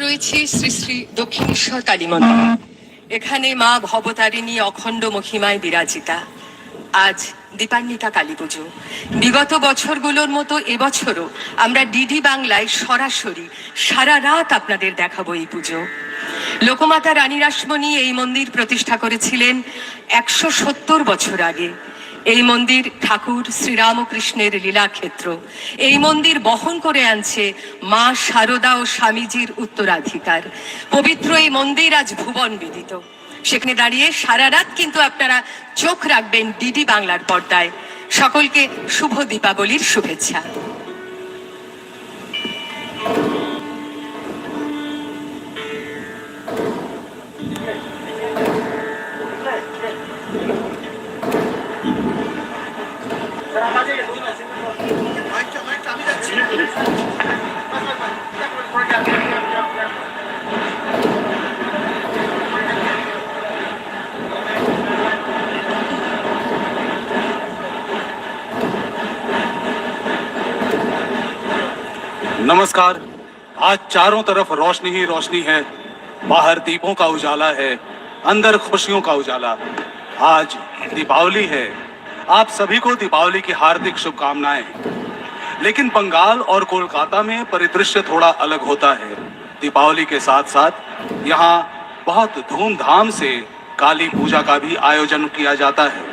রয়েছে শ্রী শ্রী দক্ষিণেশ্বর কালী মন্দির। এখানে মা ভবতারিণী অখণ্ড মহিমায় বিরাজিতা। আজ দীপান্বিতা কালী পুজো। বিগত বছরগুলোর মতো এবছরও আমরা ডিডি বাংলায় সরাসরি সারা রাত আপনাদের দেখাবো এই পুজো। লোকমাতা রানী রাসমণি এই মন্দির প্রতিষ্ঠা করেছিলেন 170 বছর আগে। এই মন্দির ঠাকুর শ্রীরামকৃষ্ণের লীলাক্ষেত্র। এই মন্দির বহন করে আনছে মা শারদা ও স্বামীজির উত্তরাধিকার। পবিত্র এই মন্দির আজ ভুবন বিদিত। সেখানে দাঁড়িয়ে সারা রাত কিন্তু আপনারা চোখ রাখবেন ডিডি বাংলার পর্দায়। সকলকে শুভ দীপাবলির শুভেচ্ছা। नमस्कार। आज चारों तरफ रोशनी ही रोशनी है। बाहर दीपों का उजाला है, अंदर खुशियों का उजाला। आज दीपावली है। आप सभी को दीपावली की हार्दिक शुभकामनाएं। लेकिन बंगाल और कोलकाता में परिदृश्य थोड़ा अलग होता है। दीपावली के साथ साथ यहाँ बहुत धूमधाम से काली पूजा का भी आयोजन किया जाता है।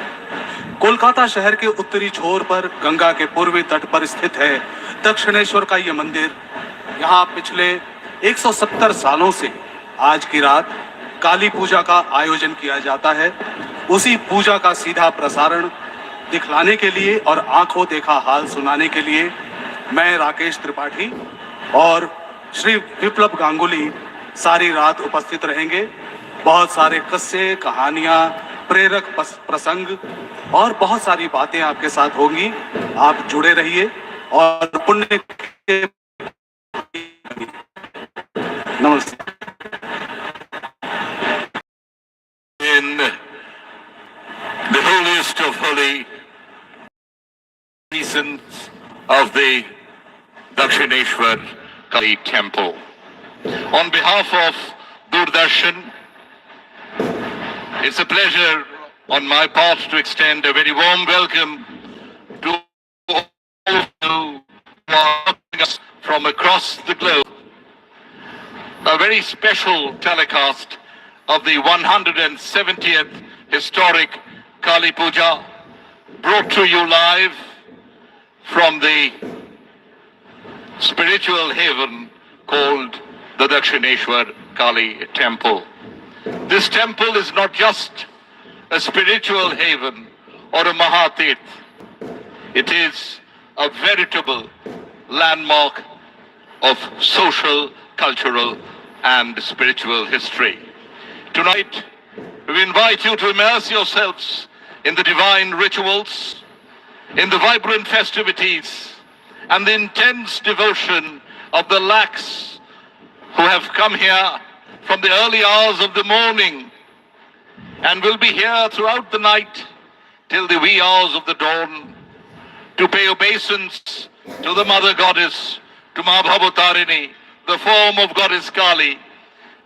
कोलकाता शहर के उत्तरी छोर पर गंगा के पूर्वी तट पर स्थित है दक्षिणेश्वर का ये मंदिर। यहाँ पिछले 170 सालों से आज की रात काली पूजा का आयोजन किया जाता है। उसी पूजा का सीधा प्रसारण दिखलाने के लिए और आंखों देखा हाल सुनाने के लिए मैं राकेश त्रिपाठी और श्री विप्लव गांगुली सारी रात उपस्थित रहेंगे। बहुत सारे किस्से, कहानियां, प्रेरक प्रसंग और बहुत सारी बातें आपके साथ होंगी। आप जुड़े रहिए और पुण्य के नमस्ते। In the holiest of holy seasons of the Dakshineswar Kali temple, on behalf of Doordarshan, it's a pleasure on my part to extend a very warm welcome to all of you who are watching us from across the globe. A very special telecast of the 170th historic Kali Puja, brought to you live from the spiritual haven called the Dakshineswar Kali temple. This temple is not just a spiritual haven or a Mahatirth. It is a veritable landmark of social, cultural and spiritual history. Tonight, we invite you to immerse yourselves in the divine rituals, in the vibrant festivities and the intense devotion of the lakhs who have come here from the early hours of the morning and will be here throughout the night till the wee hours of the dawn to pay obeisance to the mother goddess, to Ma Bhavotarini, the form of goddess Kali,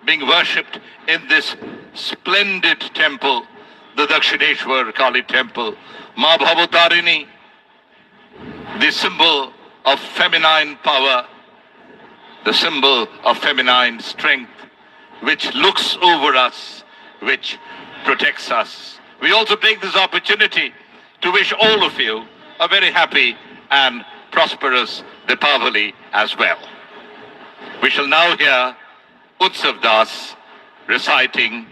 being worshipped in this splendid temple, the Dakshineswar Kali temple. Ma Bhavotarini, the symbol of feminine power, the symbol of feminine strength, which looks over us, which protects us. We also take this opportunity to wish all of you a very happy and prosperous Deepavali as well. We shall now hear Utsav Das reciting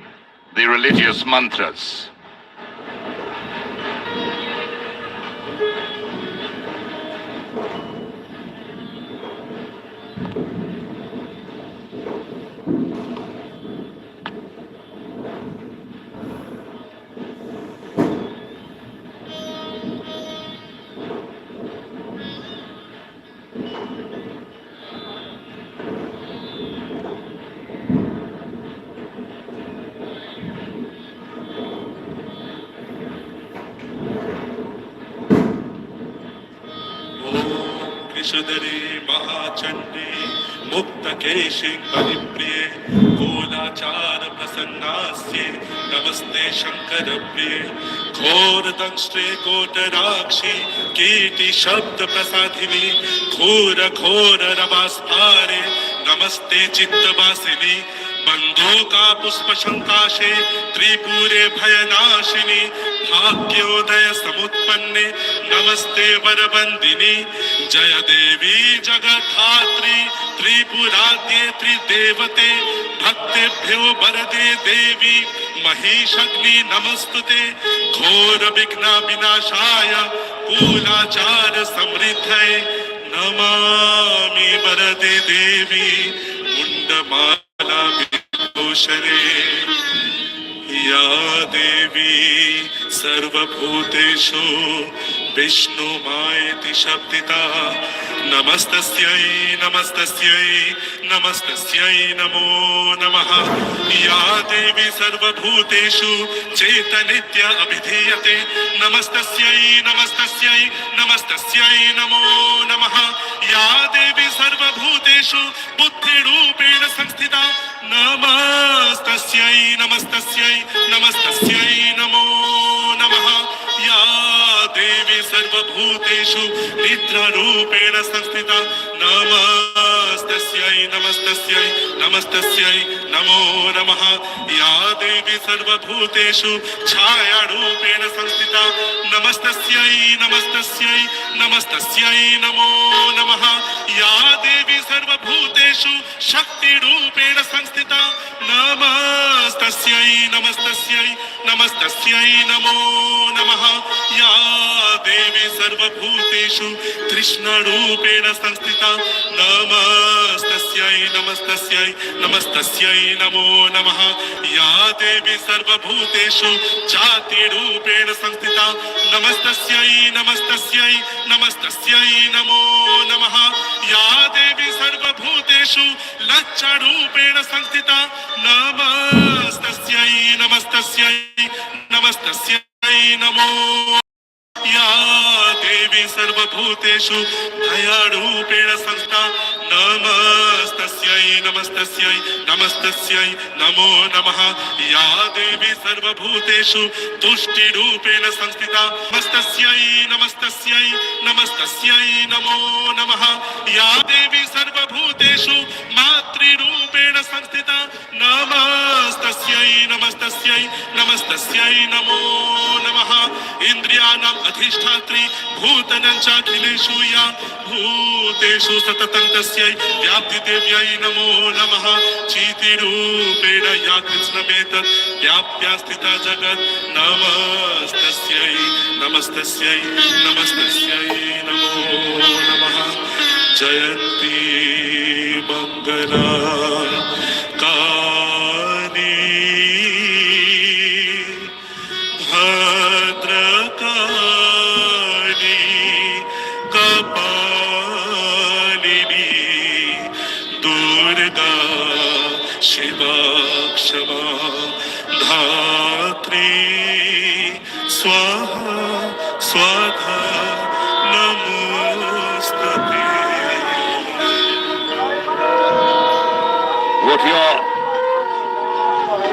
the religious mantras. सुदरे महाचंडे मुक्त केशे परिप्रिये कोलाचार प्रसन्नास्ये नमस्ते शंकर प्रिये घोर दंष्ट्रे कोटराक्षी कीर्ति शब्द प्रसादिनी घोर घोर रवास्फारे नमस्ते चित्तवासिनी बंधुका पुष्प शंकाशे त्रिपुरे भयनाशिनी भाग्योदय समुत्पन्ने नमस्ते वरवंदिनी जय देवी जगद्धात्री त्रिपुराद्ये त्रिदेवते भक्तेभ्यो वरदे देवी महिषग्नि नमस्तुते घोर विघ्न विनाशाय कुलाचार समृद्धये नमामि वरदे देवी मुंडमाला विभूषणे या देवी सर्वभूतेषु विष्णुमायेति शब्दिता नमस्तस्यै नमस्तस्यै नमस्तस्यै नमो नमः या देवी सर्वभूतेषु चेतनित्य अभिधीयते नमस्तस्यै नमस्तस्यै नमस्तस्यै नमो नमः या देवी सर्वभूतेषु बुद्धिरूपेण संस्थिता नमस्तस्यै नमस्तस्यै नमस्तस्यै नमो नमः या देवी सर्वभूतेषु निद्रारूपेण संस्थिता नमस्तस्यै नमस्तस्यै नमस्तस्यै नमो नमः या देवी सर्वभूतेषु छायारूपेण संस्थिता नमस्तस्यै नमस्तस्यै नमस्तस्यै नमो नमः या देवी सर्वभूतेषु शक्तिरूपेण संस्थिता नमस्तस्यै नमस्तस्यै नमस्तस्यै नमो नमः या देवी सर्वभूतेषु कृष्णरूपेण संस्थिता नमस्तस्यै नमस्तस्यै नमस्तस्यै नमो नमः या देवी सर्वभूतेषु जातिरूपेण संस्थिता नमस्तस्यै नमस्तस्यै नमस्तस्यै नमो नमः या देवी सर्वभूतेषु लज्जारूपेण संस्थिता नमस्तस्यै नमस्तस्यै नमस्तस्यै नमो या देवी सर्वभूतेषु दयारूपेण संस्था नमस्तस्यै नमस्तस्यै नमस्तस्यै नमो नमः या देवी सर्वभूतेषु तुष्टिरूपेण संस्थिता नमस्तस्यै नमस्तस्यै नमस्तस्यै नमो नमः या देवी सर्वभूतेषु मातृरूपेण संस्थिता नमस्तस्यै नमस्तस्यै नमस्तस्यै नमो नमः इन्द्रियाणाम् अधिष्ठात्री भूतनं चाखिलेषु या भूतेषु सततं तस्यै व्याप्तिदेव्यै नमो नमः चीतिरूपेण या कृष्णमेतत् व्याप्या स्थिता जगत् नमस्तस्यै नमस्तस्यै नमस्तस्यै नमो नमः जयन्ती मङ्गला काली भद्रकाली कपालिनी दुर्गा शिवा क्षमा धात्री स्वाहा स्वाहा नमोस्तुते।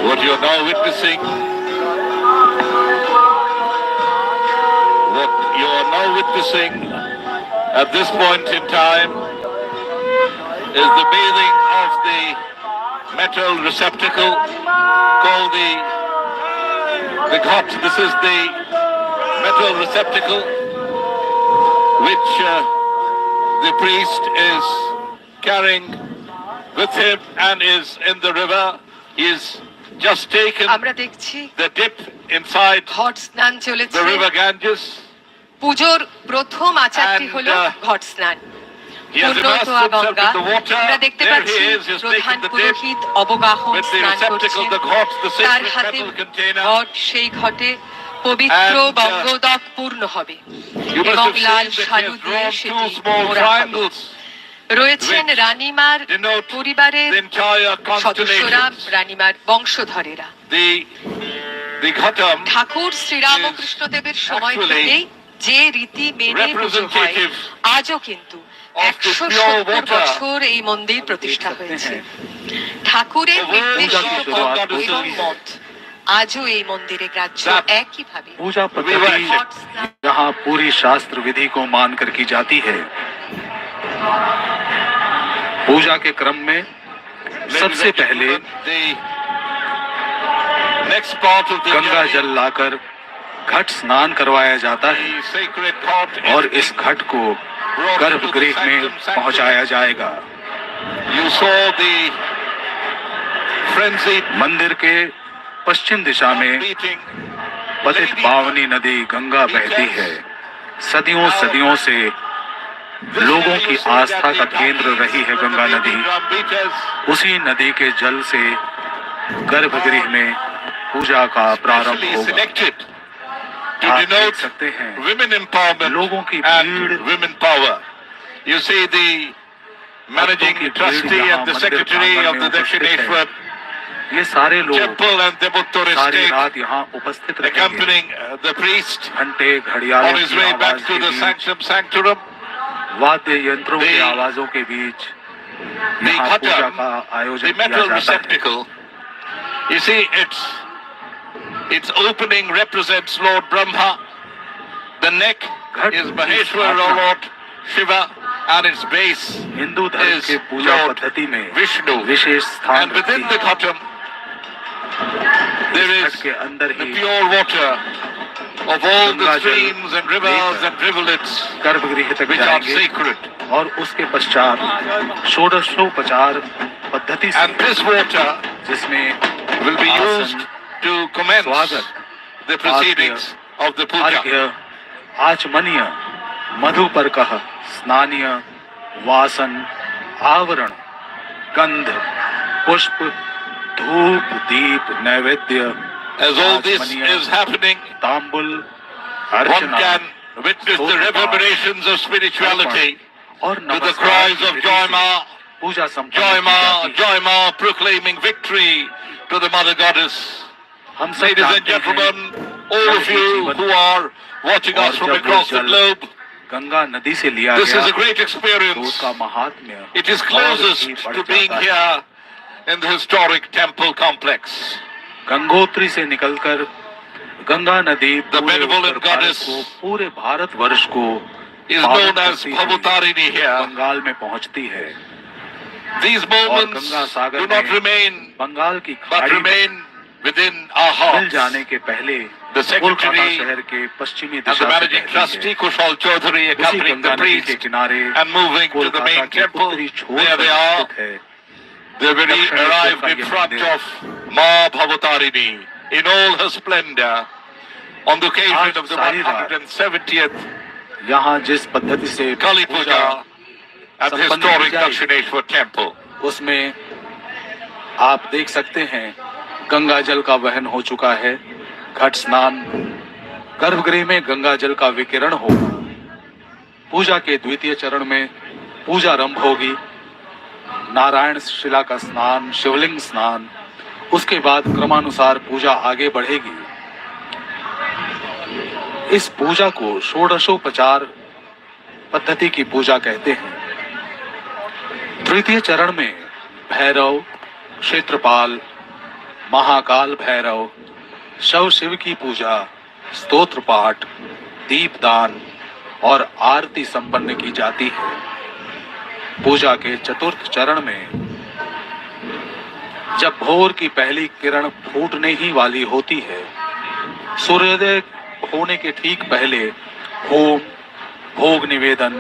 What you're now witnessing, at this point in time is the bathing of the metal receptacle called the Ghat. This is the metal receptacle which the priest is carrying with him and is in the river. He is just taken আমরা দেখছি the dip inside ঘট স্নান চলেছে। the river Ganges. পুজোর প্রথম আচারটি And, হলো ঘট স্নান। He has immersed himself in the water. আমরা দেখতে There পাচ্ছি he is. He's প্রধান taken the dip পুরোহিত অবগাহন with the স্নান receptacle, করছেন। the Ghat, the তার sacred হাতে metal container. ঘট, সেই ঘটে পবিত্র And, বঙ্গোদক পূর্ণ হবে You must এবং have Lal seen that he Shalu has দিয়ে drawn সেটি two small মোড়া হবে। triangles রয়েছেন which রানীমার denote পরিবারের the entire সদস্যরা, constellations. রানীমার বংশধরেরা। The Ghatam ঠাকুর শ্রীরামকৃষ্ণ দেবের সময় actually থেকেই যে রীতি মেনে পুজো হয় representative আজও কিন্তু of the 170 pure water. বছর এই মন্দির প্রতিষ্ঠা देख सकते হয়েছে। हैं, ঠাকুরের The world নির্দেশিত की পথ शुरुआत এবং होती है। মত আজও এই মন্দিরে গ্রাহ্য That একইভাবে। पूजा We पद्धति worship. यहाँ पूरी शास्त्र विधि को मानकर की जाती है। पूजा के क्रम में सबसे पहले the next part of the Ganga journey, जल लाकर घट स्नान करवाया जाता है the sacred pot और is इस घट को गर्भगृह में पहुंचाया जाएगा। You saw the frenzied मंदिर के पश्चिम दिशा में beating. पतित पावनी नदी गंगा बहती है। सदियों सदियों से लोगों की आस्था का केंद्र रही है गंगा नदी। उसी नदी के जल से गर्भगृह में पूजा का प्रारंभ होगा। selected to आप देख denote सकते हैं women empowerment लोगों की and भीड़, women power. You see the managing भक्तों की भीड़ trustee यहाँ and the मंदिर secretary प्रांगण of में the उपस्थित है। Dakshineswar ये सारे लोग temple and Devotor सारी estate रात यहाँ उपस्थित रहेंगे। accompanying the priest घंटे घड़ियालों on his की way back आवाज to के the बीच, sanctum sanctorum. वाद्य यंत्रों की The- आवाजों के बीच The यहाँ पूजा ghatam, का the आयोजन किया metal जाता है। receptacle. You see, its opening represents Lord Brahma. The neck Ghat is Maheshwar Snan. or Lord Shiva, and its base Hindu धर्म is के पूजा Lord पद्धति में Vishnu. विशेष स्थान And within रखती the है। ghatam, there इस is घट के अंदर the he pure water of all the Ganga जल streams and rivers लेकर and rivulets गर्भगृह तक which are जाएंगे sacred. और उसके पश्चात षोडशोपचार पद्धति से And this water जिसमें will be आसन, used to commence स्वागत, the proceedings of the puja. अर्घ्य, आचमनीय, मधुपर्कः, स्नानीय, वासन, आवरण, गंध, पुष्प, धूप, दीप, नैवेद्य, As all this आचमनीय, is happening, तांबुल, one Archana can witness the reverberations of spirituality और to the नमस्कार cries की of विधि Joy से Ma, पूजा संपन्न Joy की Ma, जाती है। Joy Ma, proclaiming victory to the Mother Goddess. हम सब Ladies and जानते हैं, gentlemen, all of you who are watching us from across the globe, Ganga नदी से लिया this गया is a great तो experience. उसका महात्म्य It is और closest भी बढ़ to being जाता है। here in the historic temple complex. Gangotri से निकलकर गंगा नदी The पूरे benevolent उत्तर भारत goddess को, पूरे भारतवर्ष को Is पावन known as करती हुई Bhavatarini here. बंगाल में पहुंचती है These और moments Ganga Sagar do not में remain, बंगाल की but खाड़ी में remain within our mill hearts. जाने के पहले The कोलकाता secretary शहर के पश्चिमी And दिशा the से managing बहती trustee है। Kushal Chaudhary उसी accompanying गंगा the नदी के priest किनारे and moving to the Kolkata main के temple. उत्तरी छोर There पर they are. स्थित है। They've already Dakshineswar arrived का in ये front मंदिर of Ma Bhavatarini in all her splendor on the occasion आज of the सारी रात 170th यहाँ जिस पद्धति से Kali Puja at the संपन्न historic की जाएगी, Dakshineswar temple. उसमें आप देख सकते हैं गंगा जल का वहन हो चुका है। घट स्नान, गर्भगृह में गंगा जल का विकिरण होगा। पूजा के द्वितीय चरण में पूजा आरंभ होगी। नारायण शिला का स्नान, शिवलिंग स्नान, उसके बाद क्रमानुसार पूजा आगे बढ़ेगी। इस पूजा को षोडशोपचार पद्धति की पूजा कहते हैं। तृतीय चरण में भैरव, क्षेत्रपाल, महाकाल भैरव, शव शिव की पूजा, स्तोत्र पाठ, दीपदान और आरती संपन्न की जाती है। पूजा के चतुर्थ चरण में जब भोर की पहली किरण फूटने ही वाली होती है, सूर्योदय होने के ठीक पहले होम, भोग निवेदन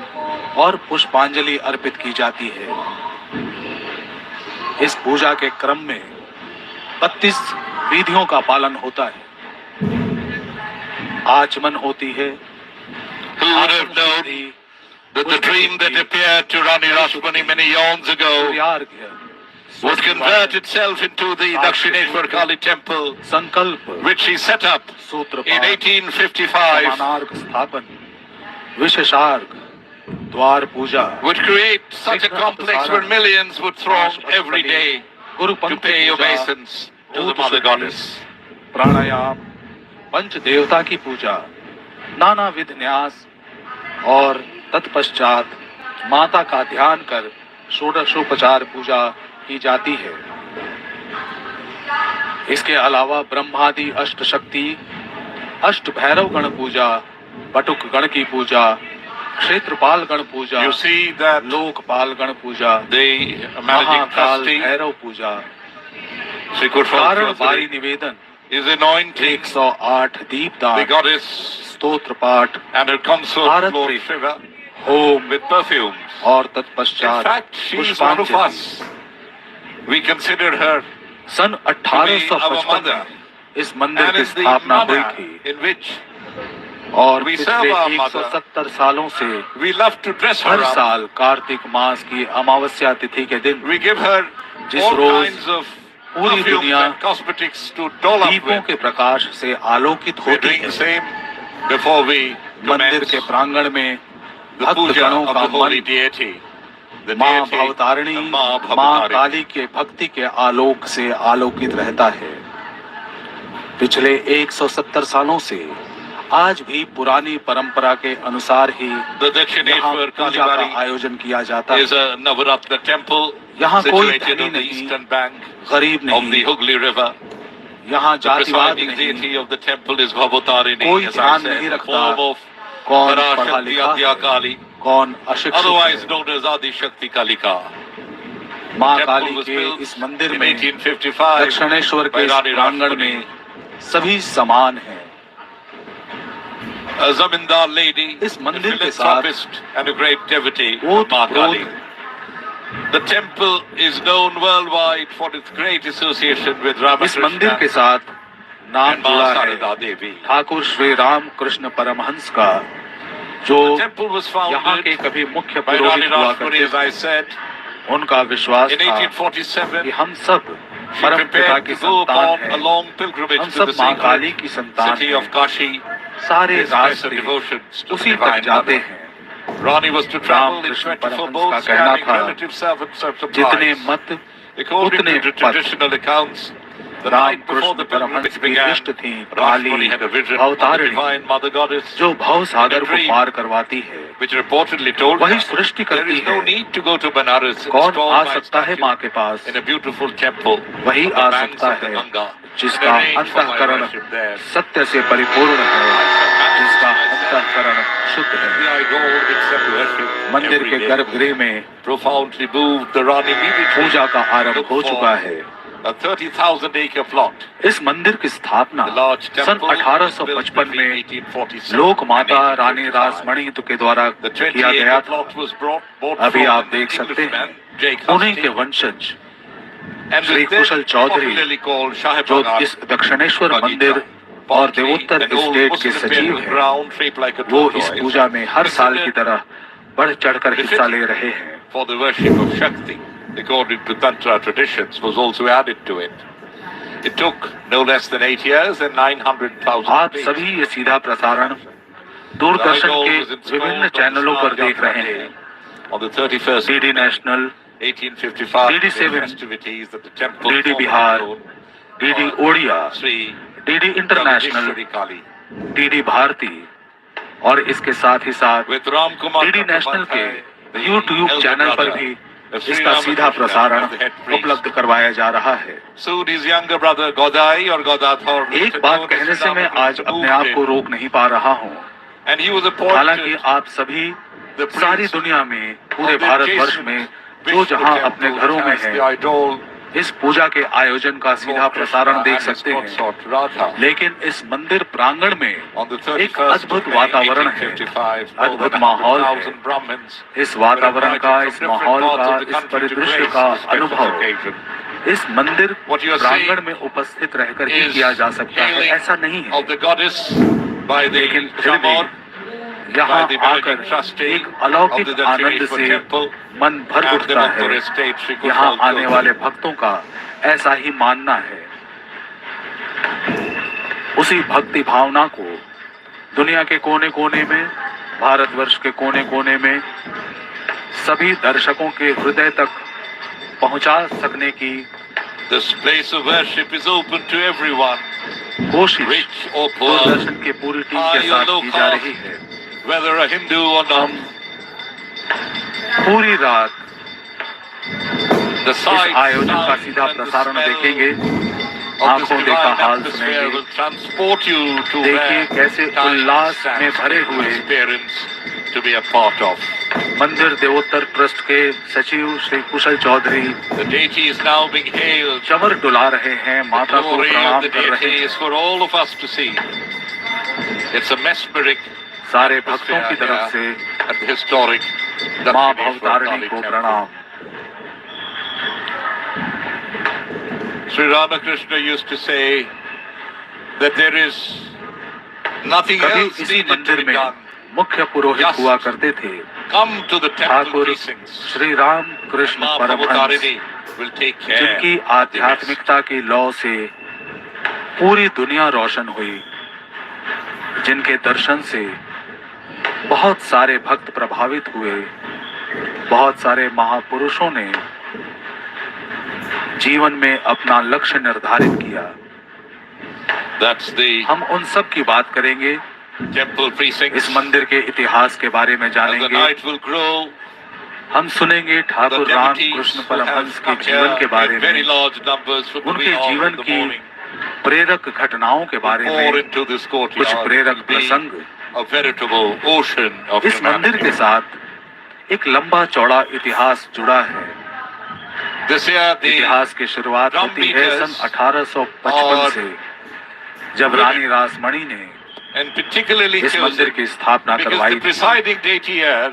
और पुष्पांजलि अर्पित की जाती है। इस पूजा के क्रम में 32 विधियों का पालन होता है। आचमन होती है। Who would have known that the dream that appeared to Rani Rashmani many eons ago सूर्यार्घ्य, would convert itself into the Dakshineswar Kali temple, संकल्प, which she set up सूत्र in 1855, समानार्घ स्थापन, विशेषार्घ, द्वार पूजा, would create such a complex where millions would throng every day Guru to पंक्ति pay Puja, obeisance to the भूत Mother शुद्धि, Goddess. प्राणायाम, पंच देवता की पूजा, नाना विध न्यास और तत्पश्चात माता का ध्यान कर षोडशोपचार पूजा की जाती है। इसके अलावा ब्रह्मादि अष्ट शक्ति, अष्ट भैरव गण पूजा, बटुक गण की पूजा, क्षेत्रपाल गण पूजा, You see that लोकपाल गण पूजा, the managing Mahakal trustee, Bhairav Puja, Sri Kushal कारण बारी Chaudhary, निवेदन, is anointing 108 the दीपदान, goddess स्तोत्र पाठ, and her consort Bharat Lord Pri- Shiva home with perfumes. और In तत्पश्चात fact, she is one of पुष्पांजलि। us. We consider her son to be our 1855 mother, में इस मंदिर and की is the स्थापना हुई manner थी in which और we पिछले serve our mother. 170 सालों से we love to dress her her up. साल कार्तिक मास की अमावस्या तिथि के दिन We give her जिस all रोज kinds of पूरी perfumes दुनिया and cosmetics to doll up दीपों with. के प्रकाश से आलोकित We're होती doing है। the same before we मंदिर commence के प्रांगण में the भक्त puja गणों of का the holy मन deity. The माँ deity, भवतारिणी, the माँ माँ भवतारिणी. काली के भक्ति के आलोक से आलोकित रहता है। पिछले 170 सालों से आज भी पुरानी परंपरा के अनुसार ही The यहाँ Dakshineswar पूजा का Kalibari आयोजन किया जाता is है। a Navaratna temple यहाँ कोई situated धनी on the नहीं, eastern bank गरीब of the नहीं, Hooghly River. यहाँ The जातिवाद presiding नहीं, deity of the temple is Bhavatarini, कोई as I ध्यान said, नहीं in the रखता form of कौन पढ़ा Parashakti लिखा है, Adyakali, कौन अशिक्षित otherwise है। known as Adi Shakti Kalika. माँ The काली temple was के built इस मंदिर in में 1855 दक्षिणेश्वर by के इस Rani प्रांगण Rashmani, में सभी समान हैं। a zamindar lady, इस a मंदिर के साथ philanthropist and a great devotee of ओत Ma Kali. प्रोत The temple is known worldwide for its great association with इस मंदिर Ramakrishna के साथ नाम and Ma जुड़ा है Sarada Devi. ठाकुर श्री राम कृष्ण परमहंस का, जो The temple was यहाँ के founded कभी मुख्य by Rani पुरोहित हुआ Rashmani, करते as I थे। said, उनका विश्वास in था 1847. कि हम सब She परम पिता prepared की to go संतान upon a हैं, long pilgrimage हम to the सब माँ काली sacred की संतान city हैं, of Kashi, सारे express her रास्ते devotions to the उसी तक Divine जाते Mother. हैं। Rani was to travel in Ramakrishna 24 Paramhans boats का कहना carrying था, relative servants of जितने supplies. मत According उतने to the पद। traditional accounts, the night before Ramakrishna the Paramhans pilgrimage की began, इष्ट थी काली Rashmani had a vision of the Bhavatarini, Divine Mother Goddess, जो भव सागर को dream पार करवाती है। which reportedly told वही her, सृष्टि there करती is no है, need to go to Benares and कौन install आ my सकता है माँ के statue pass, in a beautiful temple वही on the आ banks सकता of the है Ganga, जिसका and arrange for my अंतःकरण worship there. सत्य से परिपूर्ण है, जिसका अंतःकरण शुद्ध The है। idol accept worship मंदिर every के day. गर्भगृह में Profoundly moved, the Rani immediately पूजा का आरंभ looked हो for चुका है। a 30,000 acre plot. इस मंदिर की स्थापना The large sun temple was built 1855 between में 1847 लोक माता and रानी 1855. रासमणी के द्वारा The किया 20 गया acre था। plot was bought अभी from आप an देख सकते हैं Englishman, Jake उन्हीं के Husty, वंशज and Shri was then Kusal Chaudhary, popularly called Shahi जो Baghat, इस दक्षिणेश्वर Bagita, मंदिर और partly देवोत्तर an old स्टेट के Muslim सचिव burial हैं, ground shaped like a वो इस tortoise, पूजा में हर साल की तरह बढ़ चढ़कर हिस्सा ले befitting रहे हैं। for the worship of Shakti, according to Tantra traditions, was also added to it. It took no less than 8 years and 900,000 आप feet. सभी ये सीधा प्रसारण दूरदर्शन के विभिन्न चैनलों पर देख रहे हैं। On the 31st DD national, 1855 DD the 7, festivities that the temple DD formerly Bihar, known DD as Odia, Sri DD international, Jagdishwari Kali. DD Bharati और इसके साथ ही साथ With Ram Kumar DD national के the यूट्यूब elder चैनल पर brother भी of Sri इसका सीधा Ramakrishna प्रसारण as the head priest. उपलब्ध करवाया जा रहा है। Soon his younger brother Godai or Godadhar, एक बात कहने से मैं आज अपने आप को रोक नहीं पा रहा हूँ, and he was हालांकि appointed आप सभी the सारी priest दुनिया में पूरे of the भारतवर्ष adjacent में जो Vishnu जहाँ temple अपने घरों में as the है idol इस पूजा के आयोजन का सीधा Lord प्रसारण Krishna देख and his सकते हैं, consort Radha. लेकिन इस मंदिर प्रांगण में On the एक 31st अद्भुत of May, वातावरण है, 1855, more अद्भुत than माहौल 100,000 है। Brahmins इस वातावरण were का, invited इस from different माहौल parts का, of the इस country to परिदृश्य grace का this special अनुभव occasion. इस मंदिर What you are प्रांगण seeing में उपस्थित रहकर ही is किया जा सकता है, hailing ऐसा नहीं है। of the goddess by the लेकिन फिर भी Shamor, यहाँ by the आकर managing trustee एक of अलौकिक the आनंद Dakshineswar से temple मन भर and the उठता Bhaktar है। estate Sri यहाँ Kushal आने वाले Chaudhary. भक्तों का ऐसा ही मानना है। उसी भक्ति भावना को दुनिया के कोने कोने में, भारतवर्ष के कोने कोने में सभी दर्शकों के हृदय तक पहुंचा सकने की This place of worship is open to everyone, कोशिश rich or poor, दूरदर्शन की पूरी टीम के साथ की जा रही है। whether a Hindu or not. पूरी रात The इस sight, आयोजन का sound, सीधा and the प्रसारण smell देखेंगे, of this आंखों देखा divine हाल atmosphere सुनेंगे। will transport you to देखिए where कैसे time उल्लास stands में भरे to हुए experience to be a part of. मंदिर देवोत्तर ट्रस्ट के सचिव श्री कुशल Chaudhary The deity is now being hailed. चमर डुला रहे हैं, The माता को glory of प्रणाम the कर रहे deity is हैं। for all of us to see. It's a mesmeric सारे भक्तों की atmosphere तरफ से here at the historic माँ Dakshineswar भवतारिणी Kali को temple. प्रणाम। Sri Ramakrishna used to say that there is nothing कभी else इसी needed to मंदिर be में done. मुख्य पुरोहित Just हुआ करते थे। Come to the temple Thakur precincts. Shri Ram Krishna Ma Paramhans, Bhavatarini will take care. जिनकी of the rest. आध्यात्मिकता की लौ से पूरी दुनिया रोशन हुई, जिनके दर्शन से बहुत सारे भक्त प्रभावित हुए, बहुत सारे महापुरुषों ने जीवन में अपना लक्ष्य निर्धारित किया। That's the हम उन सब की बात करेंगे, temple precincts. इस मंदिर के इतिहास के बारे में As the जानेंगे। night will grow, हम सुनेंगे the Thakur Ram devotees Krishna who Paramhans have के come जीवन के here बारे in very में, large numbers from the उनके wee hours जीवन of the की morning, प्रेरक घटनाओं के बारे pour में, into this कुछ courtyard. प्रेरक It will be प्रसंग a veritable ocean of इस मंदिर humanity. के साथ एक लंबा चौड़ा इतिहास जुड़ा है। This year the इतिहास की शुरुआत होती है सन 1855 से, जब रानी रासमणी ने and particularly इस मंदिर chosen की स्थापना because करवाई the थी। presiding deity here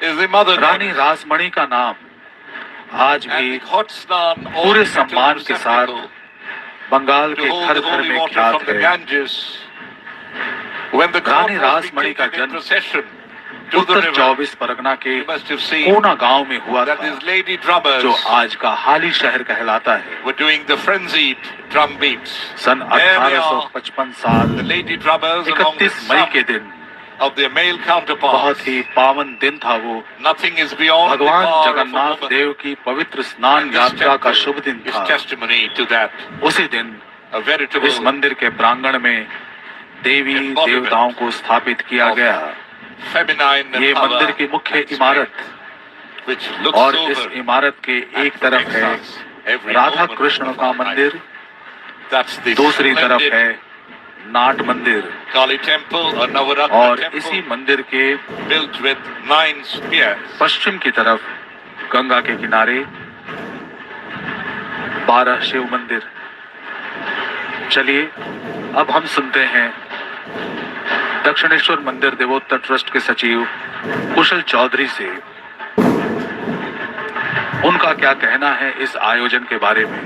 is the mother Rani goddess. Rasmani का नाम आज And भी the Ghat Snan, or पूरे the सम्मान के साथ receptacle बंगाल to के hold घर the घर holy में water ख्यात from the है। Ganges. When the god Rani was Rasmani being का taken in जन्म procession to the Uttar river, 24 Pargana के you must have seen कोना गांव में हुआ that था, these lady drummers जो आज का हाली शहर कहलाता है। were doing the frenzied drum beats. Sun There they are, 1855 साल the lady drummers along with 31 मई के some दिन, of their male counterparts. बहुत ही पावन दिन था वो। Nothing is beyond the भगवान power of a Jagannath woman. देव की पवित्र स्नान And this यात्रा का temple शुभ दिन is था। testimony to that. उसी दिन A veritable इस मंदिर के प्रांगण में देवी देवताओं को स्थापित किया गया। feminine ये power मंदिर की मुख्य and इमारत, strength, which looks और इस over इमारत के एक तरफ है every Radha moment Krishna of का our life. मंदिर, That's the दूसरी तरफ splendid है नाट मंदिर, Kali temple or Navaratna और इसी temple मंदिर के built with 9 spears. पश्चिम की तरफ गंगा के किनारे 12 शिव मंदिर। चलिए अब हम सुनते हैं दक्षिणेश्वर मंदिर देवोत्तर ट्रस्ट के सचिव कुशल चौधरी से, उनका क्या कहना है इस आयोजन के बारे में।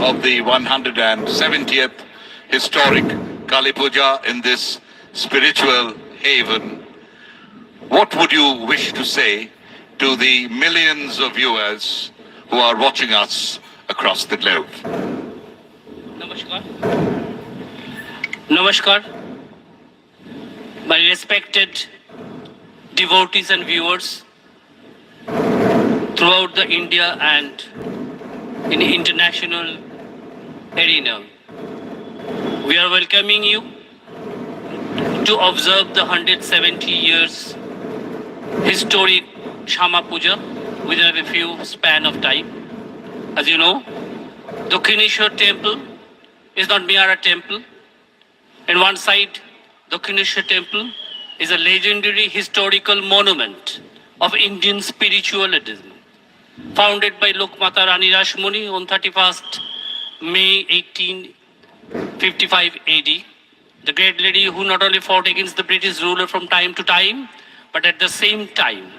Of the 170th historic Kali Puja in this spiritual haven, what would you wish to say to the millions of viewers who are watching us across the globe? Namaskar. Namaskar. My respected devotees and viewers throughout the India and in the international arena. We are welcoming you to observe the 170 years historic Shama Puja within a few span of time. As you know, Dakshineswar temple is not mere a temple. On one side, Dakshineswar temple is a legendary historical monument of Indian spiritualism, founded by Lokmata Rani Rashmuni on 31st May 1855 AD. The great lady who not only fought against the British ruler from time to time, but at the same time,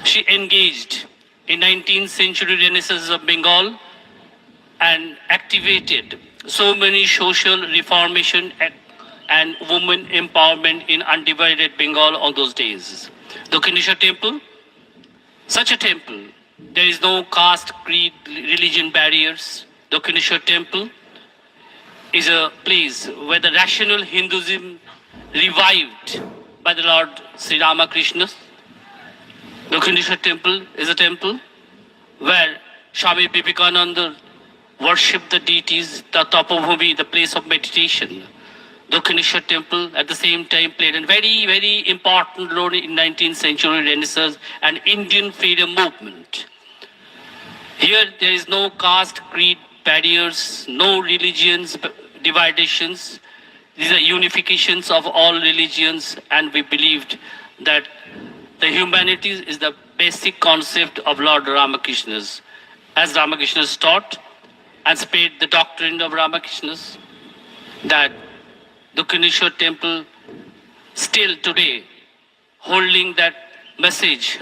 she engaged in 19th century Renaissance of Bengal and activated so many social reformation and women empowerment in undivided Bengal on those days. Dakshineswar temple, such a temple, there is no caste, creed, religion barriers. Dakshineswar temple is a place where the rational Hinduism revived by the Lord Sri Ramakrishna. Dakshineswar temple is a temple where Swami Vivekananda worshipped the deities, the Tapabhumi, the place of meditation. Dakshineswar temple at the same time played a very, very important role in 19th century Renaissance and Indian freedom movement. Here there is no caste, creed, barriers, no religions, divisions. These are unifications of all religions, and we believed that the humanity is the basic concept of Lord Ramakrishna's. As Ramakrishna's taught and spread the doctrine of Ramakrishna's, that the Dakshineswar temple still today holding that message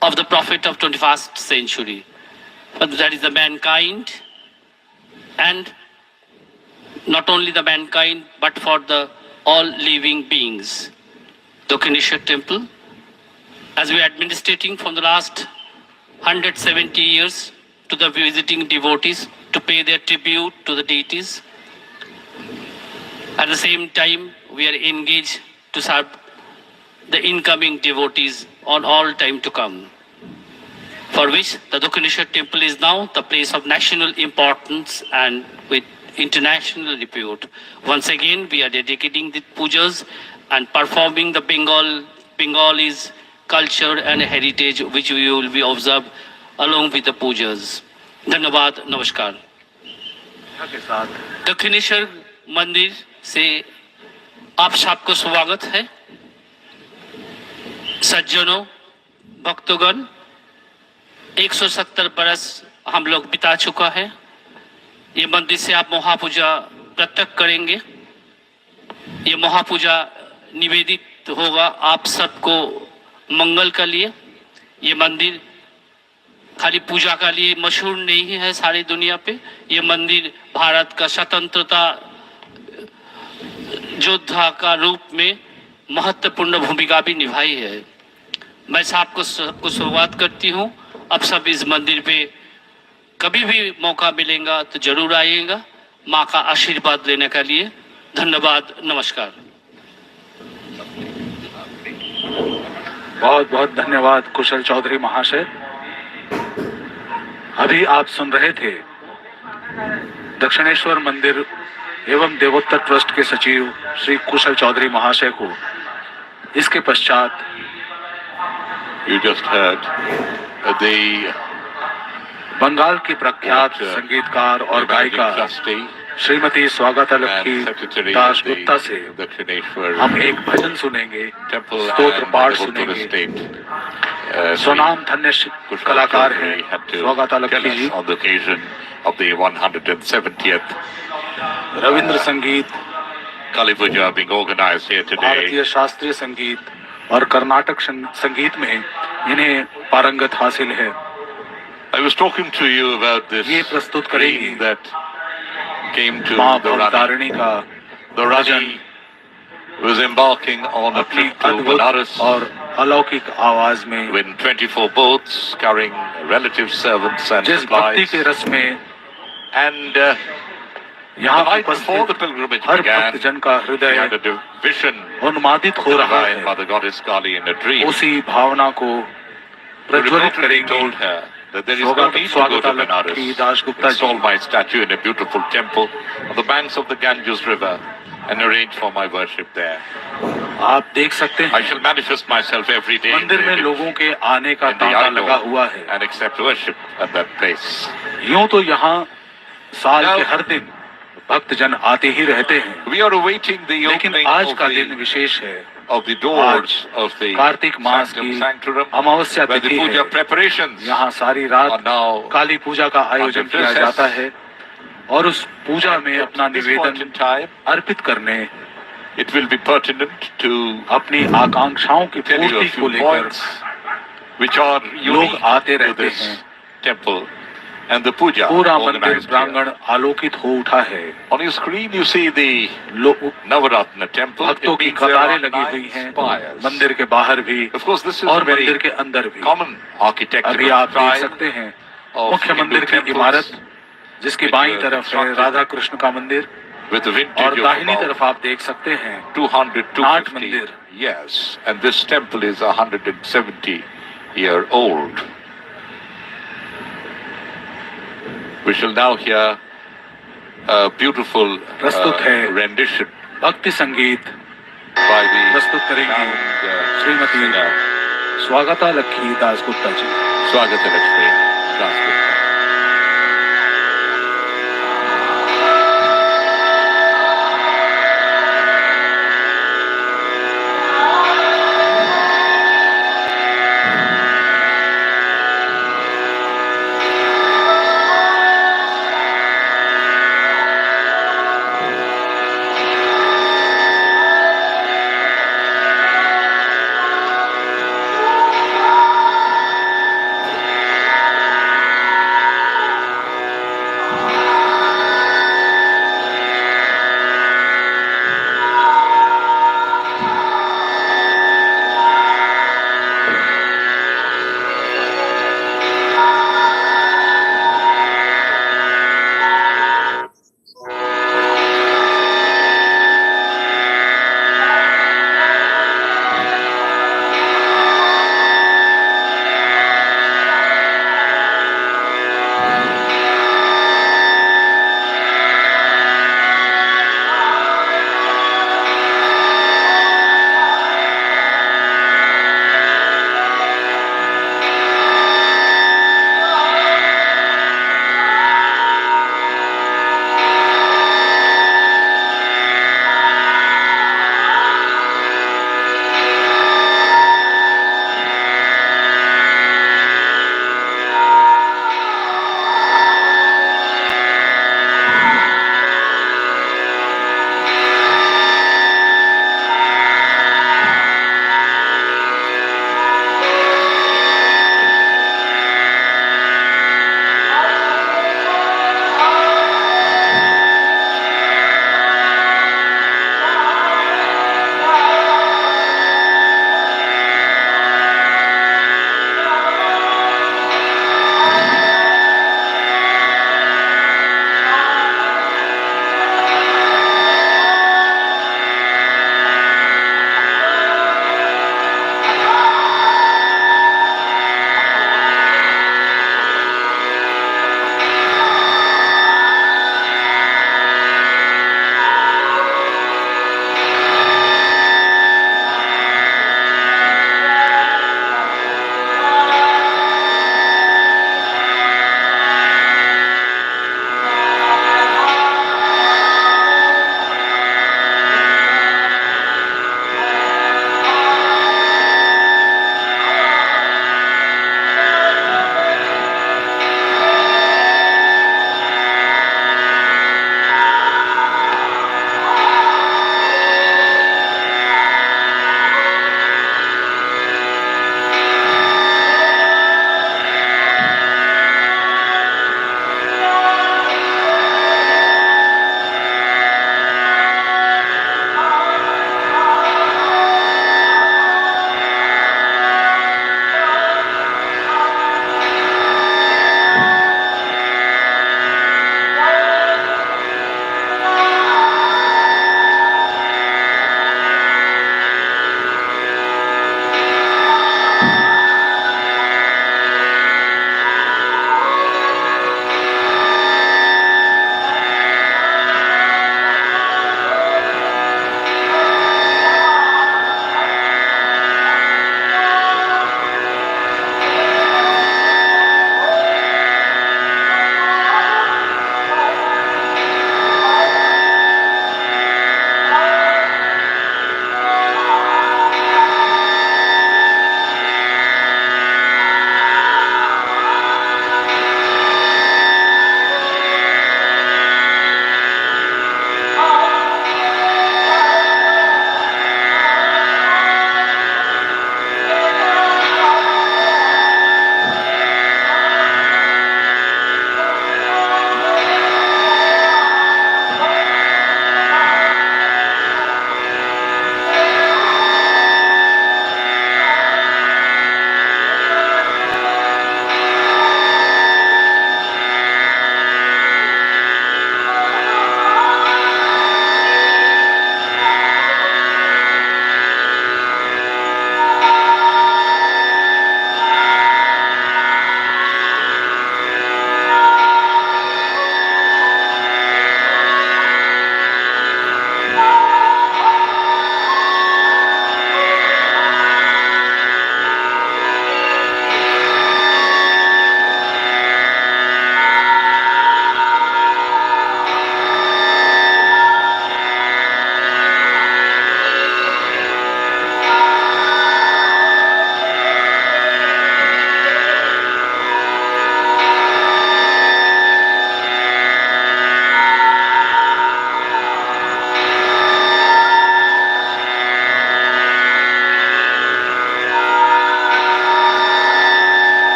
of the prophet of 21st century. But that is the mankind, and not only the mankind but for the all living beings. The Dakshineswar temple, as we are administrating from the last 170 years to the visiting devotees to pay their tribute to the deities. At the same time, we are engaged to serve the incoming devotees on all time to come, for which the Dakshineswar temple is now the place of national importance and with international repute. Once again, we are dedicating the pujas and performing the Bengalis culture and heritage, which we will be observed along with the pujas. धन्यवाद, नमस्कार। दक्षिणेश्वर मंदिर से आप सबको स्वागत है। सज्जनों, भक्तगण, 170 बरस हम लोग बिता चुका है। ये मंदिर से आप महापूजा प्रत्यक्ष करेंगे। ये महापूजा निवेदित होगा आप सबको मंगल के लिए। ये मंदिर खाली पूजा का लिए मशहूर नहीं है सारी दुनिया पे। ये मंदिर भारत का स्वतंत्रता योद्धा का रूप में महत्वपूर्ण भूमिका भी निभाई है। मैं सबको स्वागत करती हूँ। अब सब इस मंदिर पे कभी भी मौका मिलेगा तो जरूर आइएगा माँ का आशीर्वाद लेने के लिए। धन्यवाद, नमस्कार। बहुत बहुत धन्यवाद कुशल चौधरी महाशय। अभी आप सुन रहे थे दक्षिणेश्वर मंदिर एवं देवोत्तर ट्रस्ट के सचिव श्री कुशल चौधरी महाशय को। इसके पश्चात You just heard the Bengal की प्रख्यात संगीतकार और गायिका trustee Shrimati Swagata and Lakshmi secretary Das of the Gupta से Dakshineswar हम एक भजन सुनेंगे, temple स्तोत्र and पाठ the Kolkata सुनेंगे। state. स्वनाम धन्य Kushal कलाकार Chaudhary हैं had to Swagata tell Lakshmi us ji. on the occasion of the 170th Ravindra संगीत, Kali Puja being organized here today. भारतीय शास्त्रीय संगीत और कर्नाटक संगीत में इन्हें पारंगत हासिल है। I was talking to you about this ये प्रस्तुत करेंगी dream that came to माँ the Rana. भवतारिणी का The Rani was embarking on a अपनी trip to अद्भुत Benares और अलौकिक आवाज में with 24 boats carrying relative servants and जिस भक्ति supplies. के रस में And यहाँ the night before the उपस्थित pilgrimage हर began, भक्तजन का he had a हृदय vision उन्मादित हो रहा divine by है। the goddess Kali in a dream. उसी भावना को He प्रज्वलित repeatedly करेंगी told her that there is no need to go Swagata to Lakshmi Benares. Das Gupta Install ji. my statue in a beautiful temple on the banks of the Ganges River and arrange for my worship there. आप देख सकते I हैं shall manifest myself every day in मंदिर में the लोगों के आने का in the तांता idol लगा हुआ है। and accept worship at that place. यूं तो यहाँ साल Now- के हर दिन भक्तजन आते ही रहते हैं, We are awaiting the लेकिन opening आज का दिन of विशेष है। the doors of the Kartik mass Sanctum की Sanctorum, अमावस्या where the तिथि puja है। preparations यहाँ सारी are रात now काली पूजा का आयोजन under किया process. जाता है और उस पूजा में अपना at this point in निवेदन time. अर्पित करने, It will be pertinent to अपनी आकांक्षाओं की tell you a पूर्ति को few लेकर points which are unique आते to रहते this हैं। temple and the puja पूरा मंदिर organized प्रांगण here. आलोकित हो उठा है। On your screen you see the लोग Navaratna temple. भक्तों It की means there कतारें are लगी 9 हुई हैं, spires. मंदिर के बाहर भी Of course this is और a very मंदिर के अंदर भी। common अभी architectural आप देख style सकते हैं of मुख्य Hindu मंदिर की temples इमारत, जिसकी which बाईं were तरफ है constructed राधा कृष्ण का मंदिर with a और vintage of दाहिनी about तरफ आप देख सकते हैं 200 नाट 250 मंदिर। years, and this temple is 170-year old. We shall now hear a beautiful प्रस्तुत है rendition भक्ति संगीत by the प्रस्तुत करेंगी renowned, श्रीमती singer स्वागता लक्ष्मी दासगुप्ता जी। Swagata Lakshmi Dasgupta.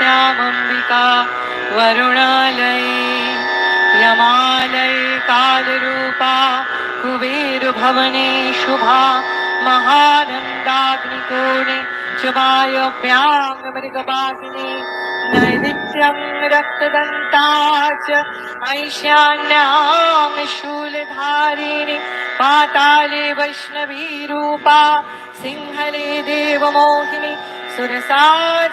श्यामम्बिका वरुणालये रमालये कालरूपा कुबेरभवने शुभा महानन्दाग्निकोणे शुभायव्याङ्गमृगवाहिनी नैदित्यं रक्तदन्ता च ऐशान्यां शूलधारिणि पाताले वैष्णवीरूपा सिंहले देवमोहिनी सुरसा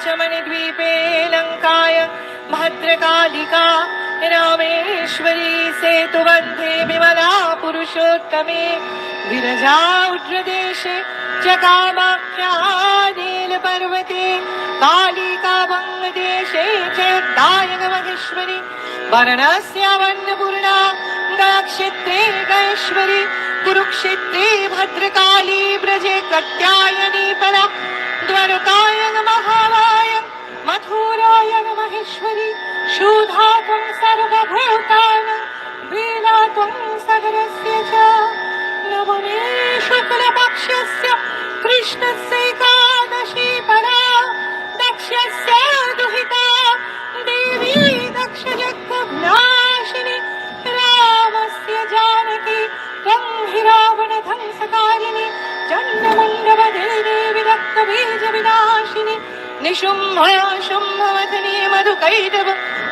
च मणिद्वीपे लङ्काय भद्रकालिका रामेश्वरी सेतुबन्धे विमला पुरुषोत्तमे विरजा उड्रदेशे च कामाख्या नीलपर्वते कालिका वङ्गदेशे च दायकमहेश्वरी वाराणस्यावन्नपूर्णा गयाक्षेत्रे गयेश्वरी कुरुक्षेत्रे भद्रकाली ब्रजे कात्यायनी फला द्वारकायन महामाय मथुरायन महेश्वरी शूधा त्वं सर्वभूतानां वीणा त्वं सगरस्य च नवमे शुक्लपक्षस्य कृष्णस्य एकादशी परा दक्षस्य दुहिता देवी दक्षयज्ञविनाशिनी रामस्य जानकी त्वं हि रावणध्वंसकारिणी चण्डमुण्डवदे देवी रक्तबीजविनाशिनी निशुम्भशुम्भवदने मधुकैटभ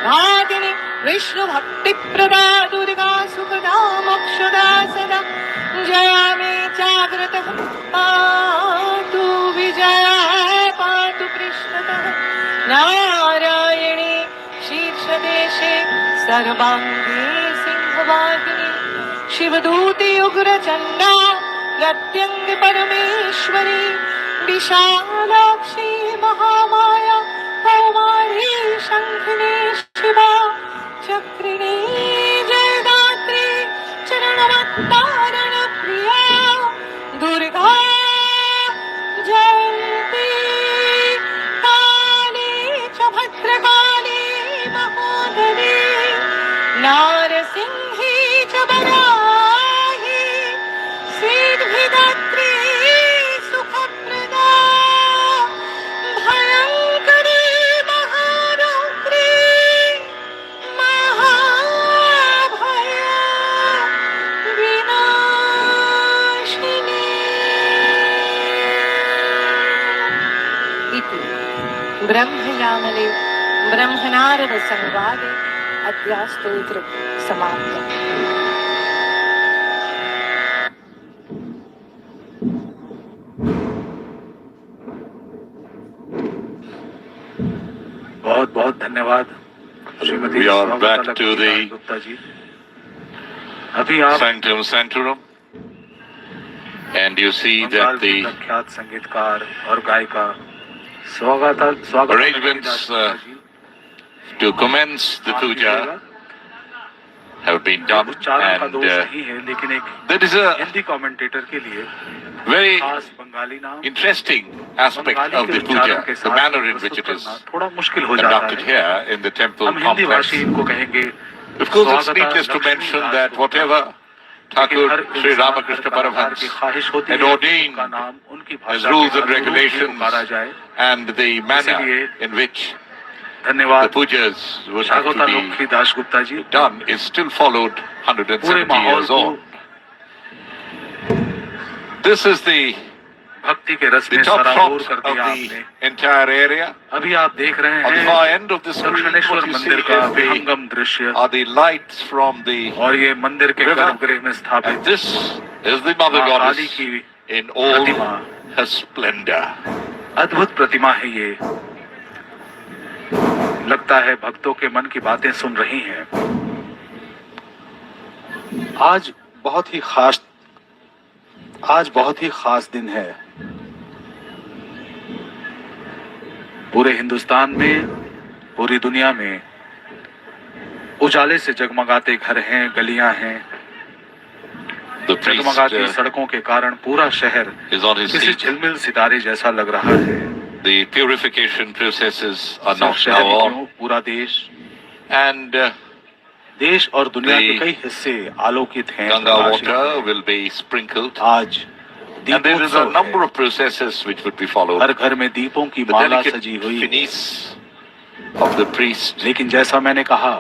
घातिनि विष्णुभक्तिप्रदा दुर्गा सुखदा मोक्षदा सदा जया मे जाग्रतः पातु विजया पातु पृष्ठतः नारायणी शीर्षदेशे सर्वाङ्गे सिंहवाहिनी शिवदूते उग्रचण्डा प्रत्यङ्ग परमेश्वरी विशालाक्षी महामाया कौमारी शङ्खिनी शिवा चक्रिणी जयदात्री चरणवत्तारण प्रिया दुर्गा जयन्ती काली च भद्रकाली महोदरी नारसिंही च वराही सिद्धिदात्री सुखप्रदा भयङ्करी महारौद्री महाभया विनाशिनी इति ब्रह्मयामले ब्रह्मनारद संवादे अद्यास्तोत्र समाप्तम्। बहुत बहुत धन्यवाद Shrimati We are back to the Gupta ji. अभी आप Sanctum Sanctorum, and you see Bengal that के the प्रख्यात संगीतकार और गायिका स्वागत arrangements to commence the puja have been done, उच्चारण का and दोष नहीं है, लेकिन एक there is a Hindi commentator के लिए very खास बंगाली नाम interesting aspect बंगाली of के the उच्चारण puja, के the साथ manner in प्रस्तुत which it is करना थोड़ा मुश्किल हो जाता conducted है। here in the temple हम हिंदी complex. भाषी इनको कहेंगे Of course, it's स्वागत needless to Lakshmi mention Das that Gupta. whatever Thakur her Sri इंसान, Ramakrishna हर कलाकार Paramahansa की ख्वाहिश होती had है कि ordained उनका नाम उनकी as भाषा rules के and अनुरूप ही regulations पुकारा जाए। and the manner इसलिए in which the धन्यवाद pujas would have स्वागत to be Lakshmi Das Gupta ji. done is still followed पूरे 170 माहौल years को on. This is the भक्ति के रस में top सराबोर front कर of दिया the आपने। entire area. अभी आप देख रहे On the हैं far end of the screen, Dakshineswar what you see मंदिर का is the, विहंगम दृश्य are the lights from the, और ये मंदिर के river. गर्भगृह में and स्थापित this is the mother मां काली goddess की in all Pratima. her splendor. अद्भुत प्रतिमा है ये। लगता है भक्तों के मन की बातें सुन रही हैं। आज बहुत ही खास दिन है। पूरे हिंदुस्तान में, पूरी दुनिया में उजाले से जगमगाते घर हैं, गलियां हैं। The priest जगमगाती सड़कों के कारण पूरा शहर is on his किसी seat. झिलमिल सितारे जैसा लग रहा है। The purification processes are सिर्फ not शहर now ही on, क्यों, पूरा देश and देश और दुनिया के the कई हिस्से आलोकित हैं। Ganga प्रकाशित water हैं। will be sprinkled, आज and there is a Deepotsav number है। of processes which would be followed. हर घर में दीपों की The माला delicate सजी हुई है। finis of the priest लेकिन जैसा मैंने कहा,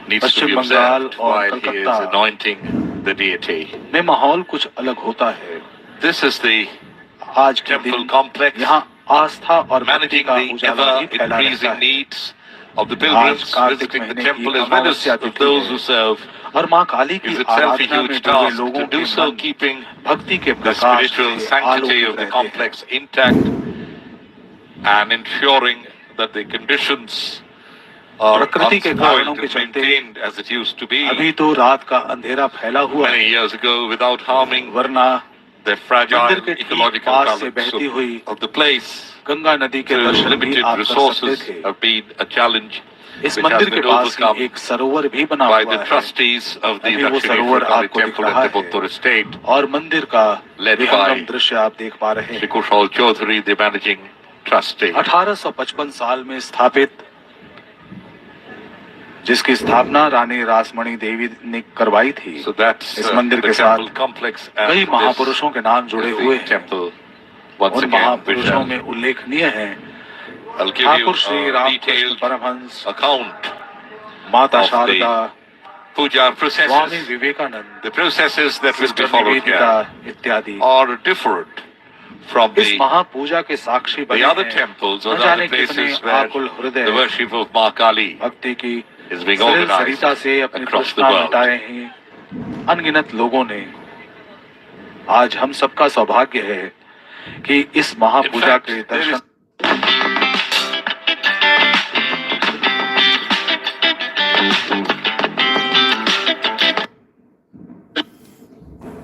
needs to Paschim be Bengal observed और while he is Calcutta anointing the deity. में माहौल कुछ अलग होता है। This is the आज के temple दिन complex यहाँ आस्था और भक्ति managing का the उजाला ever ही फैला रहता increasing है। needs of the pilgrims Kartik visiting the महीने की temple as well as Amavasya of तिथि those है। who serve और माँ काली की is itself a आराधना में huge डूबे task लोगों to do के so, मन keeping भक्ति के the प्रकाश spiritual से sanctity आलोकित of the रहते हैं। complex intact and ensuring that the conditions are प्रकृति के कारणों unspoiled के and चलते maintained as it used to be अभी तो रात का अंधेरा फैला हुआ many है, years ago without harming वरना the fragile मंदिर के ठीक ecological पास से balance बहती हुई of the place. गंगा नदी के So दर्शन भी limited आप कर सकते resources थे। have been a challenge इस which has मंदिर के been पास ही overcome एक सरोवर भी बना by हुआ the है। trustees of the अभी वो Dakshineswar सरोवर Kali आपको दिख temple रहा at the है Buttur estate, और मंदिर का led विहंगम by दृश्य आप देख पा रहे Shri हैं। Kushal Chaudhary, the managing trustee. 1855 साल में स्थापित, जिसकी स्थापना रानी रासमणी देवी ने करवाई थी। So that's इस मंदिर the के temple साथ complex कई and महापुरुषों के नाम this जुड़े is हुए the हैं। temple once उन again which महापुरुषों में उल्लेखनीय हैं I'll give you Thakur Shri a Ramakrishna detailed Paramahamsa, account Mata of Sarada, the puja Swami processes. Vivekananda, The processes that will be sister followed Nivedita here इत्यादि are different from इस the महापूजा के साक्षी बने other हैं। temples or न the जाने other कितने places where आकुल हृदय the worship of Ma Kali भक्ति की is being सरल organized सरिता से अपनी across the तृष्णा world. मिटाए हैं अनगिनत लोगों ने। आज हम सबका सौभाग्य है कि इस महापूजा In fact, के there Darshan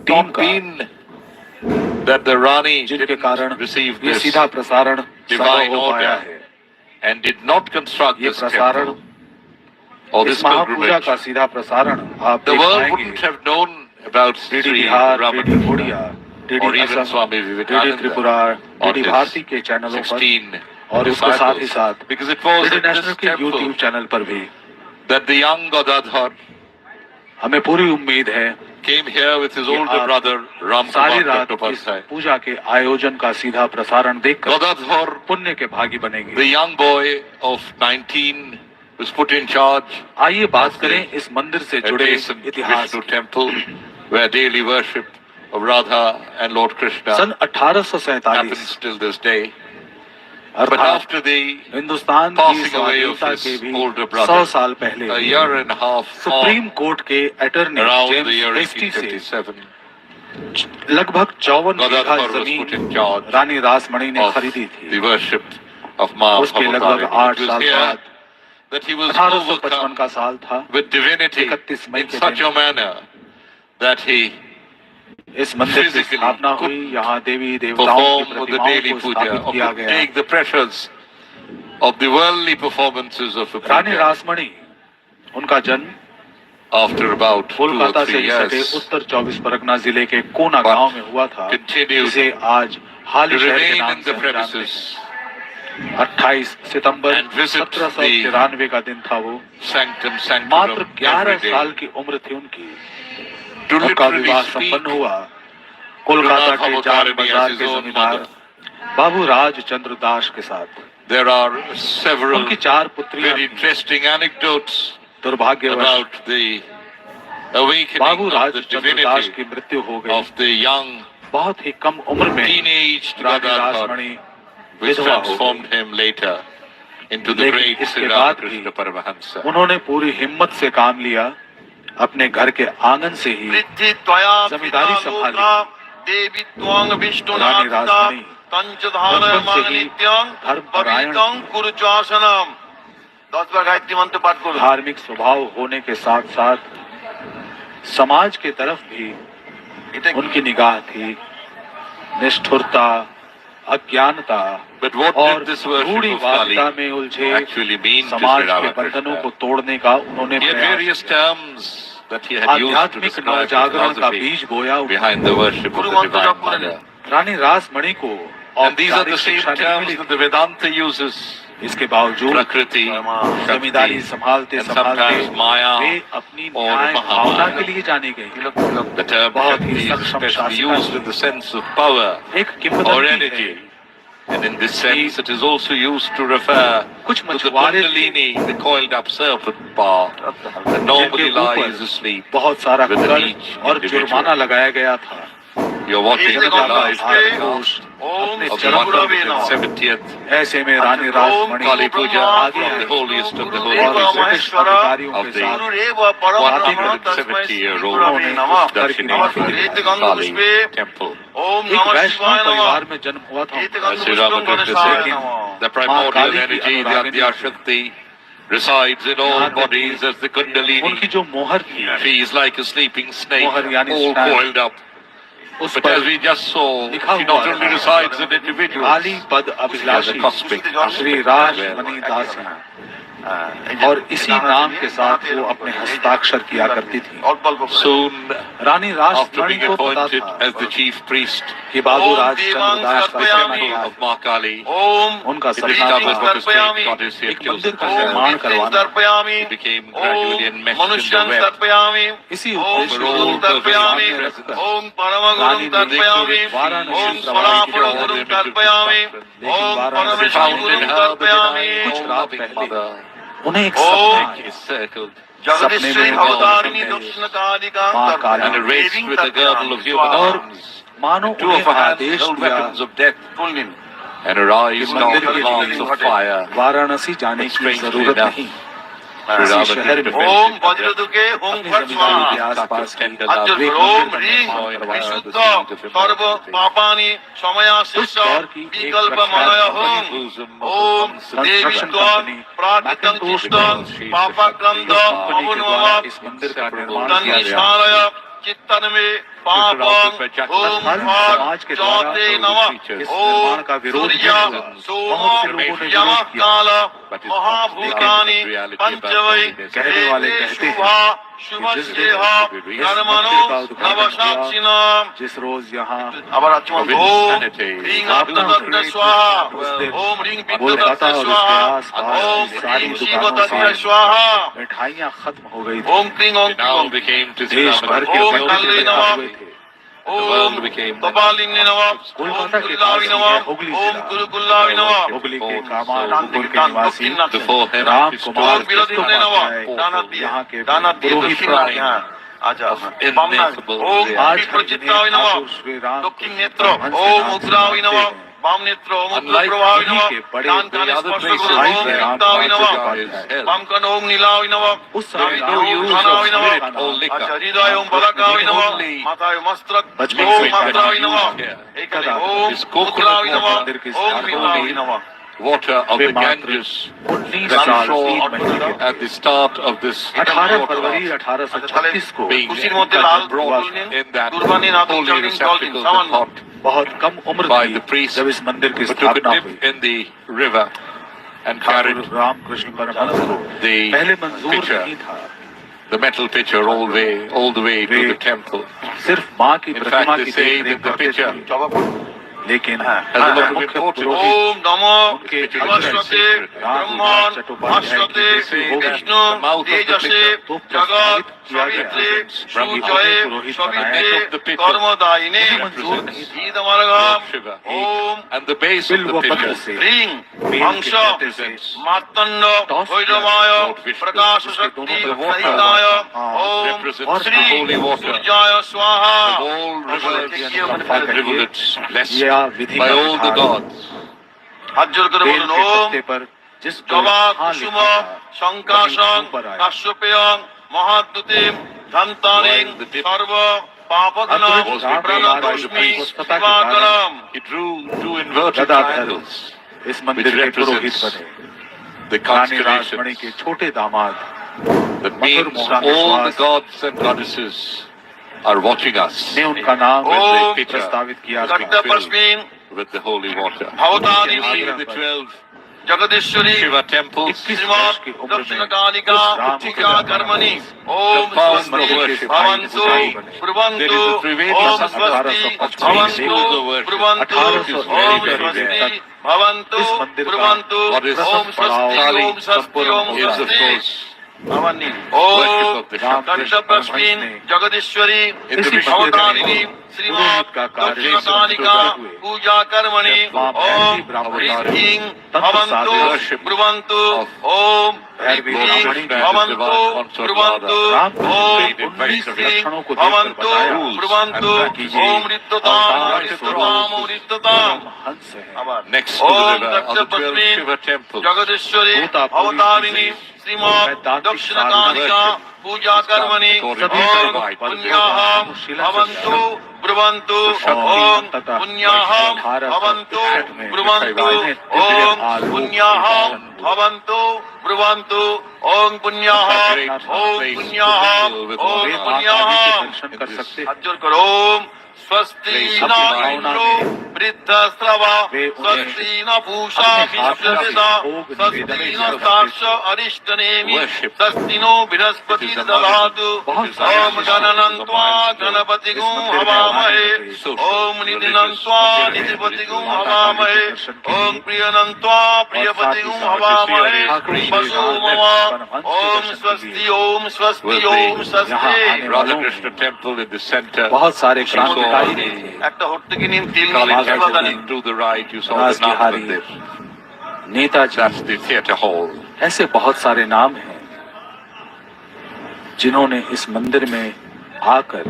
Not been that the Rani जिनके didn't कारण receive ये this सीधा प्रसारण divine संभव हो पाया order है। and did not construct ये this प्रसारण, temple or इस this महापूजा pilgrimage. का सीधा प्रसारण आप The देख world पाएंगे। wouldn't have known about DD Sri Bihar, DD Ramakrishna Odia, or DD even Assam, Swami DD Vivekananda Tripura, or DD his Bharati के चैनलों पर 16 और उसके साथ ही disciples, साथ because it was DD at national this के यूट्यूब temple चैनल पर भी। that the young Godadhar हमें पूरी उम्मीद है came here with his कि older आप brother सारी Ramkumar रात इस Chattopadhyay. पूजा के आयोजन का सीधा प्रसारण देखकर Godadhar, पुण्य के भागी बनेंगे। the young boy of 19, was put in charge आइए बात of करें the इस मंदिर से जुड़े adjacent इतिहास Vishnu की। temple, where daily worship of Radha and Lord Krishna sun 1847 happens till this day. But अर्थात after the हिंदुस्तान की passing away of स्वाधीनता his के भी older 100 brother, साल पहले a year and a half supreme on, court के attorney around the James year Hastie से 1857, लगभग 54 बीघा Godadhar was put in जमीन charge रानी रासमणी ने of खरीदी the थी। worship of Ma उसके लगभग Bhavatarini. 8 It was साल here बाद that he was 1855 overcome का साल था। with divinity 31 मई in के such दिन a manner that he इस मंदिर की physically स्थापना could हुई। यहाँ देवी देवताओं की perform the प्रतिमाओं daily को puja स्थापित or किया could गया। take the pressures of the worldly performances of a Rani puja. Rasmani, उनका जन्म After about 2 or कोलकाता 3 से ही सटे years, उत्तर 24 परगना जिले के कोना But गांव में हुआ था, continued जिसे आज हाल to ही शहर के remain नाम in से the हम जानते premises हैं। 28 सितंबर and visit 1793 का दिन था वो। sanctum मात्र sanctorum 11 every साल day की उम्र थी उनकी। to उनका literally विवाह speak संपन्न हुआ। कोलकाता के जान Bhavatarini बाजार as के his own जमींदार mother. बाबू राज चंद्र दास के साथ। There are several उनकी 4 पुत्रियां very थीं। interesting anecdotes दुर्भाग्यवश about the awakening Babu of Raj the Chandra Das divinity की मृत्यु हो गई। of the young बहुत ही कम उम्र में teenage Rani Godadhar, Rasmani which विधवा हो transformed गई। him later into the लेकिन great इसके Sri बाद भी Ramakrishna Paramahansa. उन्होंने पूरी हिम्मत से काम लिया। अपने घर के आंगन से ही वृद्धि त्वया जमींदारी संभाली। लोका देवी त्वं विष्णुना रानी रासमणी तंचधान बचपन से ही नित्यं धर्मपरायण पवित्रं कुरुचासनम। 10 बार गायत्री मंत्र पाठ करो। धार्मिक स्वभाव होने के साथ साथ समाज के तरफ भी उनकी निगाह थी। निष्ठुरता, अज्ञानता But what और did this worship of रूढ़िवादिता Kali में उलझे actually mean to समाज Sri के बंधनों को Ramakrishna? तोड़ने का उन्होंने He had प्रयास various किया। terms that he had used to आध्यात्मिक describe the नवजागरण का philosophy बीज बोया उन्होंने। behind the worship of Guru the मंत्र Divine जप करें। Mother. रानी रासमणी को And these are औपचारिक the same शिक्षा नहीं terms मिली that थी। the Vedanta uses. इसके बावजूद Prakriti, जमींदारी Shakti, संभालते and संभालते sometimes Maya वे अपनी or न्याय Mahamaya. भावना के लिए जानी गई। The term बहुत ही Shakti is सक्षम especially शासिका used थी। in the sense of power एक or किंवदंती energy. है And in this sense, it is also used to refer कुछ to the मछुआरे Kundalini, the coiled up serpent part, that normally जिनके ऊपर lies asleep. बहुत सारा with कर each और individual. जुर्माना लगाया गया था। You're watching Is the the God live of space? broadcast Om of the Shri Gurave 170th ऐसे में रानी राजमणि Kali Puja आगे from the I holiest of the Guru holy Deva और places ब्रिटिश Maheshwara अधिकारियों of के the साथ Gurudeva Parabrahma Tasmai 170-year-old Gurave Namah. Dakshineswar Etikandha Kali Pushpe temple. Om एक Namah वैष्णव Shivaya परिवार Namah. में जन्म हुआ था। Etikandha Sri Pushpam Ramakrishna Ganeshaya said, Namah. the primordial Kali की energy, the अनुरागिनी Adya Shakti, resides in all bodies as the उनकी Kundalini. जो मोहर थी, She is like a sleeping snake, मोहर यानी all स्नान, coiled up. उस But पर as we just saw, लिखा she हुआ not only था, resides in individuals, काली पद she has a अभिलाषी cosmic Shri aspect Raj as well. मणि दासी और इसी नाम के साथ वो अपने हस्ताक्षर किया करती थी। Soon रानी after राजमणि being को पता appointed था as the chief priest कि बाबू ओम राजचंद्र दास का देवांग जन्म of Ma Kali, Om उनका he सपना discovered था what a strange goddess he had एक मंदिर chosen का to serve. निर्माण करवाना। तर्पयामि He became gradually enmeshed in मनुष्यं the web. तर्पयामि इसी ओम उद्देश्य को गुरुं तर्पयामि सामने रखकर ओम परमगुरुं तर्पयामि ओम परापरगुरुं तर्पयामि ओम परमेश्वरगुरुं तर्पयामि All loving mother, उन्हें एक ओम सपना is circled जगदीश्वरी अवतारिणी दक्षिण कालिका माँ काली and erased with a girdle of human और arms. मानो Two of उन्हें her hands आदेश held दिया weapons of death पुण्य and her eyes now मंदिर the के glance लिए of fire. वाराणसी जाने की Strangely जरूरत enough, नहीं। Sri इसी शहर Ramakrishna में ओम felt it वज्रदुके ओम अपनी फट जमींदारी स्वाहा के आसपास की tender अद्य love. ओम का ह्रीं निर्माण करवाया। विशुद्ध सर्व पापानि क्षमयाशिष दौर की एक विकल्प प्रख्यात मनय bosom of Om the Devi construction त्वं company, प्राकृतं Macintosh तुष्टं because पापक्रंद इस कंपनी के द्वारा अवुन्मव इस मंदिर का निर्माण किया गया। तन्निशानय चित्तनमे पापं ओम समाज के फट द्वारा चौथे इस नमः निर्माण ओम का विरोध सूर्य हुआ। बहुत से सोम लोगों ने यमः विरोध किया। काल But it's महाभूतानि not the reality पंचवै about holiness. कहने वाले कहते हैं शुभस्येह इस कर्मणो मंदिर का उद्घाटन नवसाक्षिणाम् हुआ जिस रोज यहाँ আবার আচমন Of ওম insanity. ह्रीं अब्दुदत्त स्वाहा ओम ह्रीं विद्युदत्त कोलकाता और स्वाहा उसके आसपास ओम की सारी ह्रीं दुकानों शिवदत्त से स्वाहा मिठाइयाँ खत्म हो गई थी। ओम क्लीं ओम It now क्लीं became to Sri देश भर के ओम Ramakrishna मंदिर कल्ले बना नमः हुए थे। ओम कपालिनी नमः ओम कोलकाता के कुल्लावि पास नमः हुगली ओम जिला, कुरुकुल्लावि नमः हुगली के कामारपुर के निवासी before him Ram is Kumar ओम विरोधिने नमः चट्टोपाध्याय दाना दिए यहाँ के दाना दिए पुरोहित दक्षिण राय हाँ आजा ineffable ओम reality. आज विप्रचित्तावि नमः श्री राम दक्षिण नेत्र ओम उग्रावि नमः वाम नेत्र ओम उग्रप्रभावि नमः दान काले स्पर्श गुरु ओम विक्तावि नमः वाम कन ओम नीलावि नमः उस समय No use of धनावि spirit नमः or liquor. अच्छा हृदय ओम बलकावि नमः माताय मस्तक बचपन ओम से मात्रावि used नमः here. एक ओम Is coconut मुद्रावि नमः मंदिर के ओम स्थापना पितावि हुई। नमः Water of वे the मात्र Ganges 19 that साल we 3 saw महीने के at the start of this 18 फरवरी 1836 को being खुशी मोते लाल brought दुल्हन in that कुर्बानी नाथ holy चौकिंग receptacle सावन pot बहुत कम उम्र by थी the priest जब इस मंदिर की who took a स्थापना dip हुई। in the river and carried Thakur Ramakrishna Paramhans को the पहले मंजूर pitcher, नहीं था। the metal pitcher all the way to the temple. सिर्फ माँ की In प्रतिमा fact, की they say देख रेख that the करते pitcher थे। लेकिन has a lot of मुख्य importance. पुरोहित ओम नमो उनके विश्वते ब्रह्मांड भास्वते विष्णु तेजसे जगत सवित्रे सुजये सवित्रे कर्मदायिने ईदमर्गम ओम and the base of Bilva the पत्र pitcher से ह्रीं हंस मार्तंड वैरमाय प्रकाश शक्ति सहिताय ओम represents Shri the holy water सूर्याय स्वाहा of all rivers, rivulets blessed यह विधि by का all the विधान gods. हाथ जोड़ कर बेल बोलो के ओम पत्ते पर जिस पर जवा हाँ कुसुम लिखा था, शंकाशं वही ऊपर आया। काश्यपेयं महाद्युतिं धन्तारिं सर्व पापघ्नं प्रणतोष्मि शिवाकरम् He drew two inverted Gadadhar triangles, इस मंदिर के पुरोहित बने। the रानी राजमणि के constellations. छोटे दामाद That means all the gods and goddesses are watching us ने उनका नाम ओम प्रस्तावित किया था। कट्टपस्मिन् with the holy water. भवतानि You see the 12 Jagadishwari Shiva temples, 21 Shrimad की उम्र दक्षिण में कालिका राम के पूजा कर्मणि ओम The found स्वस्ति worship भवन्तु There ब्रुवन्तु is a Trivedi Om Sangha स्वस्ति 1855 भवन्तु ब्रुवन्तु 1800 ओम स्वस्ति भवन्तु इस मंदिर का ब्रुवन्तु what is ओम स्वस्ति Kali ओम स्वस्ति ओम is of स्वस्ति course আবার নীল Worship Om of the Shamsi. দণ্ডপ্রস্মিন Jagadishwari In the mission অবতারিণী Srimat দক্ষিণকালিকা পূজা কর্মণি ওম ঋদ্ধিং ভবন্তু ব্রুবন্তু ওম ঋদ্ধিং ভবন্তু ব্রুবন্তু ওম ঋদ্ধিং ভবন্তু ব্রুবন্তু ওম ঋদ্ধতাম ঋদ্ধতাম আবার Next to the Om river are the 12 দক্ষপ্রস্মিন Shiva temples. Jagadishwari অবতারিণী Srimat দক্ষিণকালিকা পূজা কর্মণি ওম পুণ্যাহম ভবন্তু ব্রুবন্তু ওম পুণ্যাহম ভবন্তু ব্রুবন্তু ওম পুণ্যাহম ভবন্তু ব্রুবন্তু ওম পুণ্যাহম ওম পুণ্যাহম ওম পুণ্যাহম হাতজোড় করো ওম स्वस्ति न इंद्रो वृद्धस्रवा स्वस्ति न पूषा विश्ववेदा स्वस्ति न साक्ष अरिष्टनेमि स्वस्ति नो बृहस्पति दधातु ओम गणनन्त्वा गणपतिगुं हवामहे ओम निधिनन्त्वा निधिपतिगुं हवामहे ओम प्रियनन्त्वा प्रियपतिगुं हवामहे वसु मम ओम स्वस्ति ओम स्वस्ति ओम स्वस्ति Ramakrishna temple in the center. बहुत सारे क्रांतिकारी थे। একটা হর্তকি নিন তিল Kali নিন temple নিন and to the right you saw the Rajbihari, Namamandir. Netaji, That's the theatre hall. ऐसे बहुत सारे नाम हैं जिन्होंने इस मंदिर में आकर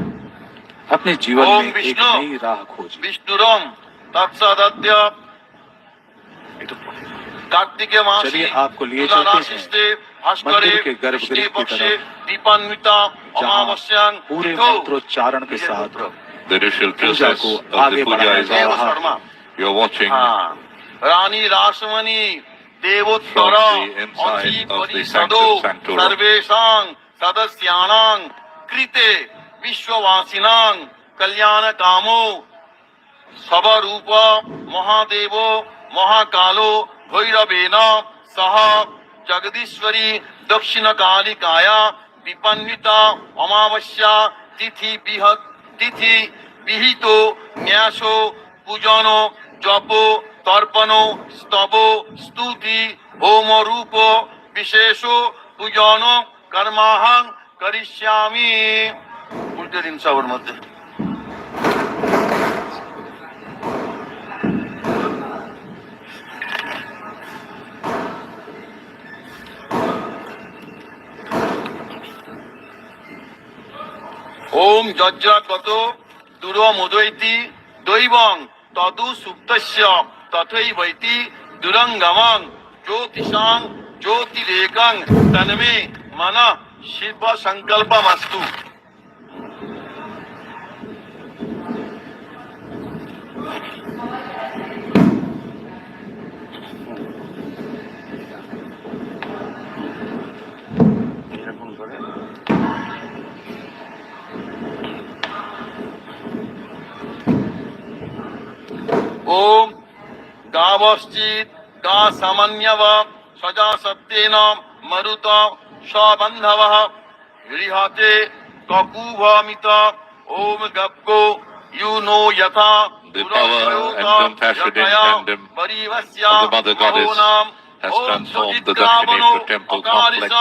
अपने जीवन ओम में एक विष्णु। नई राह खोजी। বিষ্ণুরম তৎসদদ্য কার্তিকে মাসি चलिए आपको लिए তুলা चलते রাশিস্তে हैं ভাস্করে मंदिर के गर्भगृह কৃষ্ণে की পক্ষে तरफ, দীপান্বিতা जहाँ অমাবস্যাং पूरे তিথৌ। मंत्रोच्चारण के साथ The ritual पूजा process को of आगे the puja बढ़ाया is जा দেব रहा শর্মা है। you're watching হ্যাঁ রানী রাসমণি দেবোত্তর From the inside of the অধিপরিষদো sanctum sanctorum. সর্বেষাং সদস্যানাং কৃতে বিশ্ববাসিনাং কল্যাণ কামো সবরূপ মহাদেব মহাকালো ভৈরবেন সহ জগদীশ্বরী দক্ষিণকালিকায়া বিপন্বিতা অমাবস্যা তিথি বিহিত ন্যাস পূজন জপ তর্পণ স্তব স্তুতি হোম রূপ বিশেষ পূজন কর্মাহং করিষ্যামি। উল্টে দিন সবার মধ্যে ওম যজ্জাগত দুরমুদৈতি দৈবং তদু সুপ্তস্য তথৈবৈতি দুরঙ্গমং জ্যোতিষাং জ্যোতিরেকং তন্মে মনঃ শিল্প সংকল্পমস্তু। ओम गावश्चित गा सामान्यव सजा सत्येन मरुत सबंधव गृहते ककुभमित ओम गप्पो यू नो यथा The power and compassion in tandem of the Mother Goddess has transformed the Dakshineswar temple complex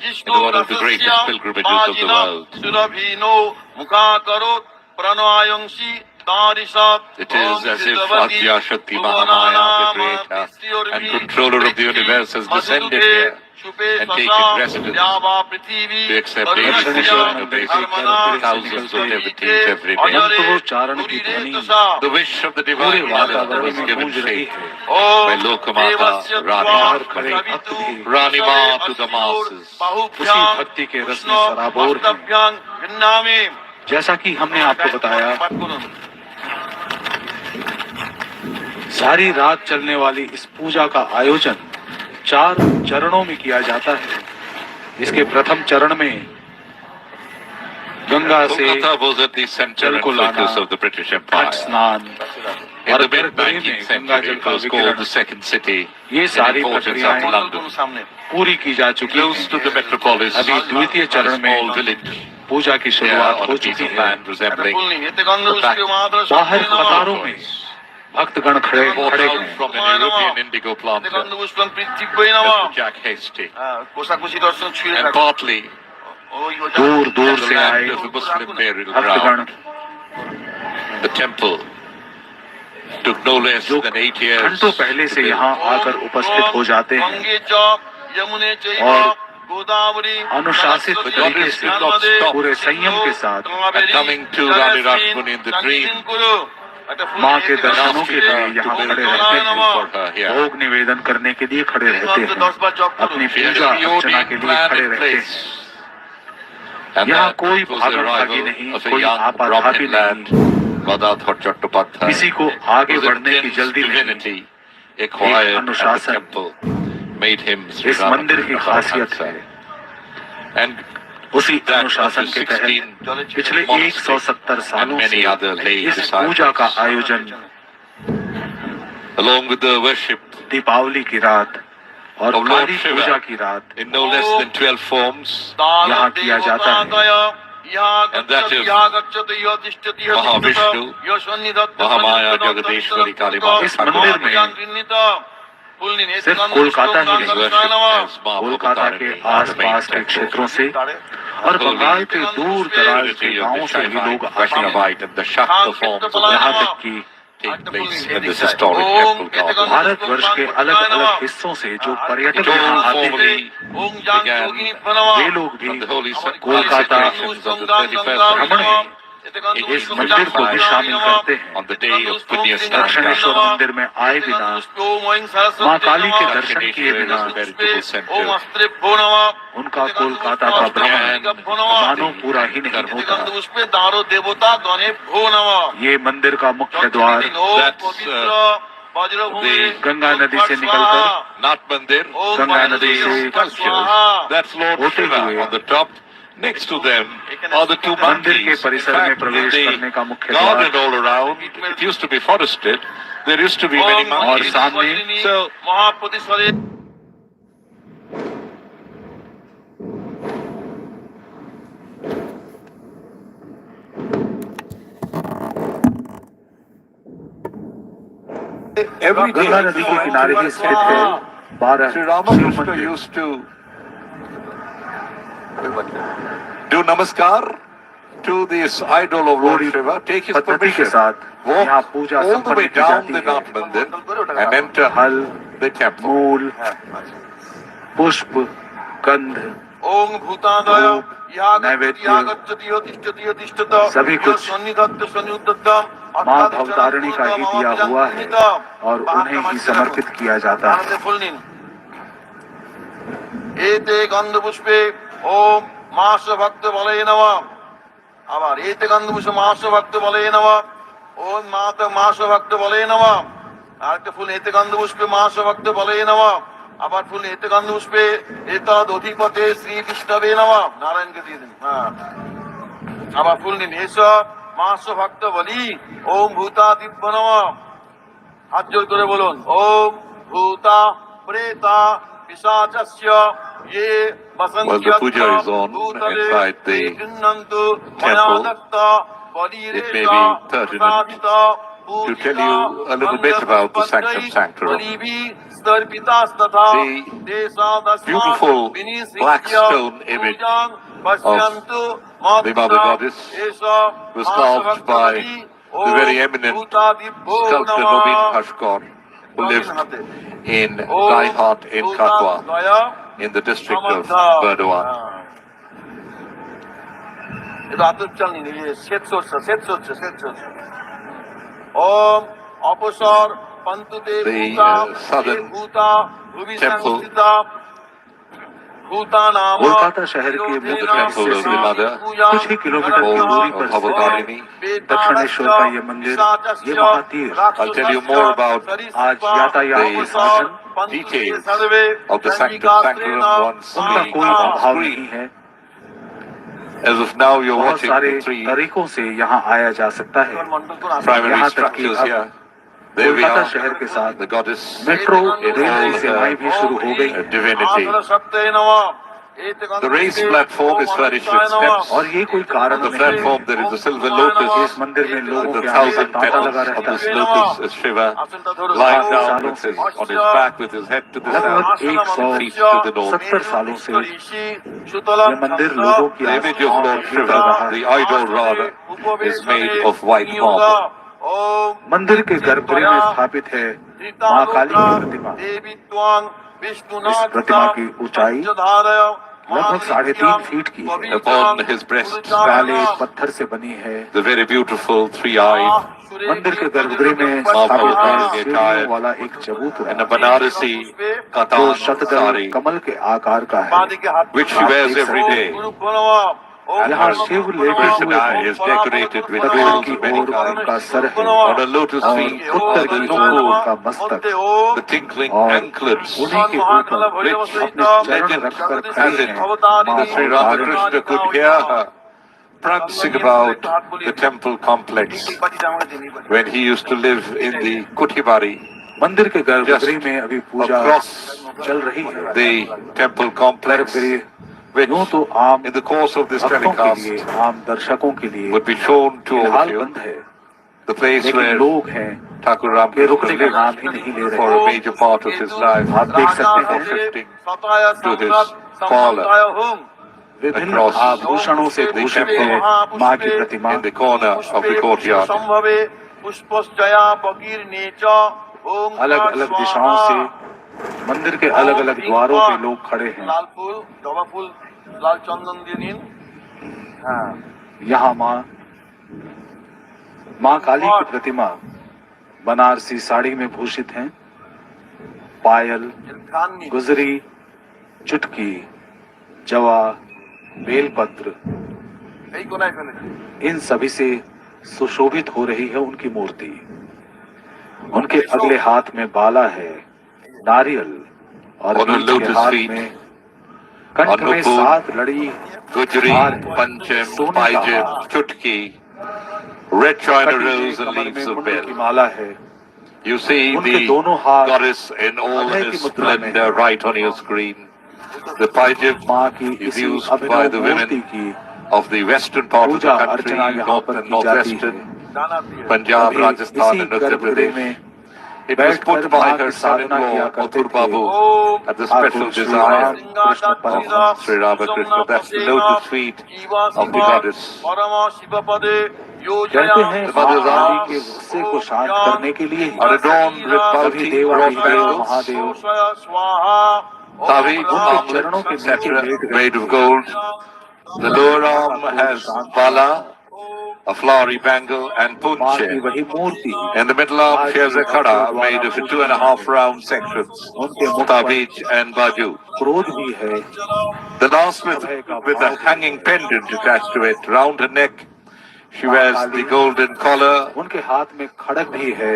into one of the greatest pilgrimages of the world. सुरभीनो मुखाकरोत् प्रणवायंसी It is as if Adya Shakti Mahamaya, the creator and controller of the universe, has descended here and taken residence to accept daily puja and oblations of thousands of devotees every day. मंत्रोच्चारण की ध्वनि The wish of the पूरे divine mother वातावरण was में given गूंज रही shape है। by Lokamata Rani हर खड़े भक्त भी Rani Ma to the masses. उसी भक्ति के रस में सराबोर हैं। जैसा कि हमने आपको बताया, सारी रात चलने वाली इस पूजा का आयोजन 4 चरणों में किया जाता है। इसके प्रथम चरण में गंगा से Kolkata was at the center जल and को लाना, focus of the British Ghat Empire. स्नान In और the गर्भगृह में mid-19th गंगा century, जल it का was called the विकिरण, second city ये in सारी importance प्रक्रियाएं after London. पूरी की जा चुकी Close to हैं। the metropolis, अभी द्वितीय a चरण small में village पूजा की there शुरुआत on हो a piece चुकी of है। land resembling এতে গন্ধ बाहर कतारों में भक्तगण खड़े bought खड़े out हैं। from an European indigo planter, গন্ধপুষ্পং পৃথিবী নমঃ Mr. Jack Hasty, কোষাকুষি দর্শন ছুঁয়ে and রাখো partly ওই दूर दूर the से land आए of the Muslim burial भक्तगण ground. The temple took no less जो than 8 years घंटों पहले to से build. यहाँ आकर उपस्थित हो जाते हैं गंगे च यमुने चैव और गोदावरी अनुशासित तरीके से पूरे संयम के साथ And coming to Rani Rashmuni in the dream, माँ के दर्शनों के लिए यहाँ to build खड़े a रहते हैं, temple for her here. भोग निवेदन करने के लिए खड़े रहते हैं, अपनी She had Puja a Archana preordained के लिए plan खड़े in रहते हैं। place. And यहाँ that कोई was the भागा भागी arrival नहीं, of a कोई young आपाधापी Brahmin lad, नहीं, Gadadhar Chattopadhyay, किसी को आगे whose बढ़ने की intense जल्दी नहीं। divinity acquired at the अनुशासन temple made him Sri इस मंदिर की Ramakrishna खासियत है। Paramahansa. And उसी that अनुशासन after के तहत 16 पिछले monasteries 170 and सालों many other lay से इस पूजा का disciples, आयोजन along with the worship Deepawali की रात और of Lord काली Shiva पूजा की रात in no less than 12 forms, यहाँ किया जाता है। and that is Mahavishnu, Mahamaya Jagadeshwari Kali Mata इस मंदिर में सिर्फ कोलकाता ही is नहीं, worshipped as Ma कोलकाता के Bhagavatarani, the main आसपास के temple. क्षेत्रों से और बंगाल के दूर दराज के Trinity of गांवों the से भी लोग Shaivite, आते हैं, Vaishnavite and the Shakta forms of यहाँ worship तक कि take place in this historic temple garden. Bharatvarsh के अलग अलग हिस्सों से जो पर्यटक It all यहाँ आते हैं, formally began वे लोग भी from the holy Kolkata consecrations of the 31st भ्रमण में इस मंदिर को भी शामिल करते हैं। on the day of Punya Dakshineswar Snana. मंदिर में आए बिना, माँ काली के दर्शन किए बिना Veritable center उनका कोलकाता का भ्रमण मानो पूरा ही नहीं होता। ये मंदिर का मुख्य द्वार the गंगा नदी से निकलकर Nath Mandir, गंगा नदी से sculptures. That's Lord होते Shiva हुए on the top. Next to them are the two मंदिर के monkeys. In परिसर में fact, प्रवेश in करने का the मुख्य garden द्वार all around, it used to be forested. There used to be many और monkeys. सामने So every day, गंगा नदी के किनारे ही स्थित है 12 Sri शिव Ramakrishna मंदिर। used to do namaskar to this idol of Lord Shiva, take his पद्धति के permission, साथ walk यहाँ पूजा all the संपन्न way की down जाती the है। Nath Mandir and enter हल, the temple. मूल, पुष्प, गंध, ओम भूतादय नैवेद्य, सभी कुछ माँ भवतारिणी का ही दिया हुआ है और उन्हें ही समर्पित किया जाता है। एते गंध पुष्पे ओम मास भक्त बले नमः আবার এতে গন্ধ পুষ্পে মাস ভক্ত বলে নমঃ ওম মাতা মাস ভক্ত বলে নমঃ আরেকটা ফুল এতে গন্ধ পুষ্পে মাস ভক্ত বলে নমঃ আবার ফুল এতে গন্ধ পুষ্পে এতদ অধিপতে শ্রী বিষ্ণবে নমঃ নারায়ণকে দিয়ে দিন হ্যাঁ আবার ফুল নিন এসব মাস ভক্ত বলি ওম ভূতা দিব্য নমঃ হাত জোর করে বলুন ওম ভূতা প্রেতা পিশাচস্য ये Well, the puja is on inside the temple. It may be pertinent to tell you a little bit about the sanctum sanctorum. The beautiful black stone image of the Mother Goddess was carved by the very eminent sculptor Nobin Bhaskar, who lived in Ghat in Katwa, in the district of Burdwan. এটা আতর নিন এই set সরছে ওম অপসর পন্তুতে ভূতা ভূমি সংস্থিতা भूता नाम कोलकाता शहर के मुख्य temple of the mother, कुछ ही किलोमीटर की दूरी पर Bhavatarini. स्थित दक्षिणेश्वर का ये मंदिर, ये महातीर्थ, I'll tell you more about आज यातायात के साधन, details of the sanctum sanctorum once उनका we कोई are अभाव free. नहीं है। As of now, you're बहुत watching सारे the three तरीकों से यहाँ आया जा सकता है। primary यहाँ तक कि structures अब here. There we Kolkata are, शहर के साथ the goddess metro in rail all की सेवाएं भी शुरू हो गई her हैं। divinity. The raised platform is furnished with steps. और ये कोई कारण On the नहीं platform there is a silver lotus. इस मंदिर में लोगों The के आने का 1,000 तांता petals लगा of रहता this है lotus is Shiva, lying down with his, on his back with his head to the लगभग south, feet to the north. 170 सालों से ये मंदिर लोगों की The image of आस्थाओं Lord का केंद्र Shiva, रहा है the idol Rana, is made of white marble. मंदिर के गर्भगृह में स्थापित है माँ काली की प्रतिमा इस प्रतिमा की ऊंचाई लगभग 3.5 फीट की है Upon his breast, काले पत्थर से बनी है the very beautiful three-eyed मंदिर के गर्भगृह में स्थापित है सीढ़ियों वाला एक चबूतरा and a Banarasi जो katan शतदल sari, कमल के आकार का है which she wears every day. यहाँ शिव लेटे Krishna हुए is decorated with दक्षिण jewels की of many ओर उनका kinds. सर है On a lotus और feet, उत्तर the की ओर nuku, उनका मस्तक the tinkling और anklets, उन्हीं के ऊपर which अपने चरण legend रखकर has खड़ी it हैं माँ Sri Ramakrishna could hear her prancing about the temple complex when he used to live in the Kutibari, मंदिर के गर्भगृह just में अभी पूजा across चल रही है the temple complex, गर्भगृह which यूं तो आम in the course of this भक्तों के लिए telecast आम दर्शकों के लिए would be shown to all of फिलहाल you, बंद है the place लेकिन where लोग हैं Thakur के Ramakrishna रुकने का नाम lived ही नहीं ले for a रहे major part of his life, आप देख सकते हैं shifting to his parlor विभिन्न across आभूषणों से the भूषित temple है माँ की प्रतिमा in the corner of the courtyard. अलग अलग दिशाओं से मंदिर के अलग अलग द्वारों पे लोग खड़े हैं लाल फूल जबा फूल लाल चंदन দিয়ে নিন यहाँ माँ काली की प्रतिमा बनारसी साड़ी में भूषित हैं पायल खान নিন गुजरी चुटकी जवा बेलपत्र এই কোনায় ফেলেছে इन सभी से सुशोभित हो रही है उनकी मूर्ति उनके अगले हाथ में बाला है नारियल और On a बीच के lotus हाथ feet, में कंठ में Anupur, 7 लड़ी Gujri, हार है, Panchem, सोने का Paijam, हार, Chutki, red china कटी हुई rose and कमर leaves में of मुंड की bell. माला है You see उनके the दोनों हाथ goddess in all Abhay her की मुद्रा में splendor right on your screen. The Paijam माँ की is इसी used by Abhinav the Murthy women की of the western part of Puja the country, अर्चना यहाँ north पर and की जाती northwestern, है Punjab, अभी Rajasthan इसी and Uttar गर्भगृह Pradesh. में It was बैठकर put by माँ her की साधना किया son-in-law, करते Mathur थे Babu, at the Thakur special Shri desire Ram Krishna परम of Sri Ramakrishna. That's the lotus feet of the goddess. कहते हैं The माँ mother's काली arms के गुस्से को शांत करने के लिए are adorned with सभी multi देवाधिदेव bronze bangles, महादेव tavis, उनके चरणों armlets, के नीचे etc., लेट गए made of gold. The lower arm has bala, a flowery bangle, and माँ की punche. वही मूर्ति In the middle arm, she has a khada made of 2.5 round sections, उनके मुख पर tabij and baju. क्रोध भी है The last with a hanging pendant attached to it. Round her neck, she wears the golden collar, उनके हाथ में खड़ग भी है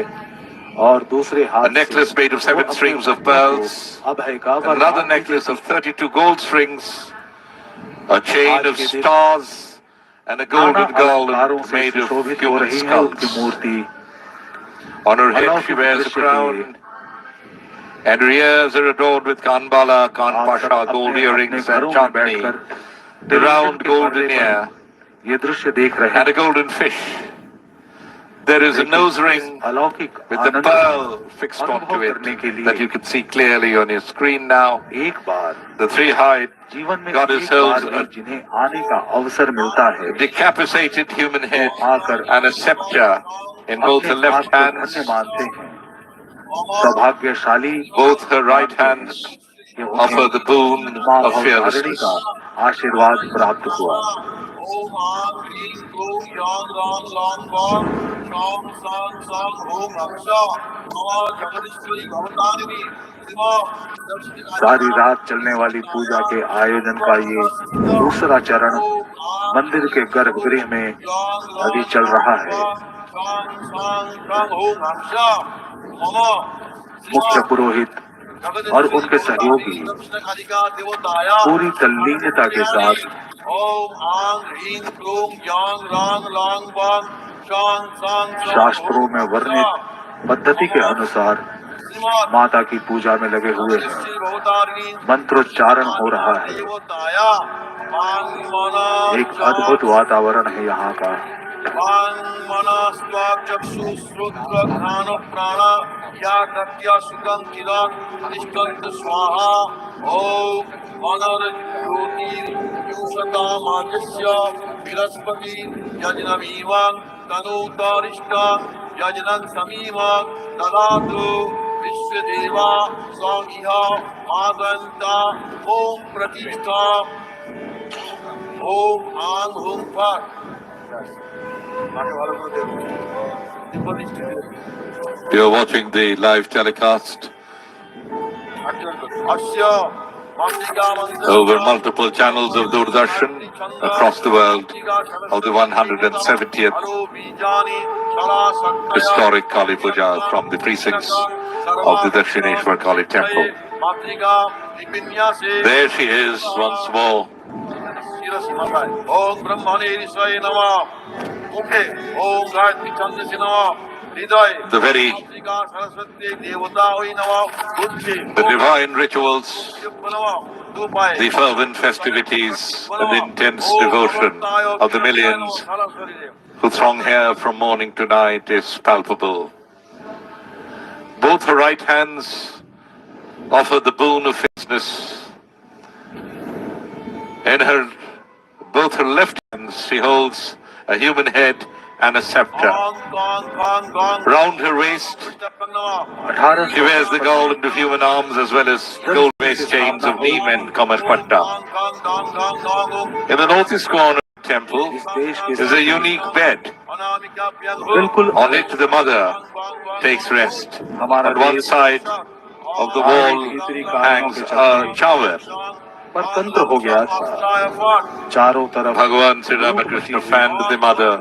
और दूसरे हाथ a necklace made of 7 strings of pearls, अभय का another necklace of 32 gold strings, a chain of stars, and a golden garland made of human skulls. Murthy On her head she wears a crown, and her ears are adorned with kanbala, kanpasha, gold earrings and chandni, the round golden ear, ये दृश्य देख रहे and a golden fish. There is a nose ring अलौकिक with a pearl fixed onto it that you can see clearly on your screen now. एक बार The three-eyed जीवन में goddess एक बार holds भी a जिन्हें आने का अवसर मिलता है decapitated human head and a scepter in both her अपने आप left को hands. धन्य मानते हैं सौभाग्यशाली Both her right hands offer the boon माँ of भवतारिणी fearlessness. का आशीर्वाद प्राप्त हुआ ओम आं ह्रीं क्लीं यां रां लां वां शां सां सां ओम अक्षा नमः जगदीश्वरी भवतारिणी सारी रात चलने वाली पूजा के आयोजन का ये दूसरा चरण मंदिर के गर्भगृह में अभी चल रहा है मुख्य पुरोहित और उनके सहयोगी पूरी तल्लीनता के साथ ओम आं ह्रीं क्लीं यां रां लां वां शां सां शास्त्रों में वर्णित पद्धति के अनुसार माता की पूजा में लगे हुए हैं। मंत्रोच्चारण हो रहा है। एक अद्भुत वातावरण है यहाँ का। स्वाहा ओम बृहस्पति यजनमीवं तनूतरिष्टा यजनं समीवं ददातु विश्वदेवा स्वामिह आगन्ता ओम प्रतिष्ठा ओम आंग हुम फट। You are watching the live telecast over multiple channels of Doordarshan across the world of the 170th historic Kali Puja from the precincts of the Dakshineswar Kali temple. There she is once more. ओम ब्रह्मणे ऋषये नमः मुखे ओम गायत्री छंदसि नमः हृदय The very Saraswati देवता होई नमः बुद्धि the divine rituals, दुपाय the fervent festivities, and the intense devotion of the millions who throng here from morning to night is palpable. Both her right hands offer the boon of fitness. In both her left hands she holds a human head and a scepter. Round her waist she wears the golden of human arms as well as gold-based chains of neem and kamarpatta. In the northeast corner of the temple is a unique bed. On it the mother takes rest. On one side of the wall hangs a shower. पर तंत्र हो गया था। चारों तरफ Bhagavan Sri Ramakrishna fanned the mother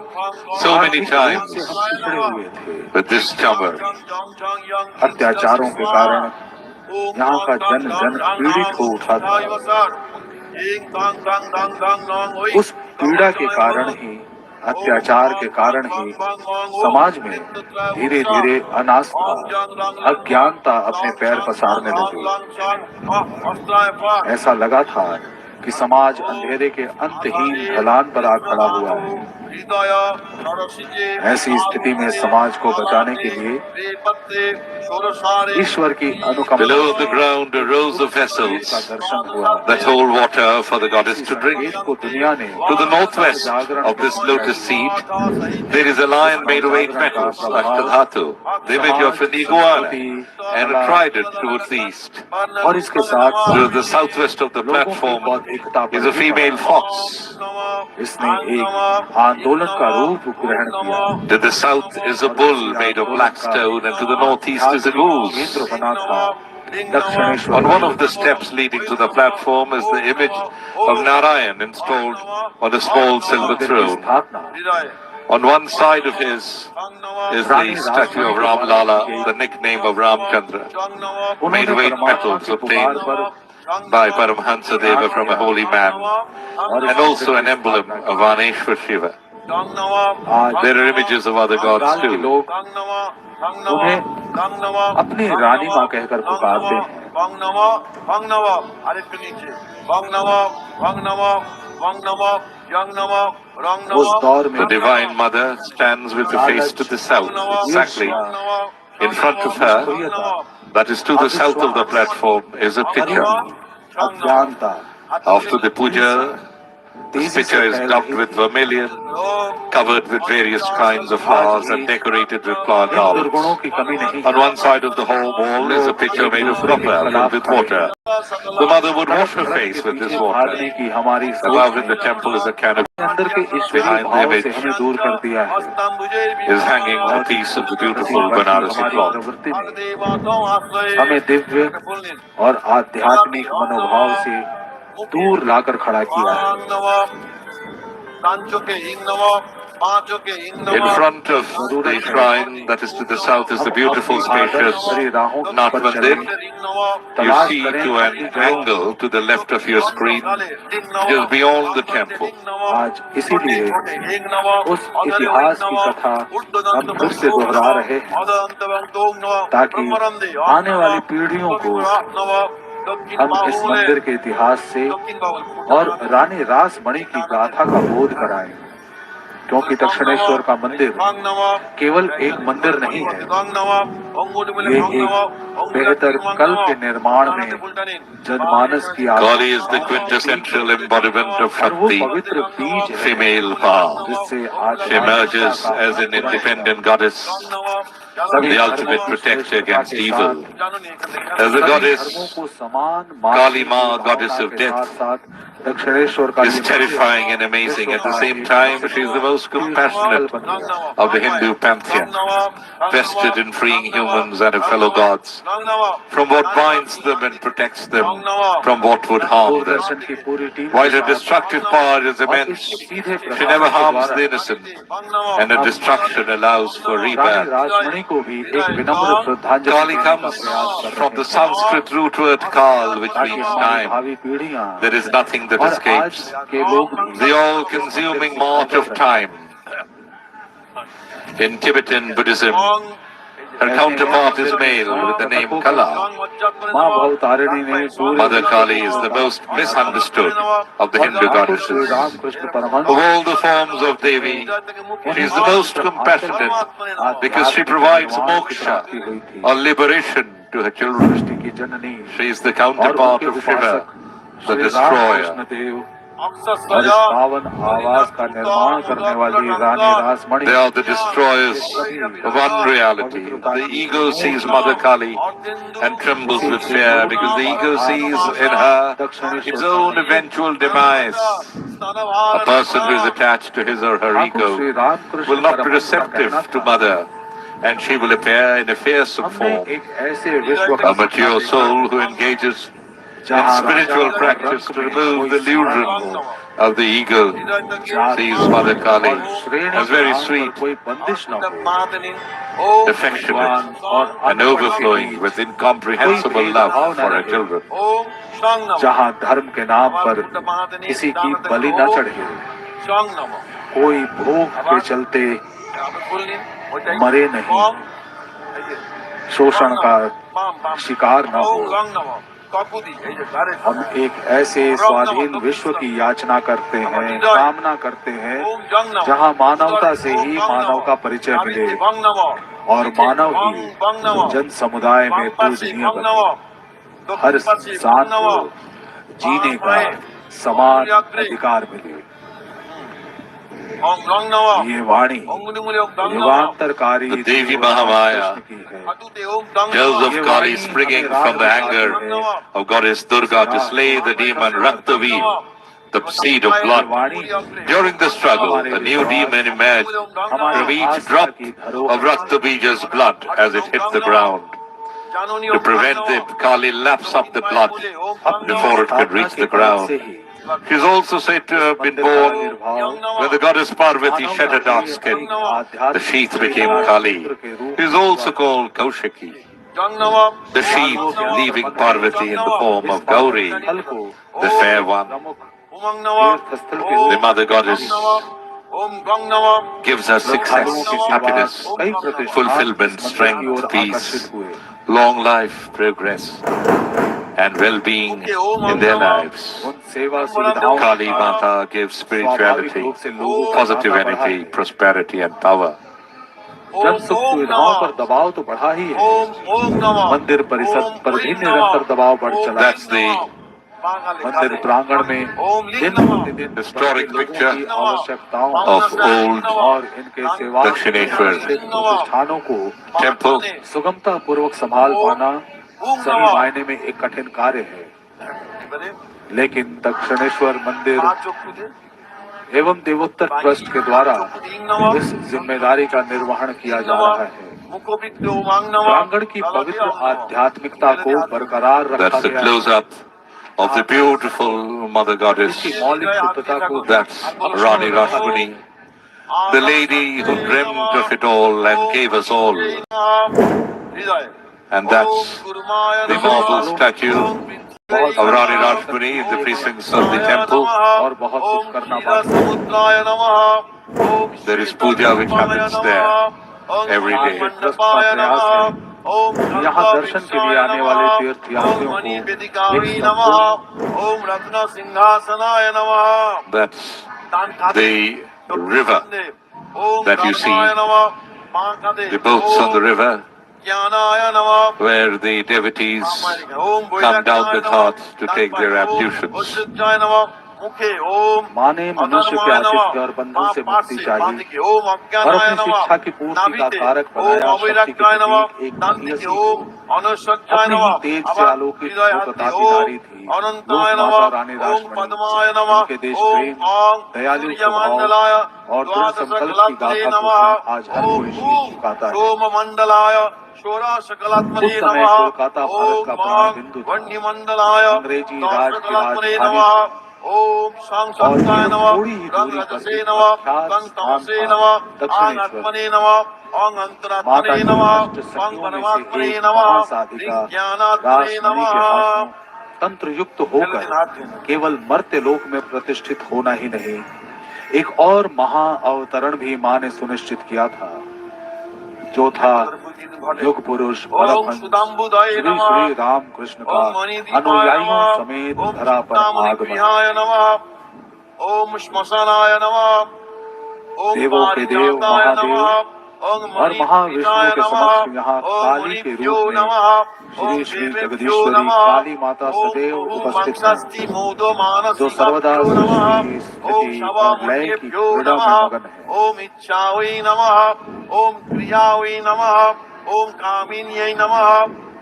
so many times with this chamber. अत्याचारों के कारण यहाँ का जन जन पीड़ित हो उठा था। उस पीड़ा के कारण ही, अत्याचार के कारण ही समाज में धीरे धीरे अनास्था, अज्ञानता अपने पैर पसारने लगी। ऐसा लगा था कि समाज अंधेरे के अंतहीन ढलान पर आ खड़ा हुआ है। ऐसी स्थिति में समाज को बचाने के लिए ईश्वर की अनुकंपा Below the ground arose the vessels that hold water for the goddess to drink. To the northwest of this lotus seed, there is a lion made of 8 metals, Ashtadhatu, the image of an iguana, and a trident towards the east. और इसके साथ To the southwest of the platform is a female fox. इसने एक आंदोलन का रूप ग्रहण किया। To the south is a bull made of black stone, and to the northeast is a goose. केंद्र बना था Dakshineswar. On one of the steps leading to the platform is the image of Narayan installed on a small silver throne. On one side of his is the statue of Ram Lala, the nickname of Ramchandra, made of 8 petals obtained by Paramhansa Deva from a holy man, and also an emblem of Aneshwar Shiva. There are images of other gods too. लोग उन्हें अपनी रानी माँ कहकर पुकारते हैं। उस दौर में The Divine Mother stands with the face to the south, exactly in front of her. That is to the south of the platform is a picture. अज्ञानता After the puja, this picture is dubbed with vermilion, covered with various kinds of flowers and decorated with plant दुर्गुणों garlands. की कमी नहीं। On one side of the wall is a picture made of copper filled with water. The mother would wash her face with this water. भागने की हमारी Above in the temple is a canopy. अंदर के ईश्वरीय Behind the भाव image से हमें दूर कर दिया है। is hanging a piece of the beautiful Banarasi cloth. प्रवृत्ति में हमें दिव्य और आध्यात्मिक मनोभाव से दूर लाकर खड़ा किया है। In front of the shrine that is to the south is the beautiful, spacious Nath Mandir. You see to an angle to the left of your screen, just beyond the temple. आज इसीलिए उस इतिहास की कथा हम फिर से दोहरा रहे हैं ताकि आने वाली पीढ़ियों को हम इस मंदिर के इतिहास से और रानी रासमणि की गाथा का बोध कराएं, क्योंकि दक्षिणेश्वर का मंदिर केवल एक मंदिर नहीं है, ये एक बेहतर कल के निर्माण में जनमानस की Kali is the quintessential embodiment of Shakti, पवित्र बीज है female power. जिससे आज She emerges as an independent goddess, the ultimate protector against evil. As the goddess, Kali Ma, goddess of death, is terrifying and amazing. At the same time, she is the most compassionate of the Hindu pantheon, vested in freeing humans and her fellow gods from what binds them and protects them from what would harm them. While her destructive power is immense, she never harms the innocent, and her destruction allows for rebirth. Kali comes from the Sanskrit root word Kal, which means time. There is nothing that escapes. The all-consuming march of time. In Tibetan Buddhism, her counterpart is male with the name Kala. Mother Kali is the most misunderstood of the Hindu goddesses. Of all the forms of Devi, she is the most compassionate because she provides moksha or liberation to her children. She is the counterpart of Shiva, the destroyer. और इस पावन आवास का निर्माण करने वाली रानी Rasmani They are the destroyers of unreality. The ego sees Mother Kali and trembles with fear because the ego sees in her its own eventual demise. A person who is attached to his or her ego will not be receptive to Mother, and she will appear in a fearsome form. A mature soul who engages in spiritual practice to remove the illusion of the ego sees Mother Kali as very sweet, affectionate, and overflowing with incomprehensible love for her children. जहाँ धर्म के नाम पर किसी की बलि न चढ़े, कोई भूख के चलते मरे नहीं, शोषण का शिकार न हो। हम एक ऐसे स्वाधीन विश्व की याचना करते हैं, कामना करते हैं, जहाँ मानवता से ही मानव का परिचय मिले और मानव ही जन समुदाय में पूजनीय बने, हर इंसान को जीने का समान अधिकार मिले। ये वाणी युगांतरकारी The Devi Mahamaya, tells of Kali springing from the anger of goddess Durga to slay the demon Raktavi, the seed of blood. During the struggle, a new demon emerged from each drop of Raktavija's blood as it hit the ground. To prevent it, Kali laps up the blood before it could reach the ground. She is also said to have been born when the goddess Parvati shed her dark skin. The sheath became Kali. She is also called Kaushiki. The sheath leaving Parvati in the form of Gauri, the fair one. The mother goddess gives us success, happiness, fulfillment, strength, peace, long life, progress, and well-being in their lives. Kali Mata gives spirituality, positive energy, prosperity and power. जन सुख सुविधाओं पर दबाव तो बढ़ा ही है, मंदिर परिसर पर भी निरंतर दबाव बढ़ चला। That's the मंदिर प्रांगण में दिन प्रतिदिन historic picture की आवश्यकताओं of old और इनके सेवा Dakshineswar प्रतिष्ठानों को temple. सुगमता पूर्वक संभाल पाना सही मायने में एक कठिन कार्य है, लेकिन दक्षिणेश्वर मंदिर एवं देवोत्तर ट्रस्ट के द्वारा इस जिम्मेदारी का निर्वहन किया जा रहा है। प्रांगण की पवित्र आध्यात्मिकता को बरकरार रखा That's the गया है। close-up of the beautiful mother goddess. इसकी मौलिक शुद्धता को That's Rani Rashmani, the lady who dreamt of it all and gave us all. And that's the marble statue of Rani Rashmani in the precincts of the temple. और बहुत कुछ करना बाकी There is puja which happens there every day. Trust का प्रयास है यहाँ दर्शन के लिए आने वाले तीर्थयात्रियों को एक संपूर्ण That's the river that you see, the boats on the river, where the devotees come down the Ghat to take their ablutions. माँ ने मनुष्य के आतिथ्य और बंधन से मुक्ति चाहिए और अपनी शिक्षा की पूर्ति का कारक बनाया शक्ति के प्रतीक एक दिव्य सीख अपने ही तेज से आलोकित वो बताती नारी थी लोक माता रानी रासमणी उनके देश प्रेम दयालु स्वभाव और दृढ़ संकल्प की गाथा को आज हर कोई शीश झुकाता है। उस समय कोलकाता भारत का प्राण बिंदु था। अंग्रेजी राज की राजधानी ओम सांसाय नमः राजसे नमः गंतमसे नमः आत्मने नमः ओम अंतरात्मने नमः ओम परमात्मने नमः विज्ञानात्मने नमः। तंत्र युक्त होकर केवल मर्त्य लोक में प्रतिष्ठित होना ही नहीं, एक और महा अवतरण भी माँ ने सुनिश्चित किया था, जो था युग पुरुष परमहंस श्री श्री रामकृष्ण का अनुयायियों समेत धरा पर आगमन। ओम श्मशानाय नमः, देवों के देव महादेव और महाविष्णु के समक्ष यहाँ काली के रूप में श्री श्री जगदीश्वरी काली माता सदैव उपस्थित है, जो सर्वदा सृष्टि स्थिति और लय की क्रीड़ा में मगन है। ओम इच्छावै नमः, ओम क्रियावै नमः, ओम कामिन्यै नमः,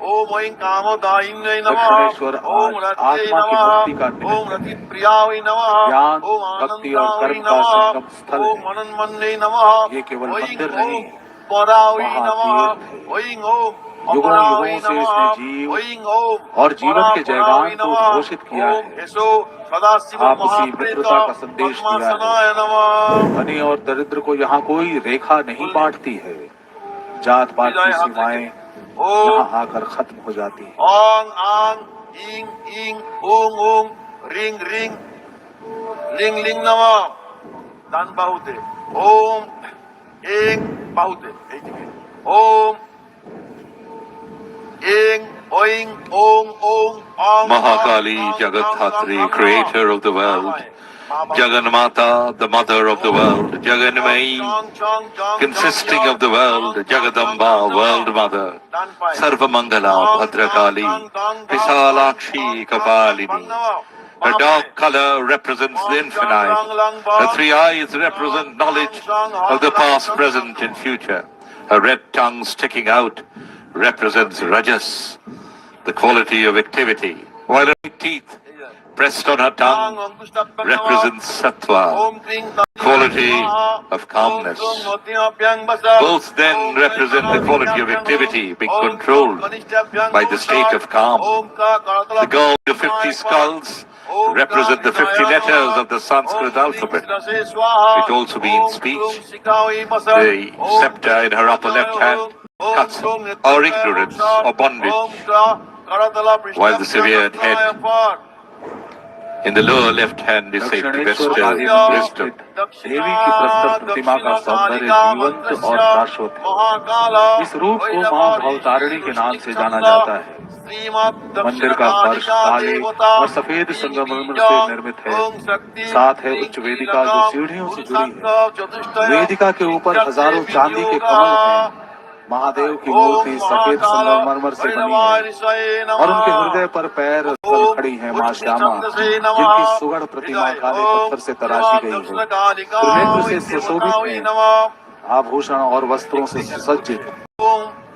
ओम ऐं कामदायिन्यै नमः, दक्षिणेश्वर ओम आज रते आत्मा की मुक्ति का नमः, ओम निमित्त है। रतिप्रियावै नमः, ज्ञान ओम भक्ति और आनन्दावै कर्म का नमः, संगम स्थल ओम है। मनन्मन्यै नमः, ये केवल ऐं मंदिर ओम नहीं, परावै नमः, महातीर्थ है। ऐं ओम युगों अपरावै युगों से नमः, इसने जीव ऐं ओम और जीवन के जयगान को परापरावै घोषित किया नमः, है। यशो सदाशिव आपसी महाप्रेत मित्रता का संदेश दिया पद्मासनाय है। नमः। धनी और दरिद्र को यहाँ कोई रेखा नहीं बांटती है, जात पात की सीमाएं यहाँ आकर खत्म हो जाती है। ओंग आंग इंग इंग ओंग ओंग रिंग रिंग लिंग लिंग नमः। दान बाहुते ओम एक बाहुते ओम एक ओंग ओंग ओंग ओंग Mahakali Jagathatri, creator of the world, Jagannamata, the mother of the world, Jagannamayi, consisting of the world, Jagadamba, world mother, Sarvamangala, Bhadrakali, Visalakshi, Kapalini. Her dark color represents the infinite. Her three eyes represent knowledge of the past, present and future. Her red tongue sticking out represents Rajas, the quality of activity, while her teeth pressed on her tongue represents Sattva, quality of calmness. Both then represent the quality of activity being controlled by the state of calm. The gold of 50 skulls represent the 50 letters of the Sanskrit alphabet, which also means speech. The scepter in her upper left hand cuts our ignorance or bondage, while the severed head in the lower left hand is said to bestow wisdom. देवी की प्रस्तुत प्रतिमा का सौंदर्य जीवंत और शाश्वत है। इस रूप को मां भवतारिणी के नाम से जाना जाता है। मंदिर का फर्श काले और सफेद संगमरमर से निर्मित है। साथ है उच्च वेदिका जो सीढ़ियों से जुड़ी है। वेदिका के ऊपर हजारों चांदी के कमल हैं। महादेव की मूर्ति सफेद संगमरमर से बनी है और उनके हृदय पर पैर रखकर खड़ी है मां श्यामा, जिनकी सुगढ़ प्रतिमा काले पत्थर से तराशी गई है। त्रिनेत्र से सुशोभित है, आभूषण और वस्त्रों से सुसज्जित।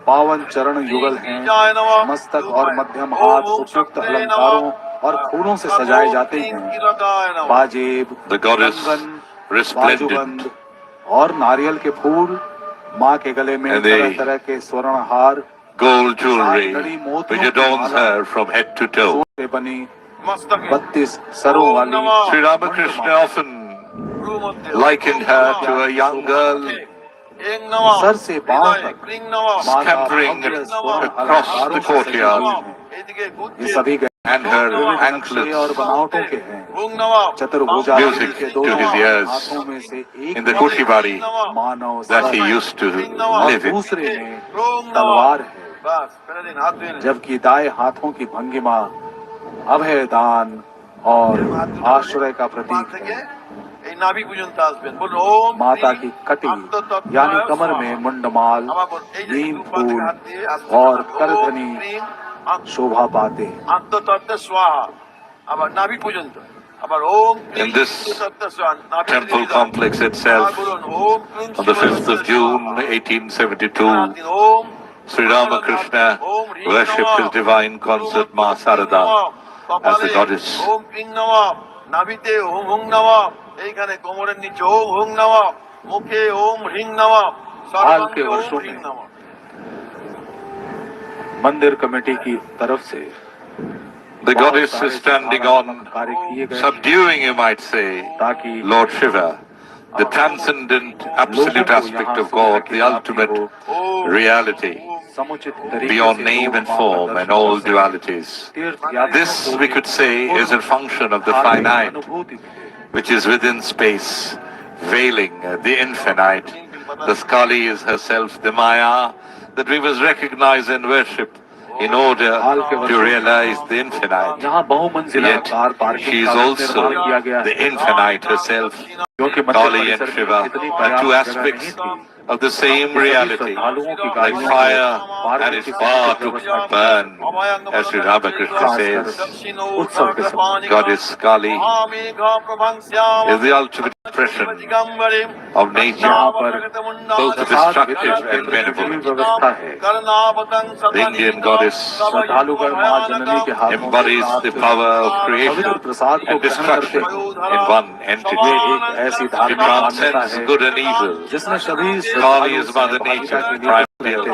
पावन चरण युगल हैं, मस्तक और मध्यम हाथ उपयुक्त अलंकारों और फूलों से सजाए जाते हैं। बाजेब, कंगन, बाजूबंद और नारियल के फूल, माँ के गले में तरह तरह के स्वर्ण हार, gold jewelry which adorns her from head to toe. बनी 32 सरों वाली Sri Ramakrishna often likened her to a young girl sir से पांव तक माता scampering भव्य स्वर्ण across the अलंकारों से सजी courtyard, हुई हैं। ये सभी and her विविध नक्शे anklets और बनावटों के हैं। चतुर्भुजा Music के to दोनों his ears हाथों में से एक in the Kushibari Manav that he sir used to और live in. दूसरे में तलवार है, जबकि दाएं हाथों की भंगिमा अभय दान और आश्रय का प्रतीक है। माता की कटी यानी कमर में मुंडमाल, नीम फूल और करधनी शोभा पाते हैं। In this temple complex itself, on the 5th of June 1872, Sri Ramakrishna worshipped his divine consort Ma Sarada as the goddess. এইখানে কোমরের নিচে ওম হুং নমঃ, মুখে ওম হ্রিং নমঃ, हाल के वर्षों में मंदिर कमेटी की तरफ से The goddess is standing on, subduing, you might say, Lord Shiva, the transcendent, absolute aspect of God, the ultimate reality, beyond name and form and all dualities. This, we could say, is a function of the finite, which is within space, veiling the infinite. The Kali is herself the Maya that we must recognize and worship in order to realize the infinite. Yet she is also the infinite herself. Kali and Shiva are two aspects of the same reality, like fire and its power to burn, as Sri Ramakrishna says. Goddess Kali is the ultimate expression of nature, both destructive and benevolent. The Indian goddess embodies the power of creation and destruction in one entity. It transcends good and evil. Kali is Mother Nature, primordial,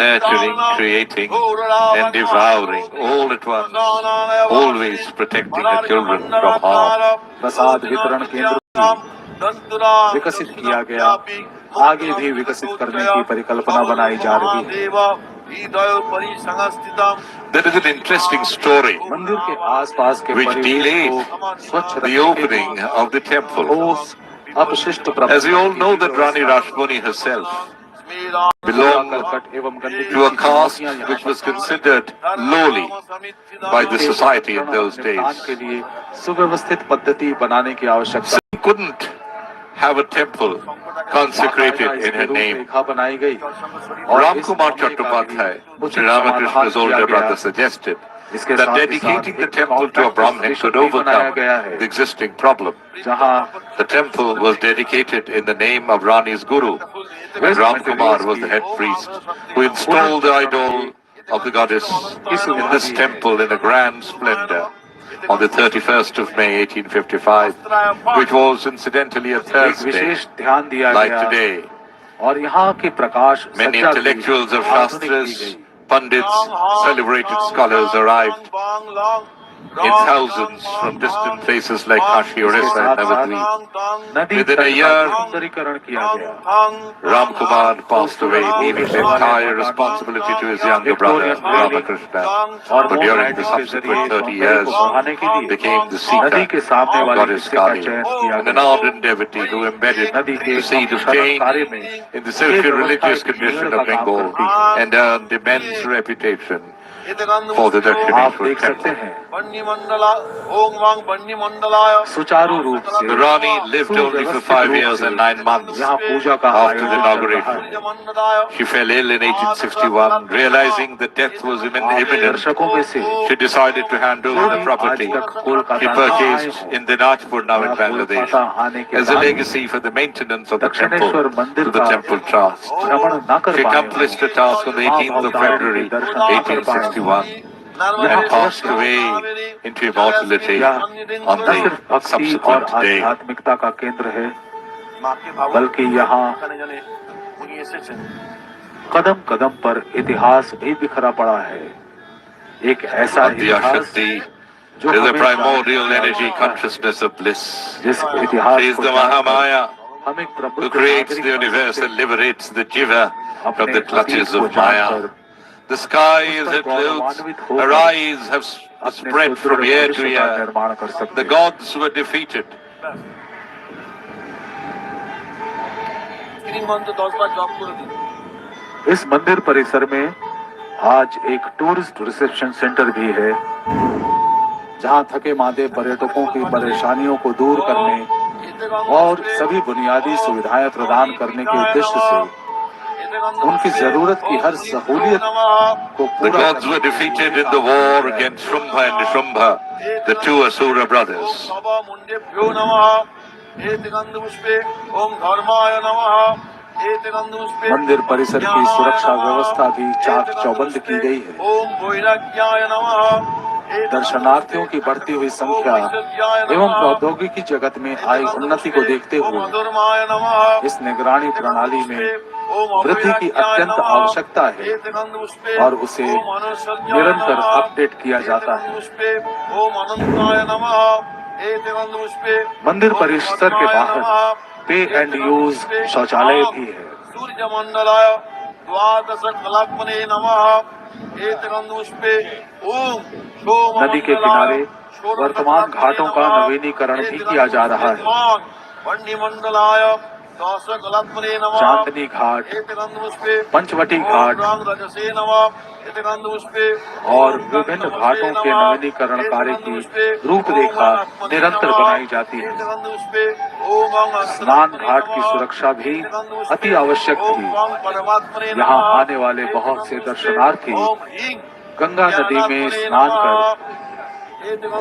nurturing, creating, and devouring all at once, always protecting her children from harm. प्रसाद वितरण केंद्र विकसित किया गया, आगे भी विकसित करने की परिकल्पना बनाई जा रही है। There is an interesting story मंदिर के आसपास के which delayed the opening of the temple. As we all know that Rani Rashmani herself belonged to a caste which was considered lowly by the society in those days. सुव्यवस्थित पद्धति बनाने की आवश्यकता She couldn't have a temple consecrated in her name. Ramkumar Chattopadhyay, Sri Ramakrishna's older brother, suggested that dedicating the temple to a Brahmin could overcome the existing problem. The temple was dedicated in the name of Rani's guru, and Ramkumar was the head priest who installed the idol of the goddess in this temple in a grand splendor on the 31st of May 1855, which was incidentally a Thursday, like today. Many intellectuals of Shastras, Pandits, celebrated scholars arrived in thousands from distant places like Kashi, Orissa and Navadvip. Within a year, Ramkumar passed away, leaving the entire responsibility to his younger brother, Ramakrishna, who during the subsequent 30 years became the seeker of Goddess Kali, and an ardent devotee who embedded the seed of change in the social religious condition of Bengal and earned immense reputation for the Dakshineswar temple. सुचारू रूप से The Rani lived only for 5 years and 9 months after the inauguration. She fell ill in 1861, realizing that death was imminent. She decided to hand over the property she purchased in Dinajpur, now in Bangladesh, as a legacy for the maintenance of the temple to the temple trust. She accomplished the task on the 18th of February 1861 and passed away into immortality on the subsequent day. आध्यात्मिकता का केंद्र है, बल्कि यहाँ कदम कदम पर इतिहास भी बिखरा पड़ा है। एक ऐसा इतिहास Shakti जो is the हमें primordial जानने energy का consciousness of bliss. जिस इतिहास She is को the जानकर Mahamaya हम एक who प्रबुद्ध creates नागरिक the बन universe सकते and हैं। liberates the jiva from अपने the अतीत clutches को of Maya. जानकर The sky उस is पर her clothes, गौरवान्वित her होकर eyes have अपने spread सुदृढ़ from year to भविष्य का year. निर्माण कर सकते The हैं। gods were defeated. इस मंदिर परिसर में आज एक टूरिस्ट रिसेप्शन सेंटर भी है, जहां थके मांदे पर्यटकों की परेशानियों को दूर करने और सभी बुनियादी सुविधाएं प्रदान करने के उद्देश्य से उनकी जरूरत की हर सहूलियत को The पूरा gods करने were के लिए defeated ये in the काम war किया है। against Shrumbha and Nishrumbha, the two Asura brothers. मंदिर परिसर की सुरक्षा व्यवस्था भी चाक चौबंद की गई है। दर्शनार्थियों की बढ़ती हुई संख्या एवं प्रौद्योगिकी जगत में आई उन्नति को देखते हुए इस निगरानी प्रणाली में वृद्धि की अत्यंत आवश्यकता है और उसे निरंतर अपडेट किया जाता है। मंदिर परिसर के बाहर पे एंड यूज शौचालय भी है। सूर्य मंडलाय द्वादश कलात्मने नमः। नदी के किनारे वर्तमान घाटों का नवीनीकरण भी किया जा रहा है। चांदनी घाट, पंचवटी घाट और विभिन्न घाटों के नवीनीकरण कार्य की रूपरेखा निरंतर बनाई जाती है। स्नान घाट की सुरक्षा भी अति आवश्यक थी। यहाँ आने वाले बहुत से दर्शनार्थी गंगा नदी में स्नान कर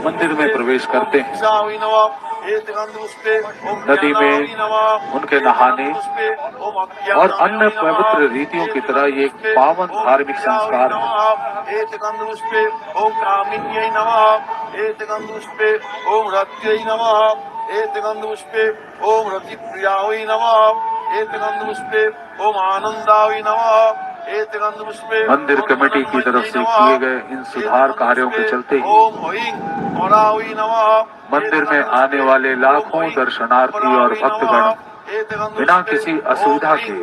मंदिर में प्रवेश करते हैं। नदी में उनके नहाने और अन्य पवित्र रीतियों की तरह ये एक पावन धार्मिक संस्कार है। मंदिर कमेटी की तरफ से किए गए इन सुधार कार्यों के चलते ही मंदिर में आने वाले लाखों दर्शनार्थी और भक्तगण बिना किसी असुविधा के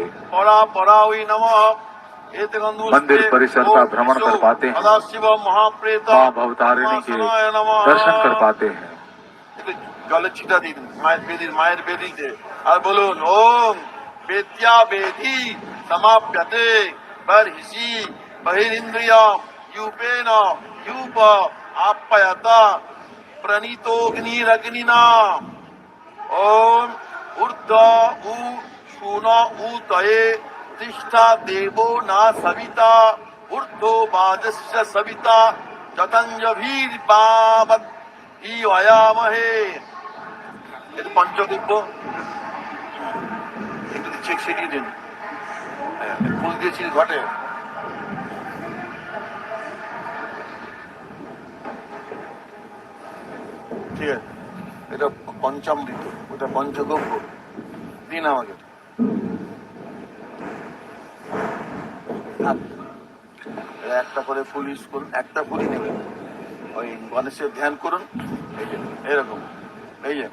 मंदिर परिसर का भ्रमण कर पाते हैं, मां भवतारिणी के दर्शन कर पाते हैं। गले छिटा दिन मायर बेदी दे और बोलून ओम वेद्या वेदी समाप्यते बर्हिषि बहिरिंद्रिया यूपेन यूप आप्यता प्रणीतोग्निरग्निना ओम ऊर्ध उ शून ऊतये तिष्ठा देवो न सविता ऊर्ध्वो बाजस्य सविता जतंजभीर पावत ही वयामहे। এটা পঞ্চদিব্য একটু চেক ছিটিয়ে দিন। ফুল দিয়েছি ঘটে। ঠিক আছে, এটা পঞ্চামৃত, ওটা পঞ্চদ্রব্য দিন আমাকে। একটা করে ফুল ইউজ করুন, একটা ফুলই নেবেন। ওই গণেশের ধ্যান করুন, এরকম এই যে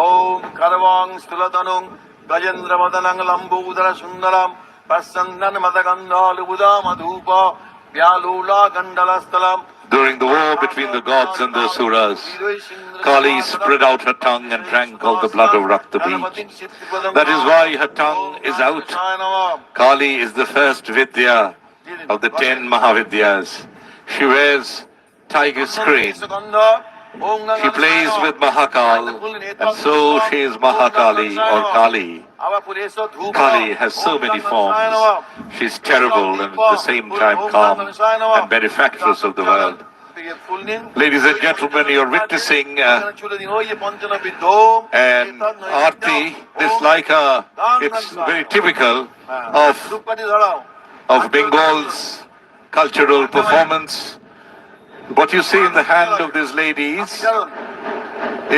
ওম কারবাং স্থূলতনুং Gajendra মদনং Lambodar Sundaram পশ্চন্দন মদগন্ধলুবুদা মধূপ ব্যালুলা গণ্ডলস্থলম। During the war between the gods and the Asuras, Kali spread out her tongue and drank all the blood of Rakta beach. That is why her tongue is out. Kali is the first Vidya of the 10 Mahavidyas. She wears tiger screen. She plays with Mahakal, and so she is Mahakali or Kali. Kali has so many forms. She is terrible and at the same time calm and benefactress of the world. Ladies and gentlemen, you're witnessing an arti. This like it's very typical of Bengal's cultural performance. What you see in the hand of these ladies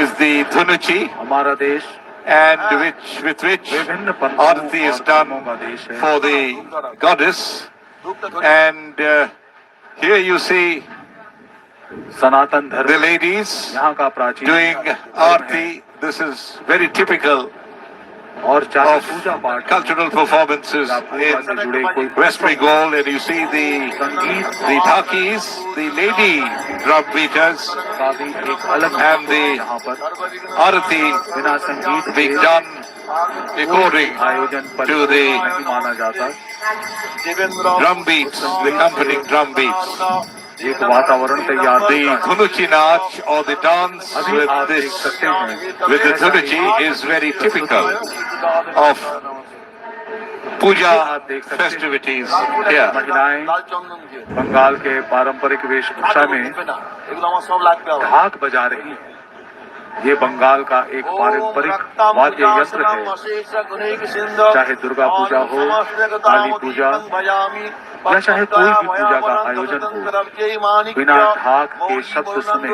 is the dhunuchi, and with which arati is done for the goddess. And here you see सनातन धर्म The ladies यहाँ का प्राचीन doing धर्म है। aarti, this is very typical और चाहे of पूजा पाठ cultural performances या पूजा से जुड़े कोई in West Bengal, and you see the dhakis, the lady drum beaters, का भी एक अलग and महत्व है the यहाँ पर aarti बिना संगीत being के done कोई according आयोजन to परिपूर्ण the नहीं माना जाता। drum beats, the accompanying drum beats. एक वातावरण तैयार The Dhunuchi Nach or the dance अभी with आप देख this, सकते हैं with the Dhunuchi is very typical of Puja festivities here. महिलाएं बंगाल के पारंपरिक वेशभूषा में ढाक बजा रही हैं। ये बंगाल का एक पारंपरिक वाद्य यंत्र है। चाहे दुर्गा पूजा हो, काली पूजा या चाहे कोई भी पूजा का आयोजन हो, बिना ढाक के शब्द सुने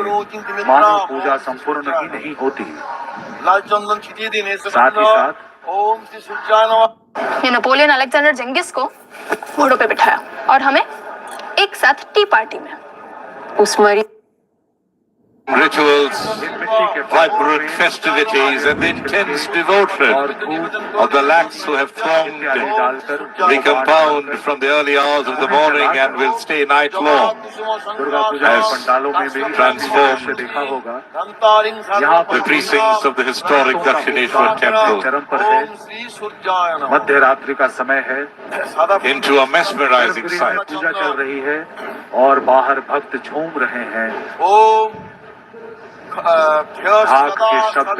मानो पूजा संपूर्ण ही नहीं होती। साथ ही साथ ये नेपोलियन अलेक्जेंडर जेंगिस को घोड़ों पे बिठाया और हमें एक साथ टी पार्टी में उस मरी Rituals, vibrant festivities, and the intense devotion of the lakhs who have thronged the compound from the early hours of the morning and will stay night long has transformed the precincts of the historic Dakshineswar temple मध्य रात्रि का समय है, into a mesmerizing sight. पूजा चल रही है और बाहर भक्त झूम रहे हैं। ढाक के शब्द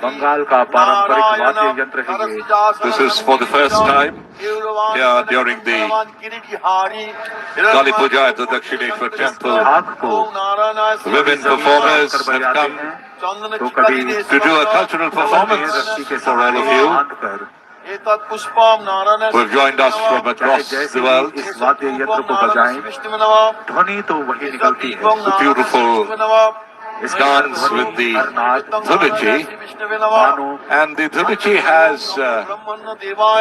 बंगाल का पारंपरिक वाद्य यंत्र है ये। This is for the first time here during the Kali Puja at the Dakshineswar temple. ढाक को Women performers have come तो कभी to do a cultural performance रस्सी के for all of you बांध कर who have joined us from across the world. इस वाद्य यंत्र को बजाएं, ध्वनि तो वही निकलती है। The beautiful dance with the Dhunuchi, and the Dhunuchi has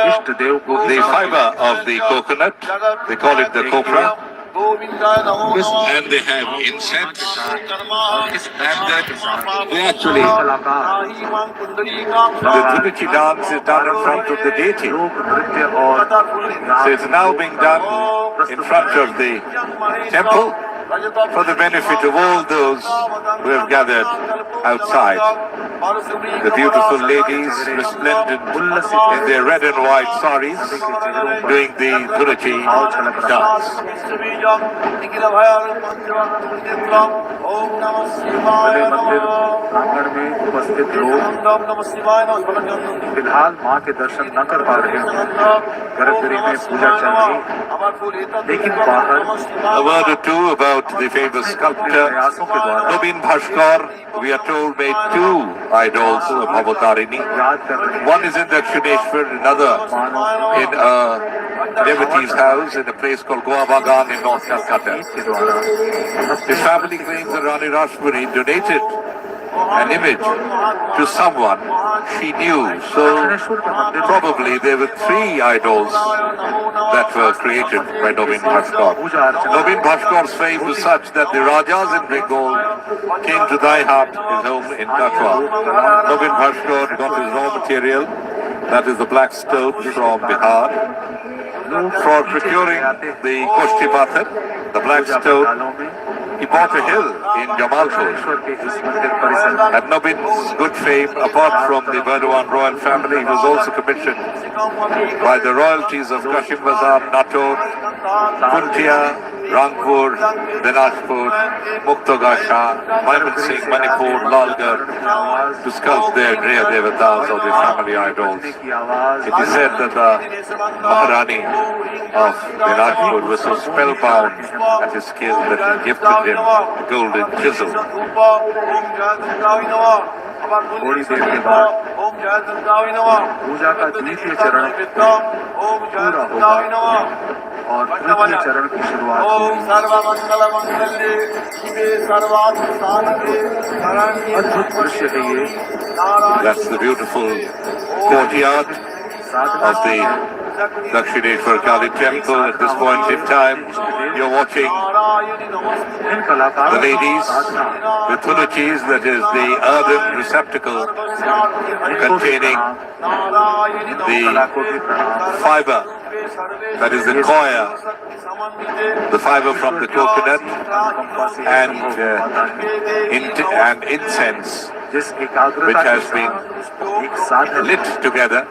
इष्ट देव को the fiber of the coconut, they call it the copra, and they have incense, and they actually, the Dhunuchi dance is done in front of the deity. So it's now being done in front of the temple for the benefit of all those who have gathered outside. The beautiful ladies resplendent in their red and white saris doing the Dhunuchi dance. बड़े मंदिर प्रांगण में उपस्थित लोग फिलहाल मां के दर्शन न कर पा रहे हैं। गर्भगृह में पूजा चल रही है, लेकिन बाहर A word or two about the famous sculptor Nobin Bhaskar. We are told made two idols of Bhavatarini. One is in Dakshineswar, another in a devotee's house in a place called Goa Bagan in North Calcutta. His family claims that Rani Rashmani donated an image to someone she knew. So probably there were three idols that were created by Nobin Bhaskar. Nobin Bhaskar's fame was such that the Rajas in Bengal came to Daihat, his home in Katwa. Nobin Bhaskar got his raw material, that is the black stone from Bihar, for procuring the Koshti Pathar, the black stone. He bought a hill in Jamalpur. At Nobin's good fame, apart from the Burdwan royal family, he was also commissioned by the royalties of Kashim Bazar, Nator, Puntia, Rangpur, Dinajpur, Muktogasha, Maimun Singh, Manipur, Lalgarh, to sculpt their Griya Devatas or their family idols. It is said that the Maharani of Dinajpur was so spellbound at his skill that he gifted him a golden chisel. थोड़ी देर के बाद पूजा का द्वितीय चरण पूरा होगा और तृतीय चरण की शुरुआत होगी। अद्भुत दृश्य है ये। That's the beautiful courtyard of the Dakshineswar Kali temple at this point in time. You're watching इन कलाकारों the ladies Sadhana with tulachis, that is the earthen receptacle containing the कलाकों की प्रणाम fiber, that is the koya, the fiber from the coconut, and incense, जिस एकाग्रता which के has been साथ एक साधन lit together,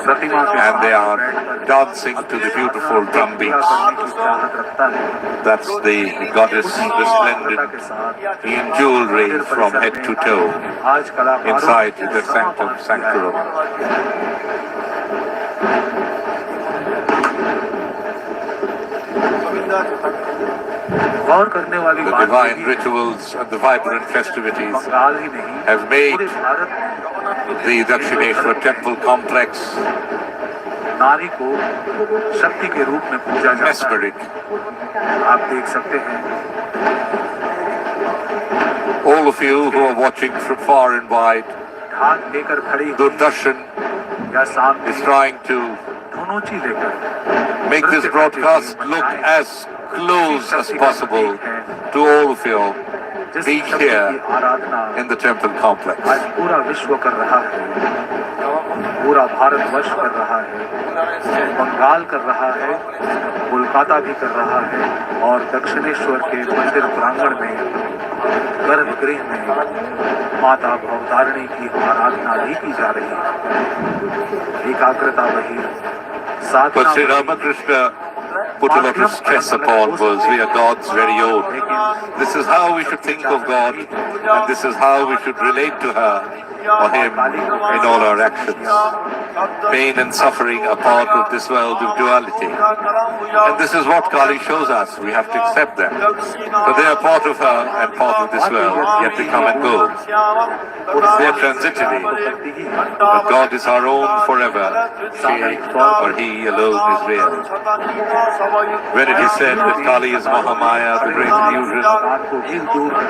प्रतिमा के and they साथ are बैठकर dancing to the beautiful drum पूरा beats. करने की चाहत रखता है That's the goddess resplendent के साथ in jewelry from head to toe आज कलाकारों inside ने the sanctum sanctorum. गौर करने वाली The बात divine यही है, rituals and the vibrant festivities Bengal ही नहीं have made पूरे Bharat the Dakshineshwar temple complex नारी को शक्ति के रूप में पूजा जाता है mesmeric. आप देख सकते हैं All of you who are watching from far and wide, ढाक लेकर खड़ी हुई Doordarshan या सामने is trying to धुनोची लेकर make this broadcast look as close as possible to all of you जिस being शक्ति here की आराधना in the temple complex. आज पूरा विश्व कर रहा है, पूरा भारतवर्ष कर रहा है, बंगाल कर रहा है, कोलकाता भी कर रहा है और दक्षिणेश्वर के मंदिर प्रांगण में गर्भगृह में माता भवतारिणी की आराधना भी की जा रही है। एकाग्रता वही, साधना But Sri वही, Ramakrishna put a lot of stress upon was we are God's very own. This is how we should think of God, and this is how we should relate to her or him in all our actions. Pain and suffering are part of this world of duality. And this is what Kali shows us. We have to accept them. So they are part of her and part of this world, yet they come and go. They are transitory. But God is our own forever. She or he alone is real. When it is said that Kali is Mahamaya, the great illusion,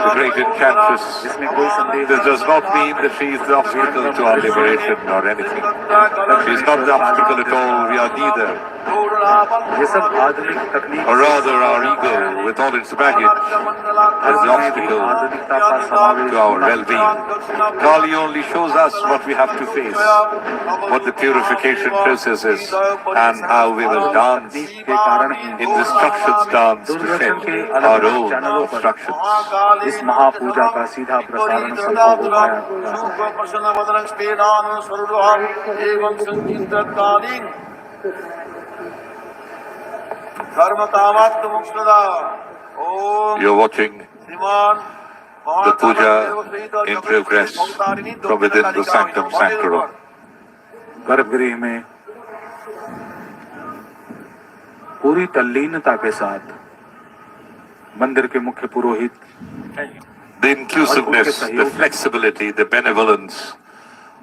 the great enchantress, this does not mean that she is the obstacle to our liberation or anything. She is not the obstacle at all. We are neither. ये सब आधुनिक तकनीक Or rather, our ego, with all its baggage, is the obstacle to our well-being. Kali only shows us what we have to face, what the purification process is, and how we will dance के कारण ही in the structures dance to Doordarshan के shed अलग our अलग own चैनलों पर instructions. इस महापूजा का सीधा प्रसारण संभव हो पाया You're watching the puja in progress from within the sanctum sanctorum. गर्भगृह में पूरी तल्लीनता के साथ मंदिर के मुख्य पुरोहित The inclusiveness, the flexibility, the benevolence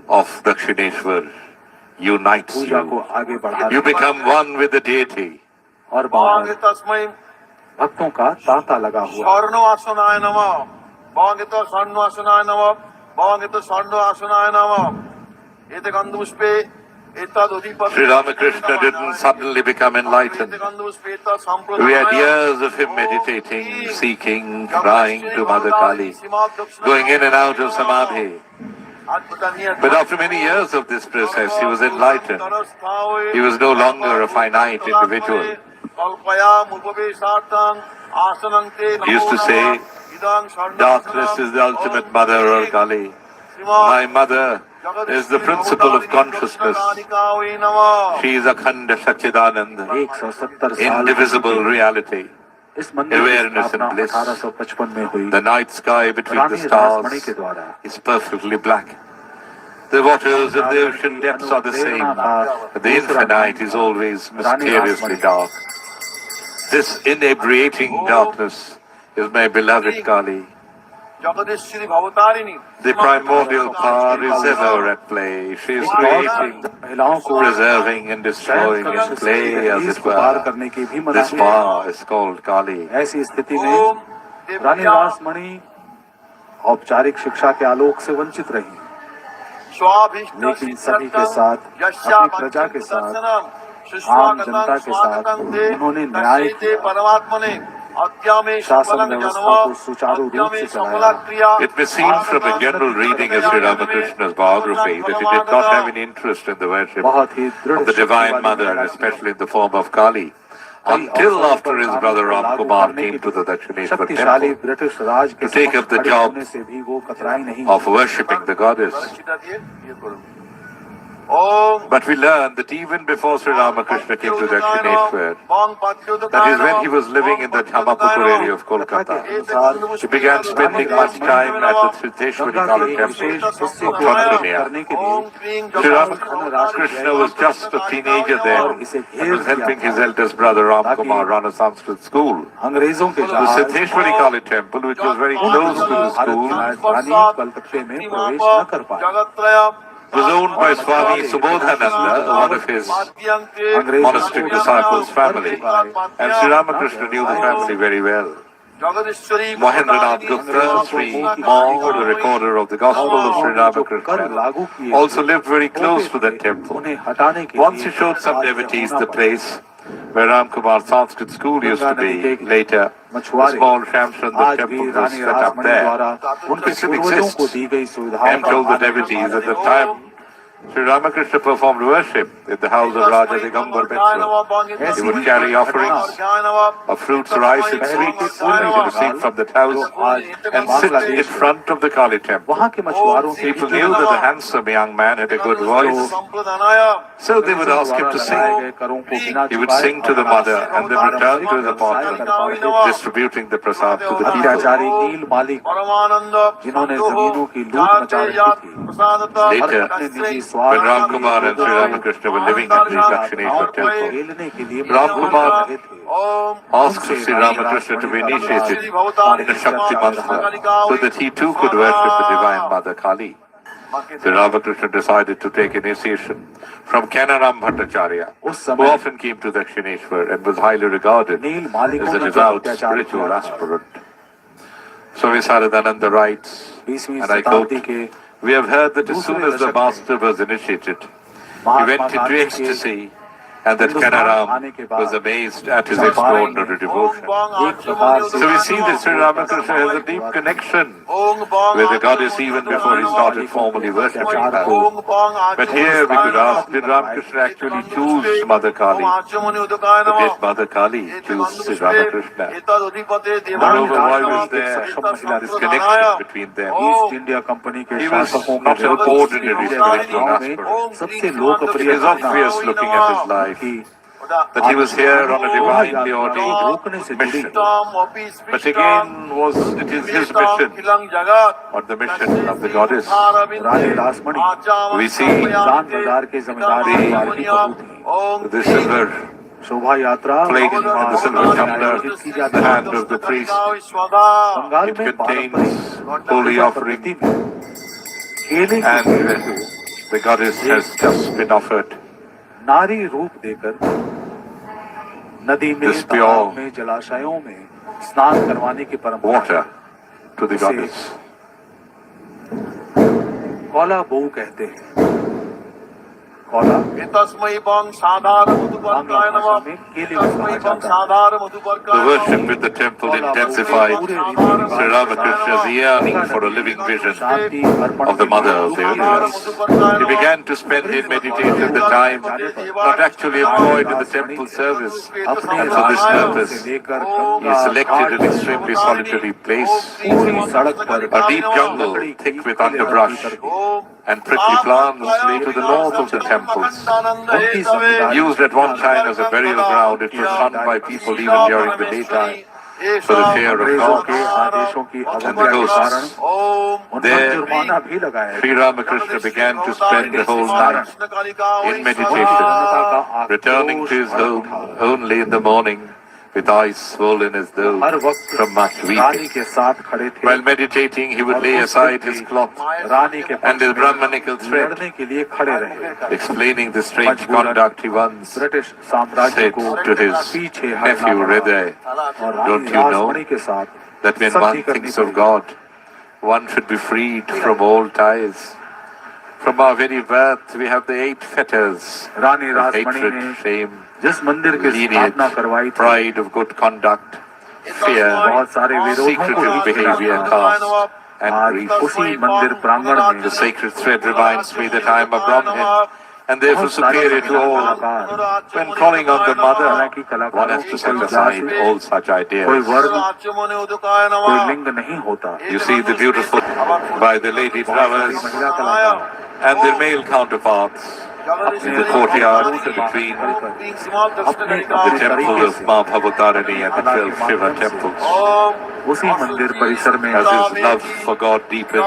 of Dakshineshwar unites पूजा को you. आगे बढ़ा You become one with the deity. और बाहर भक्तों का तांता लगा हुआ স্বর্ণাসনায় নমঃ ভগিত স্বর্ণাসনায় নমঃ ভগিত স্বর্ণাসনায় নমঃ এতে গন্ধপুষ্পে এতদ অধিপতি Sri Ramakrishna didn't suddenly become enlightened. গন্ধপুষ্পে এতদ সম্প্রদায় We had years of him meditating, seeking, crying to Mother Kali, going in and out of samadhi. But after many years of this process, he was enlightened. He was no longer a finite individual. He used to say, darkness is the ultimate mother or Kali. My mother is the principle of consciousness. She is Akhanda Satchidananda, 170 साल indivisible reality, इस मंदिर की awareness and स्थापना bliss. 1855 में हुई The night sky between the रानी रासमणि के stars द्वारा is perfectly black. The waters of the ocean depths are the same, but the infinite is always mysteriously dark. This inebriating darkness is my beloved Kali. Jagadishwari Bhavatarini The primordial power is ever at play. She is creating, महिलाओं को preserving and destroying in play, as it को पार were. करने की भी This मनाही है। power is called Kali. ऐसी स्थिति में रानी रासमणि औपचारिक शिक्षा के आलोक से वंचित रही। स्वाभीष्ट लेकिन सभी के साथ, अपनी प्रजा के साथ, आम जनता के साथ उन्होंने न्याय किया। परमात्मने शासन व्यवस्था को सुचारू रूप से चलाया। It may seem from the general reading of Sri Ramakrishna's biography that he did not have any interest in the worship बहुत ही दृढ़ of the Divine Mother, especially in the form of Kali, until after his brother Ram Kumar came to the Dakshineswar शक्तिशाली temple British राज के to take up the खड़े job होने से भी वो कतराई नहीं। of worshipping the goddess. But we learn that even before Sri Ramakrishna came to Dakshineswar, that is when he was living in the Dhammapukur area of Kolkata, he began spending much time at the Ritesh Kali temple of Tanzania. Sri Ramakrishna was just a teenager then and was helping his eldest brother Ram Kumar run a Sanskrit school. अंग्रेजों के The Siddheshwari Kali temple, which was very close to the school, राजधानी कलकत्ते में प्रवेश न कर पाए। was owned by Swami Subodhananda, one of his monastic disciples' family, and Sri Ramakrishna knew the family very well. Mahendranath Gupta, Sri Mong, the recorder of the Gospel of Sri Ramakrishna, also lived very close to that temple. Once he showed some devotees the place where Ram Kumar Sanskrit school used to be. Later, a small Shamsundar temple was set up there. It still exists, and told the devotees at the time Sri Ramakrishna performed worship at the house of Raja Digambar Mitra. He would carry offerings of fruits, rice and sweets to receive from that house and sit in front of the Kali temple. People knew that the handsome young man had a good voice, so they would ask him to sing. He would sing to the mother and then return to the apartment, distributing the prasad to the people. Later, when Ram Kumar and Sri Ramakrishna were living in the Dakshineswar temple, Ram Kumar asked Sri Ramakrishna to be initiated in a Shakti mantra so that he too could worship the Divine Mother Kali. Sri Ramakrishna decided to take initiation from Kanaram Bhattacharya, who often came to Dakshineswar and was highly regarded as a devout spiritual aspirant. Swami Saradananda writes, and I quote, "We have heard that as soon as the master was initiated, he went into ecstasy, and that Kanaram was amazed at his extraordinary devotion." So we see that Sri Ramakrishna has a deep connection with the goddess even before he started formally worshipping her. But here we could ask, did Ramakrishna actually choose Mother Kali? Or did Mother Kali choose Sri Ramakrishna? Moreover, why was there this connection between them? East India company के He was शासकों not an ordinary spiritual aspirant. सबसे It लोकप्रिय is obvious looking at his life that he was here on a divinely ordained mission. But again, it is his mission, or the mission of the goddess. We see the silver शोभा यात्रा plate in the silver tumbler in the hand of the priest. It contains holy offering, and the goddess has just been offered नारी रूप देकर नदी में, This pure तालाब में, जलाशयों में स्नान करवाने की परंपरा water to the goddess. कौला बहू कहते हैं। कौला The worship in the temple intensified Sri Ramakrishna's yearning for a living vision of the Mother of the Universe. He began to spend in meditation the time not actually employed in the temple service, and for this purpose he selected an extremely solitary place, a deep jungle thick with underbrush and prickly plants lay to the north of the temples. Used at one time as a burial ground, it was shunned by people even during the daytime for the fear of God and the ghosts. There, Sri Ramakrishna began to spend the whole night in meditation, returning to his home only in the morning with eyes swollen as though from much weeping. While meditating, he would lay aside his cloth and his Brahmanical thread, explaining the strange conduct he once said to his nephew Ritesh, "Don't you know that when one thinks of God, one should be freed from all ties? From our very birth, we have the 8 fetters Rani of Rasmani hatred, ने shame, जिस मंदिर की lineage, स्थापना करवाई थी, pride of good conduct, fear, बहुत सारे विरोधों को secretive भी खिलाया behavior, था। caste, and आज grief. उसी मंदिर प्रांगण में The sacred thread reminds me that I am a Brahmin and therefore superior to all. When calling on the mother, one has to set aside all such कोई ideas. वर्ग कोई लिंग नहीं होता। You see the beautiful by the lady flowers महिला कलाकार and their male counterparts in the courtyard between the temple of Ma Bhavatarani and the 12 Shiva temples. उसी मंदिर परिसर में As his love for God deepened,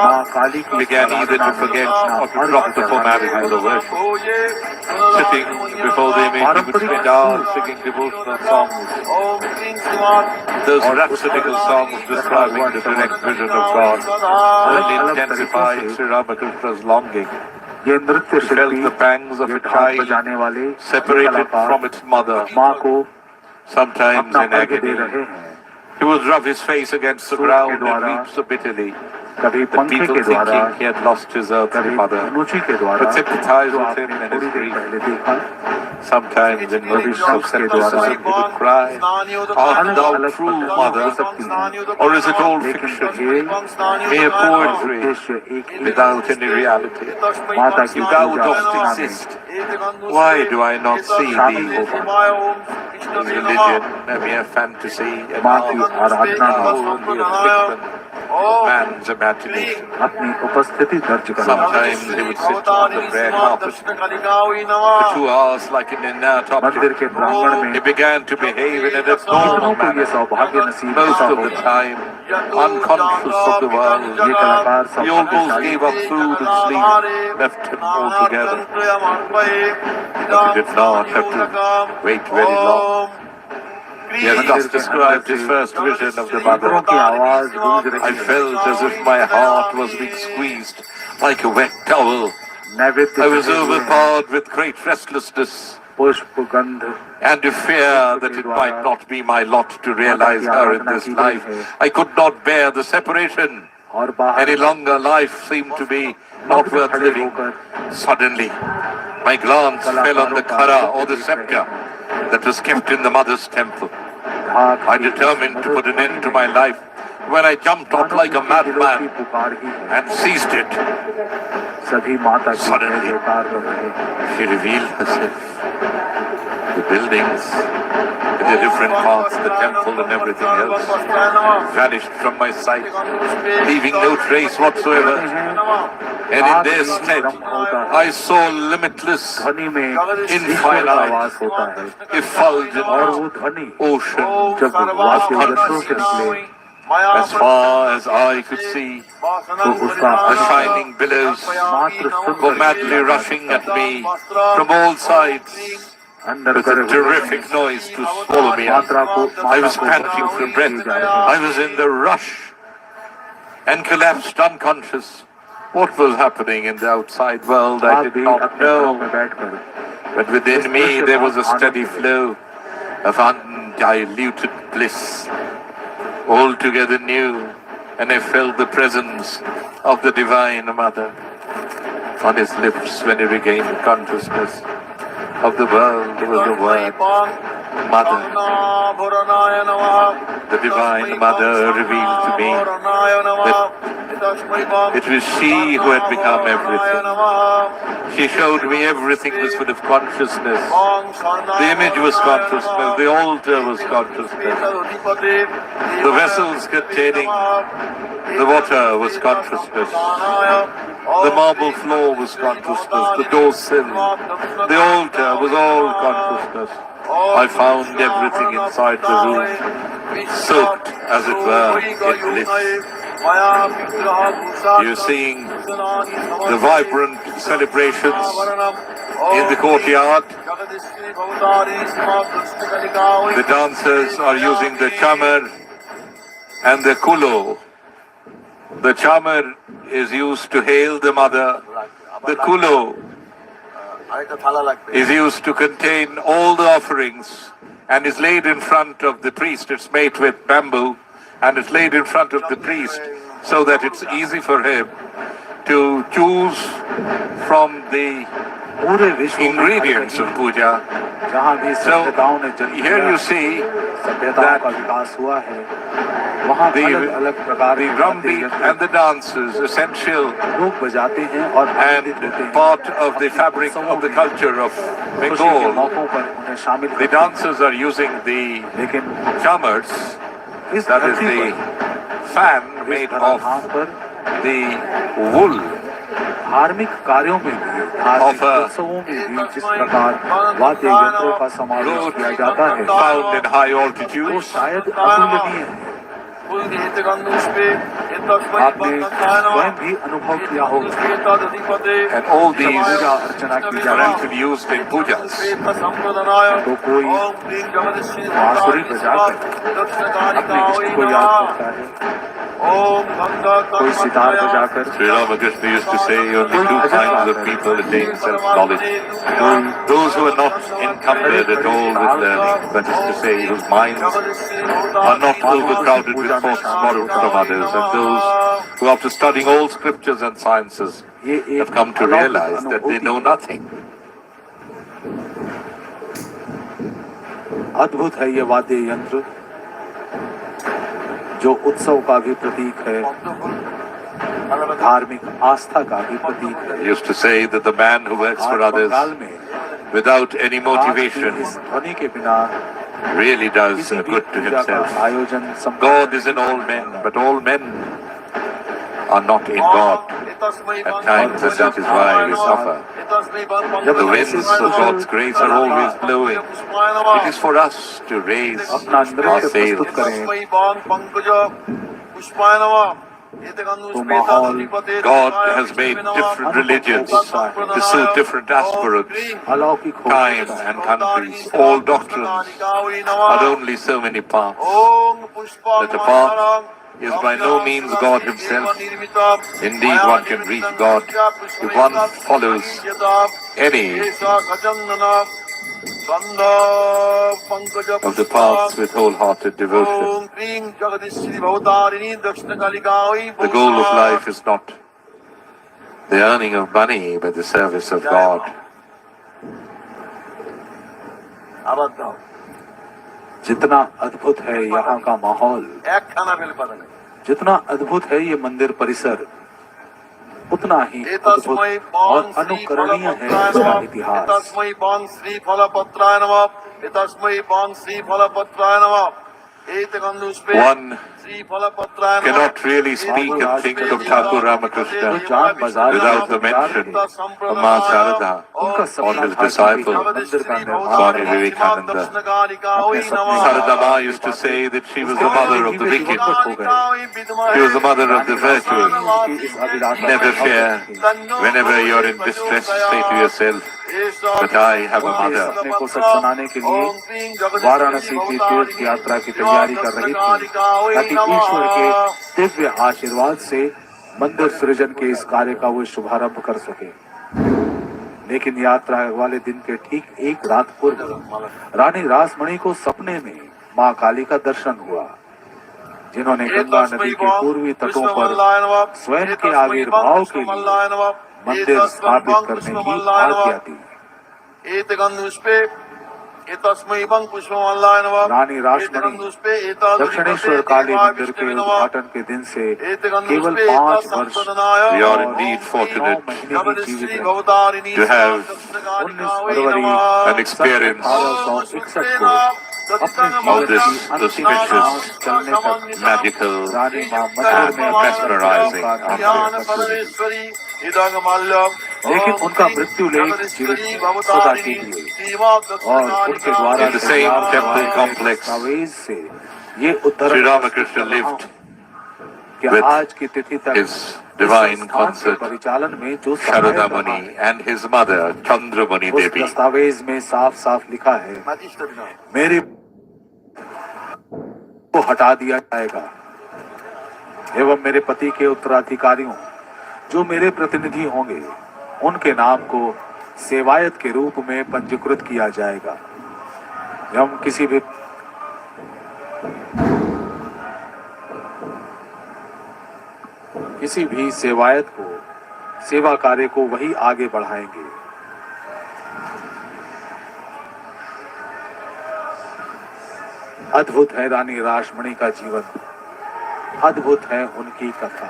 he began either to forget or to drop the formality of the worship. Sitting before the image, he would spend hours singing devotional songs. Those rhapsodical songs describing the direct vision of God only intensified Sri Ramakrishna's longing. ये नृत्य He felt Shilpi the pangs of ये a ढाक child बजाने वाले separated from its mother, माँ को sometimes अपना in अर्घ्य दे agony. रहे हैं। He would rub his face against the ground and weep so bitterly कभी that पंखे people के द्वारा, thinking he had lost his earthly कभी mother धनुषी के द्वारा, would sympathize जो with him आपने and his थोड़ी देर grief. पहले देखा, Sometimes in कभी moments of शब्द के द्वारा, skepticism he would cry, Art thou true mother, or is it all लेकिन fiction, ये mere poetry उद्देश्य एक ही है। without any reality? माता की If thou पूजा dost अर्चना में exist, why do I not see शामिल thee? होगा। Is religion a mere fantasy, an माँ की art, आराधना में only a fiction of man's imagination? अपनी उपस्थिति दर्ज करा। Sometimes he would sit on the prayer carpet for 2 hours like an inert मंदिर object. के प्रांगण में He began to behave in an कितनों abnormal को ये manner, सौभाग्य नसीब most होता of the होगा। time unconscious of the world. ये कलाकार He almost सौभाग्यशाली gave up food and sleep, left him altogether. But he did not have to wait very long. He has just described his first vision of the mother. मंदिरों की आवाज गूंज रही I है। felt as if my heart was being squeezed like a wet towel. नैवेद्य I was चढ़े हुए हैं, overpowered with great restlessness पुष्प गंध and a fear that it might not be my lot to realize her in this life. I could not bear the separation. और बाहर Any longer life seemed to be not worth खड़े living. होकर Suddenly, my glance fell on the kara or the scepter that was kept in the mother's temple. ढाक I determined to put an end to my life when I jumped up like a madman पुकार ही है। and seized it. सभी माता की Suddenly. जय जयकार कर रहे हैं। She revealed herself. The buildings, the different parts, the temple and everything else vanished from my sight, leaving no trace whatsoever. And in their stead, I saw limitless, ध्वनि में ईश्वर का infinite, वास होता है और effulgent वो ध्वनि ocean जब वाक्य वचनों से निकले as far as I could see. तो उसका The shining billows मात्र were सुंदर madly rushing at me from all sides अंदर with a terrific noise to swallow me up. मात्रा को I was panting for breath. I was in the rush and collapsed unconscious. What was happening in the outside world I आप did भी not अपने घरों में know, बैठकर but within me there was a steady flow of undiluted bliss, altogether new, and I felt the presence of the Divine Mother on his lips when he regained consciousness of the world was the word Mother. The Divine Mother revealed to me that it was she who had become everything. She showed me everything was full of consciousness. The image was consciousness, the altar was consciousness, the vessels containing the water was consciousness, the marble floor was consciousness, the door sill, the altar was all consciousness. I found everything inside the room, soaked, as it were, in bliss. You're seeing the vibrant celebrations in the courtyard. The dancers are using the chamar and the kulo. The chamar is used to hail the mother. The kulo is used to contain all the offerings and is laid in front of the priest. It's made with bamboo and it's laid in front of the priest so that it's easy for him to choose from the पूरे विश्व में ingredients of puja. जहाँ भी So सभ्यताओं ने जन्म here लिया you है, see सभ्यताओं that का विकास हुआ है, वहाँ the अलग-अलग प्रकार the के drum वाद्य beat यंत्र and the dance is essential लोग बजाते हैं और आनंदित होते and हैं। part of the अपने fabric उत्सवों of the में culture of खुशी के Bengal. मौकों पर उन्हें शामिल The करते हैं। dancers are using the लेकिन chamars, इस that is धरती the पर, fan इस made धराधाम of पर the wool धार्मिक कार्यों में भी, धार्मिक उत्सवों में भी जिस प्रकार वाद्य यंत्रों का समावेश किया जाता है, found in high वो altitudes. शायद अतुलनीय है। आपने स्वयं भी अनुभव किया होगा। And all जब पूजा these अर्चना की are जाती है introduced in pujas. तो कोई बांसुरी बजाकर अपने इष्ट को याद करता है, कोई सितार बजाकर, Sri Ramakrishna used to say only two kinds of people attain self-knowledge. Those who are not encumbered at all with learning, that is to say, whose minds are not overcrowded with thoughts borrowed from others, and those who after studying all scriptures and sciences ये एक have come to realize that they know nothing. अद्भुत है ये वाद्य यंत्र जो उत्सव का भी प्रतीक है, धार्मिक आस्था का भी प्रतीक है। He used to say that the man who works for आज others बंगाल में without any इस motivation ध्वनि के बिना really does किसी भी good to पूजा का himself. आयोजन संपन्न God is in all men, but all men are not in God. At times, and that is why we suffer. The winds of God's grace are always blowing. It is for us to raise अपना our नृत्य sails. प्रस्तुत करें तो माहौल God has made different religions to suit different aspirants, अलौकिक हो time सकता है। and countries. All doctrines are only so many paths. That a path is by no means God himself. Indeed, one can reach God if one follows any of the paths with wholehearted devotion. The goal of life is not the earning of money, but the service of God. जितना अद्भुत है यहाँ का माहौल, जितना अद्भुत है ये मंदिर परिसर, उतना ही अद्भुत और अनुकरणीय है इसका इतिहास। One cannot really speak and think of Thakur Ramakrishna without the mention of Ma Sharada or his disciple Swami Vivekananda. Sarada Ma used to say that she was the mother of the wicked. She was the mother of the virtuous. Never fear. Whenever you are in distress, say to yourself, but I have a mother. अपने को सत्सनाने के लिए वाराणसी की तीर्थ यात्रा की तैयारी कर रही थी ताकि ईश्वर के दिव्य आशीर्वाद से मंदिर सृजन के इस कार्य का वो शुभारंभ कर सके। लेकिन यात्रा वाले दिन के ठीक एक रात पूर्व रानी रासमणि को सपने में मां काली का दर्शन हुआ, जिन्होंने गंगा नदी के पूर्वी तटों पर स्वयं के आविर्भाव के लिए मंदिर स्थापित करने की आज्ञा दी। रानी रासमणि दक्षिणेश्वर काली मंदिर के उद्घाटन के दिन से केवल 5 वर्ष We are indeed fortunate to have 19 February an experience 1861 को अपने of this जीवन की अंतिम सांस auspicious, चलने तक magical, रानी मां मंदिर में mesmerizing लेकिन उनका मृत्यु लेख जीवित सदा के लिए और उनके द्वारा In the same temple complex, दस्तावेज से ये Sri उद्धरण Ramakrishna lived कि with आज की तिथि तक his divine इस संस्थान के consort परिचालन में जो Sharada सहायक रहा Muni and his mother Chandramani उस Devi. दस्तावेज में साफ साफ लिखा है, मेरे को हटा दिया जाएगा एवं मेरे पति के उत्तराधिकारियों जो मेरे प्रतिनिधि होंगे उनके नाम को सेवायत के रूप में पंजीकृत किया जाएगा। हम किसी भी सेवायत को सेवा कार्य को वही आगे बढ़ाएंगे। अद्भुत है रानी रासमणि का जीवन, अद्भुत है उनकी कथा।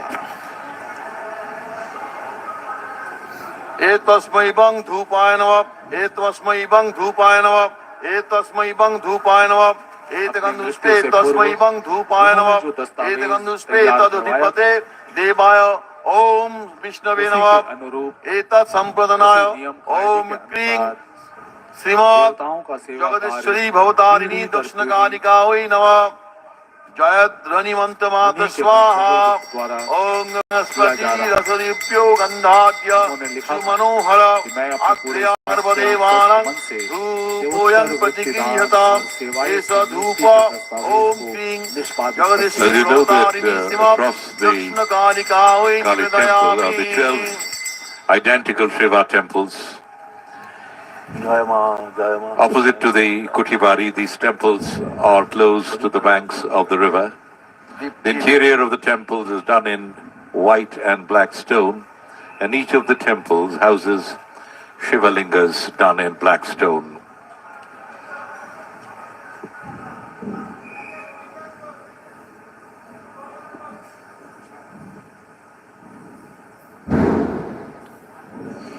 एतस्मै बं धूपाय नमः, एतस्मै बं धूपाय नमः, एतस्मै बं धूपाय नमः, एतगन्धपुष्पे तस्मै बं धूपाय नमः, एतगन्धपुष्पे तदधिपते देवाय ओम विष्णवे नमः, एतत् संप्रदनाय ओम क्रीं श्रीमद् जगदीश्वरी भवतारिणी दक्षिणकालिका वै नमः। जयध्वनिमंत मात स्वाहा। ओम वनस्पति रसदीप्यो गंधाद्य सुमनोहर अग्र्यार्वदेवानं धूपोऽयं प्रतिगृह्यता एष धूप ओम क्रीं जगदीश्वरी भवतारिणी श्रीमद् दक्षिणकालिका वै निवेदयामि। Identical Shiva temples. Opposite to the Kutibari, these temples are close to the banks of the river. The interior of the temples is done in white and black stone, and each of the temples houses Shiva lingas done in black stone.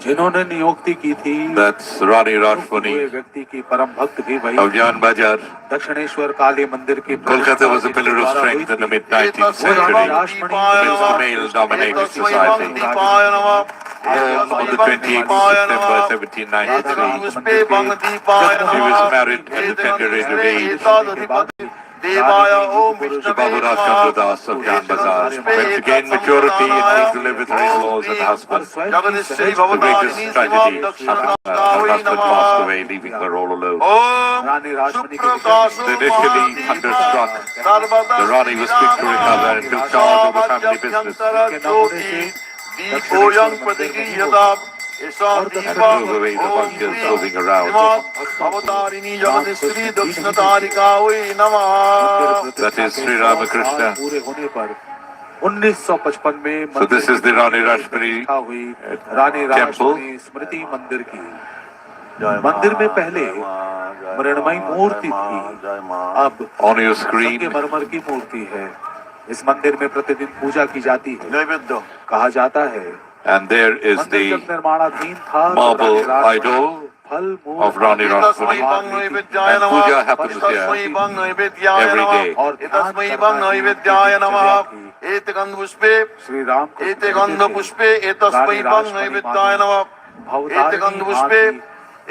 जिन्होंने नियुक्ति की थी, That's Rani Rashmani व्यक्ति की परम भक्त भी वही। of Jan Bajar. Dakshineswar Kali मंदिर की Kolkata was a pillar of strength in the mid-19th century amidst the male-dominated society. On the 28th of September 1793, he was married at the tender age of age. देवाय ओम विष्णवे Baburaj Chandra Das of Jan Bazar went to gain maturity and came to live with her in-laws and husband. Jagadishwari The Bhavatarini greatest tragedy, her husband passed away, leaving her all alone. रानी रासमणि के Initially thunderstruck, the Rani was quick to recover and took charge of the family business दीपोऽयं प्रतिगृह्यता and drove away the vultures roving around. Bhavatarini Jagadishwari दक्षिणकालिका वै नमः। That is Sri Ramakrishna. पूरे होने पर 1955 में So this is the Rani Rashmani हुई रानी temple. Rasmani स्मृति मंदिर की। मंदिर में पहले मृण्मयी मूर्ति थी, अब On your screen, संगमरमर की मूर्ति है। इस मंदिर में प्रतिदिन पूजा की जाती है। नैवेद्य कहा जाता है and there is मंदिर the जब निर्माणाधीन था तो marble रानी रासमणि idol फल of Rani तस्मै बं Rashmani. नैवेद्याय And नमः, puja happens तस्मै there बं नैवेद्याय every नमः, day. तस्मै बं नैवेद्याय नमः। एते गन्धपुष्पे श्री राम एते गन्धपुष्पे एतस्मै बं नैवेद्याय नमः, एते गन्धपुष्पे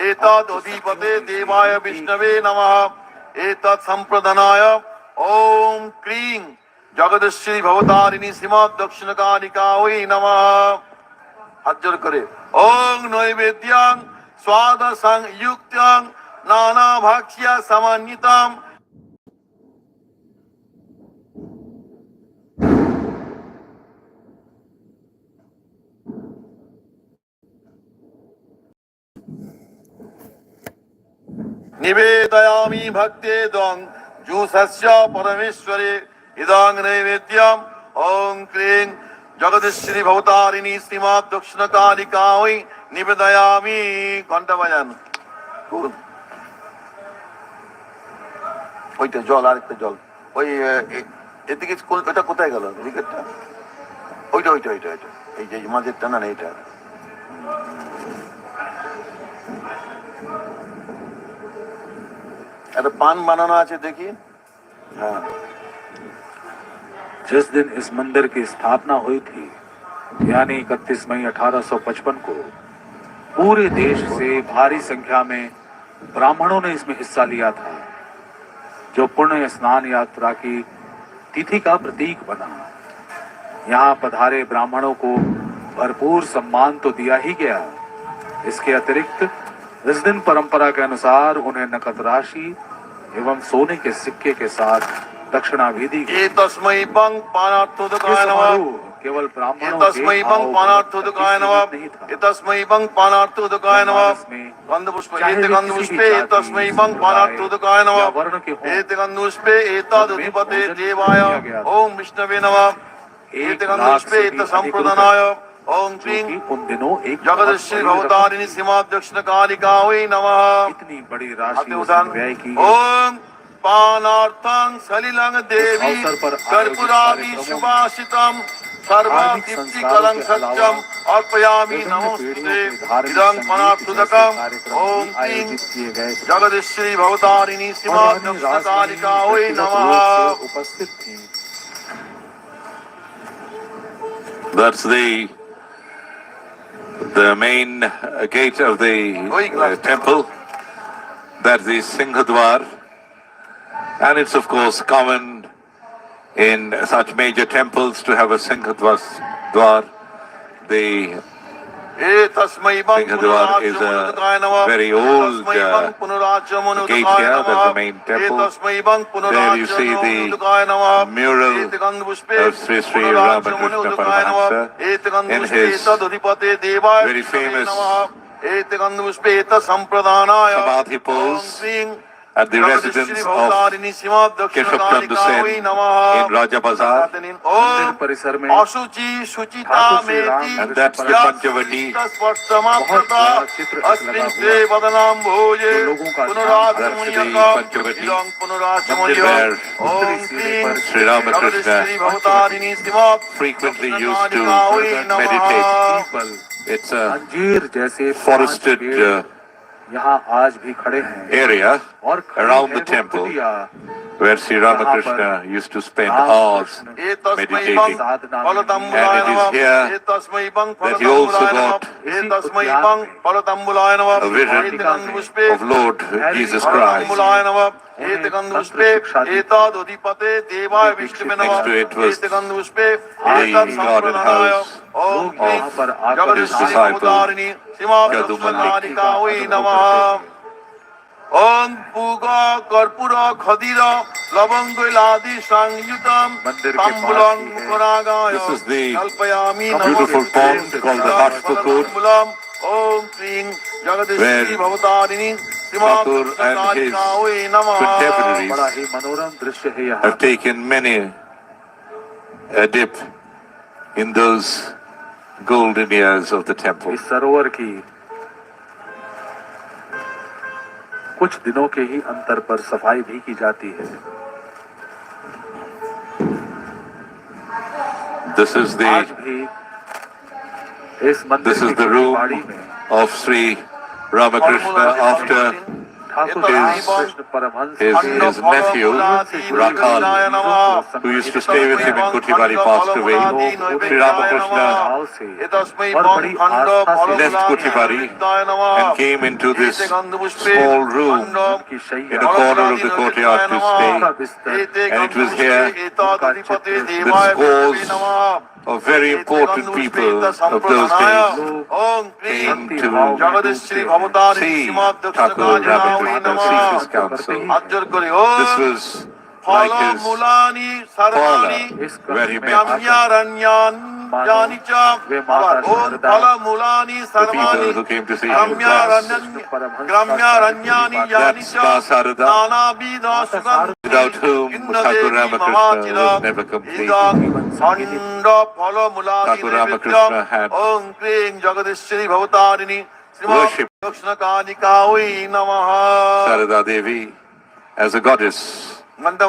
एतदधिपते देवाय विष्णवे नमः, एतत् संप्रदनाय ओम क्रीं जगदीश्वरी भवतारिणी श्रीमद् दक्षिणकालिका वै नमः। हाथ जोड़ करे ओम नैवेद्यं स्वाद संयुक्तं नाना भक्ष्य समन्वितम्। निवेदयामि भक्तेदं जुषस्य परमेश्वरे इदं नैवेद्यम् ओम क्लीं जगदीश्वरी भवतारिणी श्रीमद् दक्षिणकालिका वै निवेदयामि। घंटा বাজান ওইটা জল, আরেকটা জল, ওই এদিকে এটা কোথায় গেল? উইকেটটা ওইটা ওইটা ওইটা ওইটা এই যে মাঝেরটা না এইটা। একটা পান বানানো আছে দেখি। হ্যাঁ, जिस दिन इस मंदिर की स्थापना हुई थी, यानी 31 मई 1855 को, पूरे देश से भारी संख्या में ब्राह्मणों ने इसमें हिस्सा लिया था, जो पुण्य स्नान यात्रा की तिथि का प्रतीक बना। यहाँ पधारे ब्राह्मणों को भरपूर सम्मान तो दिया ही गया, इसके अतिरिक्त इस दिन परंपरा के अनुसार उन्हें नकद राशि एवं सोने के सिक्के के साथ दक्षिणा भी दी गई। तस्मै बं पानार्थोदकाय नमः, केवल ब्राह्मणों तस्मै बं पानार्थोदकाय नमः, तस्मै बं पानार्थोदकाय नमः। गन्धपुष्पे एते गन्धपुष्पे तस्मै बं पानार्थोदकाय नमः, एते गन्धपुष्पे एतदधिपते देवाय ओम विष्णवे नमः, एते गन्धपुष्पे एत संप्रदनाय ओम जो क्लीं कि उन दिनों एक जगदीश्वरी बहुत बड़ी भवतारिणी सीमा दक्षिण कालिका वै नमः रकम, इतनी बड़ी राशि उसने व्यय की है। ओम पानार्थं सलिलं देवी अवसर पर आयोजित कर्पूरादि कार्यक्रमों में शुभाशितम् धार्मिक सर्वातिथिकलं संस्कारों के अलावा सत्यम् अर्पयामि विभिन्न नमोस्तुते पीढ़ियों के धार्मिक इदं संगीत पनार्थुदकम् जैसे कार्यक्रम ओम भी क्लीं आयोजित किए गए थे। जगदीश्वरी भवतारिणी सीमा और रानी दक्षिण कालिका रासमणी वै व्यक्तिगत नमः रूप से उपस्थित थी। That's the main gate of the temple. That's the Singhadwar. And it's of course common in such major temples to have a Singhadwar. The Singhadwar is a very old gate here. That's the main temple. There you see the mural of Sri Sri Ramakrishna Paramahansa in his very famous Samadhi pose at the residence of Keshav Chandra Sen in Raja Bazar. मंदिर परिसर में अशुचि शुचिता And that's the Panchavati. बहुत बड़ा चित्र लगा हुआ वदनाम भोजे लोगों का Mandir where Sri Ramakrishna frequently used to meditate. It's a अंजीर जैसे forested यहाँ आज भी खड़े हैं area और around the temple where Sri Ramakrishna used to spend hours meditating. And it is here that he also got a vision of Lord Jesus Christ. Next to it was the garden house of his disciple Yadu Malik. ओम पूगा कर्पूर खदीर लवंग इलादि संयुतम तांबूलं मुखरागाय This is the कल्पयामि beautiful pond called the Ghat Snan. ओम क्लीं Jagadishwari Bhavatarini Thakur and his contemporaries बड़ा ही मनोरम दृश्य है यहाँ। have taken many a dip in those golden years of the temple. इस सरोवर की कुछ दिनों के ही अंतर पर सफाई भी की जाती है। This is आज भी इस मंदिर the की room बाड़ी में of Sri Ramakrishna after his nephew Rakhal, who used to stay with him in Kutibari, passed away. Sri Ramakrishna left Kutibari and came into this small room in a corner of the courtyard to stay. And it was here that scores of very important people of those days came to see Thakur Ramakrishna, see his counsel. This was like his parlor where he met the people who came to see him. That's Dasarada, without whom Thakur Ramakrishna was never complete. Thakur Ramakrishna had worshipped Sarada Devi as a goddess. On the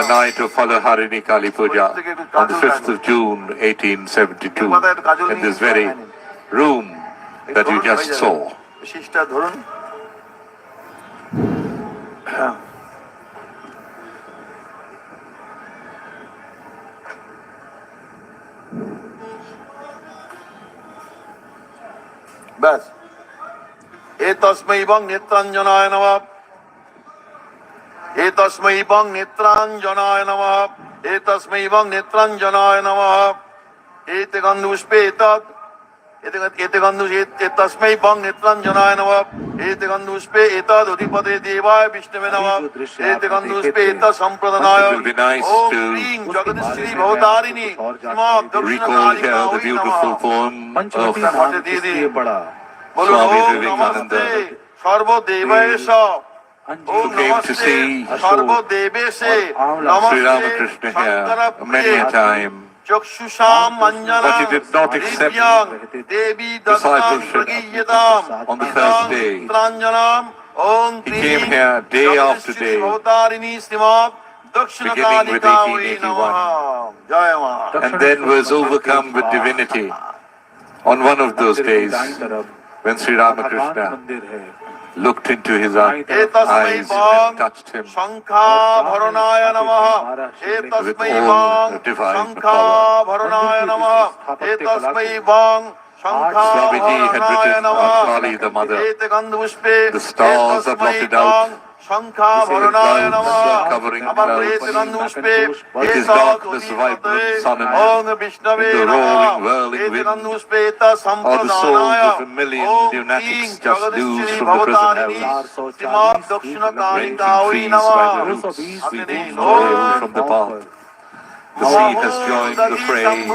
night of Falaharini Kali Puja, on the 5th of June 1872, in this very room that you just saw. बस एतस्मै बं नेत्रांजनाय नमः एतस्मै बं नेत्रांजनाय नमः एतस्मै बं नेत्रांजनाय नमः एतगन्धुष्पे एतस्मै बं नेत्रांजनाय नमः एतगन्धुष्पे एतदधिपते देवाय विष्णवे नमः एतगन्धुष्पे एतसंप्रदानाय ओम क्लीं जगदीश्वरी भवतारिणी सीमा Recall here the beautiful poem of Swami Vivekananda, सर्वदेवेश who came to see सर्वदेवेशे Sri Ramakrishna here many a time चक्षुषाम Anjana But he did not accept Devi discipleship on the first day. He came here day after day, beginning with 1881, and then was overcome with divinity on one of those days when Sri Ramakrishna looked into his eyes and touched him with all divine power. Swamiji had written on Kali the mother, the stars are blotted out, the clouds are covering clouds, it is darkness, vibrant sun and moon, the roaring, whirling wind, are the souls of a million lunatics just loose from the prison house, ranging trees by the roots, sweeping away from the path. The sea has joined the fray and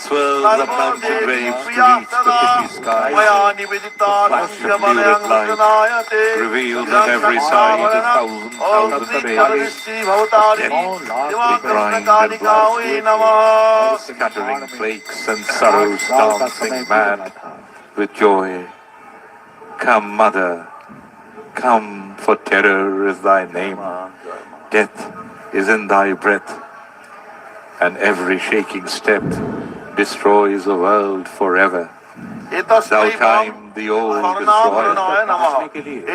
swirls up mountain waves to reach the pitchy sky. The flash of lurid light reveals on every side a thousand faces of death, grind and blood, scattering flakes and sorrows, dancing mad with joy. Come, mother, come, for terror is thy name. Death is in thy breath, and every shaking step destroys the world forever. Thou time the old destroyer.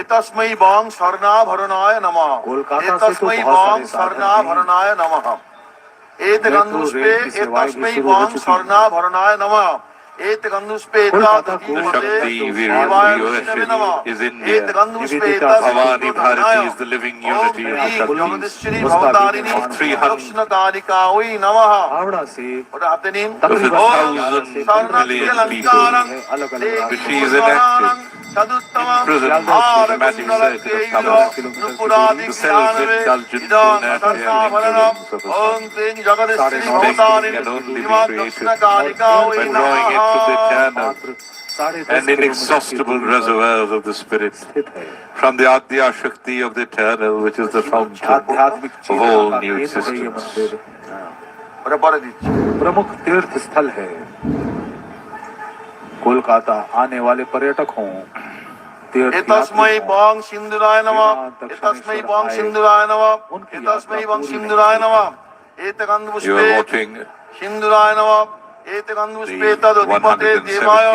एतस्मै वां शरणाभरणाय नमः एतस्मै वां शरणाभरणाय नमः एतगन्धुष्पे एतस्मै वां शरणाभरणाय नमः एतगन्धुष्पे The Shakti Virya is India. Bhavani Bharati is the living unity of the Shaktis. Of 300 Howrah से और आपने नीम of 1,000 million people, which he is enacted, imprisoned in the magic circle of Tamas, the self-indulgent lunatic ignorance of a son. Spectacle can only be created by drawing it from the eternal and inexhaustible reservoirs of the spirit, from the Adya Shakti of the eternal, which is the fountain of all new existence. प्रमुख तीर्थ स्थल है। कोलकाता आने वाले पर्यटकों एतस्मै वां सिंधुराय नमः एतस्मै वां सिंधुराय नमः एतस्मै वां सिंधुराय नमः You are watching सिंधुराय नमः एतगन्धुष्पे तदधिपते देवाय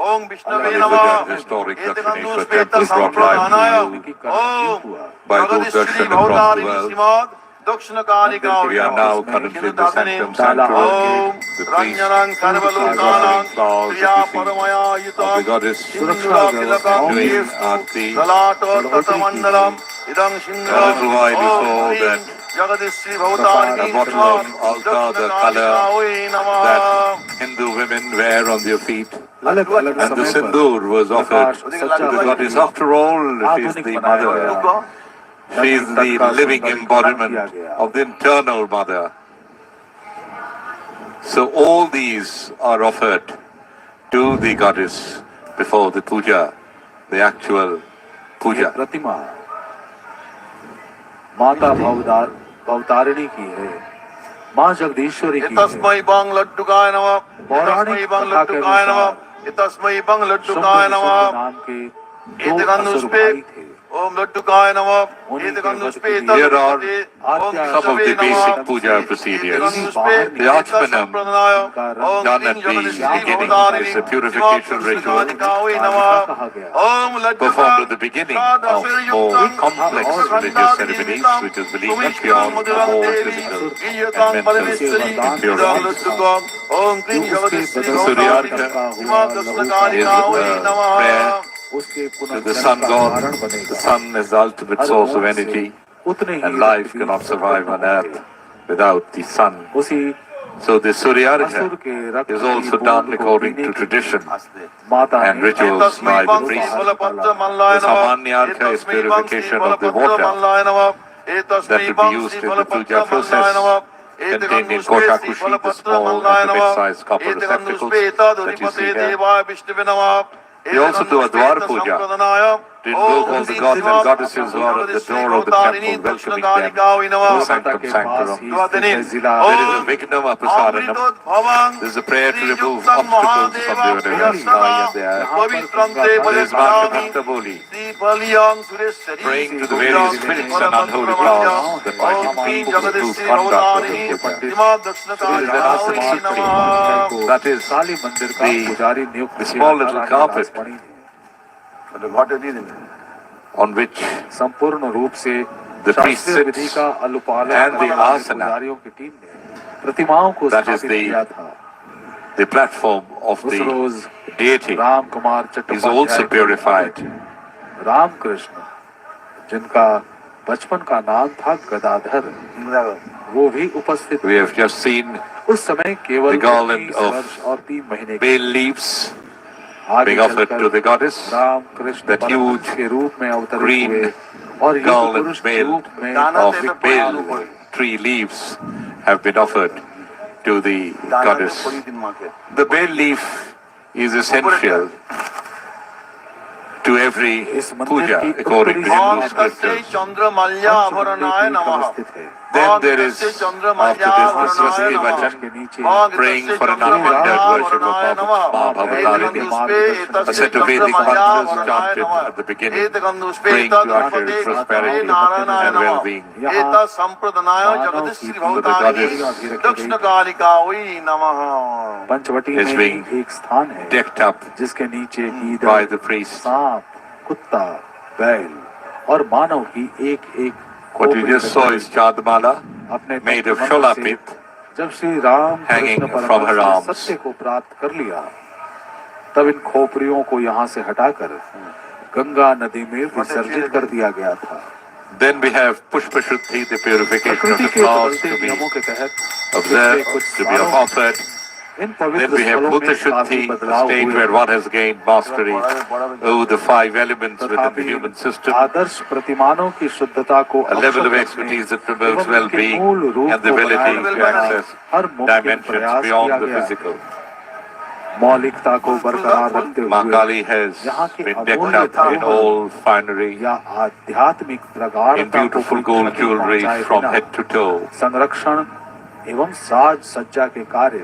ओम विष्णवे नमः एतगन्धुष्पे तत्संप्रदानाय ओम Jagadishwari Bhavatarini Shrimad दक्षिणकालिका We are now currently in the sanctum sanctuary. The priest Priya परमया युतं of the goddess सिंधुरातिलकं doing aarti. ललाटो ततमण्डलम् इदं A सिंधुरं little while before that, Jagadishwari the Bhavatarini bottom of altar, the color that Hindu women wear on their feet, and the sindoor was offered to the goddess. After all, she is the mother. She is the living embodiment of the internal mother. So all these are offered to the goddess before the puja, the actual puja. प्रतिमा माता भवतारिणी की है, माँ जगदीश्वरी की है। तस्मै बं लड्डुकाय नमः तस्मै बं लड्डुकाय नमः तस्मै बं लड्डुकाय नमः नाम के एतगन्धुष्पे ओम लड्डुकाय नमः एतगन्धुष्पे Here are some of the basic puja procedures. The Achmanam, done at the beginning, is a purification ritual performed at the beginning of more complex religious ceremonies, which is believed beyond the more physical and mental impurities. Suryarcha is prayer to the sun god. The sun is the ultimate source of energy, and life cannot survive on earth without the sun. So the Suryarcha is also done according to tradition and rituals by the priest. The Samanyarcha is purification of the water that will be used in the puja process, contained in koshakushi, the small and the mid-sized copper receptacles that you see here. We also do a Dwar Puja, to invoke all the gods and goddesses who are at the door of the temple, welcoming them. O Sanctum Sanctorum. There is a Vignam Apasaranam. There is a prayer to remove obstacles from the universe, sky and the earth. There is Mata Bhakta Boli, praying to the various spirits and unholy powers that might impede the smooth conduct of the Puja. There is an Asana Sutra, that is the small little carpet on which संपूर्ण रूप से the priest शास्त्रीय विधि sits का अनुपालन and the करने वाली asana, पुजारियों की टीम ने प्रतिमाओं को that is स्थापित किया था। the platform of उस the rose deity, Ram Kumar is Chattopadhyay also purified. Ramakrishna, जिनका बचपन का नाम था गदाधर, वो भी उपस्थित We have just seen उस समय केवल the garland 19 of वर्ष और 3 महीने bay leaves आगे being offered चलकर to the goddess. Ramakrishna That Paramhans huge के रूप में अवतरित green हुए और युग garland पुरुष के bale रूप में of bale tree leaves have been offered to the goddess. The bale leaf is essential to every puja according to Hindu scriptures. Then there is, after this, the Swasti Vachan, praying for an unhindered worship of Mahabharata. A set of Vedic mantras chanted at the beginning, praying to usher prosperity and well-being. Panchavati Is में being एक स्थान है decked up जिसके नीचे गीदड़, by the priest. सांप, कुत्ता, बैल और मानव की एक What you just saw is Chadmala, अपने made of मन shola से pith, जब Shri Ram hanging Krishna from her Paramhans arms. ने सत्य को प्राप्त कर लिया, तब इन खोपड़ियों को यहाँ से हटाकर गंगा नदी में विसर्जित कर दिया गया था। Then we have Pushpa Shuddhi, the purification of प्रकृति the के flowers बदलते to be नियमों के तहत observed, कुछ to be सालों offered. इन Then पवित्र we have स्थलों Buddha में काफी Shuddhi, the बदलाव state हुए where one has gained mastery over the 5 elements within the तथापि human system. आदर्श प्रतिमानों की शुद्धता को A level of Akshat expertise that रखने promotes एवं उनके well-being मूल रूप and the को ability बनाए to रखने का access हर मुमकिन dimensions प्रयास beyond किया the गया है। physical. मौलिकता को बरकरार रखते Ma हुए Kali has यहाँ के been decked अमूल्य up in all finery, या आध्यात्मिक in प्रगाढ़ता को beautiful कोई gold क्षति jewelry पहुंचाए from बिना head to toe. संरक्षण एवं साज सज्जा के कार्य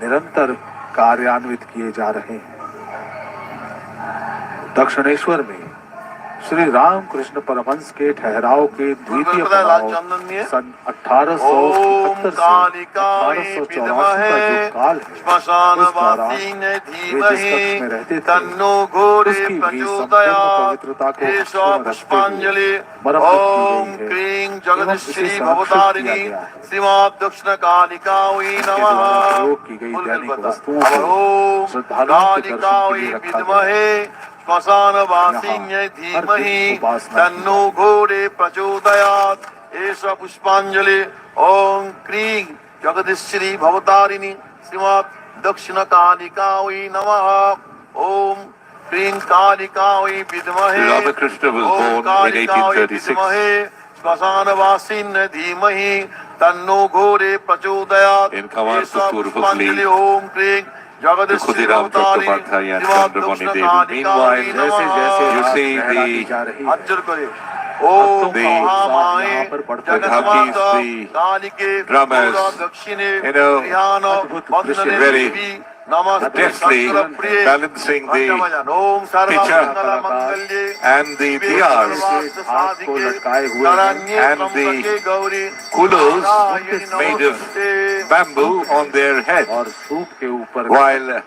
निरंतर कार्यान्वित किए जा रहे हैं। दक्षिणेश्वर में श्री रामकृष्ण परमहंस के ठहराव के द्वितीय पड़ाव सन 1871 से 1884 का जो काल है, उस दौरान वे जिस कक्ष में रहते थे उसकी भी संपूर्ण पवित्रता को अक्षुण्ण रखते हुए मरम्मत की गई है एवं इसे संरक्षित किया गया है। इसके द्वारा प्रयोग की गई दैनिक वस्तुओं को श्रद्धालुओं के दर्शन के लिए रखा गया है। श्मशानवासिन्यै धीमहि तन्नो घोरे प्रचोदयात्। एष पुष्पांजलि। ओम क्रीं जगदीश्वरी भवतारिणी श्रीमद् दक्षिण कालिकायै नमः। ओम क्रीं कालिकायै विद्महे। Ramakrishna was born in 1836 श्मशानवासिन्यै धीमहि तन्नो घोरे प्रचोदयात्। in Kamarpur, Hooghly. ओम क्रीं To Khudiram Chattopadhyay and Chandramani Devi. Meanwhile, you see the drummers, very deftly balancing the pitcher and the diyas and the kulos made of bamboo on their head while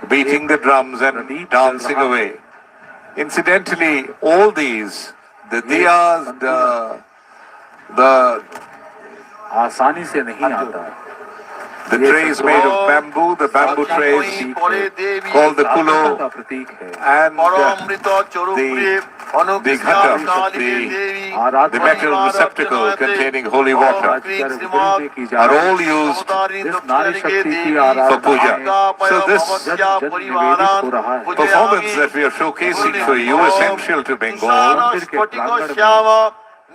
beating the drums and dancing away. Incidentally, all these, the diyas, the आसानी से नहीं आता। trays made of bamboo, the bamboo trays called the kulo, and the ghata, the metal receptacle containing holy water, are all used for puja. So this performance that we are showcasing for you, essential to Bengal,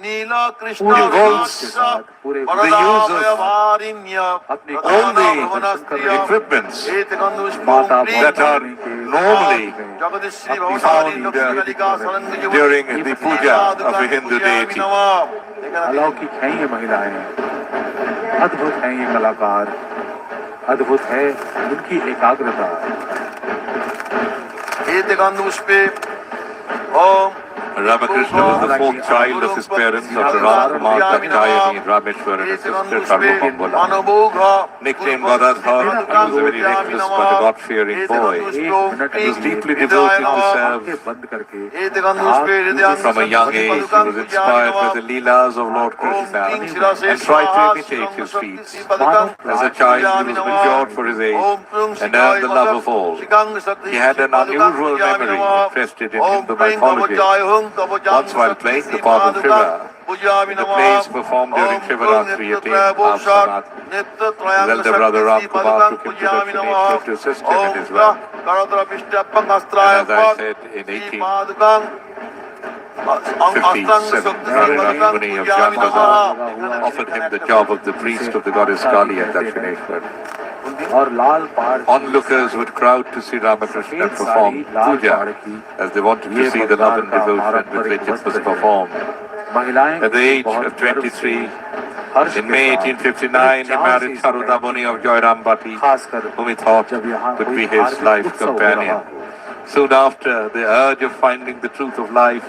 नीला कृष्ण पूरे worlds के साथ पूरे अपने all the equipments that are normally found during the puja of a Hindu deity. अलौकिक हैं ये महिलाएं, अद्भुत हैं ये कलाकार, अद्भुत है उनकी एकाग्रता। Ramakrishna was the fourth child of his parents, Dr. Ramakumar Dakshineswar in Rameshwar and his sister Sarvamangala. Nicknamed Gadadhar, he was a very reckless but a God-fearing boy. He was deeply devoted to serve. From a young age, he was inspired by the Leelas of Lord Krishna and tried to imitate his feats. As a child, he was matured for his age and earned the love of all. He had an unusual memory interested in Hindu mythology. Once while playing the part of Shiva, the plays performed during Shivaratri attained Bhavsamadhi. His elder brother Ramkumar took him to Dakshineswar to assist him in his work. And as I said, in 1857, Rana Muni of Yagna offered him the job of the priest of the goddess Kali at Dakshineswar. Onlookers would crowd to see Ramakrishna perform Puja, as they wanted to see the love and devotion with which it was performed. At the age of 23, in May 1859, he married Saruda Muni of Joyrambati, whom he thought could be his life companion. Soon after, the urge of finding the truth of life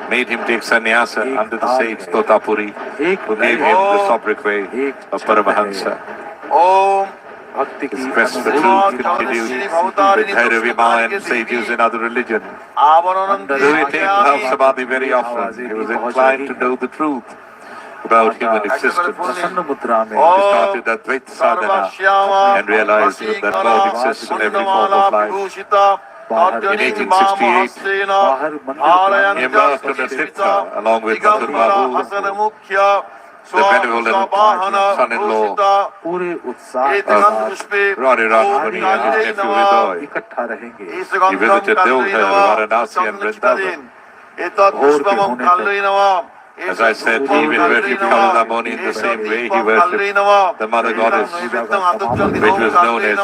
made him take sannyasa under the sage Totapuri, who gave him the sobriquet of Paramahansa. His quest for truth continued with Bhairavima and sages in other religions. Though he attained Bhavsamadhi very often, he was inclined to know the truth about human existence. He started Advaita sadhana and realized that God exists in every form of life. In 1868, he embarked on a tirtha along with Mathur Babu, the benevolent son-in-law of Rani Rashmani and his nephew Ritesh. He visited Deoghar, Varanasi and Vrindavan. As I said, he even worshipped Kalada Muni in the same way he worshipped the mother goddess, which was known as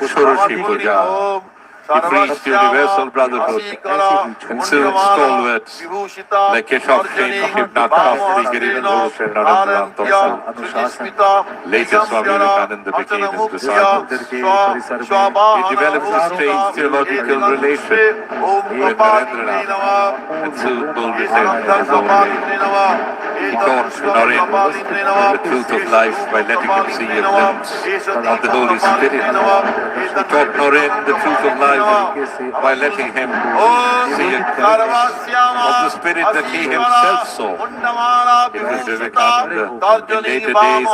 Shurushi Puja. He preached universal brotherhood and soon stalwarts like Keshav Sen, Shivnath Shastri, Giridhar Ghosh and Narendra Thompson. Later Swami Vivekananda became his disciple. He developed a strange theological relation with Narendranath and soon pulled his head in his own way. He taught Narendra the truth of life by letting him see a glimpse of the Holy Spirit. He taught Narendra the truth of life by letting him see a glimpse of the spirit that he himself saw. It was Vivekananda in later days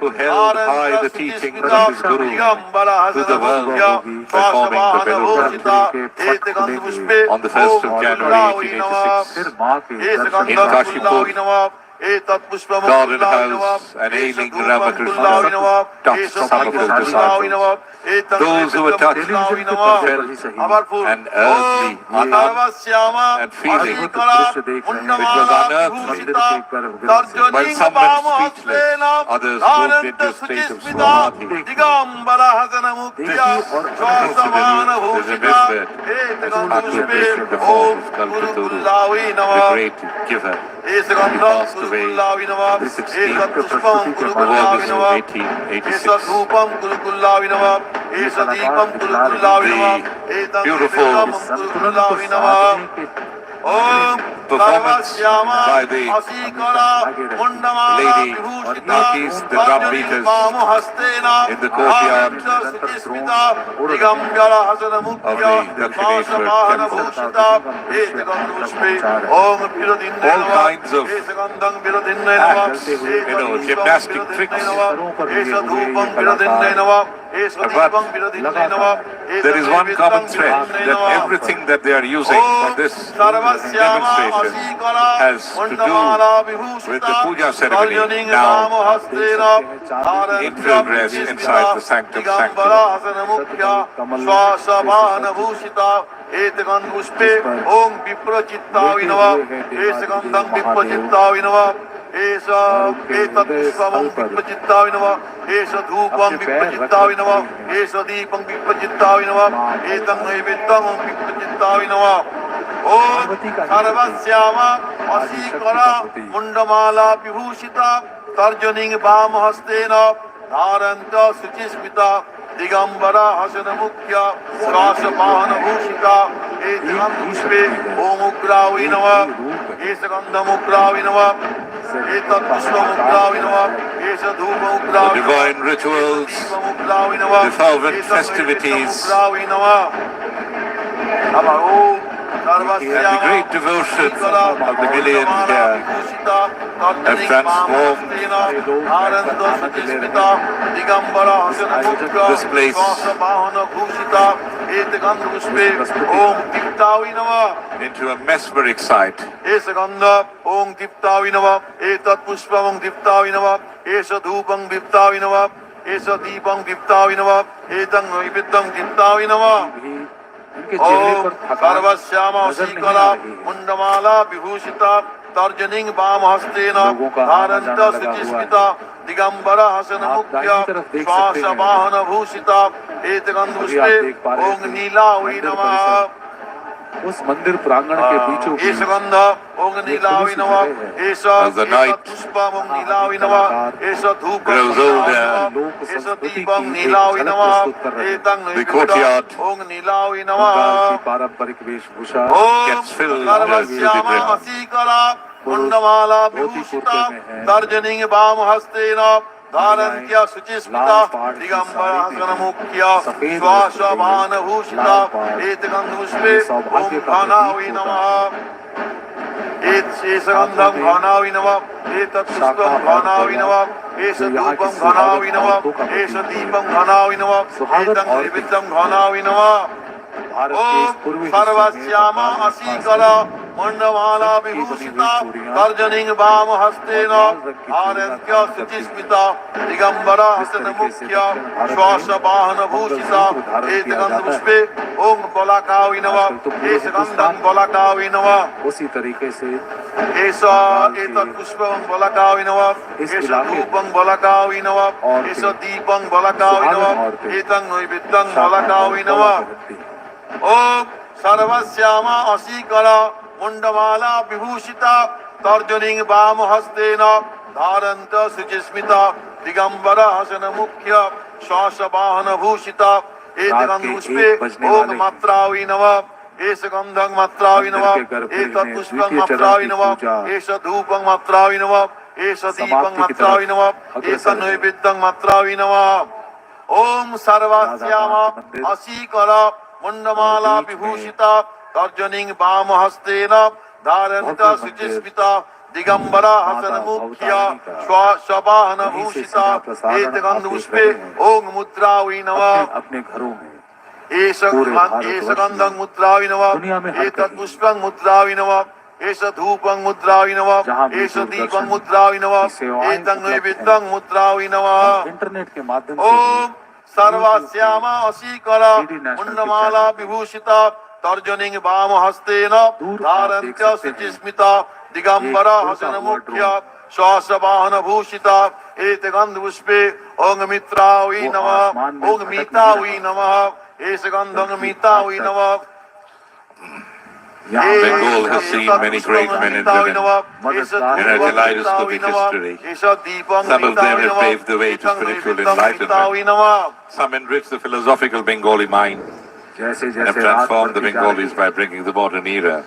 who held high the teachings of his Guru to the world by forming the Beluga. On the 1st of January 1886, in Kashipur, Garden House and ailing Ramakrishna touched some of his disciples. Those who were touched felt an earthly love and feeling which was unearthly. While some went speechless, others moved into a state of samadhi. There's a myth that Calebration performed Kalpataru, the great giver. He passed away the 16th of August of 1886. The beautiful performance by the lady Nakis, the drum beaters in the courtyard of the Dakshineswar temple. All kinds of acts, gymnastic tricks. But there is one common thread that everything that they are using for this demonstration has to do with the puja ceremony now in full dress inside the sanctum sanctum. एतगंध पुष्पे ओम विप्रचित्ताय नमः एतगंधं विप्रचित्ताय नमः एष एतत् पुष्पं विप्रचित्ताय नमः एष धूपं विप्रचित्ताय नमः एष दीपं विप्रचित्ताय नमः एतं नैवेद्यं विप्रचित्ताय नमः ओम सर्वस्यामा असीकरा मुंडमाला विभूषिता तर्जनीं वामहस्तेन धारन्त शुचिस्मिता दिगंबरा हसन मुख्य श्वासपाहन भूषिता एतगंध पुष्पे ओम उग्रावै नमः एष गंधम उग्रावै नमः एतत् पुष्पम उग्रावै नमः एष धूप उग्रावै नमः Divine rituals, उग्रावै नमः the fervent festivities, उग्रावै नमः अब ओम and the great devotion of the millions here have transformed this place into a mesmeric sight. ओम सर्वश्यामा वशीकरा मुंडमाला विभूषिता तर्जनीं वामहस्तेन धारन्त शुचिस्मिता दिगंबरा हसन मुख्य श्वासवाहन भूषिता एतगंध पुष्पे ओम नीला वै नमः उस मंदिर प्रांगण के बीचों एष गंध ओम नीला वै नमः एष पुष्पम ओम नीला वै नमः एष धूपम एष दीपम नीला वै नमः एतं नैवेद्यं ओम नीला वै नमः पारंपरिक वेशभूषा ओम सर्वश्यामा वशीकरा मुंडमाला विभूषिता तर्जनीं वामहस्तेन धारन्त्या शुचिस्मिता दिगंबरा हसनमुख्य श्वासवाहन भूषिता एतगंध पुष्पे ओम घनावै नमः एष गंधं घनावै नमः एतत् पुष्पं घनावै नमः एष धूपं घनावै नमः एष दीपं घनावै नमः एतं नैवेद्यं घनावै नमः ओम सर्वश्यामा असीकरा मुंडमाला विभूषिता तर्जनीं वामहस्तेन धारन्त्य शुचिस्मिता दिगंबरा हसन मुख्य श्वासवाहन भूषिता एतगंध पुष्पे ओम बलाकावै नमः एष गंधं बलाकावै नमः उसी तरीके से एष एतत् पुष्पं बलाकावै नमः एष धूपं बलाकावै नमः एष दीपं बलाकावै नमः एतं नैवेद्यं बलाकावै नमः ओम सर्वश्यामा असीकरा मुंडमाला विभूषिता तर्जनीं वामहस्तेन धारन्त शुचिस्मिता दिगंबरा हसन मुख्य श्वासवाहन भूषिता एतगंध पुष्पे ओम मात्रावै नमः एष गंधं मात्रावै नमः एतत् पुष्पं मात्रावै नमः एष धूपं मात्रावै नमः एष दीपं मात्रावै नमः एतं नैवेद्यं मात्रावै नमः ओम सर्वस्यामा असीकरा मुंडमाला विभूषिता तर्जनीं वामहस्तेन धारन्त शुचिस्मिता दिगंबरा हसन मुख्य श्वासवाहन भूषिता एतगंध पुष्पे ओम मुद्रा वै नमः अपने घरों में एष गंधं मुद्रा वै नमः एतत् पुष्पं मुद्रा वै नमः एष धूपं मुद्रा वै नमः एष दीपं मुद्रा वै नमः एतं नैवेद्यं मुद्रा वै नमः इंटरनेट के माध्यम ओम सर्वश्यामा असीकरा मुंडमाला विभूषिता तर्जनीं वामहस्तेन धारन्त्य शुचिस्मिता दिगंबरा हसन मुख्य श्वासवाहन भूषिता एतगंध पुष्पे ओम मित्रा वै नमः ओम मीता वै नमः एष गंधं मीता वै नमः Bengal has seen many great men and women in a kaleidoscopic history. Some of them have paved the way to spiritual enlightenment. Some enrich the philosophical Bengali mind and have transformed the Bengalis by bringing the modern era.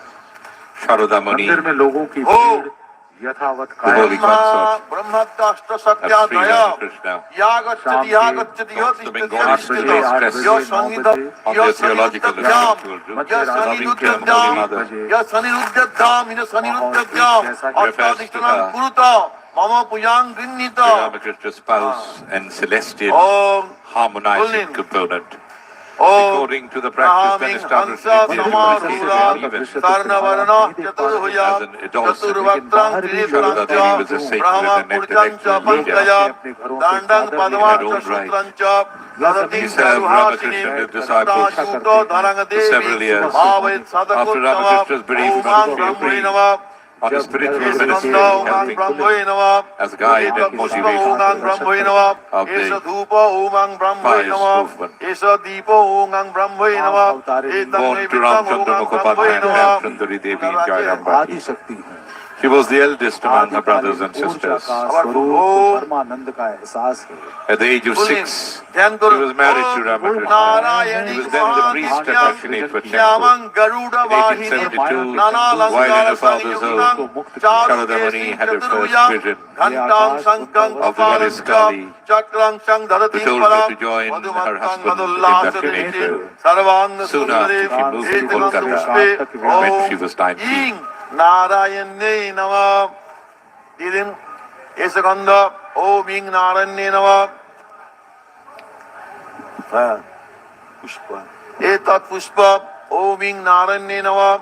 Sharada Muni, the holy consort of Sri Ramakrishna, the Bengali spiritual stress on their theological and spiritual roots, loving care of Holy Mother, refers to her, Ramakrishna's spouse and celestial harmonizing component. according to the practice then established in India for repeated event. Karnavarna Chaturhuya Chaturvatrang Trinetrang was a sacred and intellectual leader. Dandang Padvan Chasutrancha He served Ramakrishna and his disciples for several years. After Ramakrishna's bereavement, he agreed on spiritual ministry, helping as a guide and motivation of the pious movement. Born to Ramchandra Mukhopadhyay and Sundari Devi in Jairambati. She was the eldest among her brothers and sisters. At the age of 6, he was married to Ramakrishna. He was then the priest at Dakshineswar temple. In 1872, while in her father's home, Sharadamani had her first vision of the goddess Kali, who told her to join her husband in Dakshineswar. Soon after, she moved to Kolkata when she was 19. नारायण्ये नमः दीदिन S गंध ओम इंग नारायण्ये नमः पुष्प एतत् पुष्प ओम इंग नारायण्ये नमः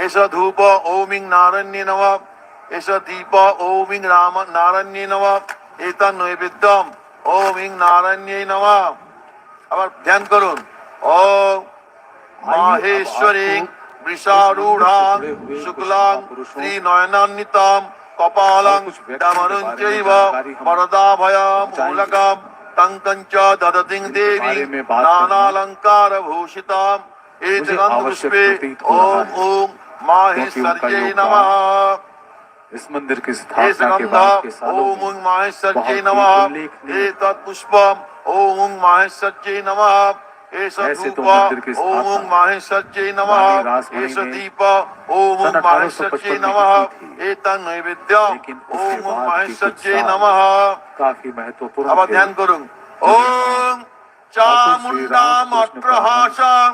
S धूप ओम इंग नारायण्ये नमः एस दीप ओम इंग राम नारायण्ये नमः एतत् नैवेद्यम ओम इंग नारायण्ये नमः আবার ধ্যান করুন ओम माहेश्वरी वृषारूढ़ां शुक्लां श्रीनयनान्वितां कपालां डमरुञ्चैव वरदाभयां मूलकां टङ्कञ्च ददतिं देवीं नानालङ्कारभूषितां एतगन्धपुष्पे ॐ ॐ माहेश्वर्यै नमः। इस मंदिर की स्थापना के बाद के सालों ओम ॐ माहेश्वर्यै नमः। एतत् पुष्पम् ॐ ॐ माहेश्वर्यै नमः। ऐसे तो मंदिर की स्थापना ओम माहेश्वर्यै नमः। एष दीप ओम माहेश्वर्यै नमः। एतन् नैवेद्यम ओम माहेश्वर्यै नमः। काफी महत्वपूर्ण। अब ध्यान करूं ओम चामुंडाम अट्रहासां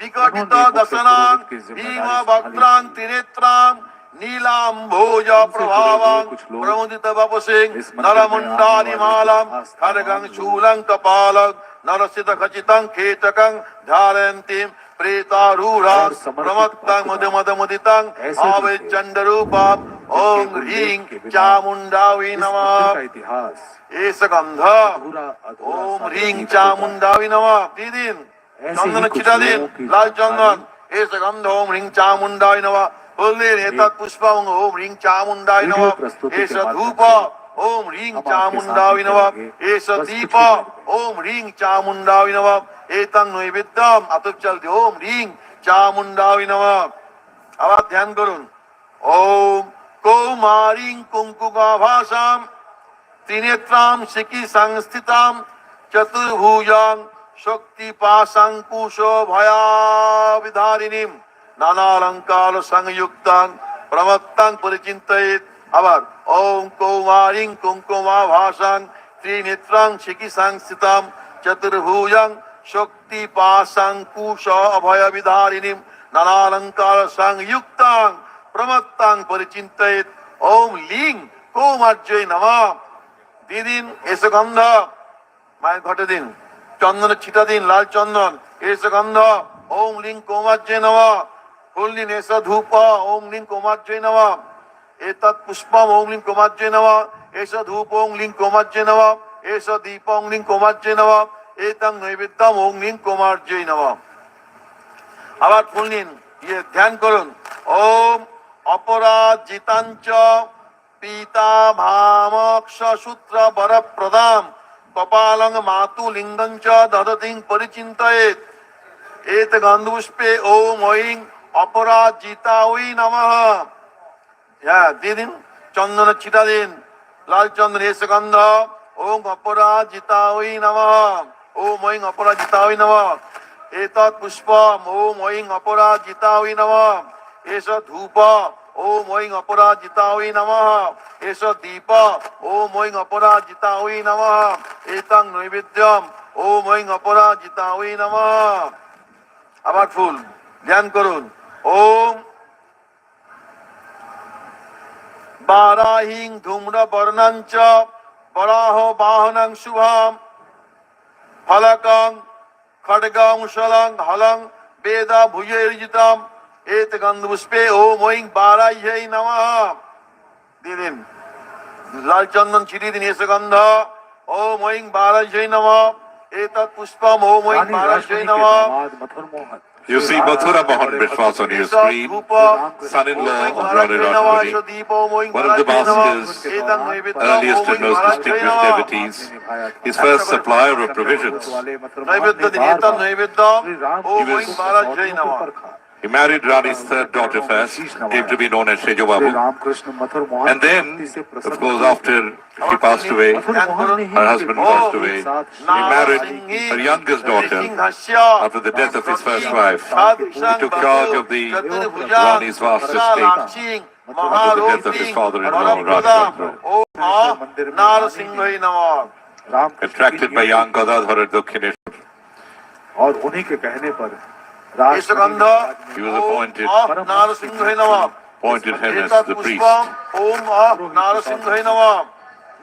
विकटित दशनां भीम वक्त्रां त्रिनेत्रां नीलां भोज प्रभावां प्रमुदित वपुषिं नरमुंडानिमालां खड्गं शूलं कपालं नरसित खचितं खेचकं धारयन्तीं प्रेतारूढां प्रमत्तं मदमदमुदितं आवेचण्डरूपां ओम ह्रीं चामुण्डायै नमः। एष गंध ओम ह्रीं चामुण्डायै नमः। दीदिन चंदन छिटा दिन लाल चंदन एष गंध ओम ह्रीं चामुण्डायै नमः। बोलेन एतत् पुष्पं ओम ह्रीं चामुण्डायै नमः। एष धूप ओम ह्रीं चामुण्डायै नमः। एष दीप ओम ह्रीं चामुण्डायै नमः। एतं नैवेद्यम अतुप चलते ओम ह्रीं चामुण्डायै नमः। আবার ধ্যান করুন ओम कौमारीं कुंकुमाभासां त्रिनेत्रां शिखि संस्थितां चतुर्भुजां शक्तिपाशंकुशो भयाविधारिणीं नानालंकार संयुक्तां प्रमत्तां परिचिन्तयेत्। আবার ओम कौमारीं कुंकुमाभासां त्रिनेत्रां शिखि संस्थितां चतुर्भुजां शक्तिपाशंकुशो भयाविधारिणीं नानालंकार संयुक्तां प्रमत्तां परिचिन्तयेत्। ओम लिंग कौमार्यै नमः। দিদিন এসে গন্ধ মায়ের ঘটে দিন চন্দন ছিটা দিন লাল চন্দন এসে গন্ধ ওম লিং কৌমার্যে নমঃ। ফুল দিন এসে ধূপ ওম লিং কৌমার্যে নমঃ। এতৎ পুষ্পম ওম লিং কৌমার্যে নমঃ। এসে ধূপ ওম লিং কৌমার্যে নমঃ। এসে দীপ ওম লিং কৌমার্যে নমঃ। এতং নৈবেদ্যম ওম লিং কৌমার্যে নমঃ। আবার ফুল নিন দিয়ে ধ্যান করুন ওম অপরাজিতাঞ্চ पीता भामक्ष सूत्र वर प्रदाम कपालं मातु लिंगं च ददतिं परिचिन्तयेत्। एत गन्धपुष्पे ओम ऐं अपराजितायै नमः। দিন চন্দন ছিটা দিন লাল চন্দন এসে গন্ধ ওম अपराजितायै नमः। ओम ऐं अपराजितायै नमः। एतत् पुष्पम ओम ऐं अपराजितायै नमः। एष धूप ओम ऐं अपराजितायै नमः। एष दीप ओम ऐं अपराजितायै नमः। एतं नैवेद्यम ओम ऐं अपराजितायै नमः। আবার ফুল ধ্যান করুন ओम বারাহিং ধূম্র বর্ণাঞ্চ বরাহ বাহনং শুভম ফলকং खड्गं शलं हलं वेद भुजैर्जितम् एत गन्धपुष्पे ओम ऐं बाराह्यै नमः দিয়ে দিন লাল চন্দন ছিটিয়ে দিন এসে গন্ধ ওম ঐং বারাজ্যৈ নমঃ এতৎ পুষ্পম ওম ঐং रानी বারাজ্যৈ राष्ट्रपति के নমঃ दामाद Mathur Mohan You see Mathura Mohan Vishwas on your এতৎ screen, ধূপ son-in-law ওম ঐং of Rani বারাজ্যৈ নমঃ Rashtrapati, এস দীপ ওম ঐং one of the বারাজ্যৈ নমঃ master's এতৎ নৈবেদ্যম earliest Om and ঐং most বারাজ্যৈ distinguished নমঃ devotees, his first supplier of provisions. নৈবেদ্য দিন এতৎ নৈবেদ্যম ওম ঐং বারাজ্যৈ নমঃ He married Rani's third daughter first, came to be known as Shejo Babu. Ramakrishna Mathur Mohan And then, of course, after she passed away, her husband passed away, he married her youngest daughter after the death of his first wife. He took charge of the Rani's vast estate after the death of his father-in-law, Rajendra. नारसिंहै नमः Attracted by young Gadadhar Dakshineswar, और उन्हीं के कहने पर एष गन्ध he was appointed नारसिंहै नमः him as एतत् the priest. पुष्पम् ओम नारसिंहै नमः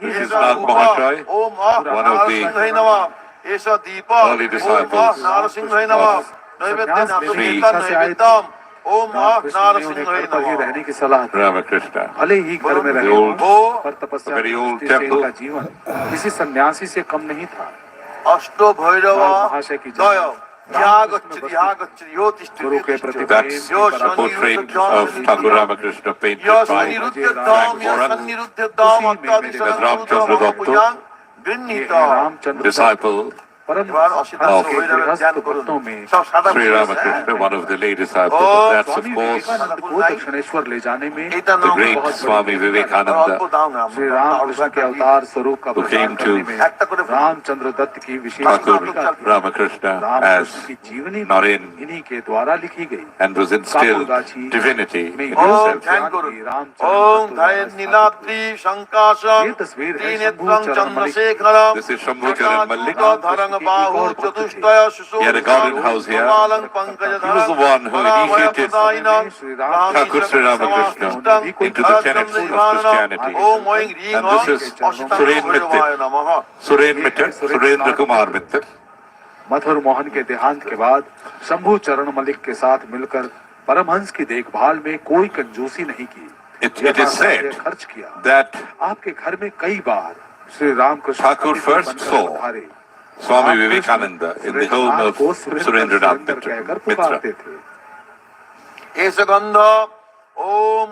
This is Nag Mahantrai, Om one of the नारसिंहै नमः एष दीप early disciples नारसिंहै नमः of नैवेद्यं Sri नैवेद्यं ओम रामकृष्ण ने नारसिंहै घर पर ही नमः रहने की सलाह दी। Ramakrishna. भले ही घर में रहे old- हों, पर तपस्या very की old दृष्टि से temple. इनका जीवन किसी सन्यासी से कम नहीं था। अष्ट भैरव महाशय की दय जय। यो तिष्ठति गुरु के प्रति That's yo a portrait of Thakur Ramakrishna painted yo by सन्निरुद्धताम yo Moran, सन्निरुद्धताम अत्यादि As Ramchandra Datta, पूजां गृह्णीत रामचंद्र disciple परम এবার অসিতাংশ of ভৈরবের ধ্যান করুন भक्तों में সব সাদা Sri full Ramakrishna, one of the late disciples. Oh, And that's, of Swami course, Vivekananda को दक्षिणेश्वर ले जाने में এটা the নাম great बहुत Swami অল্প Vivekananda, দাও না श्री रामकृष्ण के अवतार स्वरूप का who प्रचार came करने to में একটা করে रामचंद्र दत्त की विशेष Thakur भूमिका थी। Ramakrishna रामकृष्ण की as जीवनी Naren इन्हीं के द्वारा लिखी गई। and was instilled divinity में in ओम himself. ध्यान করুন ओम ধায়ের নীলাদ্রি শঙ্কাসং ये तस्वीर है त्रिनेत्रं शंभू चरण Malik. चंद्रशेखरं This is Shambhucharan Malik. धरं बाहु चतुष्टय He had a garden house here. He was the one who initiated Thakur Sri Ramakrishna into the tenets of Christianity. And this is Suren Mittal. Suren Mittal, Surendra Kumar Mittal. Mathur Mohan के देहांत के बाद शंभू चरण मलिक के साथ मिलकर परमहंस की देखभाल में कोई कंजूसी नहीं की। It is said खर्च किया। that आपके घर में कई बार Shri Ramakrishna Thakur first saw Swami Vivekananda in the home of Surendranath Mitra. एष गंध ओम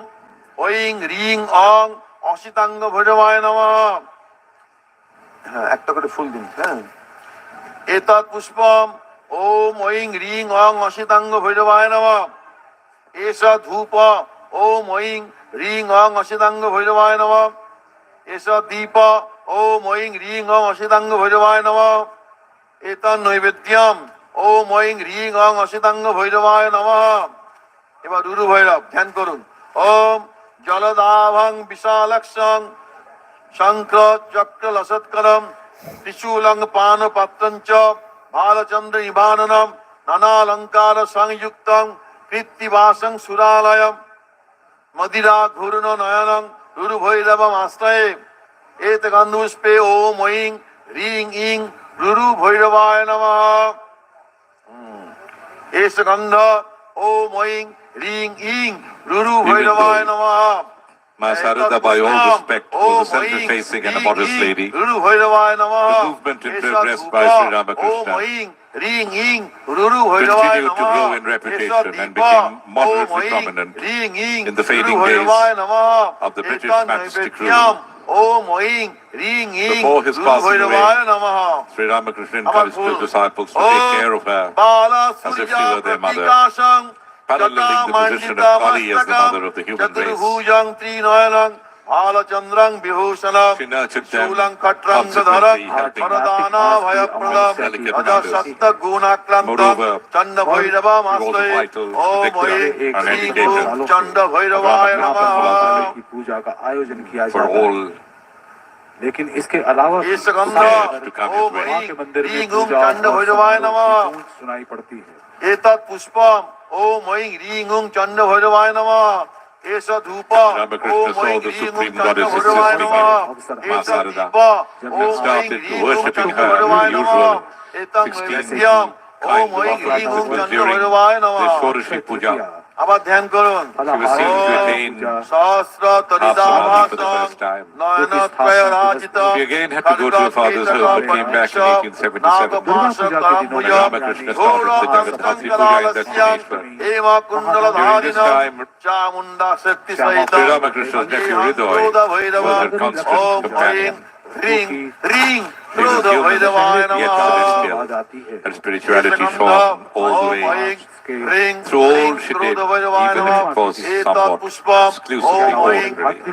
ओइं ह्रीं অং অসিতাঙ্গ ভৈরবায় নমঃ হ্যাঁ একটা করে ফুল দিন হ্যাঁ এতৎ পুষ্পম ওম ওইং ह्रीं অং অসিতাঙ্গ ভৈরবায় নমঃ এষ ধূপ ওম ওইং ह्रीं অং অসিতাঙ্গ ভৈরবায় নমঃ এষ দীপ ওম ওইং ह्रीं অং অসিতাঙ্গ ভৈরবায় নমঃ এতৎ নৈবেদ্যম ওম ওইং ह्रीं অং অসিতাঙ্গ ভৈরবায় নমঃ এবার রুরু ভৈরব ধ্যান করুন ওম জলদাভং বিশালক্ষং শঙ্খ চক্র লসৎকরম ত্রিশূলং পান পাত্রঞ্চ ভালচন্দ্র নিবাননম নানালঙ্কার সংযুক্তং কৃত্তিবাসং সুরালয়ম মদিরা ঘূর্ণ নয়নং রুরু ভৈরবম আশ্রয়ে এত গন্ধপুষ্পে ওম ঐং ह्रीं ইং রুরু ভৈরবায় নমঃ এষ গন্ধ ওম ঐং ह्रीं ইং রুরু ভৈরবায় নমঃ Ma Sarada, by all respect, was a center-facing and a modest lady. রুরু ভৈরবায় নমঃ The movement in progress by Sri Ramakrishna ह्रीं ইং রুরু ভৈরবায় continued to নমঃ grow in reputation and became moderately prominent in the fading days of the British monastic rule. ওম ঐং ह्रीं ইং Before his রুরু passing ভৈরবায় away, নমঃ Sri Ramakrishna encouraged his disciples to take care of her Bala as if Surya she were their mother, প্রতিকাশং paralleling the position of Kali as the mother of the human race. চতুর্ভুজং ত্রিনয়নং ভালচন্দ্রং বিভূষণম She nurtured them, শূলং খট্রং ধরং consequently helping বরদানা ভয়প্রদম delicate অজসত্ত গুণাক্রান্তম Moreover, Chanda ভৈরবম he was আশ্রয়ে vital to Om victor ঐং and shreem education ওম চন্ড ভৈরবায় নমঃ की पूजा का आयोजन किया for जाता है। all लेकिन इसके अलावा एष गंध to come Om his way. वहाँ ह्रीं के मंदिर में ह्रीं ओम पूजा चंड और भैरवाय संतों नमः की गूंज सुनाई पड़ती है। एतत् पुष्पम ओम ऐं ह्रीं ओम चंड भैरवाय नमः एष धूप Ramakrishna ओम saw ऐं the ह्रीं ओम supreme चंड goddess भैरवाय existing नमः in एष Sarada. दीप When ओम ऐं started ह्रीं ओम worshipping चंड her भैरवाय नमः usual एतं 16 नैवेद्यम् kind ওম of ঐং হ্রিং ওং offering চন্দ্র during ভৈরবায় the নমঃ। Shorashi Puja. আবার ধ্যান করুন। She was seen to attain সহস্র Samadhi for the first time. নয়নত্রয় Rajit She again had to go to her father's home but came back in 1877. And Ramakrishna started the Jagathatri Puja in Dakshineswar. During this time, Chamunda Shakti Sri সহিত Ramakrishna's nephew Ritesh was her constant companion. Ring ring He was ক্রোধ human, ভৈরবায় yet নমঃ। celestial. Her spirituality shone all the way. Through all she did, even if it was somewhat exclusively ordinary.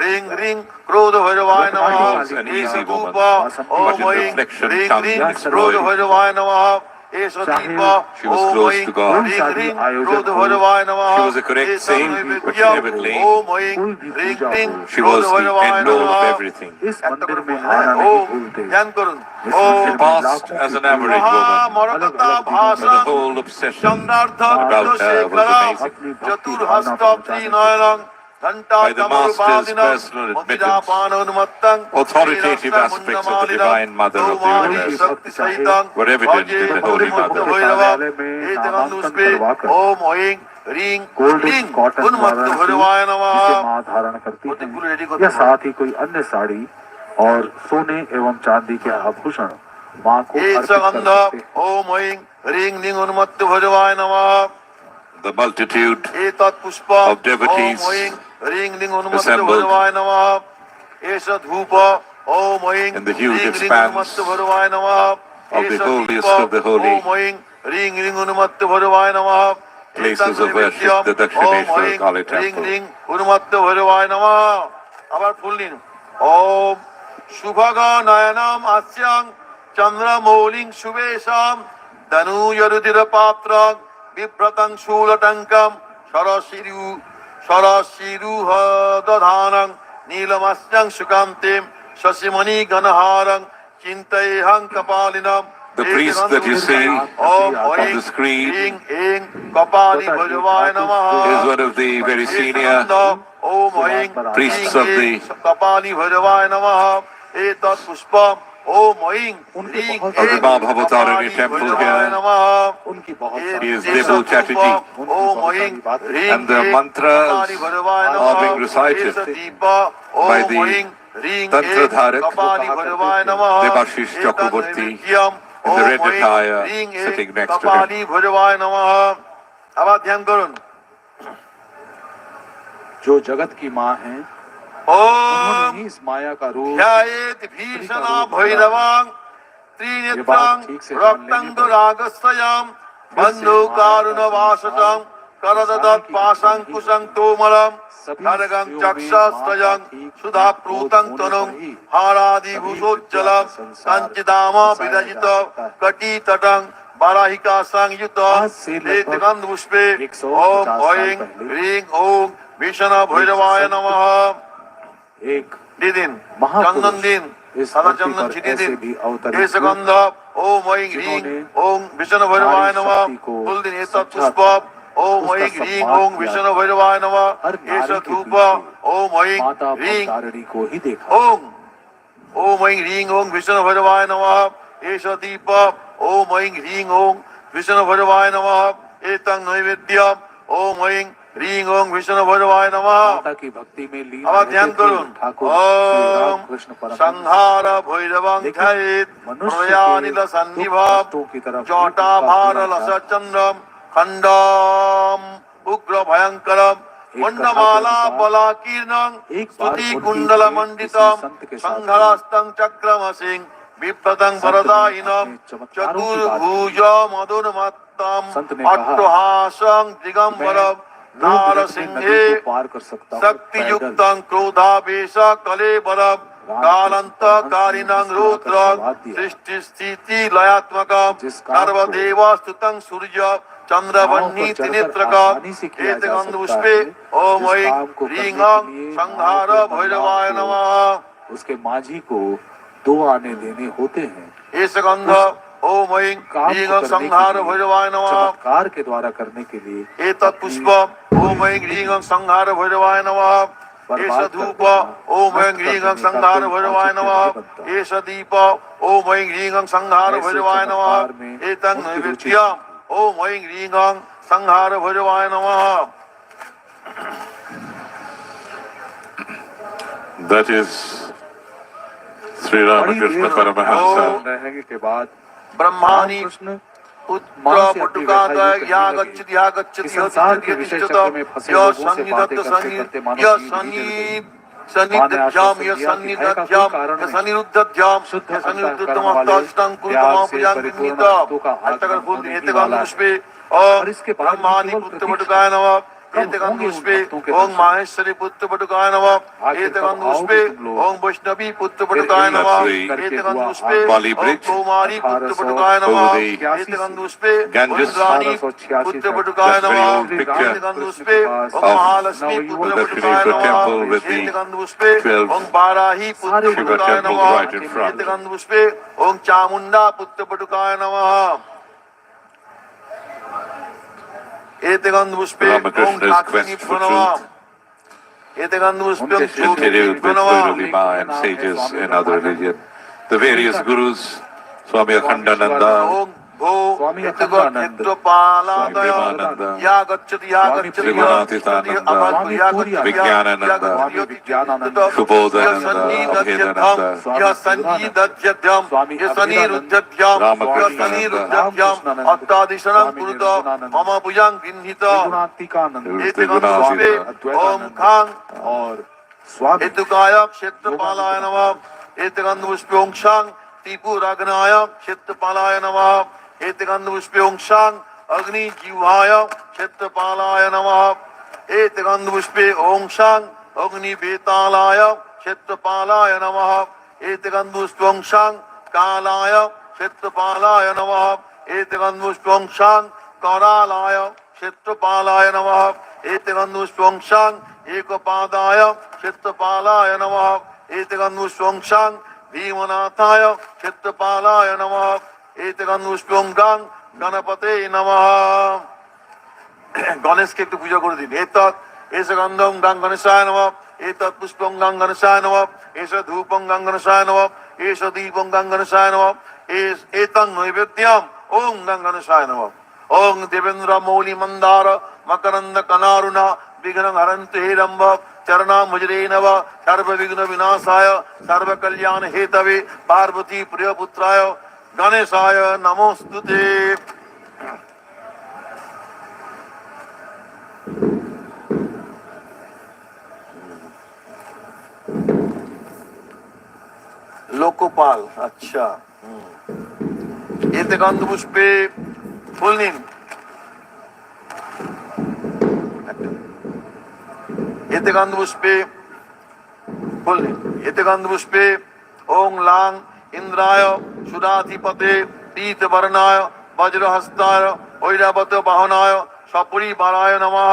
Ring ring ক্রোধ ভৈরবায় নমঃ। She was an easy woman, but in reflection, chant and ক্রোধ exploit. ভৈরবায় নমঃ। এসো দীপ She was close to God. Ring ring ক্রোধ ভৈরবায় নমঃ। She was a correct saint, but she never claimed. ওম ঐং রিং রিং She was the end all of everything. इस मंदिर में आना नहीं भूलते। ধ্যান করুন। She passed as an average woman. মহামরকতা But the ভাষা whole obsession চন্দ্রার্ধ about her was amazing. চতুর্হস্ত ত্রিনয়নং ঘণ্টা By the Master's personal admittance, authoritative aspects of the Divine Mother of the universe were evident in the Holy Mother. ओम ঐং রিং गोल्डन রিং कॉटन उन्मत्त भैरवाय नमः। जिसे माँ धारण करती है या साथ ही कोई अन्य साड़ी और सोने एवं चांदी के आभूषण माँ को अर्पित कर गंध सकते हैं। ओम ঐং রিং রিং उन्मत्त भैरवाय नमः। The multitude एतत् पुष्प of devotees ओम ঐং রিং রিং उन्मत्त assembled भैरवाय नमः। एष धूप ओम ঐং in the huge রিং রিং expanse उन्मत्त भैरवाय नमः। of the एष holiest दीप of the holy ओम ঐং রিং রিং उन्मत्त भैरवाय नमः। places of worship, the Dakshineswar Kali রিং temple. রিং উন্মত্ত ভৈরবায় নমঃ। আবার ফুল নিন। ওম শুভগ নয়নম হাস্যং চন্দ্রমৌলিং শুভেশাম ধনুয়রুধির পাত্রং বিভ্রতং শূলটঙ্কম সরশিরুহ দধানং নীলমস্যং সুকান্তিম শশিমণি গণহারং চিন্তয়েহং কপালিনম। The priest that you see Om on ঐং the screen ह्रीं ऐं कपालि भैरवाय नमः। is one of the very senior ओम ह्रीं priests of the कपालि भैरवाय नमः। एतत् पुष्पम् ओम ह्रीं ह्रीं of the Maa Bhavatarani temple भैरवाय here. नमः। उनकी बहुत He is Devu Chatterjee. ओम ह्रीं ह्रीं And the mantras कपालि भैरवाय are नमः। being recited एष दीप by ओम the ह्रीं ह्रीं Tantra ऐं Dharak, कपालि भैरवाय नमः। Debashish एतत् Chakraborty, Naivedyam in the red ओम ह्रीं attire ह्रीं ऐं sitting next to him. कपालि भैरवाय नमः। আবার ধ্যান করুন। जो जगत की माँ है ओम उन्होंने ही इस माया का रूप ध्यायेत् भीषणा भैरवां त्रिनेत्रं रक्तांगरागस्यं बन्धुकारुणवाससं करददत् पाशाङ्कुशं तोमरं खड्गं चक्षस्तयं सुधाप्लुतं तनुं हारादिभूषोज्ज्वलं कञ्चिदाम विरजित कटितटं बाराहिका संयुत पुष्पे ओम ऐं ह्रीं ओं भीषण भैरवाय नमः। एक दिन महापुरुष चंदन दिन इस सादा धरती चंदन पर छिटी ऐसे दिन भी अवतरित एष हुए गंध ओम ऐं ह्रीं जिन्होंने ओं विष्णु भैरवाय नारी नमः। शक्ति को फूल दिन एतत् समझा पुष्प ओम उसका ऐं ह्रीं सम्मान ओं किया। विष्णु भैरवाय नमः। हर एष नारी के धूप पीछे ओम ऐं माता ह्रीं भवतारिणी को ही देखा। ओम ओम ऐं ह्रीं ओं विष्णु भैरवाय नमः। एष दीप ओम ऐं ह्रीं ओं विष्णु भैरवाय नमः। एतं नैवेद्यम् ओम ऐं ह्रीं ओं विष्णु भैरवाय नमः। माता की भक्ति में लीन আবার रहते ধ্যান थे করুন। ठाकुर श्री ओम रामकृष्ण परमहंस। संहार भैरवं लेकिन ध्यायेत् मनुष्य प्रयानिल के सन्निभं दुष्टों की तरफ जटाभार लसचन्द्रं खण्डम् उग्र भयंकरं मुण्डमाला बलाकीर्णं स्तुति कुण्डल मंडितं संघरास्तं चक्रमसिं बिभ्रतं वरदायिनं चतुर्भुज मधुर्मत्तं अट्टहासं दिगंबरं नारसिंहे शक्तियुक्तं क्रोधावेश कलेबरं कालन्तकारिणं रुद्रं सृष्टिस्थिति लयात्मकं सर्वदेवस्तुतं सूर्य चंद्रवन्नी त्रिनेत्रकं एतगन्धपुष्पे ओम ऐं ह्रीं ओं संहार भैरवाय नमः। उसके माझी को दो आने देने होते हैं। एष गंध ओम ऐं ह्रीं ओं संहार भैरवाय नमः। चमत्कार के द्वारा करने के लिए एतत् पुष्प ओम ऐं ह्रीं ओं संहार भैरवाय नमः। एष धूप ओम ऐं ह्रीं ओं संहार भैरवाय नमः। एष दीप ओम ऐं ह्रीं ओं संहार भैरवाय नमः। एतं नैवेद्यम् ओम ऐं ह्रीं गां संहार भैरवाय नमः। That is Sri Ramakrishna Paramahansa. रहने के बाद ब्रह्माणि रामकृष्ण पुत्र मां से अपनी पटुकादय व्यथा यूं या कहने लगे गच्छति या कि गच्छति संसार के विषय चक्र में फंसे लोगों से बातें करते करते मानो यह जीव ही जल गई। सन्निध्याम यह सन्निध्याम यह सन्निरुद्धध्याम शुद्ध यह अंतःकरण सन्निरुद्धतम वाले अष्टांग कुरुतम त्याग से पूजां परिपूर्ण किन्नीता भक्तों का अष्टकर आगमन फूल होने हेते ही वाला है। पुष्पे और इसके बाद ब्रह्माणि केवल पुत्र प्रतीक्षा पटुकाय नमः कब एते होंगे उन पुष्पे भक्तों के ओम दर्शन? माहेश्वरी पुत्र पटुकाय नमः आखिर एते कब पुष्पे आओगे तुम लोग? ओम वैष्णवी पुत्र फिर पटुकाय इन नमः लफ्ज़ एते हुआ पुष्पे बाली ओम ब्रिज कौमारी पुत्र पटुकाय नमः over the एते पुष्पे Ganges, इंद्राणी पुत्र पटुकाय That's very नमः old picture एते पुष्पे ओम of महालक्ष्मी the पुत्र पटुकाय Dakshineswar नमः temple with the एते पुष्पे 12 ओम बाराही पुत्र Shiva पटुकाय temples नमः right in front. एते पुष्पे ओम चामुंडा पुत्र पटुकाय नमः एते पुष्पे ओम Ramakrishna's ठाकुरानी quest for नमः truth एते पुष्पे ओम continued with नमः Vairulima and sages in other religion. The various gurus, Swami Akhandananda, ओम भो स्वामी क्षेत्र अखंडानंद, पालादय Vimananda, या गच्छति या स्वामी गच्छति Premanaतीतानंद, स्वामी या पूरी गच्छति Vijnanananda, स्वामी विज्ञानानंद, Subodhananda, Abhedananda, यह संजीदध्यम स्वामी यह अभेदानंद, सनिरुद्धध्यम यह Ramakrishna, सनिरुद्धध्यम रामकृष्णानंद, अत्तादिशनं स्वामी कुरुत निर्गुणानंद, मम भुजं गृह्णीत त्रिगुणातीतानंद, एते पुष्पे ओम खां और स्वामी एतुकाय क्षेत्रपालाय नमः एते पुष्पे ओम शां त्रिपुराग्नाय क्षेत्रपालाय नमः एते पुष्पे ओम शां अग्नि जीवाय क्षेत्रपालाय नमः एते पुष्पे ओम शां अग्नि बेतालाय क्षेत्रपालाय नमः एते पुष्पे ओम शां कालाय क्षेत्रपालाय नमः एते पुष्पे ओम शां करालाय क्षेत्रपालाय नमः एते पुष्पे ओम शां एकपादाय क्षेत्रपालाय नमः एते पुष्पे ओम शां भीमनाथाय क्षेत्रपालाय नमः एते पुष्पे ओम गां गणपते नमः गणेशকে একটু পূজা করে দিন এতৎ এস গন্ধম গাং গণেশায় নমঃ এতৎ পুষ্পং গাং গণেশায় নমঃ এস ধূপং গাং গণেশায় নমঃ এস দীপং গাং গণেশায় নমঃ এতং নৈবেদ্যম ওম গাং গণেশায় নমঃ ওম দেবেন্দ্র মৌলি মন্দার মকরন্দ কনারুণা বিঘ্ন হরন্তু হেরম্ব চরণামুজরে নব সর্ব বিঘ্ন বিনাশায় সর্ব কল্যাণ হেতবে পার্বতী প্রিয় পুত্রায় গণেশায় নমোস্তুতে। लोकोपाल अच्छा एते गंध पुष्पे ফুল নিন एते गंध पुष्पे ফুল নিন एते गंध पुष्पे ओम लांग इंद्राय सुराधिपते पीत वर्णाय वज्रहस्ताय ऐरावत वाहनाय सपरिवाराय नमः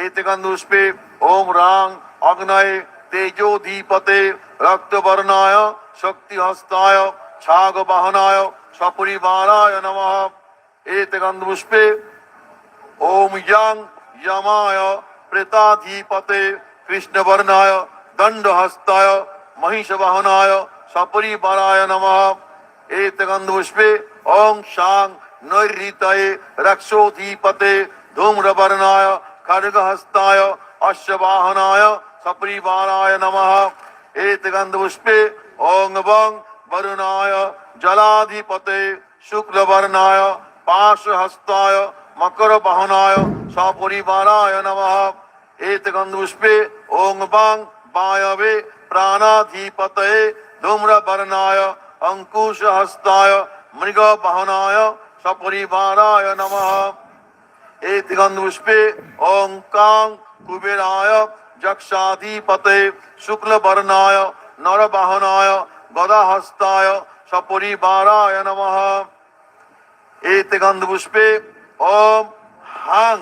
एते गंध पुष्पे ओम रांग अग्नये तेजोधीपते रक्तवर्णाय शक्तिहस्ताय छाग वाहनाय सपरिवाराय नमः एते गंध पुष्पे ओम यं यमाय प्रेताधिपते कृष्णवर्णाय दंडहस्ताय महिषवाहनाय सपरिवाराय नमः एते गंध पुष्पे ओम शां नैऋतये रक्षोधिपते धूम्रवर्णाय खड्गहस्ताय अश्ववाहनाय सपरिवाराय नमः एते गंध पुष्पे ओम वं वरुणाय जलाधिपते शुक्लवर्णाय पाशहस्ताय मकर वाहनाय सपरिवाराय नमः एते गंध पुष्पे ओम वं वायवे प्राणाधिपतये धूम्रवर्णाय अंकुशहस्ताय मृग वाहनाय सपरिवाराय नमः एते गंध पुष्पे ओम कां कुबेराय जक्षाधिपते शुक्लवर्णाय नरवाहनाय गदाहस्ताय सपरिवाराय नमः एते गंध पुष्पे ओम हं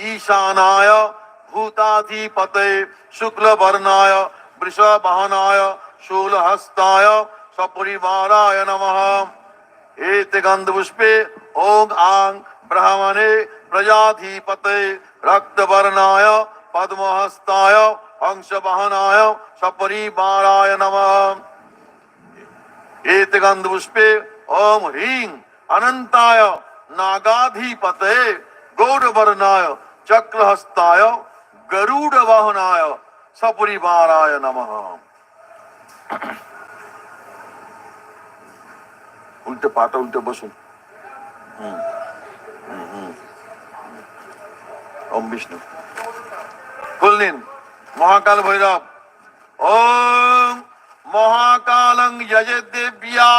ईशानाय भूताधिपते शुक्लवर्णाय वृषवाहनाय शूलहस्ताय सपरिवाराय नमः एते गंध पुष्पे ओम आं ब्राह्मणे प्रजाधिपते रक्तवर्णाय पद्महस्ताय हंसवाहनाय सपरिवाराय नमः एते गंध पुष्पे ओम ह्रीं अनंताय नागाधिपतये गौरवर्णाय चक्रहस्ताय गरुड़ वाहनाय सपरिवाराय नमः। उल्टे पाटा उल्टे बसुन। ओम विष्णु। कुलनीन महाकाल भैरव। ओम महाकालं यजदेव्या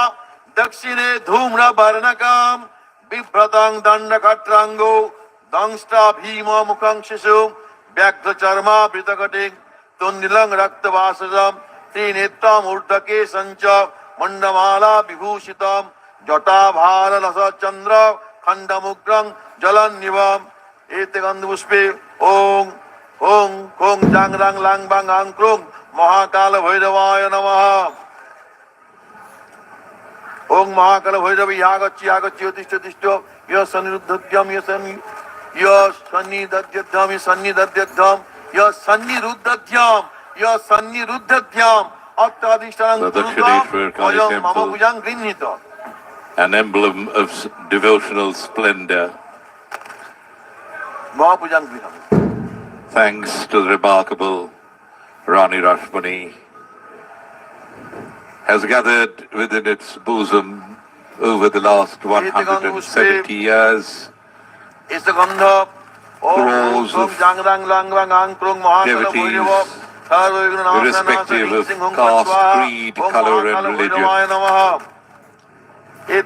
दक्षिणे धूम्रवर्णकं बिभ्रतं दण्डखट्राङ्गो दंष्टा भीम मुखं शिशु व्याघ्रचर्मावृतकटिं तुण्डिलं रक्तवासजं त्रिनेत्रम् ऊर्ध्वकेशं च मण्डमाला विभूषितं जटाभारलसचन्द्र खण्डमुग्रं जलन्निवम् एते गन्धपुष्पे ओम ओम खों जांग रांग लांग बांग आंग क्रों महाकाल भैरवाय नमः। ओम महाकाल भैरव यागच्छि यागच्छि उत्तिष्ठ उत्तिष्ठ य सन्निरुद्धध्यम य सन्निदध्यम य सन्निदध्यम य सन्निरुद्धध्यम य सन्निरुद्धध्यम अत्तादिष्टानं कुरुतां वयं मम पूजां गृह्णीत। An emblem of devotional splendor. महापूजां गृह्णामि। Thanks to the remarkable Rani Rashmani, has gathered within its bosom over the last 170 years crores of devotees, irrespective of caste, creed, color and religion. The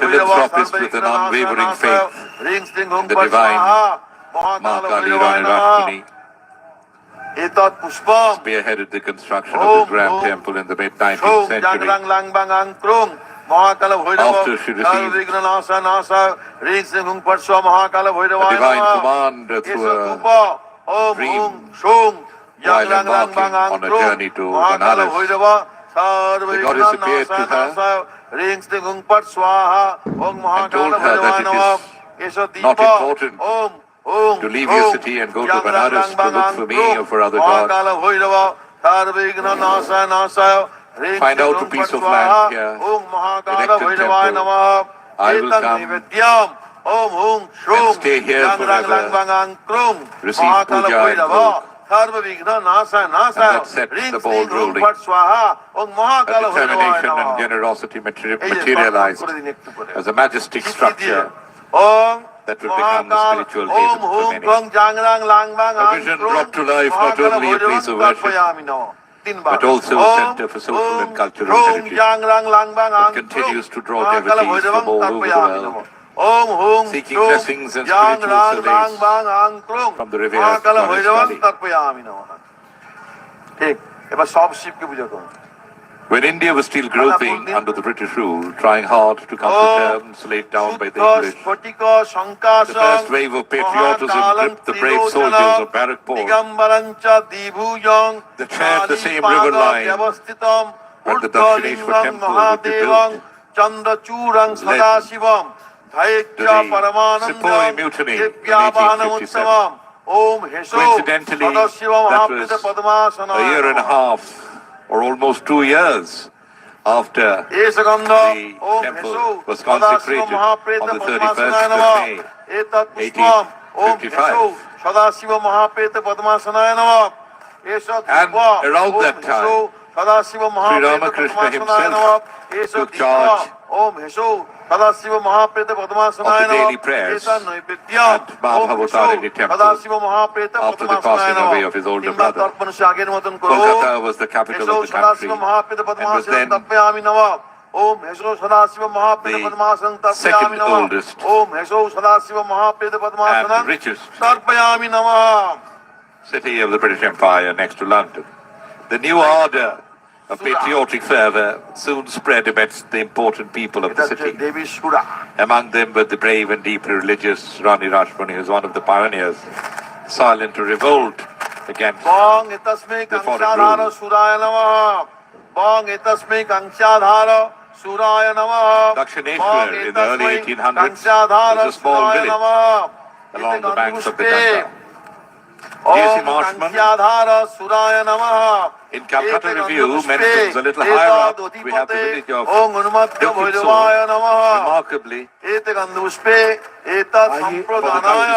philanthropist with an unwavering faith in the divine Ma Kali Rani Rashmani spearheaded the construction of this grand temple in the mid-19th century. After she received a divine command through a dream while embarking on a journey to Banaras, the goddess appeared to her and told her that it is not important to leave your city and go to Banaras to look for me or for other gods. Find out a piece of land here, erect a temple. I will come and stay here forever, receive puja and bhog. And that sets the ball rolling. A determination and generosity materialized as a majestic structure that will become the spiritual haven for many. A vision brought to life not only a place of worship, but also a center for social and cultural heritage. It continues to draw devotees from all over the world, seeking blessings and spiritual solace from the revered Goddess Kali. When India was still groping under the British rule, trying hard to come to terms laid down by the English, the first wave of patriotism gripped the brave soldiers of Barrackpore that shared the same river line where the Dakshineswar temple would be built, led to the Sepoy mutiny in 1857. Coincidentally, that was a year and a half, or almost 2 years, after the temple was consecrated on the 31st of May, 1855. And around that time, Sri Ramakrishna himself took charge of the daily prayers at Mahabhavatarini temple after the passing away of his older brother. Kolkata was the capital of the country and was then the second oldest and richest city of the British Empire next to London. The new ardor of patriotic fervour soon spread amidst the important people of the city. Among them were the brave and deeply religious Rani Rashmani, who was one of the pioneers, silent to revolt against the foreign rule. Dakshineswar in the early 1800s was a small village along the banks of the Ganga. D.C. Om Marshman कंक्याधार सुराय नमः in Calcutta Review mentions a little higher up, we have the village of ओम उन्मत्त Dakshineswar. भैरवाय नमः Remarkably, एते गंधपुष्पे एतत् संप्रदानाय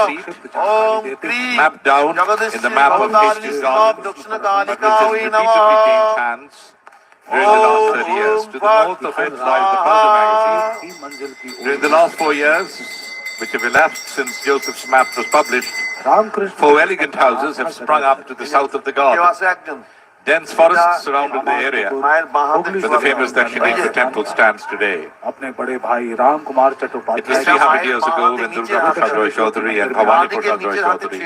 ओम क्रीं mapped down in the map of Destiny's garden, दक्षिण but Kalika which has हुई repeatedly changed नमः hands during the last 30 years. To the north of it lies the Puja magazine. During the last 4 years, which have elapsed since Joseph's map was published, 4 elegant houses have sprung up to the south of the garden. Dense forests surrounded the area where the famous Dakshineswar temple stands today. It was 300 years ago when Durga Prasad Roy Chaudhary and Bhavani Prasad Roy Chaudhary,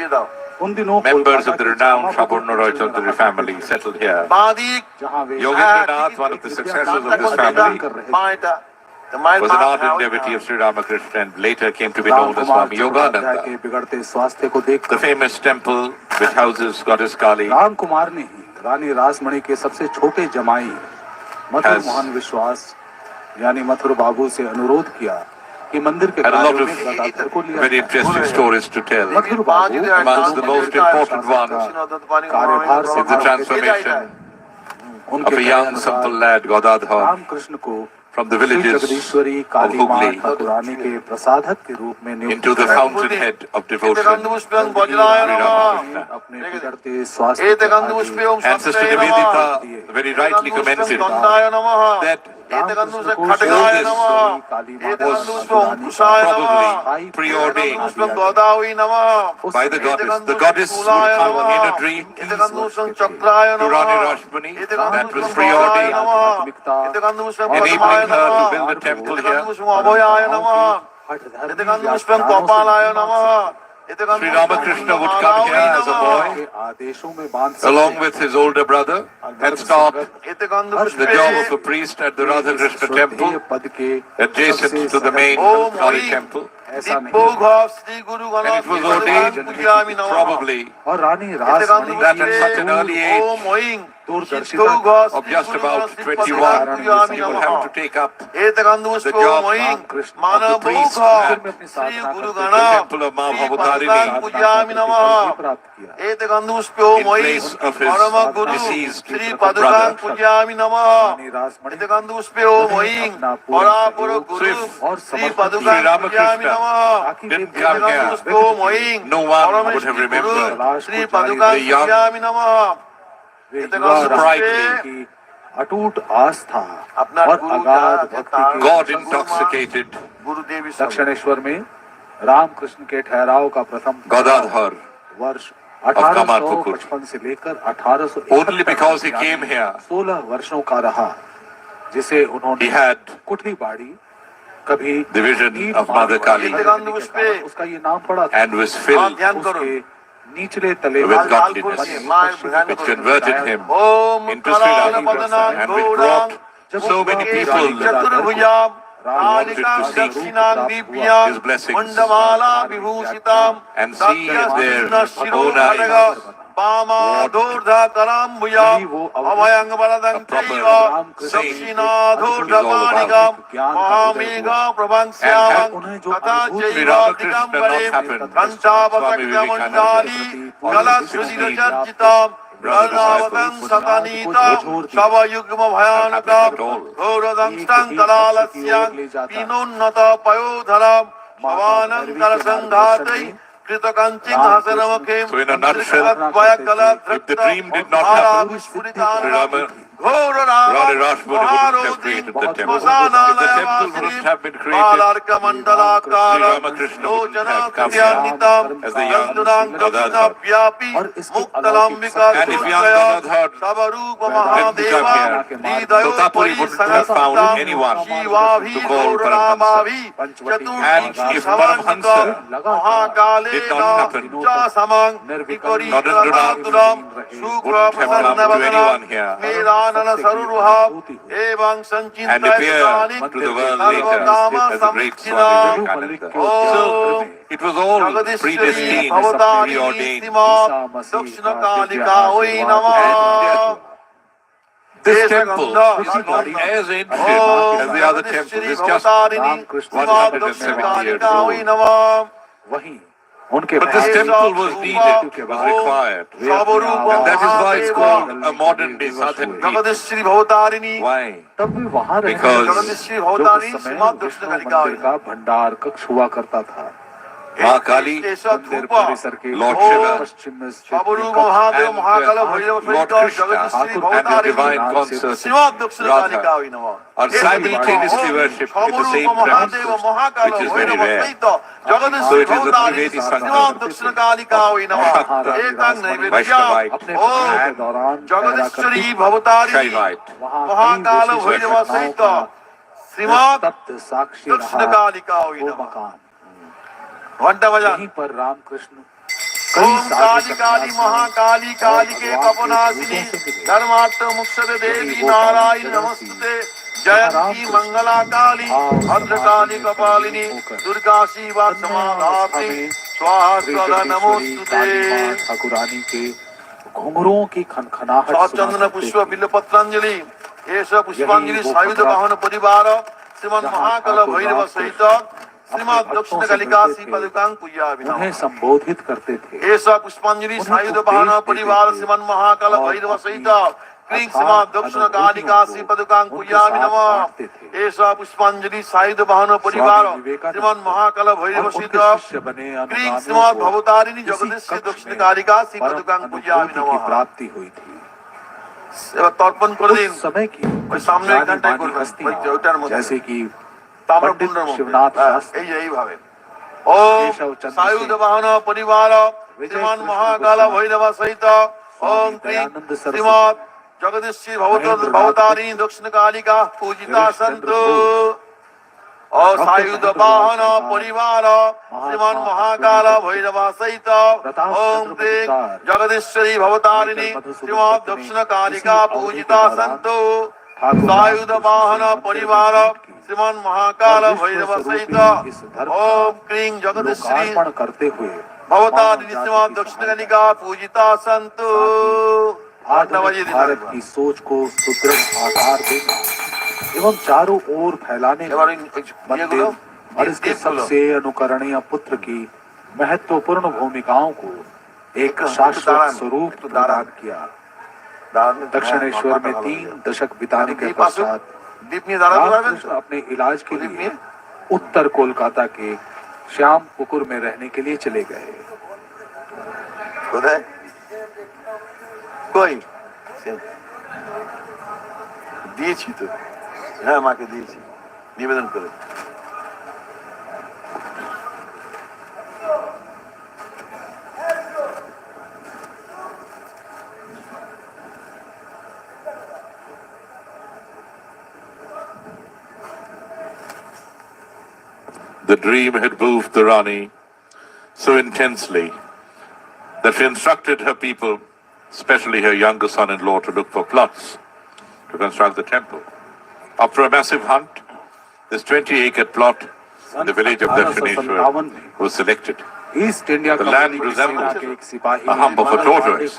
members of the renowned Shaburna Roy Chaudhary family, settled here. Yogendranath, one of the successors of this family, was an ardent devotee of Sri Ramakrishna and later came to be known as Swami Yogananda. The famous temple which houses Goddess Kali रानी रासमणि के सबसे छोटे जमाई मथुर मोहन विश्वास यानी मथुर बाबू से अनुरोध किया कि मंदिर के had a lot कार्यों of में गदाधर को लिया very interesting stories to tell. Mathur Babu Amongst the most important ones कार्यभार is the transformation of a young simple lad Godadhar Ramakrishna को from the villages Jagadishwari of काली मां Hooghly ठाकुरानी के प्रसाधक के रूप में नियुक्त into the fountainhead of devotion of Sri Ramakrishna. अपने बिगड़ते स्वास्थ्य And Sister Nivedita very rightly commented that probably preordained by the goddess. The goddess would come in a dream to Rani Rashmani. That was preordained, enabling her to build a temple here. Sri Ramakrishna would come here as a boy, along with his older brother, and start the job of a priest at the Radha Krishna temple, adjacent to the main Kali temple. And it was ordained, probably, that at such an early age, of just about 21, you will have to take up the job of the priest at the temple of Ma Bhavatarini in place of his deceased brother. So if Sri Ramakrishna didn't come here, no one would have remembered the young, sprightly, अटूट आस्था और अगाध भक्ति के God intoxicated Dakshineswar में रामकृष्ण के ठहराव का प्रथम Godadhar वर्ष of Kamarpukur. 1855 से लेकर 1871 Only because he came here, 16 वर्षों का रहा, जिसे उन्होंने he had कुठली बाड़ी कभी the vision of Mother Kali उसका ये नाम पड़ा था, and was filled उसके निचले तले with godliness, which converted him into Sri Ramakrishna and which brought so many people wanted to seek his blessings and see with their own eyes what a proper saint is all about. And had Sri Ramakrishna not happened, Swami Vivekananda or his 16 brothers disciples शवयुग्म भयानक घोरदंष्टं कलालस्य पीनोन्नत पयोधरं भवानंकर संघातै कृतकंचिं हसनमुखे So in a nutshell, if the dream did not happen, Rani Rashmani wouldn't have created the temple. If the temple wouldn't have been created, Sri Ramakrishna wouldn't have come here as the young Godadhar. And if young Godadhar hadn't come here, Totapuri wouldn't have found anyone to call Paramahansa. And if Paramahansa did not happen, Narendranath wouldn't have come to anyone here and appear to the world later as the great Swami Vivekananda. So it was all predestined, preordained. And this temple is not as ancient as the other temple. It's just 170 years old. वहीं उनके But this भाई temple was needed, के it was बाद required. वे अपने And that is why it's called आवाज a modern day दिवस southern हुए। peak. Jagadishwari Bhavatarini Why? तब भी वहाँ रहने Because लगे, जगदीश्वरी जो भवतारिणी उस समय श्रीमद विष्णु दक्षिण कालिका मंदिर का भंडार कक्ष हुआ करता था। माँ काली, मंदिर परिसर के Lord Shiva, पश्चिम में स्थित स्वरूप ये कक्ष Mahadev and Mahakal Lord Bhairav Krishna Jagadishwari and his Bhavatarini divine consort Shrimad दक्षिण Radha कालिका नमः are simultaneously worshipped in the same Mahadev premises, Mahakal which is very Bhairav rare. सहित So Jagadishwari it is a Bhavatarini Trivedi Shrimad Sangam, दक्षिण कालिका नमः एकं नैवेद्यम Vaishnavite, अपने भ्रमण के and दौरान जगदीश्वरी भवतारिणी Shaivite. महाकाल भैरव सहित श्रीमद तप्त साक्षी दक्षिण रहा कालिका वो मकान, घंटा बजा वहीं पर रामकृष्ण ओम काली काली महाकाली काली के कपनाशिनी धर्मात्म मुक्षद देवी नारायण नमस्ते जयंती मंगला काली भद्रकाली कपालिनी दुर्गा शिवा समाधात्री स्वाहा स्वधा नमोस्तुते। ठाकुरानी के घुंघरुओं की खनखनाहट चंदन पुष्प बिल्व पत्रांजलि ऐसा पुष्पांजलि सायुध वाहन परिवार श्रीमन महाकाल भैरव सहित श्रीमद दक्षिण कालिका श्री पदकां पूज्यामि उन्हें संबोधित करते थे। ऐसा पुष्पांजलि सायुध वाहन परिवार श्रीमन महाकाल भैरव सहित क्रीं श्रीमद दक्षिण कालिका श्री पदकां पूज्यामि नमः। ऐसा पुष्पांजलि सायुध वाहन परिवार श्रीमन महाकाल भैरव सहित क्रीं श्रीमद भवतारिणी जगदीश दक्षिण कालिका श्री पदकां पूज्यामि नमः। प्राप्ति हुई थी। तर्पण कर दिन समय की ওই সামনে এক ঘন্টায় করবেন हस्तियां, ওইটার মধ্যে जैसे कि তাম্রকুণ্ডের पंडित মধ্যে शिवनाथ शास्त्री, এই যে এইভাবে ওম সায়ুধ বাহন পরিবার শ্রীমান মহাকাল ভৈরব সহিত ওম ক্লীং শ্রীমৎ জগদীশ্বরী ভবতারিণী দক্ষিণ কালিকা পূজিতা সন্তু और सायुध वाहन परिवार श्रीमान महाकाल भैरव सहित ओम क्लीं जगदीश्वरी भवतारिणी श्रीमद दक्षिण कालिका पूजिता सन्तु सायुध वाहन परिवार श्रीमान महाकाल भैरव सहित ओम क्लीं जगदीश्वरी लोकार्पण करते हुए भवतारिणी श्रीमद दक्षिण कालिका पूजिता सन्तु। आधुनिक भारत की सोच को सुदृढ़ आकार देना एवं चारों ओर फैलाने में मंदिर और इसके सबसे अनुकरणीय पुत्र की महत्वपूर्ण भूमिकाओं को एक शाश्वत स्वरूप प्रदान किया। दक्षिणेश्वर में 3 दशक बिताने के पश्चात रामकृष्ण अपने इलाज के लिए उत्तर कोलकाता के श्याम पुकुर में रहने के लिए चले गए। कोई দিয়েছি তো, হ্যাঁ মাকে দিয়েছি, নিবেদন করে। The dream had moved the Rani so intensely that she instructed her people, especially her younger son-in-law, to look for plots to construct the temple. After a massive hunt, this 20-acre plot in the village of Dakshineswar was selected. East India The land resembled a hump of a tortoise.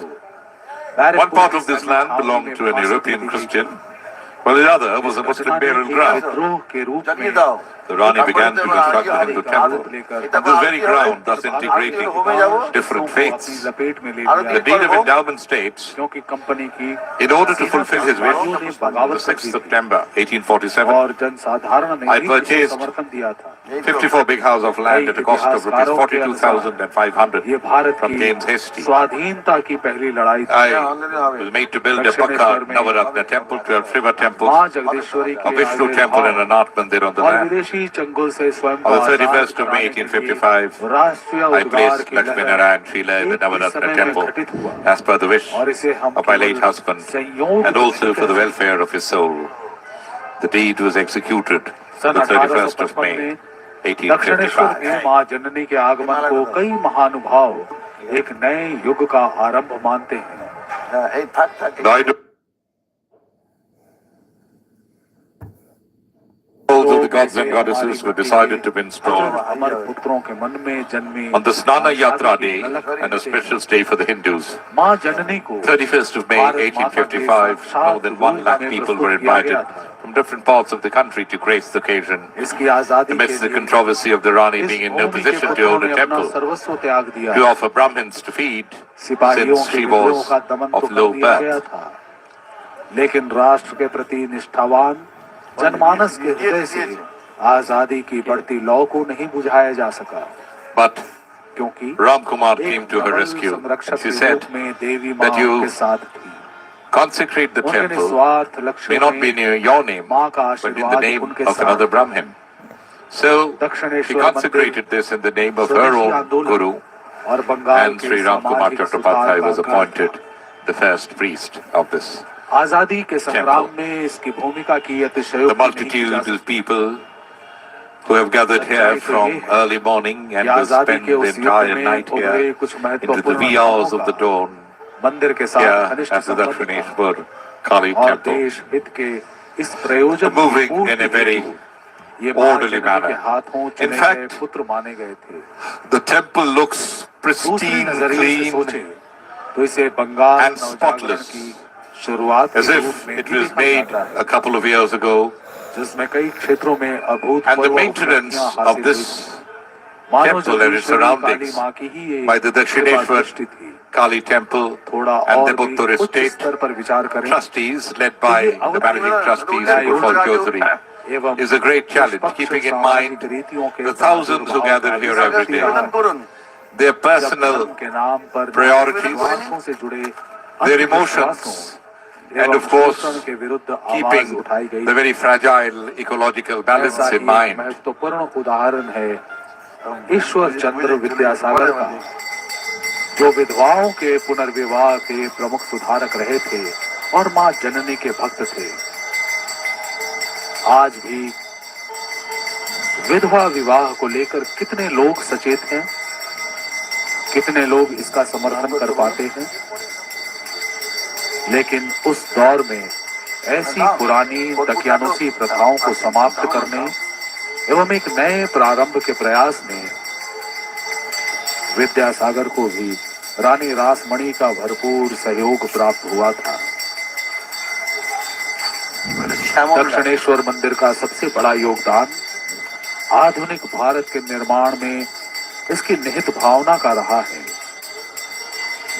One part of this land belonged to an European Christian, while the other was a Muslim burial ground. के रूप में The Rani began to construct the Hindu temple on this very ground, thus integrating different faiths. लपेट में ले The deed of endowment states, क्योंकि company की in order to fulfill his wish, on the 6th September 1847, और जनसाधारण ने I भी purchased समर्थन दिया था। 54 big house of land at a cost of rupees 42,500 ये भारत from की James Hastie. स्वाधीनता की पहली लड़ाई थी। I was made to build a Pakka Navaratna temple, 12 Shiva temples, माँ Jagadishwari a Vishnu temple and a Nath Mandir on the और land. विदेशी चंगुल से स्वयं On the 31st of May 1855, राष्ट्रीय I उद्गार placed की Lakshmi लहर Narayan Shila in the एक ही Navaratna समय में temple घटित हुआ as per the wish और इसे हम of my late केवल husband संयोग and also for the welfare of his soul. The deed was executed on the 31st of May Dakshineswar में 1855. माँ जननी के आगमन को कई महानुभाव एक नए युग का आरंभ मानते हैं। এই থাক থাক The idols of the gods and goddesses were decided to be installed on the Snana Yatra day and a special stay for the Hindus. 31st of May 1855, more than 1 lakh people were invited from different parts of the country to grace the occasion. Amidst the controversy of the Rani being in no position to hold a temple to offer Brahmins to feed, since she was of low birth. लेकिन राष्ट्र के प्रति निष्ठावान जनमानस के हृदय से आजादी की बढ़ती लौ को नहीं बुझाया जा सका। But क्योंकि Ram Kumar came to her rescue. She said that you consecrate the temple may not be near your name, but in the name of another Brahmin. So she consecrated this in the name of her own Guru, and Sri Ram Kumar Chakrabarti was appointed the first priest of this आजादी के संग्राम में इसकी भूमिका की अतिशयोक्ति The multitude of people who have gathered here from early morning and will spend the entire night here into the wee hours of the dawn मंदिर के साथ here at the Dakshineswar Kali temple, moving in a very orderly manner. In fact, the temple looks pristine, clean, and spotless, as if it was made a couple of years ago. And the maintenance of this temple and its surroundings by the Dakshineswar Kali temple and the Buttur estate trustees, led by the managing trustees of Gurfal Chaudhary, is a great challenge, keeping in mind the thousands who gather here every day, their personal priorities, their emotions, and of course, keeping the very fragile ecological balance in mind. Ishwar Chandra Vidyasagar का, जो विधवाओं के पुनर्विवाह के प्रमुख सुधारक रहे थे और मां जननी के भक्त थे, आज भी विधवा विवाह को लेकर कितने लोग सचेत हैं, कितने लोग इसका समर्थन कर पाते हैं। लेकिन उस दौर में ऐसी पुरानी दकियानुसी प्रथाओं को समाप्त करने एवं एक नए प्रारंभ के प्रयास में विद्यासागर को भी रानी रासमणी का भरपूर सहयोग प्राप्त हुआ था। दक्षिणेश्वर मंदिर का सबसे बड़ा योगदान आधुनिक भारत के निर्माण में इसकी निहित भावना का रहा है,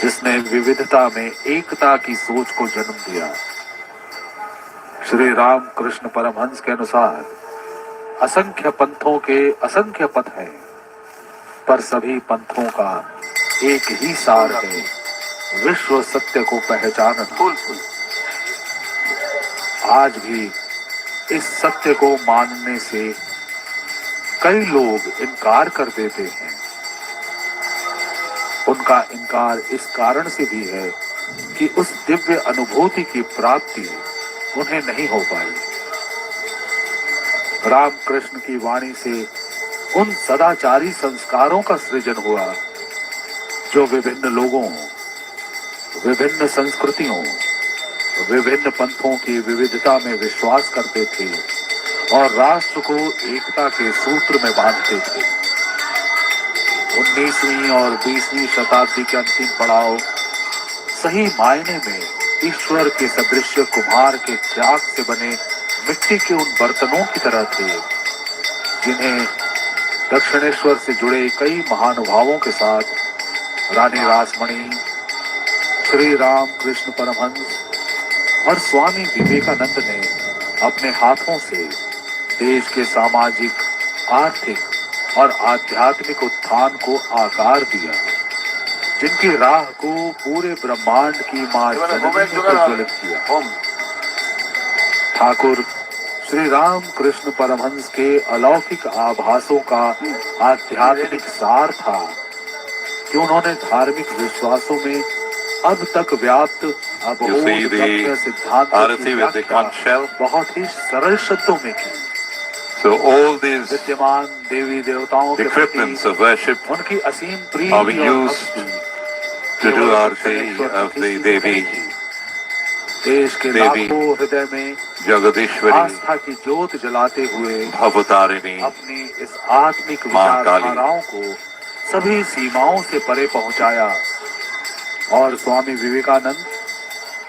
जिसने विविधता में एकता की सोच को जन्म दिया। श्री रामकृष्ण परमहंस के अनुसार असंख्य पंथों के असंख्य पथ हैं, पर सभी पंथों का एक ही सार है, विश्व सत्य को पहचानना। आज भी इस सत्य को मानने से कई लोग इनकार कर देते हैं। उनका इनकार इस कारण से भी है कि उस दिव्य अनुभूति की प्राप्ति उन्हें नहीं हो पाई। रामकृष्ण की वाणी से उन सदाचारी संस्कारों का सृजन हुआ जो विभिन्न लोगों, विभिन्न संस्कृतियों, विभिन्न पंथों की विविधता में विश्वास करते थे और राष्ट्र को एकता के सूत्र में बांधते थे। 19वीं और 20वीं शताब्दी के अंतिम पड़ाव सही मायने में ईश्वर के सदृश कुम्हार के त्याग से बने मिट्टी के उन बर्तनों की तरह थे, जिन्हें दक्षिणेश्वर से जुड़े कई महानुभावों के साथ रानी रासमणी, श्री राम कृष्ण परमहंस और स्वामी विवेकानंद ने अपने हाथों से देश के सामाजिक, आर्थिक और आध्यात्मिक उत्थान को आकार दिया, जिनकी राह को पूरे ब्रह्मांड की मां जननी ने प्रज्वलित किया। ठाकुर श्री राम कृष्ण परमहंस के अलौकिक आभासों का आध्यात्मिक सार था कि उन्होंने धार्मिक विश्वासों में अब तक व्याप्त अबोध सिद्धांत की व्याख्या बहुत ही सरल शब्दों में की। So all these विद्यमान देवी देवताओं के equipments of worship उनकी असीम are प्रीति being और used भक्ति to do arti of the Devi, देश के देवी लाखों हृदय में जगदीश्वरी, आस्था की ज्योत जलाते हुए भवतारिणी, अपनी इस आत्मिक मां काली, विचारधाराओं को सभी सीमाओं से परे पहुंचाया और स्वामी विवेकानंद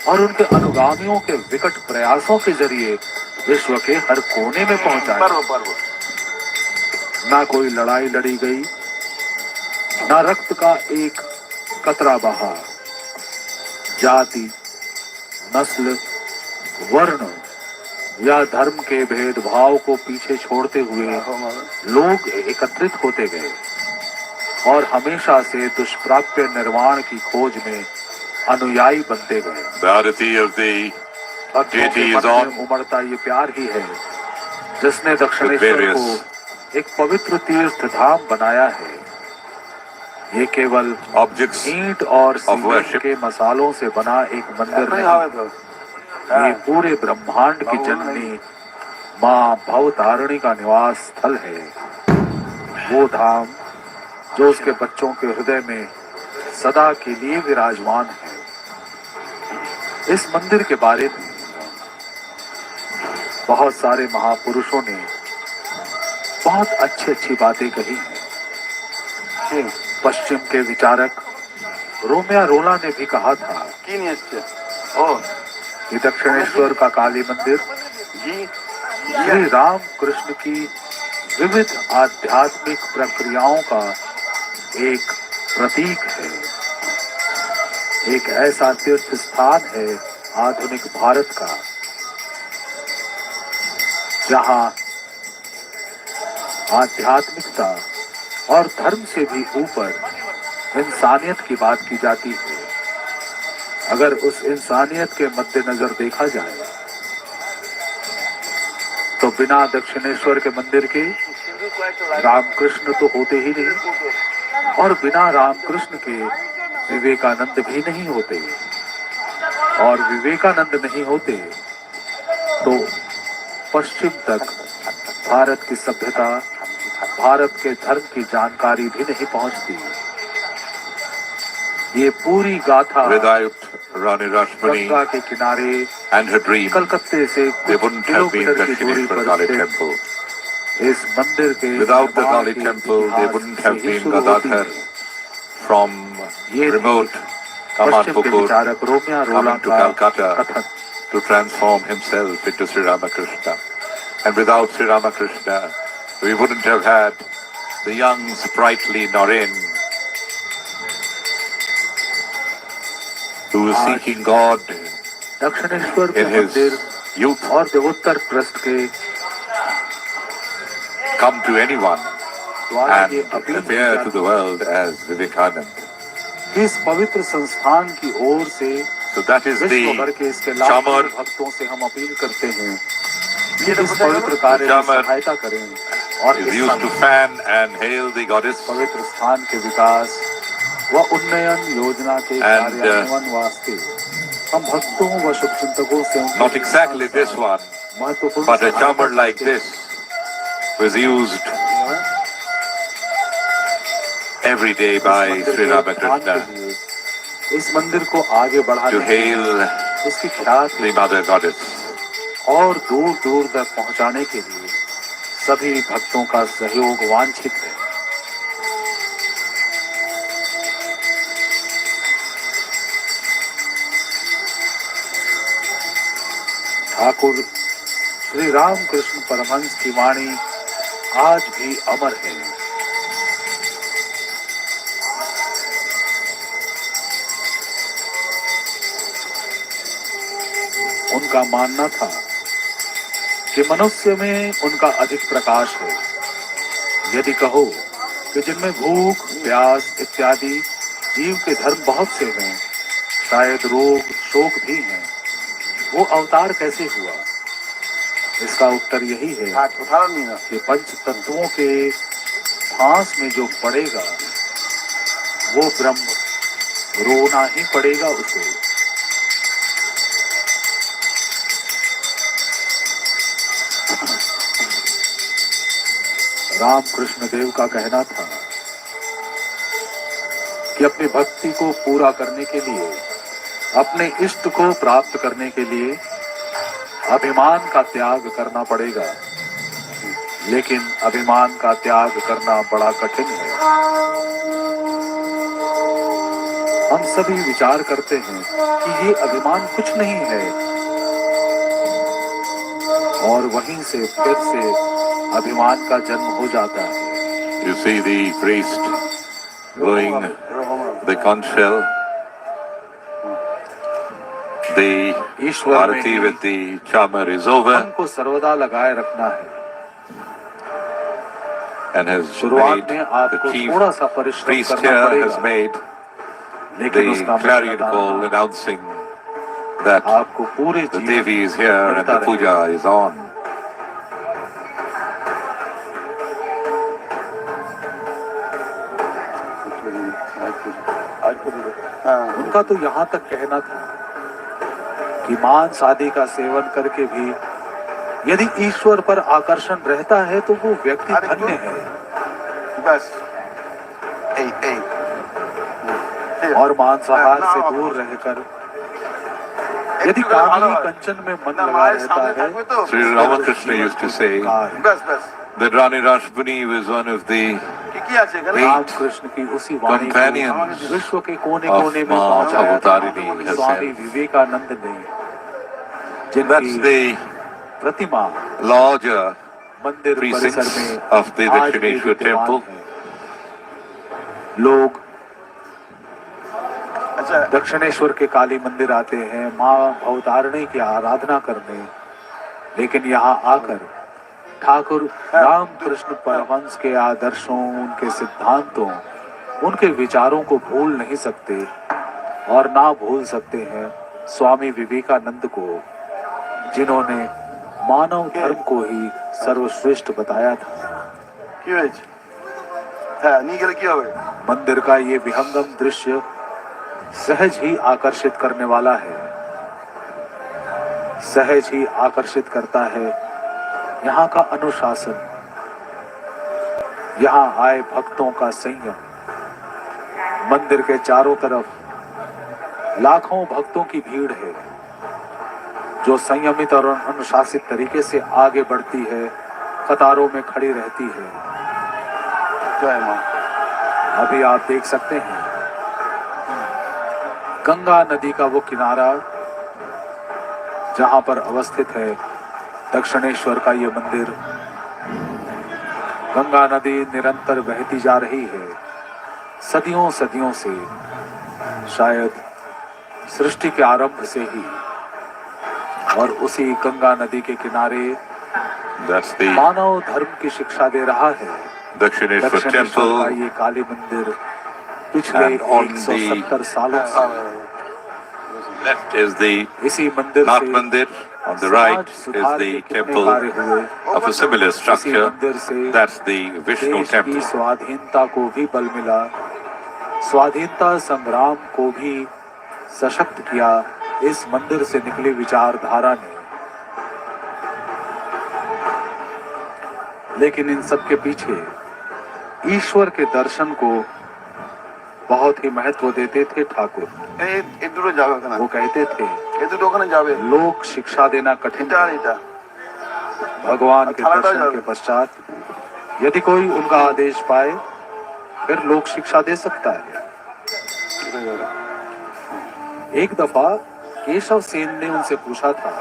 और उनके अनुगामियों के विकट प्रयासों के जरिए विश्व के हर कोने में पहुंचाया। ना कोई लड़ाई लड़ी गई, ना रक्त का एक कतरा बहा। जाति, नस्ल, वर्ण या धर्म के भेदभाव को पीछे छोड़ते हुए लोग एकत्रित होते गए और हमेशा से दुष्प्राप्य निर्वाण की खोज में अनुयायी बनते गए। The arati of the deity is on. उमड़ता ये प्यार ही है जिसने दक्षिणेश्वर को एक पवित्र तीर्थ धाम बनाया है। ये केवल Objects ईंट और सीमेंट के मसालों से बना एक मंदिर नहीं, ये पूरे ब्रह्मांड की जननी माँ भवतारिणी का निवास स्थल है। वो धाम जो उसके बच्चों के हृदय में सदा के लिए विराजमान है। इस मंदिर के बारे में बहुत सारे महापुरुषों ने बहुत अच्छी बातें कही हैं। पश्चिम के विचारक रोना ने भी कहा था कि दक्षिणेश्वर का काली मंदिर श्री राम कृष्ण की विविध आध्यात्मिक प्रक्रियाओं का एक प्रतीक है, एक ऐसा तीर्थ स्थान है आधुनिक भारत का जहां आध्यात्मिकता और धर्म से भी ऊपर इंसानियत की बात की जाती है। अगर उस इंसानियत के मद्देनजर देखा जाए तो बिना दक्षिणेश्वर के मंदिर के रामकृष्ण तो होते ही नहीं और बिना रामकृष्ण के विवेकानंद भी नहीं होते और विवेकानंद नहीं होते तो पश्चिम तक भारत की सभ्यता, भारत के धर्म की जानकारी भी नहीं पहुंचती। ये पूरी गाथा गंगा के किनारे and her dream, कलकत्ते से they wouldn't have been Dakshineshwar Kali temple. इस मंदिर के Without the Kali temple, they wouldn't have been Gadadhar from remote Kamarpukur coming to Calcutta to transform himself into Sri Ramakrishna. And without Sri Ramakrishna, we wouldn't have had the young, sprightly Naren who was seeking God Dakshineswar के in his मंदिर youth और देवोत्तर trust के come to anyone द्वारा and ये appeal appear to the world as Vivekanand. इस पवित्र संस्थान की ओर से So that is विश्व भर the के इसके लाखों Chamar. भक्तों से हम अपील करते हैं कि इस पवित्र कार्य में Chamar सहायता करें और is इस used to fan and hail the goddess. पवित्र स्थान के विकास व उन्नयन योजना के And, कार्यान्वयन वास्ते हम भक्तों व शुभचिंतकों से Not exactly this one, महत्वपूर्ण but a सहायता chamber like करते हैं। this was used every day by Sri Ramakrishna इस मंदिर को आगे बढ़ाने to hail इसकी ख्याति the mother goddess. और दूर दूर तक पहुंचाने के लिए सभी भक्तों का सहयोग वांछित है। ठाकुर श्री रामकृष्ण परमहंस की वाणी आज भी अमर है। उनका मानना था कि मनुष्य में उनका अधिक प्रकाश है। यदि कहो कि जिनमें भूख, प्यास इत्यादि जीव के धर्म बहुत से हैं, शायद रोग, शोक भी हैं, वो अवतार कैसे हुआ? इसका उत्तर यही है कि पंच तत्वों के फांस में जो पड़ेगा वो ब्रह्म रोना ही पड़ेगा उसे। रामकृष्ण देव का कहना था कि अपनी भक्ति को पूरा करने के लिए, अपने इष्ट को प्राप्त करने के लिए अभिमान का त्याग करना पड़ेगा, लेकिन अभिमान का त्याग करना बड़ा कठिन है। हम सभी विचार करते हैं कि ये अभिमान कुछ नहीं है, और वहीं से फिर से अभिमान का जन्म हो जाता है। You see the priest blowing the conch shell, the arati with the chamar is over, हमको सर्वदा लगाए रखना है। and has शुरुआत made में the आपको chief थोड़ा सा परिश्रम priest करना here पड़ेगा, has made लेकिन the उसका clarion मतलब call announcing that आपको पूरे the जीवन Devi is here and करता the puja is on. उनका तो यहाँ तक कहना था कि मांस आदि का सेवन करके भी यदि ईश्वर पर आकर्षण रहता है तो वो व्यक्ति धन्य है। बस और मांसाहार से दूर रहकर यदि कामनी कंचन में मन लगा रहता है, Sri Ramakrishna used to say बस बस that Rani Rashmani was one of the কি আছে এখানে? रामकृष्ण की उसी वाणी companions को विश्व के कोने of कोने में Ma पहुंचाया था Avatarini स्वामी herself. विवेकानंद ने, That's जिनकी the प्रतिमा larger मंदिर परिसर precincts में of the आज भी Dakshineswar विद्यमान temple. है। लोग अच्छा दक्षिणेश्वर के काली मंदिर आते हैं माँ भवतारिणी की आराधना करने, लेकिन यहाँ आकर ठाकुर रामकृष्ण परमहंस के आदर्शों, उनके सिद्धांतों, उनके विचारों को भूल नहीं सकते, और ना भूल सकते हैं स्वामी विवेकानंद को, जिन्होंने मानव धर्म को ही सर्वश्रेष्ठ बताया था। কি হয়েছে? হ্যাঁ নিয়ে গেলে কি হবে? मंदिर का ये विहंगम दृश्य सहज ही आकर्षित करने वाला है, सहज ही आकर्षित करता है यहाँ का अनुशासन, यहाँ आए भक्तों का संयम। मंदिर के चारों तरफ लाखों भक्तों की भीड़ है जो संयमित और अनुशासित तरीके से आगे बढ़ती है, कतारों में खड़ी रहती है। জয় মা। अभी आप देख सकते हैं गंगा नदी का वो किनारा जहां पर अवस्थित है दक्षिणेश्वर का ये मंदिर। गंगा नदी निरंतर बहती जा रही है, सदियों सदियों से, शायद सृष्टि के आरंभ से ही, और उसी गंगा नदी के किनारे मानव धर्म की शिक्षा दे रहा है Dakshineswar दक्षिणेश्वर का temple, ये काली मंदिर। पिछले And on 170 सालों से left is the इसी मंदिर Ghat से Mandir, on the right is the temple of a similar structure. That's the Vishnu देश की temple. स्वाधीनता को भी बल मिला, स्वाधीनता संग्राम को भी सशक्त किया इस मंदिर से निकली विचारधारा ने। लेकिन इन सब के पीछे ईश्वर के दर्शन को बहुत ही महत्व देते थे ठाकुर। এই দুটো যাবে ওখানে। वो कहते थे এই দুটো ওখানে যাবে। लोक शिक्षा देना कठिन এটা আর है। এটা। भगवान के दर्शन के पश्चात यदि कोई उनका आदेश पाए फिर लोक शिक्षा दे सकता है। एक दफा केशव सेन ने उनसे पूछा था।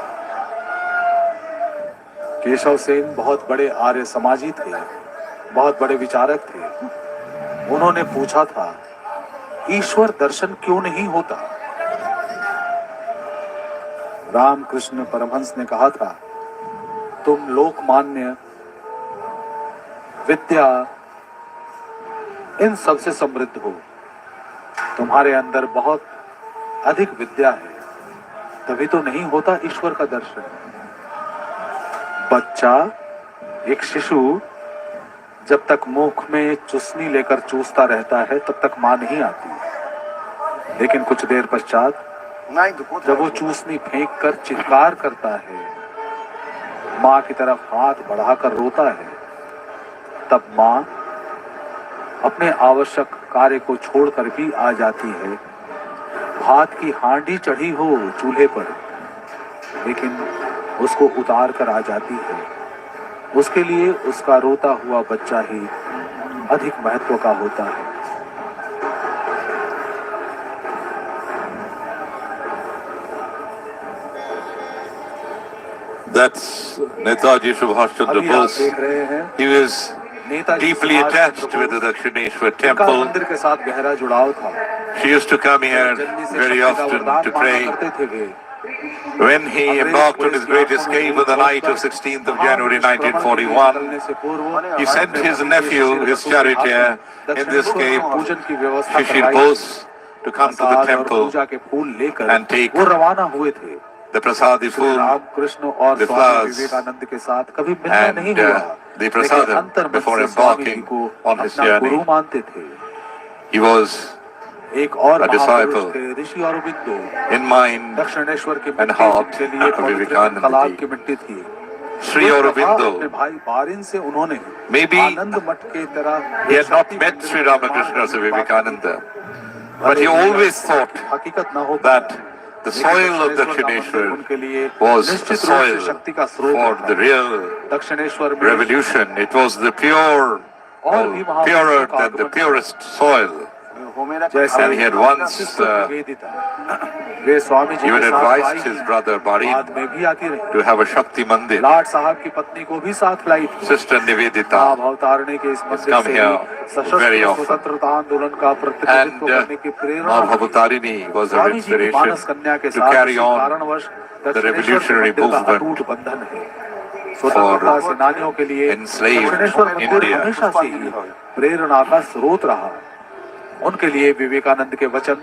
केशव सेन बहुत बड़े आर्य समाजी थे, बहुत बड़े विचारक थे। उन्होंने पूछा था ईश्वर दर्शन क्यों नहीं होता? रामकृष्ण परमहंस ने कहा था तुम लोकमान्य, विद्या, इन सब से समृद्ध हो, तुम्हारे अंदर बहुत अधिक विद्या है, तभी तो नहीं होता ईश्वर का दर्शन। बच्चा, एक शिशु जब तक मुख में चुसनी लेकर चूसता रहता है तब तक मां नहीं आती, लेकिन कुछ देर पश्चात जब वो चूसनी फेंक कर चित्कार करता है, मां की तरफ हाथ बढ़ाकर रोता है, तब मां अपने आवश्यक कार्य को छोड़कर भी आ जाती है। भात की हांडी चढ़ी हो चूल्हे पर, लेकिन उसको उतार कर आ जाती है, उसके लिए उसका रोता हुआ बच्चा ही अधिक महत्व का होता है। That's Netaji Subhash Chandra अभी आप Bose. देख रहे हैं He was Netaji deeply Subhash attached Chandra with the Bose, Dakshineswar उनका temple. मंदिर के साथ गहरा जुड़ाव था। She used to come here जन्मी से very शक्ति का often वरदान to मांगा pray. करते थे वे। When he embarked on his great escape on the night of 16th of January 1941, he sent his nephew, his charioteer, in the escape, Shishir Bose, to come to the temple पूजा के फूल लेकर and take वो रवाना हुए थे। the prasadi Shri food, Ramakrishna और the Swami flowers, Vivekananda के साथ कभी मिलना नहीं and हुआ, the लेकिन prasadam अंतर्मन before से स्वामी जी embarking को on his अपना गुरु journey. मानते थे। He was एक और a महापुरुष disciple थे ऋषि अरविंदो। in mind दक्षिणेश्वर की and मिट्टी heart जिनके लिए of पवित्र Vivekananda कलाब ji. की मिट्टी थी। Sri एक दफा Aurobindo, अपने भाई बारिन से उन्होंने maybe आनंद मठ के तरह he had not met Sri Ramakrishna or Vivekananda, but he always thought हकीकत न हो that the soil of Dakshineswar was a soil for the real Dakshineswar में revolution. It was the pure, purer than the purest soil. And he had once way Swami ji even के साथ advised आई his हैं। brother बाद Barin में भी आती रही। to have a Shakti Mandir. लाट साहब की पत्नी को भी साथ लाई थी। Sister Nivedita अवतारणी के इस मंदिर come से here सशस्त्र very often. स्वतंत्रता आंदोलन का And प्रतिनिधित्व करने की प्रेरणा Maa Bhavatarini was her Swami ji की inspiration मानस कन्या के to साथ carry इसी on कारणवश the दक्षिणेश्वर के revolutionary मंदिर का movement अटूट बंधन है। स्वतंत्रता सेनानियों के लिए enslaved दक्षिणेश्वर मंदिर India. हमेशा से ही प्रेरणा का स्रोत रहा। उनके लिए विवेकानंद के वचन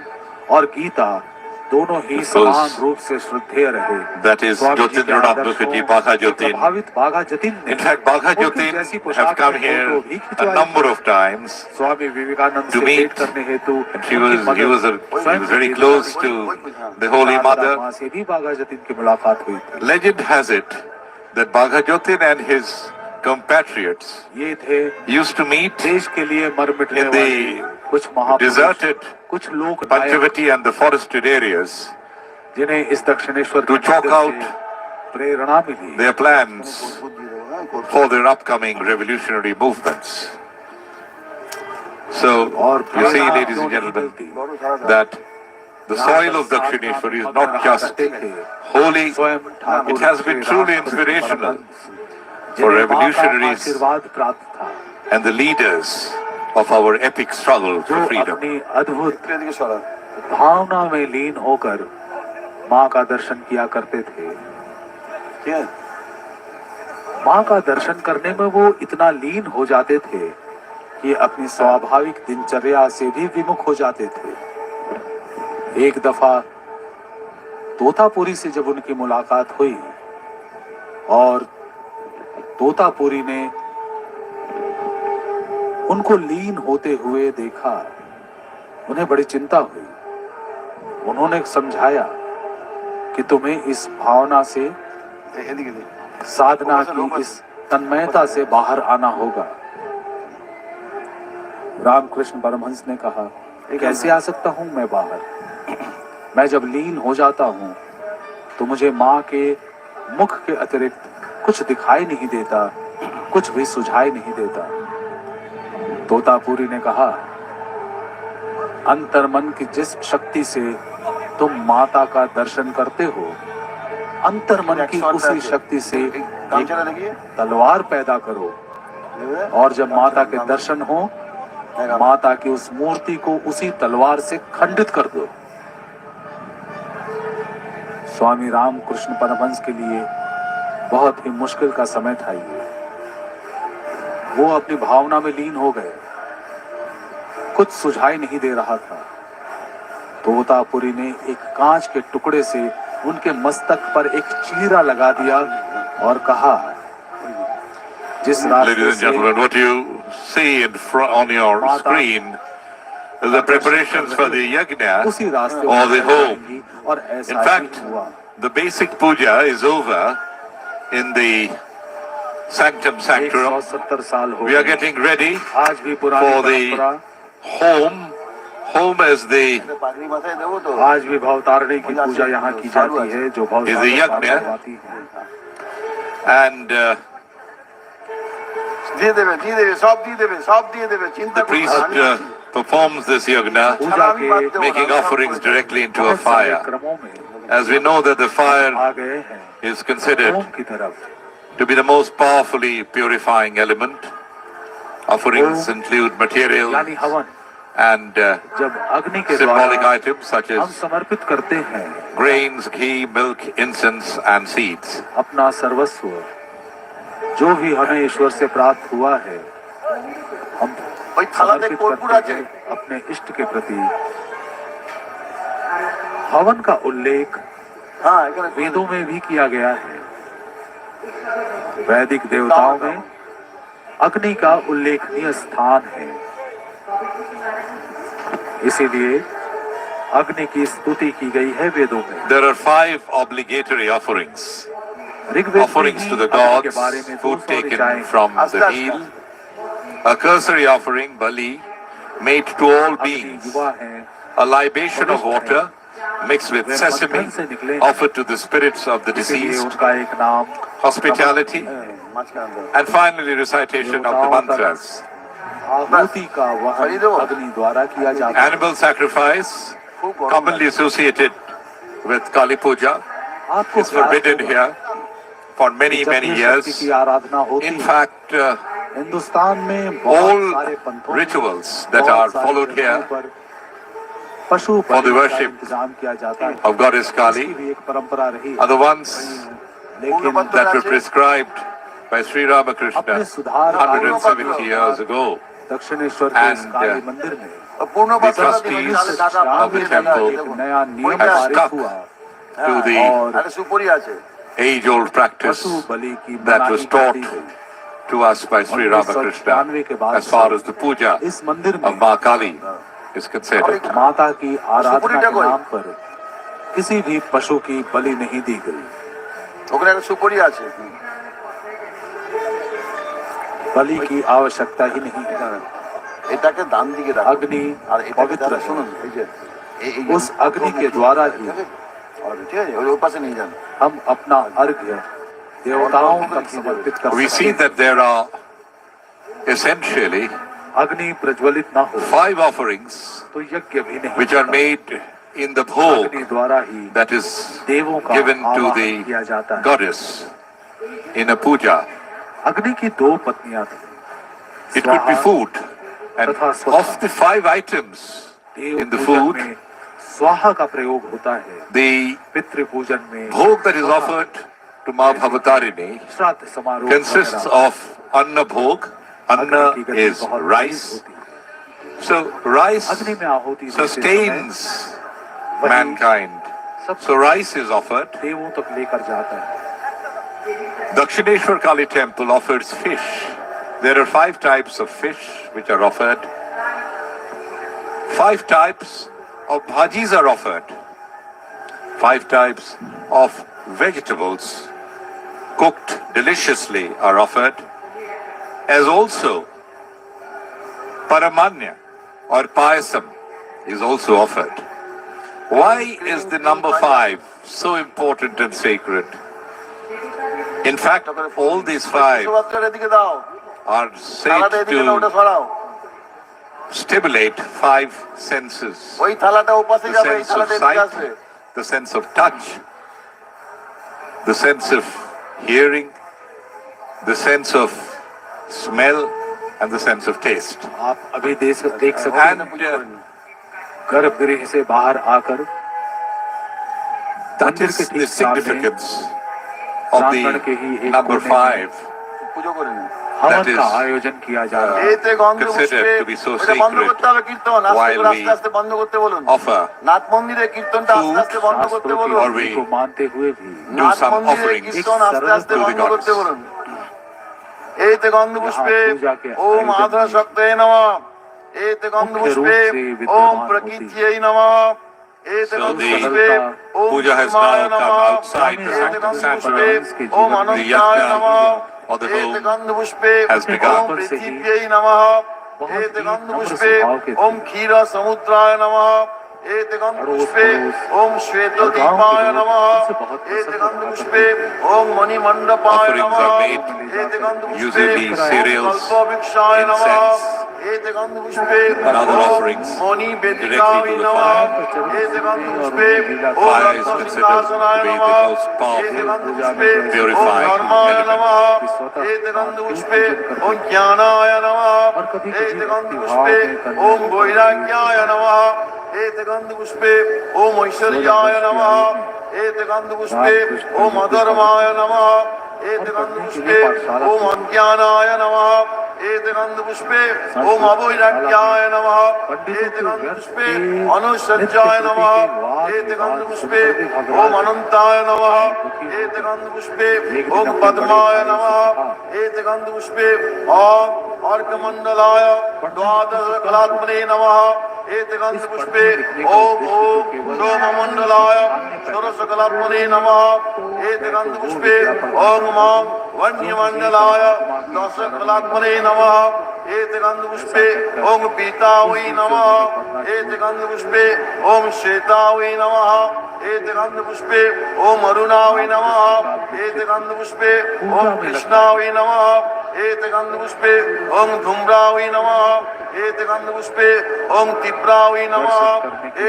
और गीता दोनों ही समान रूप से श्रद्धेय रहे। That is Jyotindranath Mukherjee, Bagha Jyotin. प्रभावित बाघा जतिन ने In fact, Bagha Jyotin have come here a number of times Swami Vivekananda to से meet. भेंट करने हेतु And he was very close to the Holy Mother. मां से भी बाघा जतिन की मुलाकात हुई थी। Legend has it that Bagha Jyotin and his compatriots ये थे used to meet देश के लिए मर मिटने in वाले the कुछ महापुरुष, deserted कुछ लोग Panchavati and the forested areas जिन्हें इस Dakshineswar to chalk out Prerna milli. their plans for their upcoming revolutionary movements. So, you see, ladies and gentlemen, that the soil of Dakshineswar is not just holy, it has been truly inspirational for revolutionaries आशीर्वाद प्राप्त था। and the leaders of our epic struggle for freedom. अपनी अद्भुत भावना में लीन होकर माँ का दर्शन किया करते थे। माँ का दर्शन करने में वो इतना लीन हो जाते थे कि अपनी स्वाभाविक दिनचर्या से भी विमुख हो जाते थे। एक दफा तोतापुरी से जब उनकी मुलाकात हुई और तोतापुरी ने उनको लीन होते हुए देखा, उन्हें बड़ी चिंता हुई। उन्होंने समझाया कि तुम्हें इस भावना से, साधना की इस तन्मयता से बाहर आना होगा। रामकृष्ण परमहंस ने कहा, कैसे आ सकता हूं मैं बाहर? मैं जब लीन हो जाता हूं तो मुझे माँ के मुख के अतिरिक्त कुछ दिखाई नहीं देता, कुछ भी सुझाई नहीं देता। तोतापुरी ने कहा, अंतर्मन की जिस शक्ति से तुम माता का दर्शन करते हो, अंतर्मन की उसी शक्ति से एक तलवार पैदा करो और जब माता के दर्शन हो, माता की उस मूर्ति को उसी तलवार से खंडित कर दो। स्वामी रामकृष्ण परमहंस के लिए बहुत ही मुश्किल का समय था ये। वो अपनी भावना में लीन हो गए, कुछ सुझाई नहीं दे रहा था। तोतापुरी ने एक कांच के टुकड़े से उनके मस्तक पर एक चीरा लगा दिया और कहा, जिस Ladies and gentlemen, what you see on your screen is the preparations for the Yagna or the home. In fact, the basic puja is over in the sanctum sanctorum. We are getting ready for the home. Home is the आज भी भवतारिणी की पूजा यहाँ की जाती है, जो is the Yagna. And দিয়ে দেবে দিয়ে দেবে সব দিয়ে দেবে সব দিয়ে দেবে চিন্তা the করো priest performs this yagna, पूजा के making offerings directly into a बहुत सारे fire. क्रमों में As we know that the uh fire गए हैं is considered होम की तरफ। to be the most powerfully purifying element. Offerings include material यानी हवन and जब अग्नि के symbolic द्वारा items such हम as समर्पित करते हैं grains, ghee, milk, incense and seeds. अपना सर्वस्व जो भी हमें ईश्वर से प्राप्त हुआ है हम ওই থালাতে समर्पित কর্পূর करते আছে हैं अपने इष्ट के प्रति। हवन का उल्लेख হ্যাঁ এখানে वेदों में भी किया गया है। वैदिक देवताओं में अग्नि का उल्लेखनीय स्थान है, इसीलिए अग्नि की स्तुति की गई है वेदों में। There are 5 obligatory offerings. Rigveda में Offerings ही to the अग्नि के gods, बारे में food 200 taken ऋचाएं from the Asta, meal, a cursory offering, bali, made to all अग्नि beings, युवा है, a libation of water mixed with sesame offered to the spirits of the इसीलिए deceased, उनका एक नाम hospitality, মাঝখানে and finally recitation of the mantras. आहुति का वहन अग्नि द्वारा किया जाता है। Animal sacrifice, commonly associated with Kali Puja, आपको is forbidden होगा here for many, जब many भी शक्ति years. की आराधना होती In है fact, हिंदुस्तान में बहुत all सारे पंथों में, rituals that बहुत are सारे followed जगहों here पर पशु for the बलि का worship इंतजाम किया जाता है। of goddess इसकी Kali भी एक परंपरा रही are the है, ones लेकिन that were prescribed by Sri Ramakrishna अपने सुधार 170 years ago. दक्षिणेश्वर के इस And, काली मंदिर में পূর্ণ the পাত্র trustees of the temple एक नया नियम have पारित stuck हुआ to the और আরে সুপরি আছে age-old practice पशु बलि की that मनाही was कर taught दी गई। to us by Sri Ramakrishna 1996 के बाद as far as the puja इस मंदिर of में Ma Kali is considered. माता की आराधना सुपुरीटा के कोई? नाम पर किसी भी पशु की बलि नहीं दी गई। ওখানে একটা সুপরি আছে बलि की आवश्यकता ही नहीं है। এটাকে ডান দিকে রাখো अग्नि আর এটা पवित्र है। শুনুন এই যে उस अग्नि के द्वारा ही और ठीक है ওই পাশে নিয়ে যান हम अपना अर्घ्य देवताओं तक समर्पित कर We सकते see हैं। that there are essentially अग्नि प्रज्वलित न हो 5 offerings तो यज्ञ भी नहीं which are होता। made in the bhog अग्नि द्वारा ही that is देवों का given to आवाहन किया the जाता है। goddess in a puja. अग्नि की 2 पत्नियां थी, It could be स्वाहा food, and तथा स्वधा। of the 5 items Dev in the पूजन food, में स्वाहा का प्रयोग होता है, the पितृ पूजन में bhog that is offered to Ma Bhavatarini श्राद्ध समारोह consists वगैरह। of anna bhog. Anna अग्नि की गति is बहुत तेज rice. होती है। So rice अग्नि में आहुति देते sustains वही mankind. सब So rice is offered. देवों तक लेकर जाता है। Dakshineswar Kali temple offers fish. There are 5 types of fish which are offered. 5 types of bhajis are offered. 5 types of vegetables cooked deliciously are offered. As also paramanya or payasam is also offered. Why is the number 5 so important and sacred? In fact, all these 5 সুপাত্রের এদিকে দাও are থালাটা said এদিকে দাও ওটা to সরাও stimulate 5 senses. ওই থালাটা ওপাশে The যাবে এই sense of থালাটা এদিকে আসবে sight, the sense of touch, the sense of hearing, the sense of smell, and the sense of taste. आप अभी देख सकते And हैं गर्भगृह से बाहर आकर that मंदिर is के the ठीक सामने significance of प्रांगण के ही the एक number कोने में 5 পুজো করে নিন हवन is, का आयोजन किया जा रहा है। এতে গন্ধ considered পুষ্পে to be so ওটা বন্ধ sacred করতে হবে কীর্তন আস্তে while করে we আস্তে আস্তে বন্ধ করতে বলুন offer নাথ মন্দিরে কীর্তনটা আস্তে আস্তে বন্ধ করতে शास्त्रों বলুন की Or we विधि को मानते हुए भी do নাথ some মন্দিরে offerings কীর্তন আস্তে আস্তে to the বন্ধ করতে gods. বলুন এতে গন্ধ পুষ্পে यहाँ पूजा के ওম आयोजन আধা में শক্তে নমঃ এতে গন্ধ मुख्य रूप পুষ্পে से विद्यमान ওম होती প্রকৃত্যৈ নমঃ এতে So গন্ধ the পুষ্পে ওম puja has Shivai now come নমঃ outside the এতে গন্ধ পুষ্পে sanctuary. ওম The অনন্তায় yagna নমঃ or the এতে home গন্ধ পুষ্পে has begun. ওম পৃথিব্यै নমঃ बहुत এতে ही গন্ধ नम्र পুষ্পে स्वभाव के थे। ওম ক্ষীর সমুদ্রায় নমঃ एते गंधपुष्पे ओम श्वेत दीपाय नमः एते गंधपुष्पे ओम मणिमंडपाय Offerings नमः are made, एते गंधपुष्पे usually cereals, कल्पवृक्षाय नमः incense, एते गंधपुष्पे and other offerings Mani directly वेदिकाय to the नमः fire. एते गंधपुष्पे ओम Fire is Ratna considered सिंहासनाय to be the नमः most powerful, एते गंधपुष्पे ओम purifying धर्माय element. नमः एते गंधपुष्पे ओम ज्ञानाय नमः एते गंधपुष्पे ओम वैराग्याय नमः एते गंधपुष्पे ओम ऐश्वर्याय नमः एते गंधपुष्पे ओम अधर्माय नमः एते गंधपुष्पे ओम अज्ञानाय नमः एते गंधपुष्पे ओम अवैराग्याय नमः एते गंधपुष्पे अनुसज्जाय नमः एते गंधपुष्पे ओम अनंताय नमः एते गंधपुष्पे ओम पद्माय नमः एते गंधपुष्पे ओम अर्कमंडलाय द्वादश कलात्मने नमः एते गंधपुष्पे ओम सोममंडलाय षोडश कलात्मने नमः एते गंधपुष्पे ओम मां वन्यमंडलाय दश कलात्मने नमः एते गंधपुष्पे ओम पीतावै नमः एते गंधपुष्पे ओम श्वेतावै नमः एते गंधपुष्पे ओम अरुणावै नमः एते गंधपुष्पे ओम कृष्णावै नमः एते गंधपुष्पे ओम धूम्रावै नमः एते गंधपुष्पे ओम तीव्रावै नमः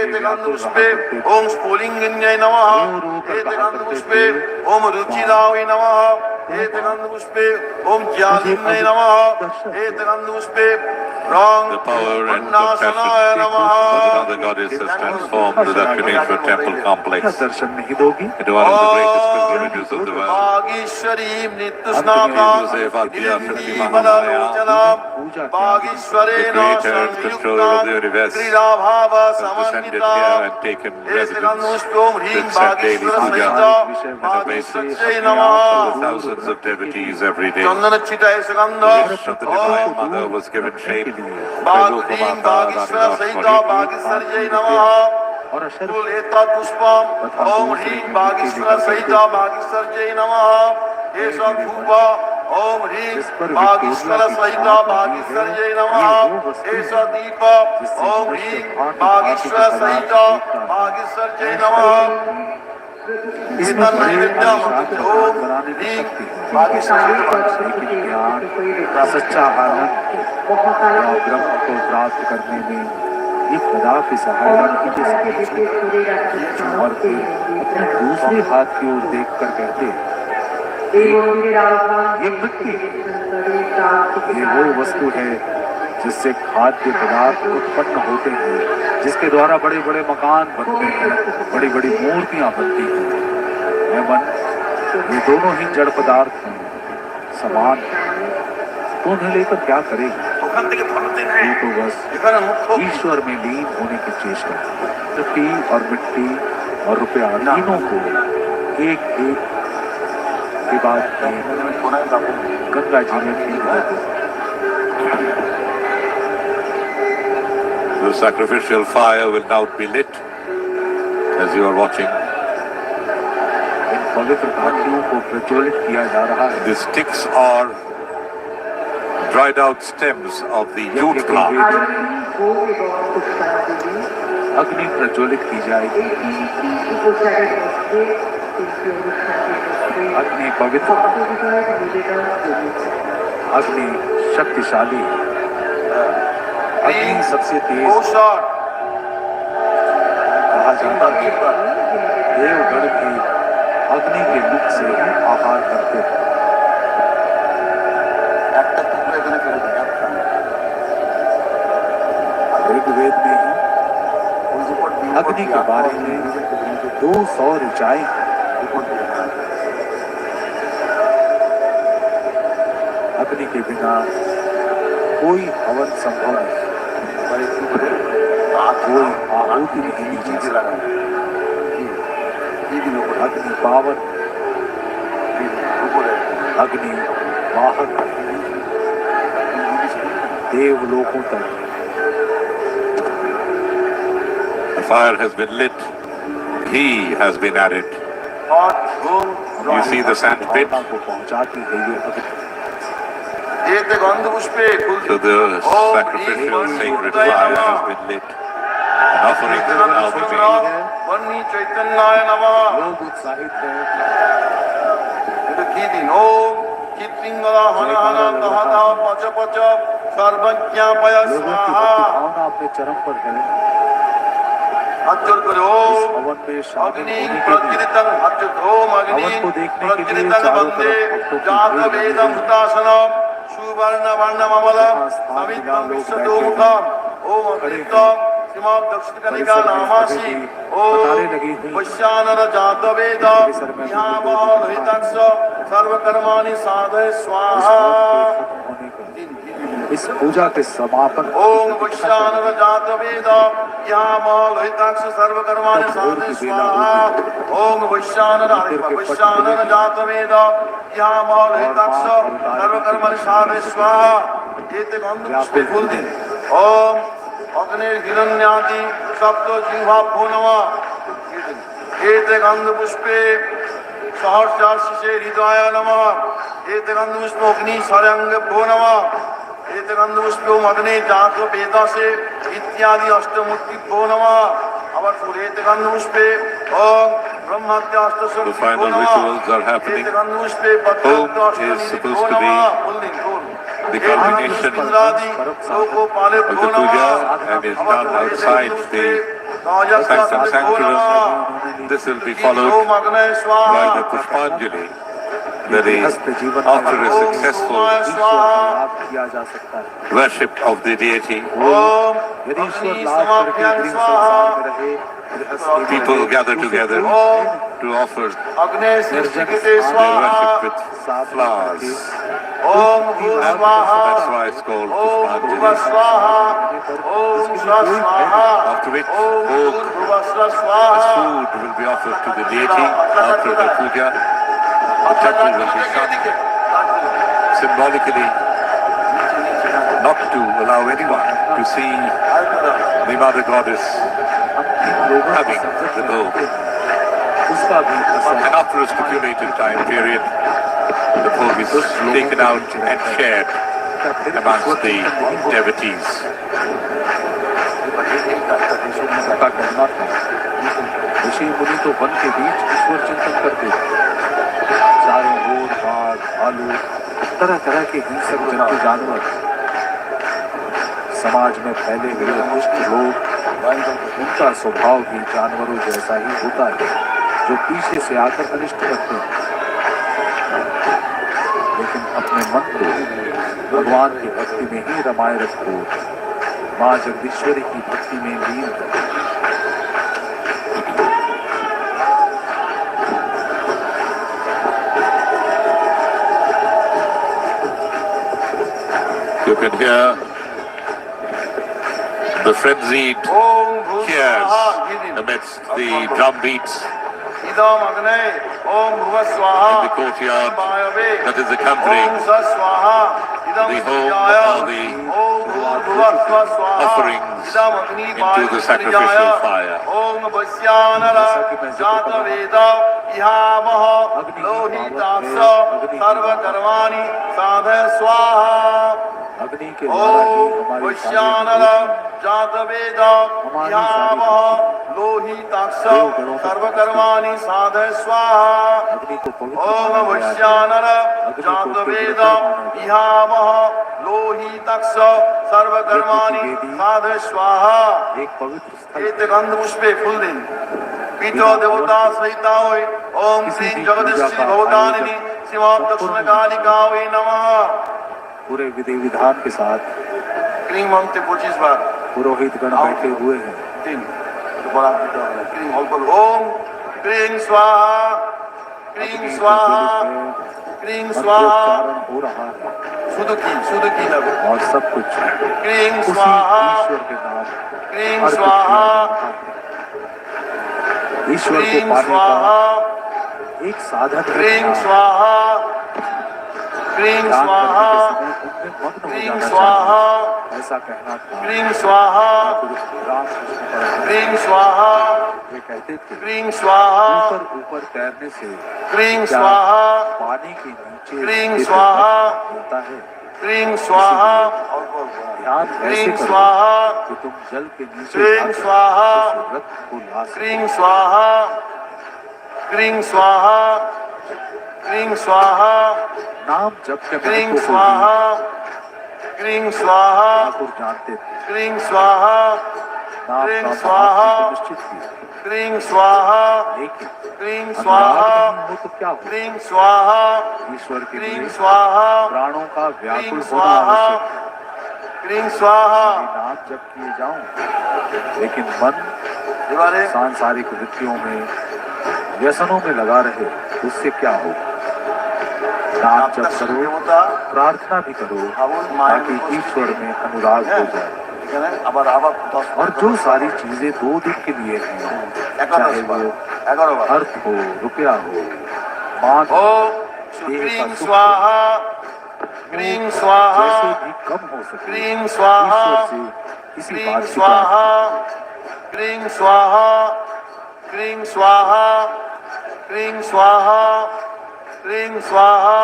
एते गंधपुष्पे ओम स्फुलिंगिन्यै नमः एते गंधपुष्पे ओम रुचिरावै नमः एते गंधपुष्पे ओम ज्ञानिन्यै नमः एते गंधपुष्पे The power and compassion of the goddess has transformed the Dakshineswar temple complex into one of the greatest pilgrimages of the world. Joseph Adya Shakti Mahamaya, the creator and controller of the universe, has descended here and taken residence with said daily puja and obeisance for the thousands of devotees every day. The wish of the Divine Mother was given shape by Lokmata Rani पुष्पम ओम ह्रीं बागीश्वर सहिता बागीश्वर्यै नमः एषा धूपा ओम ह्रीं बागीश्वर सहिता बागीश्वर्यै नमः एषा दीपा ओम ह्रीं बागीश्वर सहिता बागीश्वर्यै नमः इदं नैवेद्यम् ओम ह्रीं सच्चा आनंद ब्रह्म को प्राप्त करने में ये खुदा की सहायता की जा सकती है। और फिर अपने दूसरे हाथ की ओर देखकर कहते ये मिट्टी ये वो वस्तु है जिससे खाद्य पदार्थ उत्पन्न होते हैं, जिसके द्वारा बड़े बड़े मकान बनते हैं, बड़ी बड़ी मूर्तियां बनती हैं। मैं मन ये दोनों ही जड़ पदार्थ हैं, समान, तो उन्हें लेकर क्या करेगा? ये तो बस ईश्वर में लीन होने की चेष्टा। मिट्टी और मिट्टी और रुपया तीनों को एक एक के बाद गंगा जी में फेंक देते। The sacrificial fire will now be lit as you are watching. इन पवित्र घाटियों को प्रज्वलित किया जा रहा है। The sticks are dried out stems of the jute plant. अग्नि प्रज्वलित की जाएगी। अग्नि पवित्र, अग्नि शक्तिशाली है, अग्नि सबसे तेज। कहा जाता है देवगण भी अग्नि के मुख से ही आहार करते हैं। ऋग्वेद में ही अग्नि के बारे में 200 ऋचाएं हैं। अग्नि के बिना कोई हवन संभव नहीं, कोई आहुति नहीं दी जा सकती। अग्नि पावन, अग्नि वाहक, देवलोकों तक। The fire has been lit. He has been added. You see the sand pit? को पहुंचाती है ये अग्नि। So the sacrificial sacred fire has been lit. An offering will now be made. वन्नी चैतन्याय नमः लोग उत्साहित है। এটা কি দিন ওম চিত্তিঙ্গলা হন হন দহত পচ পচ সর্বজ্ঞাপয় लोगों की स्वाहा भक्ति भावना अपने चरम पर है। हाथ जोड़ कर इस ओम हवन में शामिल अग्नि होने के लिए प्रज्वलितं हाथ जोड़ ओम अग्नि हवन को देखने के लिए प्रज्वलितं चारों वंदे तरफ भक्तों की जात भीड़ लगी वेदं हुई है। हुतासनम सुवर्ण वर्णममलम यहाँ स्थान सवितं मिला, लोग विश्वदोमुखम ओम खड़े अग्नित्वम सीमा दक्षिण कनिका परिसर में नामासि कतारें ओम लगी हुई हैं। वैश्यानर जात वेद परिसर में यहाँ लोग बल हितक्ष सर्वकर्माणि साधय इस स्वाहा हवन के खत्म होने का, इस पूजा के समापन ओम वैश्यानर जात वेद यहाँ बल हितक्ष सर्वकर्माणि साधय स्वाहा ओम वैश्यानर वैश्यानर जात वेद यहाँ बल हितक्ष सर्वकर्माणि साधय स्वाहा एते गंध पुष्पे फूल दिन ओम अग्निर हिरण्यादि सप्त जिह्वाभ्यो नमः एते गंध पुष्पे सहस्राशीषे हृदय नमः एते गंध पुष्प अग्नि सरंगभ्यो नमः एते गंध पुष्प अग्नि जात वेदसे इत्यादि अष्टमूर्तिभ्यो नमः अवर फूल एते गंध पुष्पे ओम ब्रह्मत्य The अष्टशक्तिभ्यो final नमः rituals are happening. एते गंध पुष्पे पत्रत्य Om is अष्टनिधिभ्यो supposed to be नमः फूल दिन फूल the culmination of the puja and is done outside the sanctum sanctuary. This will be followed by the Pushpanjali, that is, after a successful किया जा सकता है। worship of the deity, यदि ईश्वर लाभ करके गृह संसार में रहे, गृहस्थ people gather together to offer अग्नि their worship with flowers. ओम भूः स्वाहा That's why it's called ओम भूः Pushpanjali. स्वाहा ओम स्वः स्वाहा After which, ओम bhog भूः स्वः as स्वाहा food will be offered to the deity after the puja. The temple will be shut symbolically, not to allow anyone to see the mother goddess having the bhog. उसका भी And after a stipulated time period, the bhog is taken out and shared amongst the devotees. का कहना था, ऋषि मुनि तो one के बीच ईश्वर चिंतन करते थे। चारों ओर बाघ, भालू, तरह तरह के हिंसक जंतु जानवर, समाज में फैले हुए दुष्ट लोग, उनका स्वभाव भी जानवरों जैसा ही होता है, जो पीछे से आकर अनिष्ट करते हैं, लेकिन अपने मन को भगवान की भक्ति में ही रमाए रखो। माँ जगदीश्वरी की भक्ति में लीन करो। You can hear the frenzied ओम भूः cheers स्वाहा amidst the drum beats इदम अग्ने ओम भूः स्वाहा in the courtyard Vayve that is Om accompanying स स्वाहा इदम the home सूर्याय or the ओम भूर्भुवः स्वः स्वाहा offerings इदम अग्नि into the sacrificial fire. ओम वस्यानर जात वेद इहामह लोहिताक्ष सर्वकर्माणि साधय स्वाहा अग्नि के द्वारा ही ओम हमारी वैश्यानर जात वेद इहामह लोहिताक्ष सर्वकर्माणि साधय स्वाहा अग्नि को पवित्र ओम माना गया है। वैश्यानर जात वेद इहामह लोहिताक्ष सर्वकर्माणि साधय स्वाहा एक पवित्र स्थल एते गंध पुष्पे फूल दिन पीठो देवता सहिता होय ओम श्री जगदीश्वरी भवतारिणी सीमा दक्षिण कालिका वै नमः पूरे विधि विधान के साथ क्रीम मंत्र 25 बार पुरोहित गण बैठे हुए हैं। 3 दोबारा क्रीम हल्कल ओम क्रीम स्वाहा क्रीम स्वाहा क्रीम स्वाहा मंत्रोच्चारण हो रहा है शुद्ध की लगे और सब कुछ क्रीम उसी स्वाहा ईश्वर के नाम क्रीम अर्पित स्वाहा किया जाता है। ईश्वर को क्रीम पाने स्वाहा का एक साधन है क्रीम ध्यान। स्वाहा क्रीं ध्यान स्वाहा, करने के समय उनमें मग्न हो क्रीं जाना स्वाहा, चाहिए, ऐसा कहना था क्रीं स्वाहा, रामकृष्ण परमहंस। क्रीं स्वाहा, वे कहते थे क्रीं स्वाहा, ऊपर ऊपर तैरने से क्रीं क्या स्वाहा, पानी के नीचे क्रीं स्थित स्वाहा, रत्न मिलता है? क्रीं स्वाहा, ध्यान ऐसे क्रीं करो स्वाहा, कि तुम जल के नीचे क्रीं जाकर स्वाहा, उस रत्न को ला सको। क्रीं स्वाहा, क्रीं स्वाहा, क्रीं स्वाहा, नाम जप के क्रीं महत्व को स्वाहा, क्रीं स्वाहा, ठाकुर जानते थे। क्रीं स्वाहा, नाम क्रीं का स्वाहा, महात्म्य तो निश्चित ही है, क्रीं स्वाहा, लेकिन क्रीं अनुराग स्वाहा, नहीं हो तो क्या हो? क्रीं स्वाहा, ईश्वर के क्रीं लिए स्वाहा, प्राणों का क्रीं व्याकुल होना स्वाहा, आवश्यक है। क्रीं स्वाहा। यदि नाम जप किए जाऊं लेकिन मन दीवारे सांसारिक वृत्तियों में, व्यसनों में लगा रहे, उससे क्या होगा? नाम जप करो, होता प्रार्थना भी करो ताकि ईश्वर में अनुराग हो जाए। আবার আবার और जो सारी चीजें 2 दिन के लिए हैं, चाहे वो 11 বার अर्थ हो, रुपया हो, मान ओ हो, देह क्रीं का सुख हो, स्वाहा, क्रीं स्वाहा, जैसे भी कम हो सके क्रीं स्वाहा, ईश्वर से इसी क्रीं बात की स्वाहा, क्रीं स्वाहा, क्रीं स्वाहा, क्रीं स्वाहा, क्रीं स्वाहा,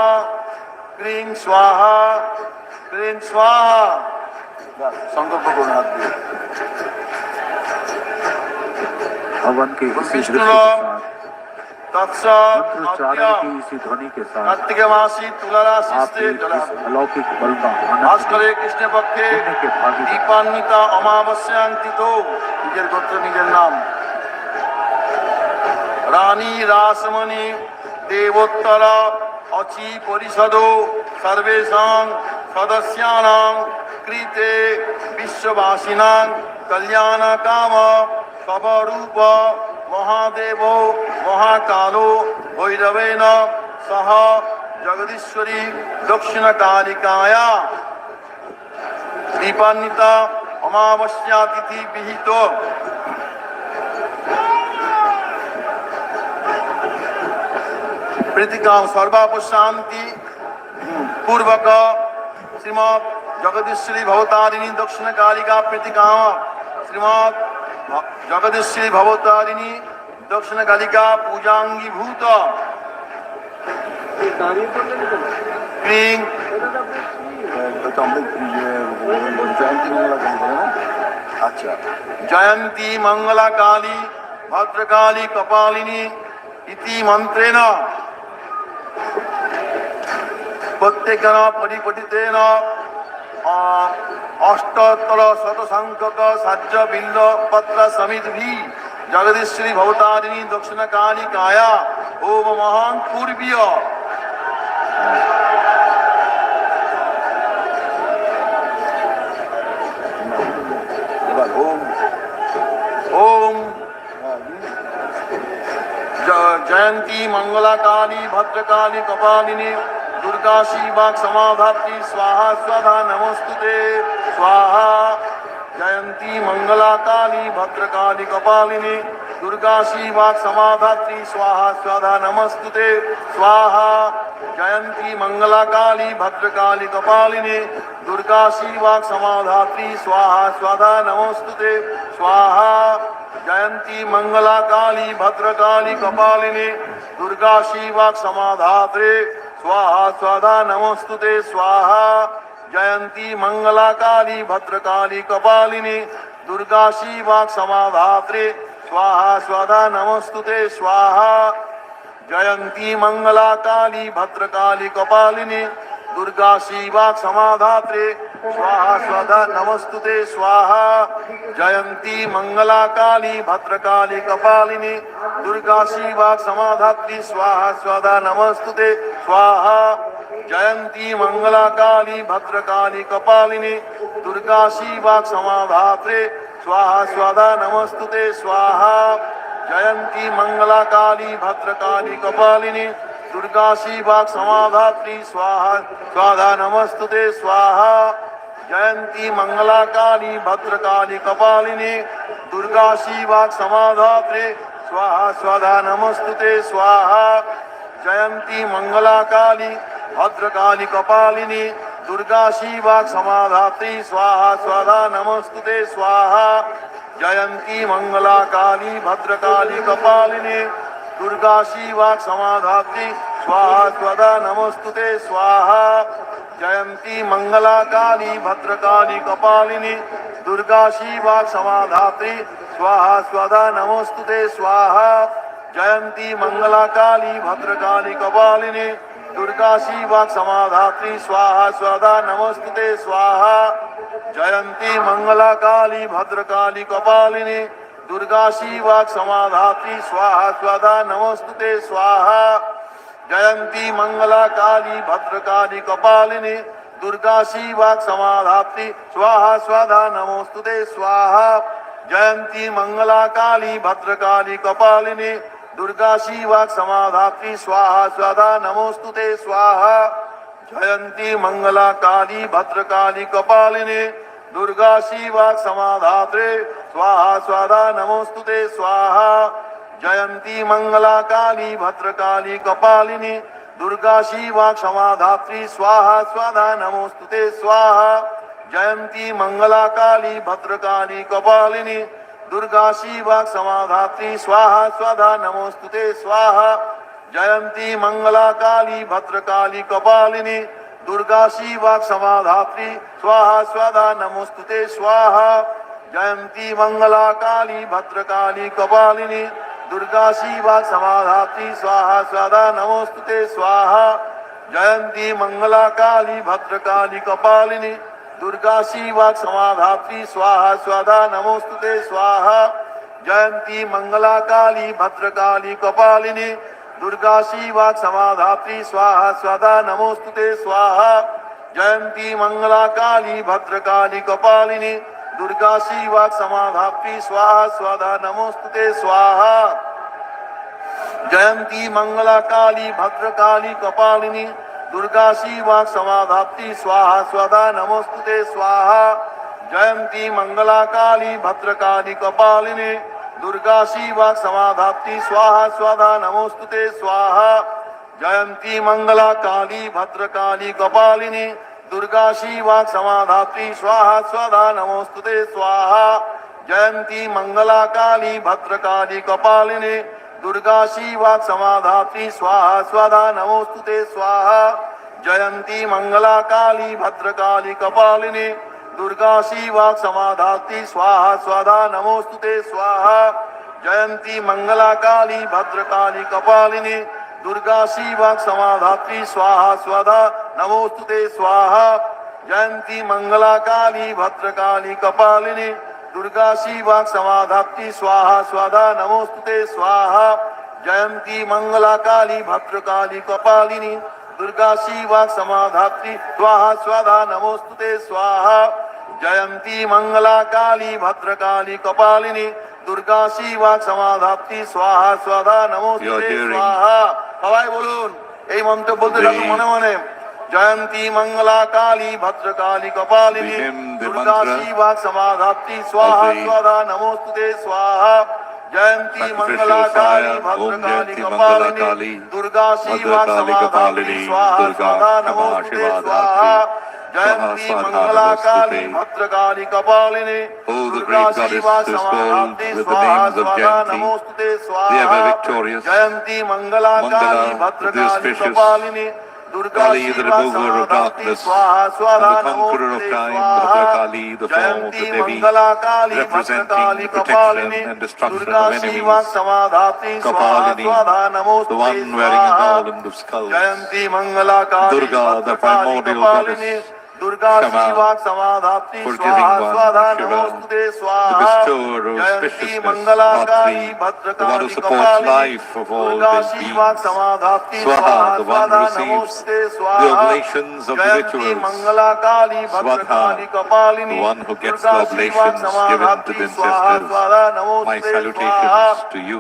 क्रीं स्वाहा, क्रीं स्वाहा। संकल्प করুন हाथ দিয়ে। हवन के इसी दृश्य विष्णु के साथ, तत्सत मंत्रोच्चारण की इसी ध्वनि के साथ कार्तिक मासी तुला राशि आप से इस अलौकिक बल का आज आनंद करे कृष्ण पक्षे पुण्य के भागीदार। दीपान्विता अमावस्यांकितो নিজের গোত্র নিজের নাম রানী রাসমণি দেবোত্তর অচি পরিষদ সর্বেষাং সদস্যানাং কৃতে বিশ্ববাসিনাং কল্যাণ কাম সবরূপ মহাদেব মহাকালো ভৈরবেন সহ জগদীশ্বরী দক্ষিণ কালিকায়া দীপান্বিতা অমাবস্যা তিথি বিহিত প্রীতিকাম সর্বাপশান্তি पूर्वक श्रीमद जगदीश्वरी भवतारिणी दक्षिण कालिका प्रीतिकाम श्रीमद जगदीश्वरी भवतारिणी दक्षिण कालिका पूजांगी भूत क्रीं अच्छा जयंती मंगला काली भद्रकाली कपालिनी इति मंत्रेण प्रत्येकन परिपठितेन अष्टोत्तर शतसंख्यक साज्य बिल्ल पत्र समित भी जगदीश्वरी भवतारिणी दक्षिण कालिकाया ओम महान पूर्वीय ओम ओम जयंती मंगला काली भद्रकाली कपालिनी दुर्गा शिवाक समाधात्री स्वाहा स्वधा नमस्तुते स्वाहा जयंती मंगला काली भद्रकाली कपालिनी दुर्गा शिवाक समाधात्री स्वाहा स्वधा नमस्तुते स्वाहा जयंती मंगला काली भद्रकाली कपालिनी दुर्गा शिवाक समाधात्री स्वाहा स्वधा नमस्तुते स्वाहा जयंती मंगला काली भद्रकाली कपालिनी दुर्गा शिवाक समाधात्रे स्वाहा स्वधा नमस्तुते स्वाहा जयंती मंगला काली भद्रकाली कपालिनी दुर्गा शिवाक समाधात्रे स्वाहा स्वधा नमस्तुते स्वाहा जयंती मंगला काली भद्रकाली कपालिनी दुर्गा शिवाक समाधात्रे स्वाहा स्वधा नमस्तुते स्वाहा जयंती मंगला काली भद्रकाली कपालिनी दुर्गा शिवाक समाधात्री स्वाहा स्वधा नमस्तुते स्वाहा जयंती मंगला काली भद्रकाली कपालिनी दुर्गा शिवाक समाधात्रे स्वाहा स्वधा नमस्तुते स्वाहा जयंती मंगला काली भद्रकाली कपालिनी दुर्गा शिवाक समाधात्री स्वाहा स्वधा नमस्तुते स्वाहा जयंती मंगला काली भद्रकाली कपालिनी दुर्गा शिवाक समाधात्रे स्वाहा स्वधा नमस्तुते स्वाहा जयंती मंगला काली भद्रकाली कपालिनी दुर्गा शिवा समाधात्री स्वाहा स्वाहा नमस्तुते स्वाहा जयंती मंगला काली भद्रकाली कपालिनी दुर्गा शिवा समाधात्री स्वाहा स्वाहा नमस्तुते स्वाहा जयंती मंगला काली भद्रकाली कपालिनी दुर्गा शिवा समाधात्री स्वाहा स्वाहा नमस्तुते स्वाहा जयंती मंगला काली भद्रकाली कपालिनी दुर्गा शिवा समाधात्री स्वाहा स्वाहा नमस्तुते स्वाहा जयंती मंगला काली भद्रकाली कपालिनी दुर्गा शिवा समाधात्री स्वाहा स्वाहा नमस्तुते स्वाहा जयंती मंगला काली भद्रकाली कपालिनी दुर्गा शिवा समाधात्री स्वाहा स्वाहा नमस्तुते स्वाहा जयंती मंगला काली भद्रकाली कपालिनी दुर्गा शिवा समाधात्री स्वाहा स्वाहा नमोस्तुते स्वाहा जयंती मंगला काली भद्रकाली कपालिनी दुर्गा शिवा समाधात्री स्वाहा स्वाहा नमोस्तुते स्वाहा जयंती मंगला काली भद्रकाली कपालिनी दुर्गा शिवा समाधात्री स्वाहा स्वाहा नमोस्तुते स्वाहा जयंती मंगला काली भद्रकाली कपालिनी दुर्गा शिवा समाधात्री स्वाहा स्वाहा नमोस्तुते स्वाहा जयंती मंगला काली भद्रकाली कपालिनी दुर्गा शिवा समाधात्री स्वाहा स्वाहा नमोस्तुते स्वाहा जयंती मंगला काली भद्रकाली कपालिनी दुर्गा शिवा समाधात्री स्वाहा स्वाहा नमोस्तुते स्वाहा जयंती मंगला काली भद्रकाली कपालिनी दुर्गा शिवा समाधात्री स्वाहा स्वाहा नमोस्तुते स्वाहा जयंती मंगला काली भद्रकाली कपालिनी दुर्गा शिवा समाधात्री स्वाहा स्वाहा नमोस्तुते स्वाहा जयंती मंगला काली भद्रकाली कपालिनी दुर्गा शिवा समाधात्री स्वाहा स्वाहा नमोस्तुते स्वाहा जयंती मंगला काली भद्रकाली कपालिनी दुर्गा शिवा समाधात्री स्वाहा स्वाहा नमोस्तुते स्वाहा जयंती मंगला काली भद्रकाली कपालिनी दुर्गा शिवा समाधात्री स्वाहा स्वाहा नमोस्तुते स्वाहा जयंती मंगला काली भद्रकाली कपालिनी दुर्गा शिवा समाधात्री स्वाहा स्वाहा नमोस्तुते स्वाहा जयंती मंगला काली भद्रकाली कपालिनी दुर्गा शिवा समाधात्री स्वाहा स्वाहा नमोस्तुते स्वाहा जयंती मंगला काली भद्रकाली कपालिनी दुर्गा शिवा समाधात्री स्वाहा स्वाहा नमोस्तुते स्वाहा जयंती मंगला काली भद्रकाली कपालिनी दुर्गा शिवा समाधात्री स्वाहा स्वाहा नमोस्तुते स्वाहा जयंती मंगला काली भद्रकाली कपालिनी दुर्गा शिवा समाधात्री स्वाहा स्वाहा नमोस्तुते स्वाहा जयंती मंगला काली भद्रकाली कपालिनी दुर्गा शिवा समाधात्री स्वाहा स्वाहा नमोस्तुते स्वाहा जयंती मंगला काली भद्रकाली कपालिनी दुर्गा शिवा समाधात्री स्वाहा स्वाहा नमोस्तुते स्वाहा সবাই বলুন এই মন্ত্র বলতে থাকুন মনে মনে जयंती मंगला काली भद्रकाली कपालिनी दुर्गा शिवा समाधात्री स्वाहा स्वाहा नमोस्तुते स्वाहा जयंती मंगला काली भद्रकाली कपालिनी दुर्गा शिवा समाधात्री स्वाहा स्वाहा नमोस्तुते स्वाहा जयंती मंगला काली भद्रकाली कपालिनी दुर्गा शिवा समाधात्री स्वाहा स्वाहा नमोस्तुते स्वाहा जयंती मंगला काली भद्रकाली कपालिनी Durga Kali, the remover of darkness, and the conqueror of time, Bhadrakali, the form of the Devi, representing protection and destruction of enemies. Kapalini, the one wearing a garland of skulls. Durga, the primordial goddess. Shama, forgiving one, Shiva, the bestower of spaciousness, Bhatri, the one who supports life of all living beings. Swaha, the one who receives the oblations of the rituals. Swadha, the one who gets the oblations given to the ancestors. My salutations to you.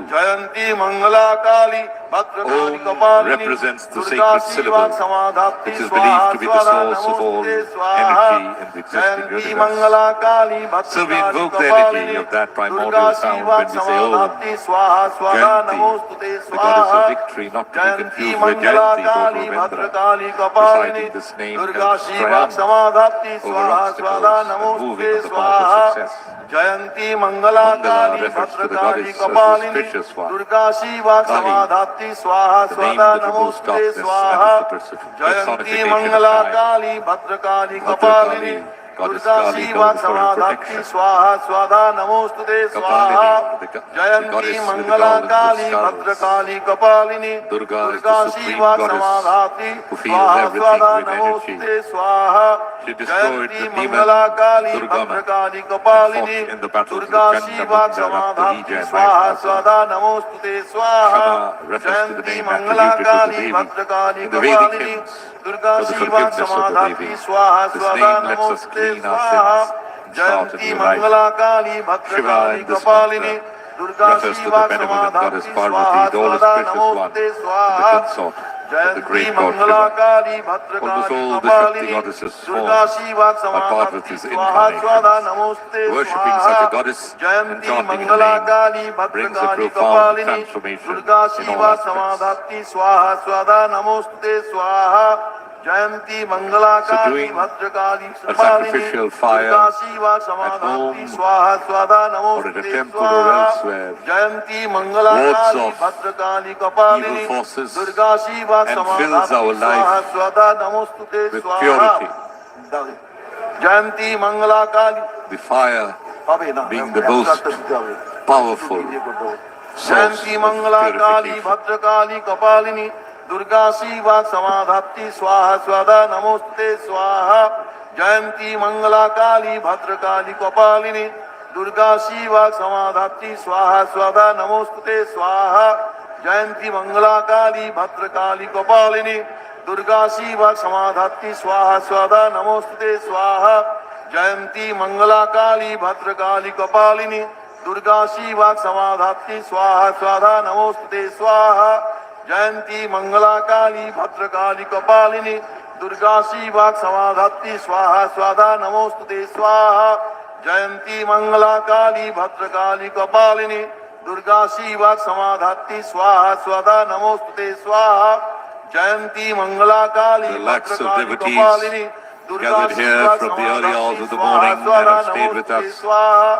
Om represents the sacred syllable. It is believed to be the source of all energy in the existing universe. So we invoke the energy of that primordial sound when we say Om. Jayanti, the goddess of victory, not to be confused with Jayanti, Lord Ravindra. Reciting this name helps triumph over obstacles and moving on the path of success. Jayanti Mangala Mangalakali refers to the Bhadrakali goddess as the Kapalini auspicious one. Durga Shiva समाधात्री स्वाहा The name स्वदा that removes नमोस्तुते darkness स्वाहा and is the Jayanti personification of time. Mangalakali Bhadrakali Kapalini Goddess Durga Kali, Shiva known for her समाधात्री protection. स्वाहा स्वदा नमोस्तुते स्वाहा Kapalini, the Jayanti goddess with the Mangalakali golden Bhadrakali Kapalini Durga is Durga the supreme Shiva goddess समाधात्री who feels स्वाहा everything स्वदा with नमोस्तुते energy. स्वाहा She destroyed Jayanti the demon Mangalakali Durgama Bhadrakali and Kapalini fought in the battles with Durga Chanda, Shiva Munda, समाधात्री Raptorija and स्वाहा Vaishnavi. स्वदा नमोस्तुते स्वाहा Shama refers to the Jayanti name Mangalakali attributed to the Bhadrakali Devi in the Vedic Kapalini hymns Durga for the Shiva forgiveness of the समाधात्री Devi. स्वाहा This स्वदा name lets us नमोस्तुते clean our स्वाहा sins and start a Jayanti new life. Mangalakali Shiva Bhadrakali in this Kapalini mantra Durga refers to Shiva the benevolent goddess समाधात्री Parvati, स्वाहा the all स्वदा auspicious one, नमोस्तुते and the स्वाहा consort of the Jayanti great god Shiva. Mangalakali Almost Bhadrakali all the Shakti Kapalini goddesses Durga formed Shiva are समाधात्री Parvati's स्वाहा स्वदा incarnations. नमोस्तुते Worshipping स्वाहा such a goddess and Jayanti chanting her Mangalakali name brings a Bhadrakali profound Kapalini transformation Durga in all Shiva aspects. समाधात्री स्वाहा स्वदा नमोस्तुते स्वाहा जयंती Mangalakali doing Bhadrakali a Kapalini sacrificial fire Durga Shiva at समाधात्री home स्वाहा स्वदा or at a नमोस्तुते temple or स्वाहा elsewhere Jayanti Mangalakali wards off Bhadrakali Kapalini evil forces Durga Shiva and fills समाधात्री our स्वाहा life स्वदा नमोस्तुते with स्वाहा purity. Jayanti Mangalakali The fire being the most powerful source Jayanti of Mangalakali purification. Bhadrakali कपालिनी दुर्गा शिवा समाधात्री स्वाहा स्वदा नमोस्तुते स्वाहा जयंती मंगलाकाली भद्रकाली कपालिनी दुर्गा शिवा समाधात्री स्वाहा स्वदा नमोस्तुते स्वाहा जयंती मंगलाकाली भद्रकाली कपालिनी दुर्गा शिवा समाधात्री स्वाहा स्वदा नमोस्तुते स्वाहा जयंती मंगलाकाली भद्रकाली कपालिनी दुर्गा शिवा समाधात्री स्वाहा स्वदा नमोस्तुते स्वाहा जयंती मंगलाकाली भद्रकाली कपालिनी दुर्गा शिवा समाधात्री स्वाहा स्वदा नमोस्तुते स्वाहा जयंती मंगलाकाली भद्रकाली कपालिनी दुर्गा शिवा समाधात्री स्वाहा स्वदा नमोस्तुते स्वाहा जयंती Mangalakali The lakhs of Bhadrakali devotees Kapalini Durga gathered here Shiva from the early hours समाधात्री of the स्वाहा morning and स्वदा have stayed with नमोस्तुते us स्वाहा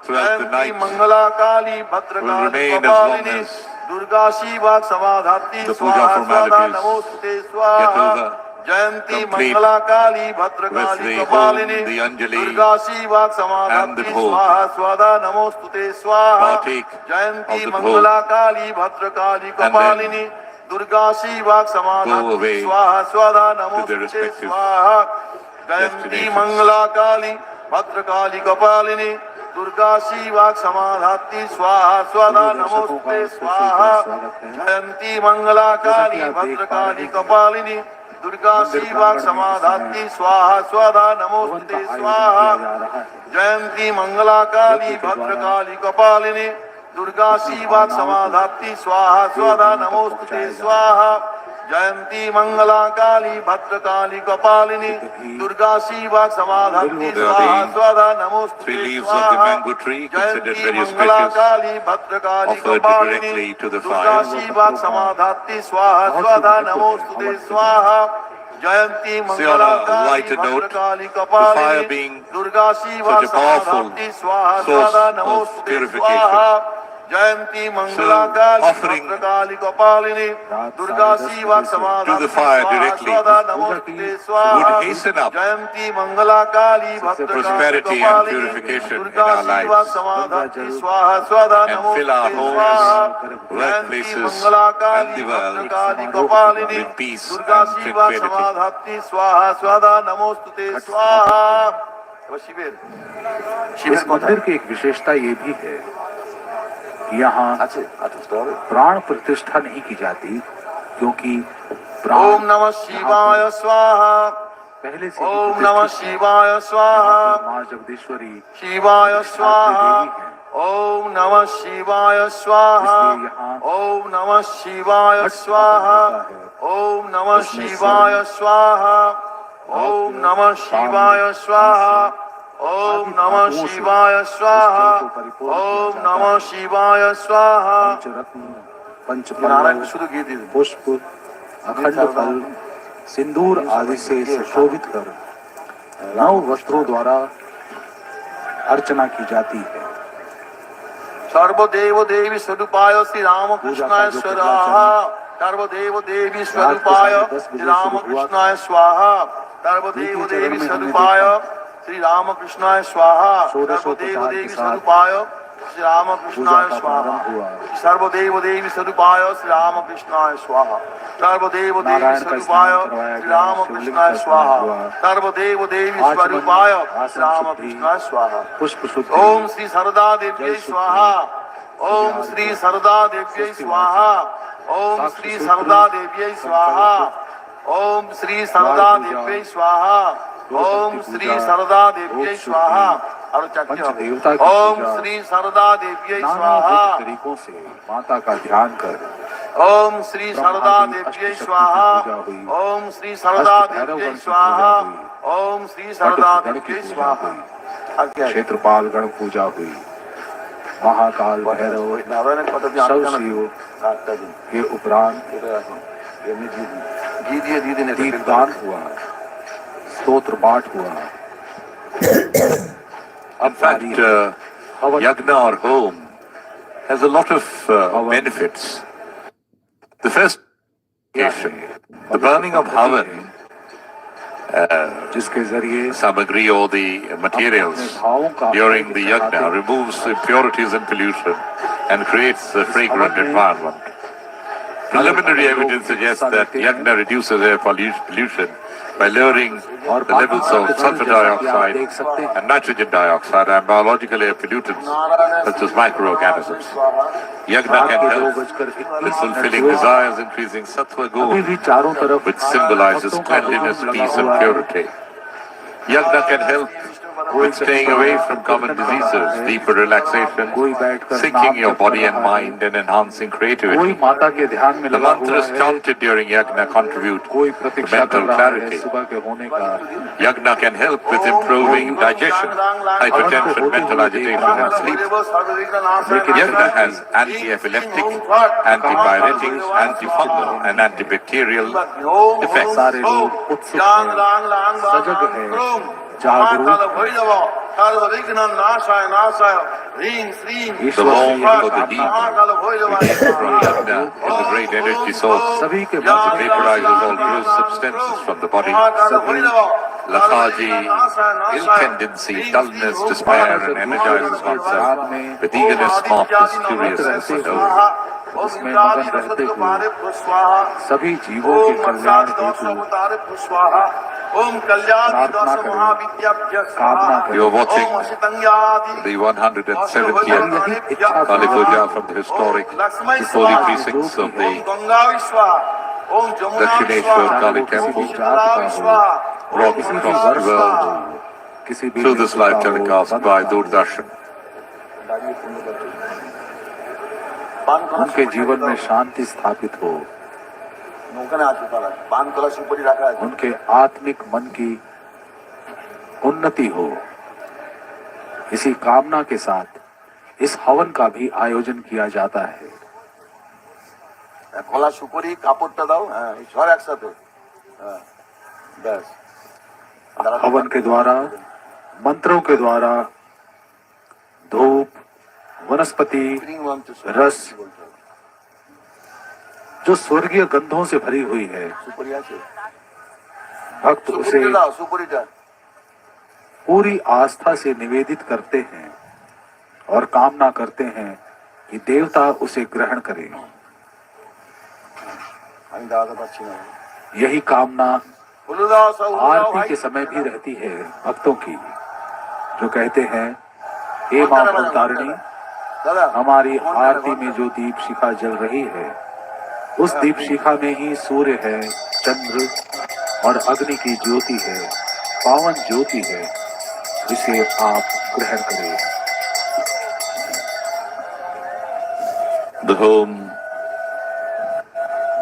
throughout the Jayanti night Mangalakali will Bhadrakali remain as long Kapalini as Durga Shiva समाधात्री the puja स्वाहा स्वदा formalities नमोस्तुते get स्वाहा over, Jayanti complete Mangalakali with Bhadrakali the Kapalini home, the Anjali Durga Shiva and the समाधात्री bhog. स्वाहा स्वदा नमोस्तुते स्वाहा Partake Jayanti of the bhog. Mangalakali Bhadrakali Kapalini Durga Shiva समाधात्री away स्वाहा स्वदा to their नमोस्तुते respective स्वाहा जयंती destinations. Mangalakali Bhadrakali कपालिनी दुर्गा शिवा समाधात्री स्वाहा स्वदा नमोस्तुते स्वाहा जयंती मंगलाकाली भद्रकाली कपालिनी दुर्गा शिवा समाधात्री स्वाहा स्वदा नमोस्तुते स्वाहा जयंती मंगलाकाली भद्रकाली कपालिनी दुर्गा शिवा समाधात्री स्वाहा स्वदा नमोस्तुते स्वाहा जयंती मंगलाकाली भद्रकाली कपालिनी दुर्गा शिवा समाधात्री स्वाहा स्वदा नमोस्तुते three leaves of the स्वाहा mango tree, considered Jayanti very auspicious, Mangalakali Bhadrakali offered Kapalini directly to the Durga fire. Shiva समाधात्री स्वाहा स्वदा नमोस्तुते स्वाहा जयंती Mangalakali lighter note, Bhadrakali the fire Kapalini being Durga Shiva such a powerful समाधात्री स्वाहा source स्वदा of नमोस्तुते purification. स्वाहा जयंती Mangalakali offering Bhadrakali Kapalini Durga Shiva to the समाधात्री fire स्वाहा directly स्वदा नमोस्तुते स्वाहा would hasten up Jayanti Mangalakali Bhadrakali prosperity and Kapalini purification in Durga our Shiva lives समाधात्री स्वाहा स्वदा and fill our नमोस्तुते homes, स्वाहा workplaces, Jayanti Mangalakali and the world Bhadrakali Kapalini with peace Durga and Shiva tranquility. समाधात्री स्वाहा स्वदा नमोस्तुते स्वाहा शिविर इस मंदिर की एक विशेषता ये भी है कि यहाँ प्राण प्रतिष्ठा नहीं की जाती, क्योंकि ओम नमः शिवाय स्वाहा पहले से ओम नमः शिवाय स्वाहा माँ जगदीश्वरी शिवाय स्वाहा ओम नमः शिवाय स्वाहा ओम नमः शिवाय स्वाहा ओम नमः शिवाय स्वाहा ओम नमः शिवाय स्वाहा, ओम नमः शिवाय स्वाहा, ओम नमः शिवाय स्वाहा। पंचपल्लव, पुष्प, अखंड फल, सिंदूर आदि से सुशोभित कर 9 वस्त्रों द्वारा अर्चना की जाती है। सर्वदेव देवी स्वरूपाय श्री रामकृष्णाय स्वाहा, सर्वदेव देवी स्वरूपाय श्री रामकृष्णाय स्वाहा, सर्वदेव देवी स्वरूपाय श्री रामकृष्णाय स्वाहा, सर्वदेव देवी स्वरूपाय श्री रामकृष्णाय स्वाहा, सर्वदेव देवी स्वरूपाय श्री रामकृष्णाय स्वाहा, सर्वदेव देवी स्वरूपाय श्री रामकृष्णाय स्वाहा, सर्वदेव देवी स्वरूपाय श्री रामकृष्णाय स्वाहा। ओम श्री शारदा देव्यै स्वाहा, ओम श्री शारदा देव्यै स्वाहा, ओम श्री शारदा देव्यै स्वाहा, ओम श्री शारदा देव्यै स्वाहा, ओम श्री शारदा देव्यै स्वाहा। और ओम श्री शारदा देव्यै स्वाहा, तरीकों से माता का ध्यान कर ओम श्री शारदा देव्यै स्वाहा, ओम श्री शारदा देव्यै स्वाहा, ओम श्री शारदा देव्यै स्वाहा। क्षेत्रपाल गण पूजा हुई, महाकाल भैरव सब शिव के उपरांत दीपदान हुआ, स्तोत्र पाठ हुआ। In fact, Yagna or home has a lot of benefits. The first, the burning of havan, जिसके जरिए samagri or the materials during the yagna removes impurities and pollution and creates a fragrant environment. Preliminary evidence suggests that yagna reduces air pollution by lowering the levels of sulfur dioxide and nitrogen dioxide and biological air pollutants such as microorganisms. Yagna can help with fulfilling desires, increasing sattva gun, which symbolizes cleanliness, peace and purity. Yagna can help with staying away from common diseases, deeper relaxation, syncing your body and mind and enhancing creativity. The mantras chanted during Yagna contribute to mental clarity. Yagna can help with improving digestion, hypertension, mental agitation and sleep. Yagna has anti-epileptic, antipyretic, antifungal and antibacterial effects. The home for the deep, which is from Yagna, is a great energy source. It vaporizes all gross substances from the body. Lethargy, ill tendency, dullness, despair, and energizes oneself with eagerness, smartness, curiousness, and hope. उसमें मगन रहते हुए सभी जीवों के कल्याण हेतु प्रार्थना करें, कामना करें। You are watching the 170th Kali Puja from the historic holy precincts of the Dakshineswar Kali Temple, brought across the world through this live telecast by Doordarshan. उनके जीवन में शांति स्थापित हो, उनके आत्मिक मन की उन्नति हो, इसी कामना के साथ इस हवन का भी आयोजन किया जाता है। गला सुपारी कापड़টা দাও, হ্যাঁ সব একসাথে, হ্যাঁ बस। हवन के द्वारा, मंत्रों के द्वारा, धूप, वनस्पति रस जो स्वर्गीय गंधों से भरी हुई है, भक्त उसे पूरी आस्था से निवेदित करते हैं और कामना करते हैं कि देवता उसे ग्रहण करें। यही कामना आरती के समय भी रहती है भक्तों की, जो कहते हैं, हे मां भवतारिणी, हमारी आरती में जो दीप शिखा जल रही है, उस दीप शिखा में ही सूर्य है, चंद्र और अग्नि की ज्योति है, पावन ज्योति है, इसे आप ग्रहण करें। The home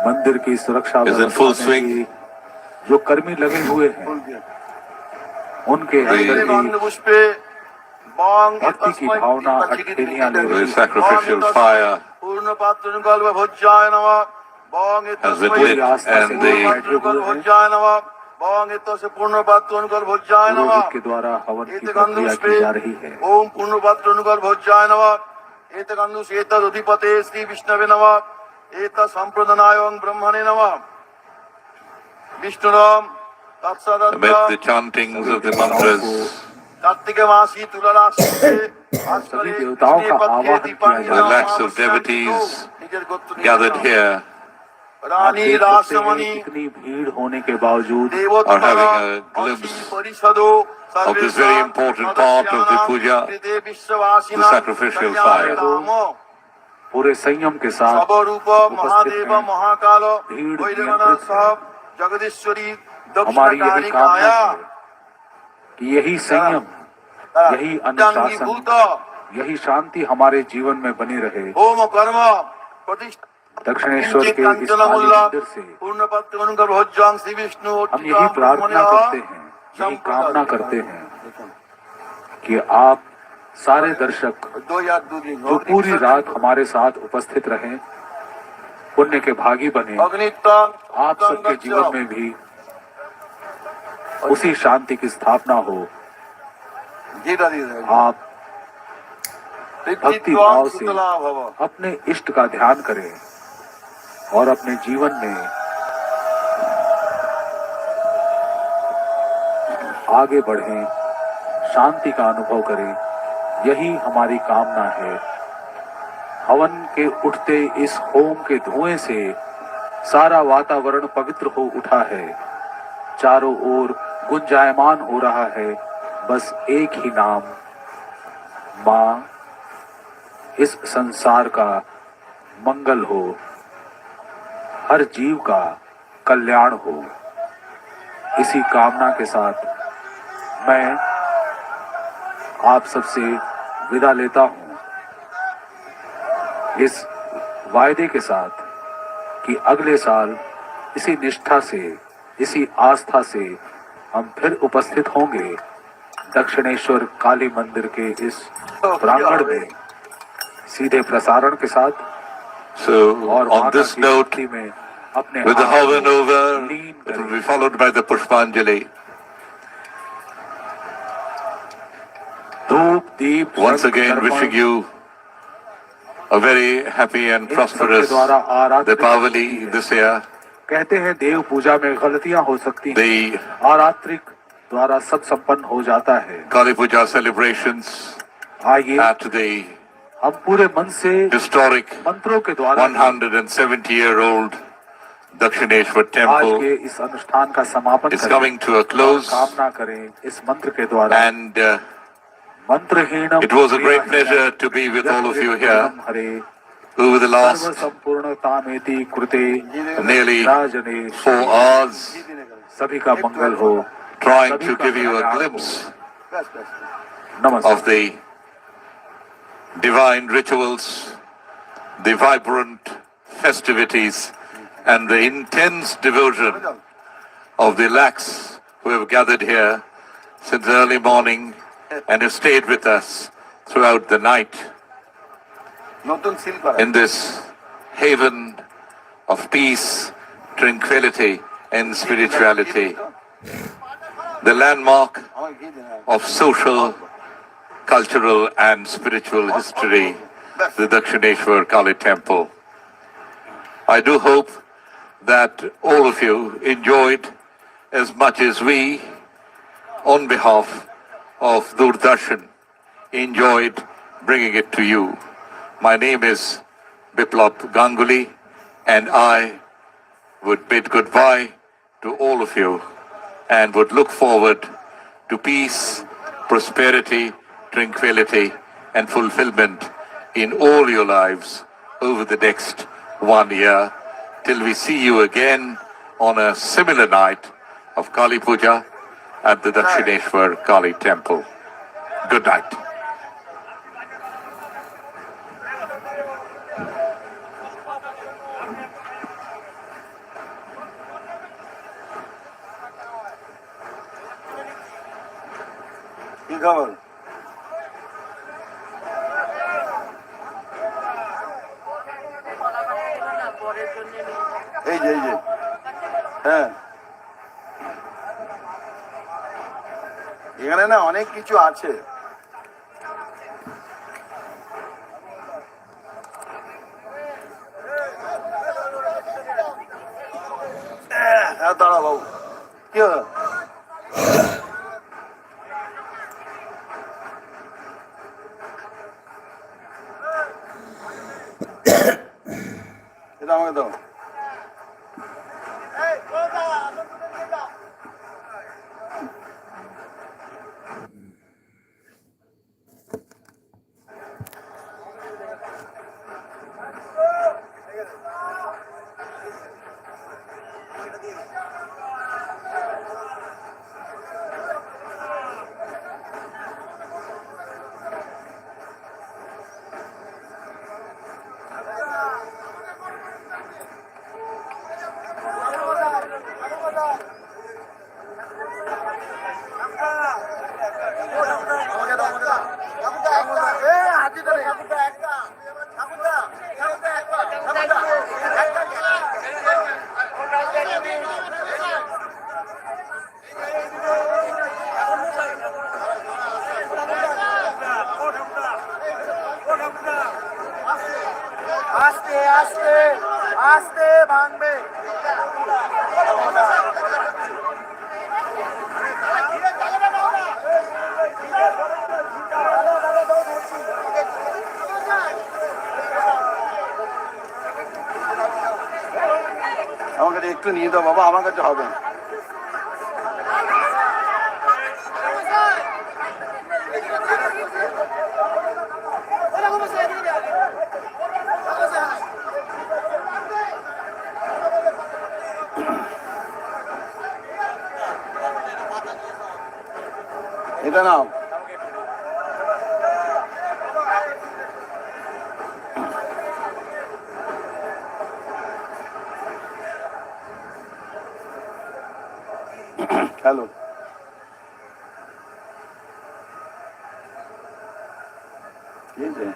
मंदिर की सुरक्षा is in full swing. जो कर्मी लगे हुए हैं उनके अंदर भी भक्ति की भावना अठेलियां ले The रही है। sacrificial fire has been lit and the पुरोहित के द्वारा हवन की प्रक्रिया की जा रही है। ओम पूर्णपात्र अनुकल भोज्याय नमः। एतकंदु एतद् अधिपते श्री विष्णवे नमः। एतत् संप्रदानाय ब्रह्मणे नमः। Bishnuram amid the chantings of the mantras, Kartik मासी तुला राशि सभी देवताओं का आवाहन किया the जा रहा है। lakhs of devotees gathered here आप रानी देख सकते हैं रासमणि इतनी भीड़ होने के बावजूद are having a glimpse of this very important part of the puja, the sacrificial fire. पूरे संयम के साथ स्वरूप उपस्थित महादेव हैं। महाकाल भीड़ वैद्यनाथ नियंत्रित है। साहब जगदीश्वरी हमारी यही दक्षिणकारिणी कामना काया है कि यही संयम, यही अनुशासन, यही शांति हमारे जीवन में बनी रहे। ओम कर्म प्रतिष्ठा दक्षिणेश्वर के इस काली मंदिर से पूर्ण पत्र अनुकर भोज्यां श्री विष्णु हम यही प्रार्थना करते हैं, यही कामना करते हैं कि आप सारे दर्शक जो पूरी रात हमारे साथ उपस्थित रहें, पुण्य के भागी बने। आप सबके जीवन में भी उसी शांति की स्थापना हो। आप भक्ति भाव से अपने इष्ट का ध्यान करें और अपने जीवन में आगे बढ़ें, शांति का अनुभव करें। यही हमारी कामना है। हवन के उठते इस होम के धुएं से सारा वातावरण पवित्र हो उठा है। चारों ओर गुंजायमान हो रहा है बस एक ही नाम, माँ। इस संसार का मंगल हो, हर जीव का कल्याण हो। इसी कामना के साथ मैं आप सबसे विदा लेता हूँ, इस वायदे के साथ कि अगले साल इसी निष्ठा से, इसी आस्था से हम फिर उपस्थित होंगे दक्षिणेश्वर काली मंदिर के इस प्रांगण में सीधे प्रसारण के साथ। so on this note, में अपने with the havan over, lean it will करें। be followed by the Pushpanjali. धूप दीप Once again wishing you a very happy and prosperous Deepavali this year. कहते हैं देव पूजा में गलतियां हो सकती हैं, The आरात्रिक द्वारा सब संपन्न हो जाता है। Kali Puja celebrations आइए at the हम पूरे मन से historic मंत्रों के द्वारा 170-year-old Dakshineswar आज temple के इस अनुष्ठान का समापन is करें। coming to a close, कामना करें इस मंत्र के द्वारा। and मंत्रहीनम it was a great pleasure to be with all of you here over the last सर्वसंपूर्णतामेति कृते nearly राजने 4 hours, सभी का मंगल हो। trying to give you a glimpse नमस्कार। of the divine rituals, the vibrant festivities, and the intense devotion of the lakhs who have gathered here since early morning and have stayed with us throughout the night in this haven of peace, tranquility, and spirituality, the landmark of social, cultural, and spiritual history, the Dakshineswar Kali Temple. I do hope that all of you enjoyed as much as we, on behalf of Doordarshan, enjoyed bringing it to you. My name is Biplab Ganguly, and I would bid goodbye to all of you and would look forward to peace, prosperity, tranquility, and fulfillment in all your lives over the next 1 year, till we see you again on a similar night of Kali Puja at the Dakshineswar Kali Temple. Good night. কি খবর? এই যে হ্যাঁ, এখানে না অনেক কিছু আছে। হ্যাঁ দাঁড়া বাবু, কি হলো? এটা আমাকে দাও। আস্তে আস্তে আস্তে ভাঙবে। আমার কাছে একটু নিয়ে দাও বাবা, আমার কাছে হবে না। এটা নাও। হ্যালো, এই যে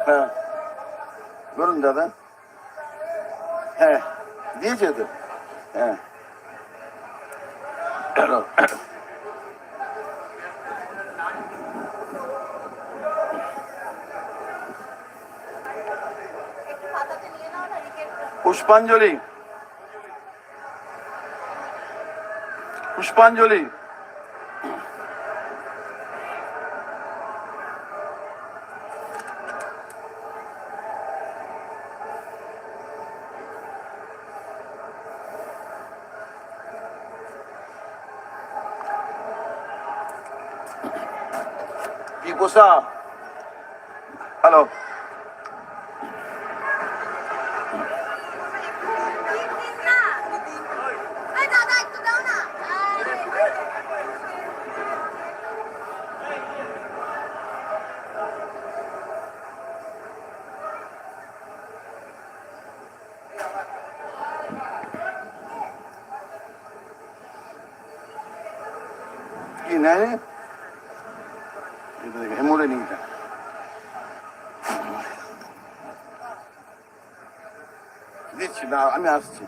হ্যাঁ বলুন দাদা। হ্যাঁ দিয়েছে তো, হ্যাঁ পুষ্পাঞ্জলি, পুষ্পাঞ্জলি। কি পোষা? হ্যালো, কি নেয় হেমোরে নিয়ে যা। দিচ্ছি না, আমি আসছি।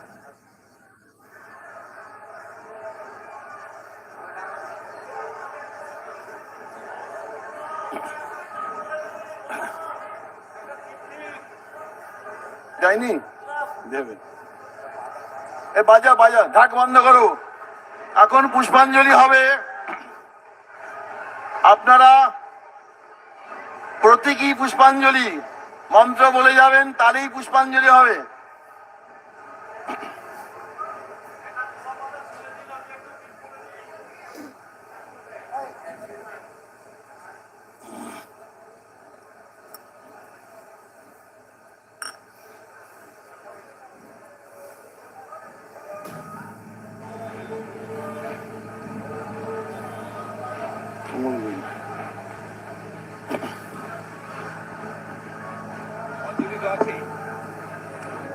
যায়নি, দেবে। এ বাজা বাজা, ঢাক বন্ধ করো। এখন পুষ্পাঞ্জলি হবে। আপনারা প্রতীকী পুষ্পাঞ্জলি মন্ত্র বলে যাবেন, তারই পুষ্পাঞ্জলি হবে।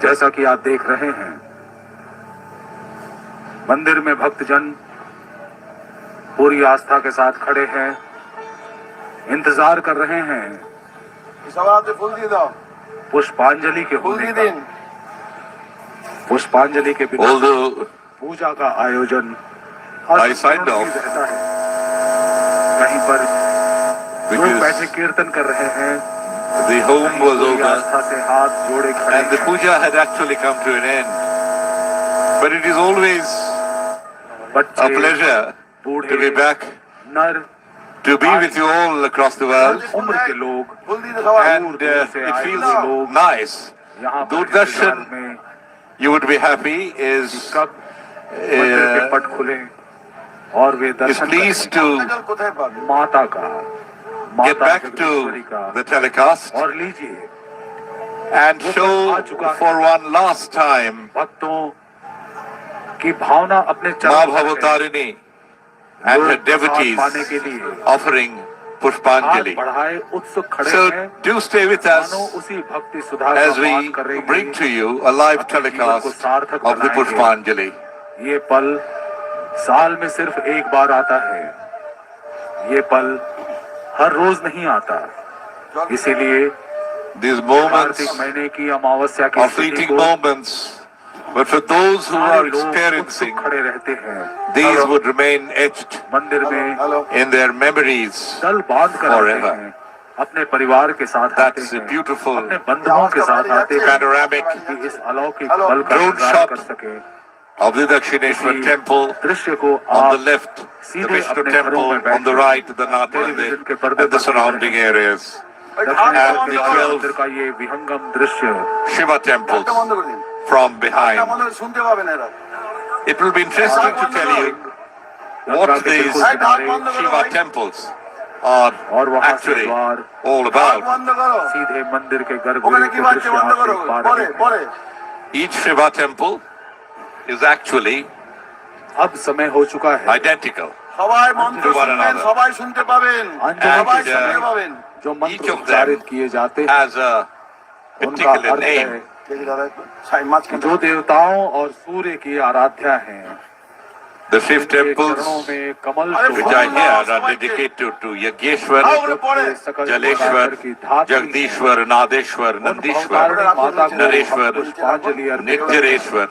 जैसा कि आप देख रहे हैं, मंदिर में भक्तजन पूरी आस्था के साथ खड़े हैं, इंतजार कर रहे हैं पुष्पांजलि के होने का। पुष्पांजलि के बिना Although पूजा का आयोजन I signed off रहता है। कहीं पर लोग because बैठे कीर्तन कर रहे हैं, the home was पूरी over आस्था से हाथ जोड़े खड़े and the हैं। puja had actually come to an end. But it is always a बच्चे, pleasure बूढ़े, to be back, नर, to be with you all across the world, उम्र के लोग, and it feels nice. यहाँ पर Doordarshan, इंतजार में you would be happy, is कब मंदिर के पट खुले और वे दर्शन pleased करें to माता का, get माता back जगदीश्वरी to का, the telecast और लीजिए and show for one last time भक्तों की भावना अपने Ma चरणों में Bhavatarini and her लोग प्रसाद पाने devotees के लिए offering हाथ Pushpanjali. बढ़ाए उत्सुक खड़े So हैं। do stay with मानो us उसी भक्ति सुधा as का मान we करेंगे। bring to you a live telecast of the Pushpanjali. ये पल साल में सिर्फ एक बार आता है, ये पल हर रोज नहीं आता, इसीलिए These moments कार्तिक महीने की अमावस्या की are स्थिति fleeting को moments, but for those who सारे are लोग उत्सुक experiencing, खड़े रहते हैं। these would remain etched मंदिर में in their memories दल बांध कर आते forever. हैं, अपने परिवार के साथ आते That's a हैं, beautiful अपने बंधुओं के साथ आते हैं, panoramic कि इस अलौकिक बल का drone इंतजार shot कर सके। of the Dakshineswar temple. दृश्य को On आप the left, the सीधे Vishnu अपने temple. घरों में On the बैठे right, the Nath टेलीविजन के Mandir पर्दे and the पर surrounding areas. दक्षिणेश्वर and के the बाल 12 मंदिर का ये विहंगम दृश्य Shiva temples from behind. It will be interesting to tell you what these Shiva temples are और वहाँ से actually द्वार all about. सीधे मंदिर के गर्भगृह के दृश्य आप देख पा रहे हैं। Each Shiva temple is actually अब समय हो चुका है identical. সবাই মন্ত্র শুনবেন, সবাই শুনতে পাবেন, সবাই শুনতে পাবেন। जो Each मंत्र of उच्चारित them किए जाते हैं has a उनका particular अर्थ name. है जो देवताओं और सूर्य की आराध्या हैं। The Shiv इनके temples, चरणों में कमल which Shobha, are here, are dedicated to Yageshwar, सकल Jaleshwar, की धातु Jagdishwar, Nadeshwar, उन Nandishwar, भवतारिणी माता को Nareshwar, पुष्पांजलि अर्पित करते हैं। Nitjareshwar,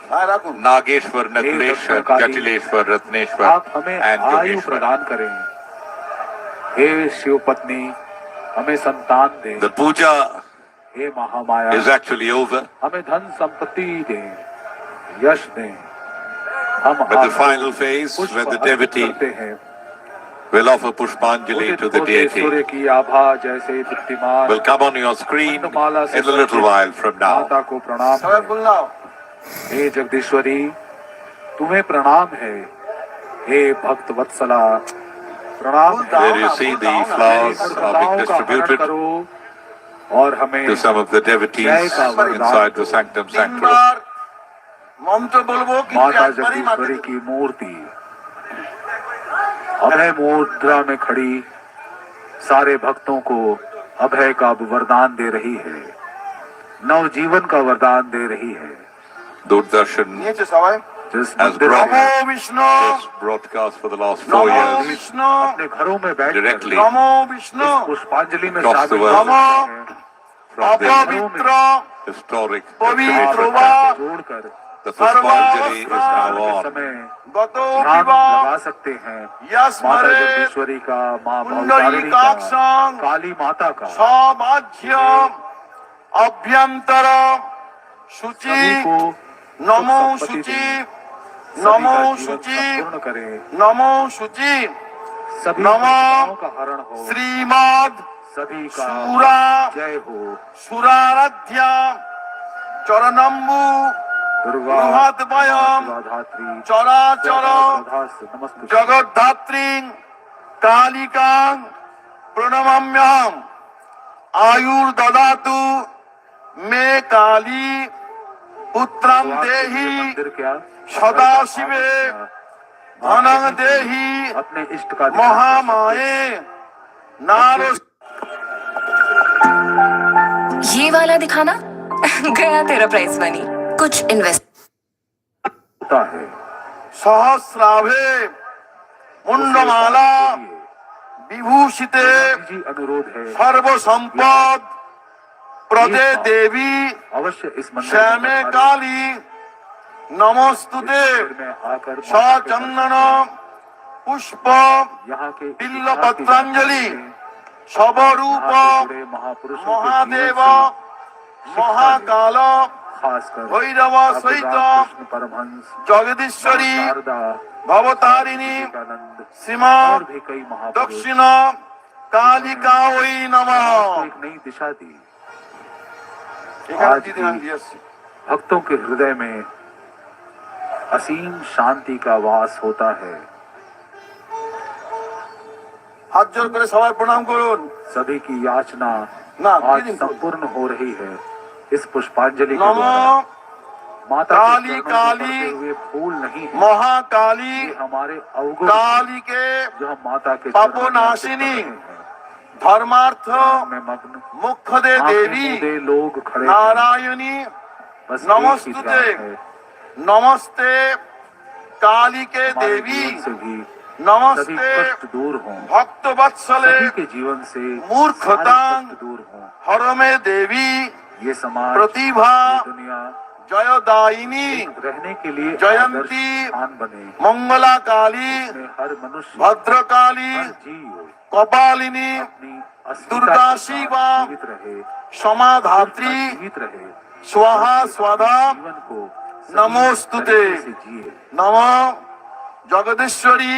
Nageshwar, Nakuleshwar, Jatileshwar, Ratneshwar, आप हमें and आयु Yogeshwar. प्रदान करें, हे शिव पत्नी, हमें संतान दें, The puja hey Mahamaya, is actually over, हमें धन संपत्ति दें, यश दें। हम but the आपको final phase, पुष्प when the अर्पित devotee करते हैं। will offer Pushpanjali to the Udit deity, सूर्य की आभा जैसे दीप्तिमान will come on your screen माला से in a little while from now. माता को प्रणाम है। हे जगदीश्वरी, तुम्हें प्रणाम है। हे भक्त वत्सला, प्रणाम है। There you see the flowers are being का हरण distributed करो और हमें to some of the devotees inside the sanctum sanctorum. মন্ত্র বলবো কিন্তু माता একবারই মারতে जगदीश्वरी की मूर्ति अभय मुद्रा में खड़ी सारे भक्तों को अभय का वरदान दे रही है, नवजीवन का वरदान दे रही है। Doordarshan নিয়েছে সবাই। जिस has मंदिर brought Namo Vishnu, this broadcast for the last 4 Namo years Vishnu, अपने घरों में बैठ directly নমো বিষ্ণু, पुष्पांजलि में across the शामिल world हो रहे हैं। from the অপবিত্র historic পবিত্র Dakshineswar বা temple. जोड़कर The Pushpanjali is now के on. समय গত ध्यान বিবাহ लगा सकते हैं माता ইয়াসমরে जगदीश्वरी का, माँ कुंडली भवतारिणी का, काक्षं काली माता का। সমাজ্য অভ্যন্তর সূচি सभी को নমো सुख संपत्ति সূচি दें, নমো सभी का जीवन সূচি संपूर्ण करे, নমো সূচি सभी नमो दुखों का हरण हो, শ্রীমদ सभी का सूरा जय हो। সুরারাধ্যা চরণম্বু दुर्गा বৃহদ্বয়ম धात्री চরাচর नमस्ते। জগদ্ধাত্রী কালিকাং প্রণমাম্যহম আয়ুর দদাতু মে কালী পুত্রাং দেহি मंदिर क्या সদা শিবে ধনং দেহি अपने इष्ट का ध्यान মহামায়ে নারস ये वाला दिखाना। गया तेरा प्राइस मनी। कुछ इन्वेस्ट होता है। सहस्राभे मुंडमाला विभूषिते जी अनुरोध है सर्व संपद प्रदे देवी अवश्य इस मंदिर श्यामे काली नमोस्तुते में आकर सचंदन पुष्प यहाँ के बिल्ल पत्रांजलि स्वरूप महापुरुष महादेव महाकाल खासकर भैरव सहित परमहंस जगदीश्वरी शारदा भवतारिणी विवेकानंद सीमा और भी कई महापुरुष दक्षिण कालिका वै नमः। एक नई दिशा दी। आज ध्यान दिया भक्तों के हृदय में असीम शांति का वास होता है। हाथ जोड़ कर सवाल प्रणाम करुन। सभी की याचना ना आज संपूर्ण हो रही है इस पुष्पांजलि के नमो द्वारा। माता काली के चरणों काली पर पड़ते हुए फूल नहीं है, महाकाली ये हमारे अवगुण काली के जो हम माता के पापोनाशिनी चरणों में धर्मार्थ में मग्न मुख्य दे देवी आंखें लोग खड़े हैं। नारायणी बस एक ही नमस्तुते द्वार है। नमस्ते काली के हमारे देवी जीवन से भी सभी नमस्ते कष्ट दूर हों, भक्त वत्सले सभी के जीवन से मूर्खता सारे कष्ट दूर हों। हर में देवी ये समाज प्रतिभा ये दुनिया जयदायिनी रहने के लिए जयंती आदर्श स्थान बने। मंगला काली इसमें हर मनुष्य भद्रकाली हर जीव कपालिनी अपनी अस्मिता दुर्गा के साथ शिवा जीवित रहे, समाधात्री जीवित रहे, स्वाहा स्वाधा जीवन को सही नमोस्तुते तरीके से जिए। नमो जगदीश्वरी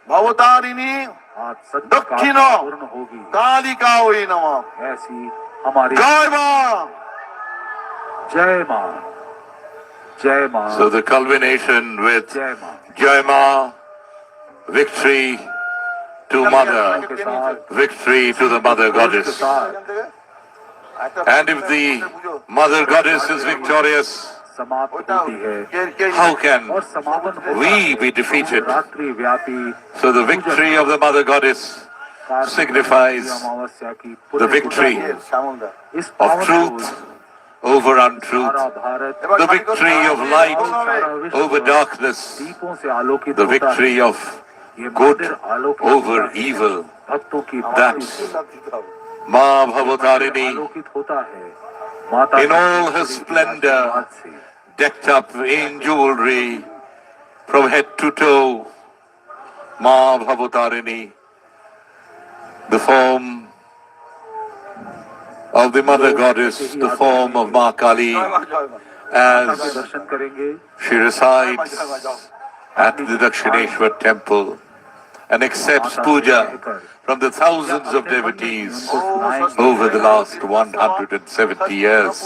भवतारिणी आज सत्य दक्षिण काल पूर्ण होगी। कालिका वै नमः। ऐसी हमारी जय मां। जय मां, जय मां, So the culmination with जय मां Jai Ma, victory to Mother, के साथ victory to the Mother के Goddess. साथ And if the Mother Goddess is victorious, समाप्त होती है how can और समापन होता we है। be defeated? रात्रि व्यापी So the victory of the Mother Goddess signifies अमावस्या की the victory इस of पावन truth रोज over untruth, सारा Bharat the victory of light over darkness, दीपों से आलोकित the होता है। victory of ये good मंदिर आलोकित over होता है। evil. भक्तों की That's भक्ति से Ma Bhavatarini, आलोकित होता है। माता in की all her आशीर्वाद splendor, से decked up in jewelry from head to toe. Ma Bhavatarini, the form of the Mother Goddess, the form of Ma Kali, as दर्शन करेंगे she resides at the Dakshineswar temple and accepts puja from the thousands of devotees over the last 170 years.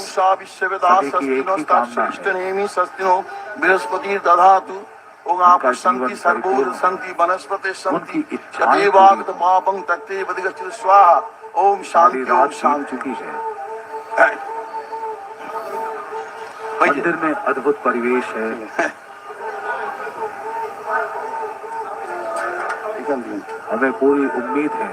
Brihaspati दधातु ओम आप शांति सर्वोर शांति वनस्पति शांति देवागत पापं तक्ते बदिगच्छ स्वाहा ओम शांति ओम शांति चुकी है। मंदिर में अद्भुत परिवेश है। हमें पूरी उम्मीद है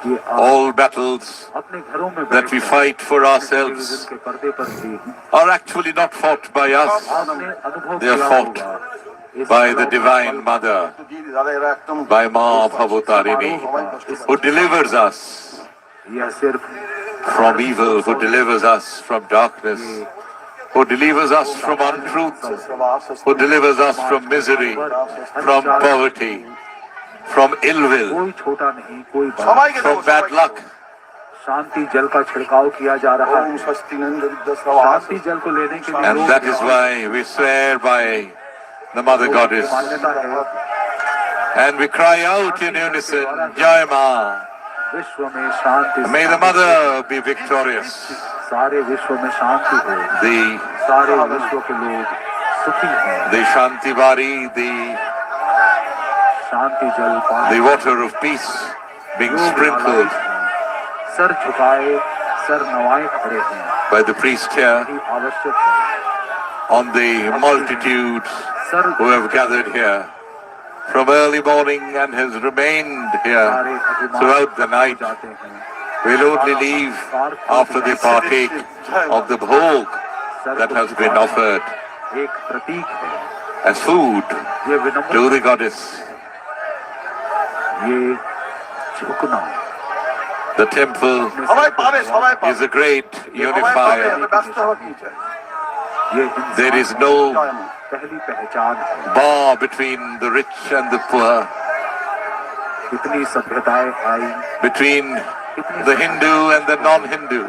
कि आप All battles अपने घरों में that we fight for ourselves के पर्दे पर भी are actually not fought by us, आपने अनुभव they are किया fought होगा। इस by the Divine Mother, by Ma Bhavatarini, who delivers us यह सिर्फ from evil, who delivers us from darkness, who delivers us from untruth, who delivers us from misery, from poverty, from ill will, कोई छोटा नहीं, कोई बड़ा। from bad luck. शांति जल का छिड़काव किया जा रहा है। शांति जल को लेने के लिए And that is why we swear by the Mother Goddess मान्यता है। and we cry out in unison, Jai Ma. विश्व में शांति। May the Mother be victorious. सारे विश्व में शांति हो। The सारे विश्व के लोग सुखी हों। the Shantivari, the शांति जल पानी the water of peace being sprinkled sir झुकाए, सर नवाए खड़े हैं। by the priest here यही आवश्यक है। on the multitudes sir who have gathered here from early morning and has remained here सारे अभिमान throughout the night जाते हैं। will only leave after they partake of the bhog that has been offered एक प्रतीक है, as food ये विनम्र, to the goddess. ये झुकना, The temple is a great unifier. ये There is no पहली पहचान है। bar between the rich and the poor, कितनी सभ्यताएं आई, between the Hindu and the non-Hindu,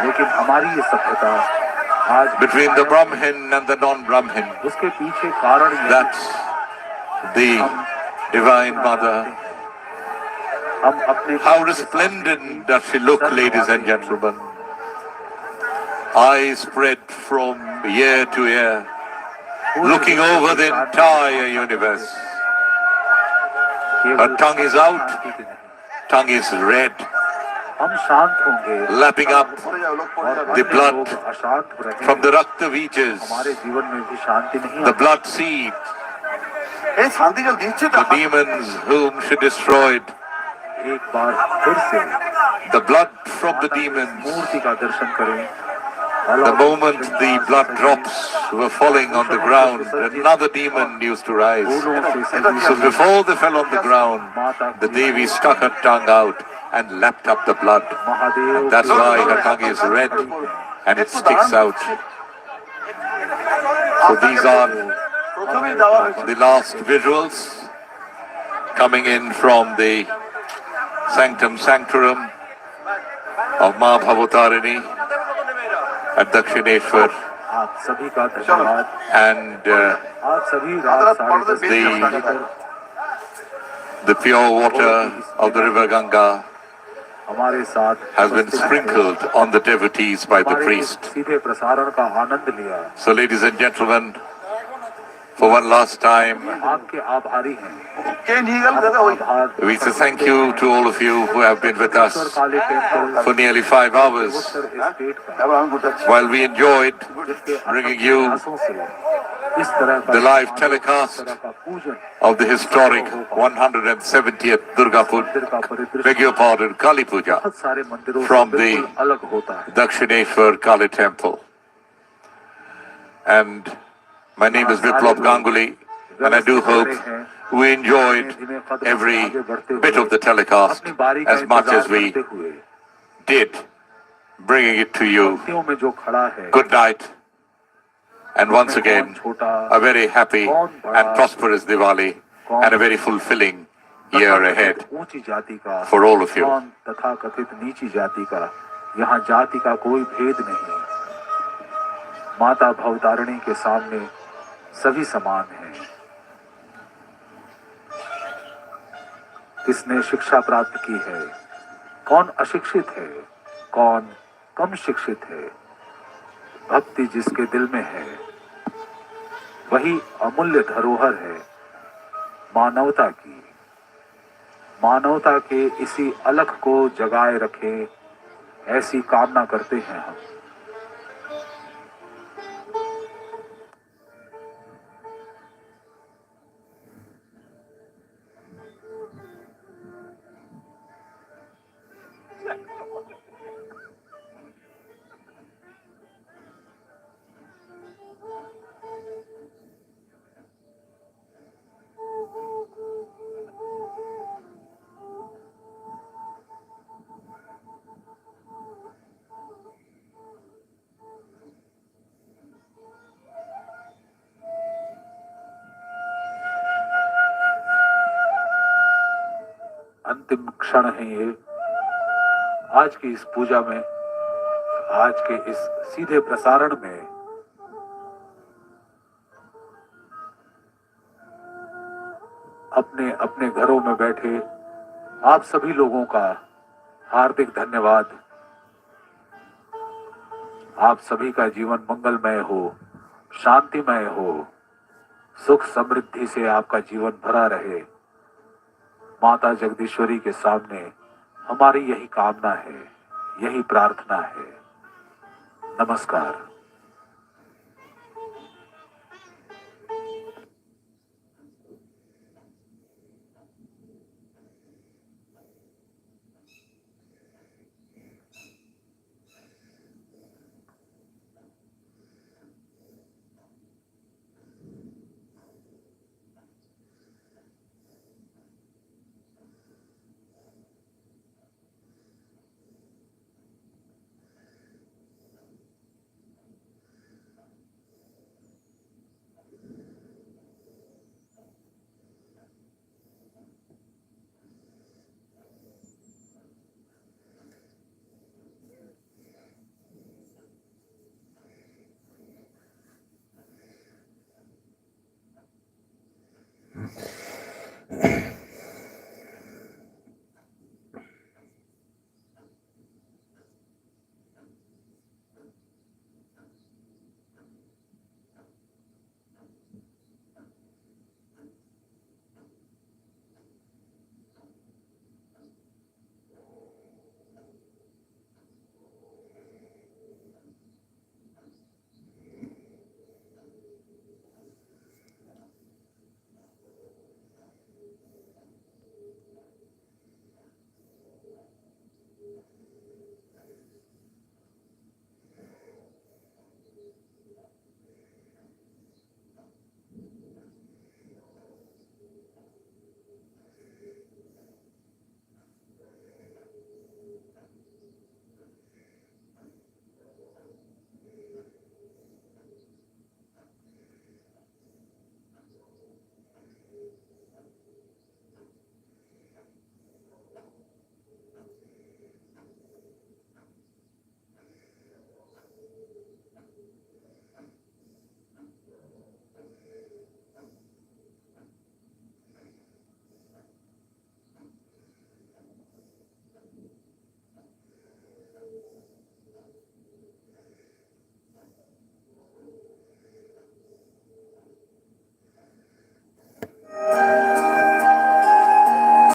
लेकिन हमारी ये सभ्यता आज between the Brahmin and the non-Brahmin. उसके पीछे कारण ये That's the Divine Mother. हम अपने How resplendent does she look, ladies and gentlemen. Eyes spread from ear to ear, looking over the entire universe. Her tongue is out, tongue is red, हम शांत होंगे, lapping up the blood अशांत रहेंगे, from the Rakta Vejas, हमारे जीवन में भी शांति नहीं the blood seed, the demons whom she destroyed, एक बार फिर से the blood from the demons. मूर्ति का दर्शन करें। The moment the blood drops were falling on the ground, another demon used to rise. So before they fell on the ground, the Devi stuck her tongue out and lapped up the blood. And that's why her tongue is red and it sticks out. So these are the last visuals coming in from the Sanctum Sanctorum of Ma Bhavatarini at Dakshineswar, आप सभी का धन्यवाद। and आप सभी रात 10:30 the pure water of the river Ganga हमारे साथ has been sprinkled on the devotees by the priest. सीधे प्रसारण का आनंद लिया। So ladies and gentlemen, for one last time, आपके आभारी हैं। we say thank you to all of you who have been with us for nearly 5 hours while we enjoyed bringing you the live telecast of the historic 170th Durga Puja, beg your pardon, Kali Puja, from the Dakshineswar Kali Temple. And my name is Viplab Ganguly, and I do hope we enjoyed every bit of the telecast as much as we did bringing it to you. Good night, and once again, a very happy and prosperous Diwali and a very fulfilling year ahead ऊंची जाति का, for all of you. कौन तथा कथित नीची जाति का, यहाँ जाति का कोई भेद नहीं। माता भवतारिणी के सामने सभी समान हैं। किसने शिक्षा प्राप्त की है, कौन अशिक्षित है, कौन कम शिक्षित है, भक्ति जिसके दिल में है वही अमूल्य धरोहर है मानवता की। मानवता के इसी अलख को जगाए रखे ऐसी कामना करते हैं हम। अंतिम क्षण है ये आज की इस पूजा में, आज के इस सीधे प्रसारण में। अपने अपने घरों में बैठे आप सभी लोगों का हार्दिक धन्यवाद। आप सभी का जीवन मंगलमय हो, शांतिमय हो, सुख समृद्धि से आपका जीवन भरा रहे। माता जगदीश्वरी के सामने हमारी यही कामना है, यही प्रार्थना है। नमस्कार।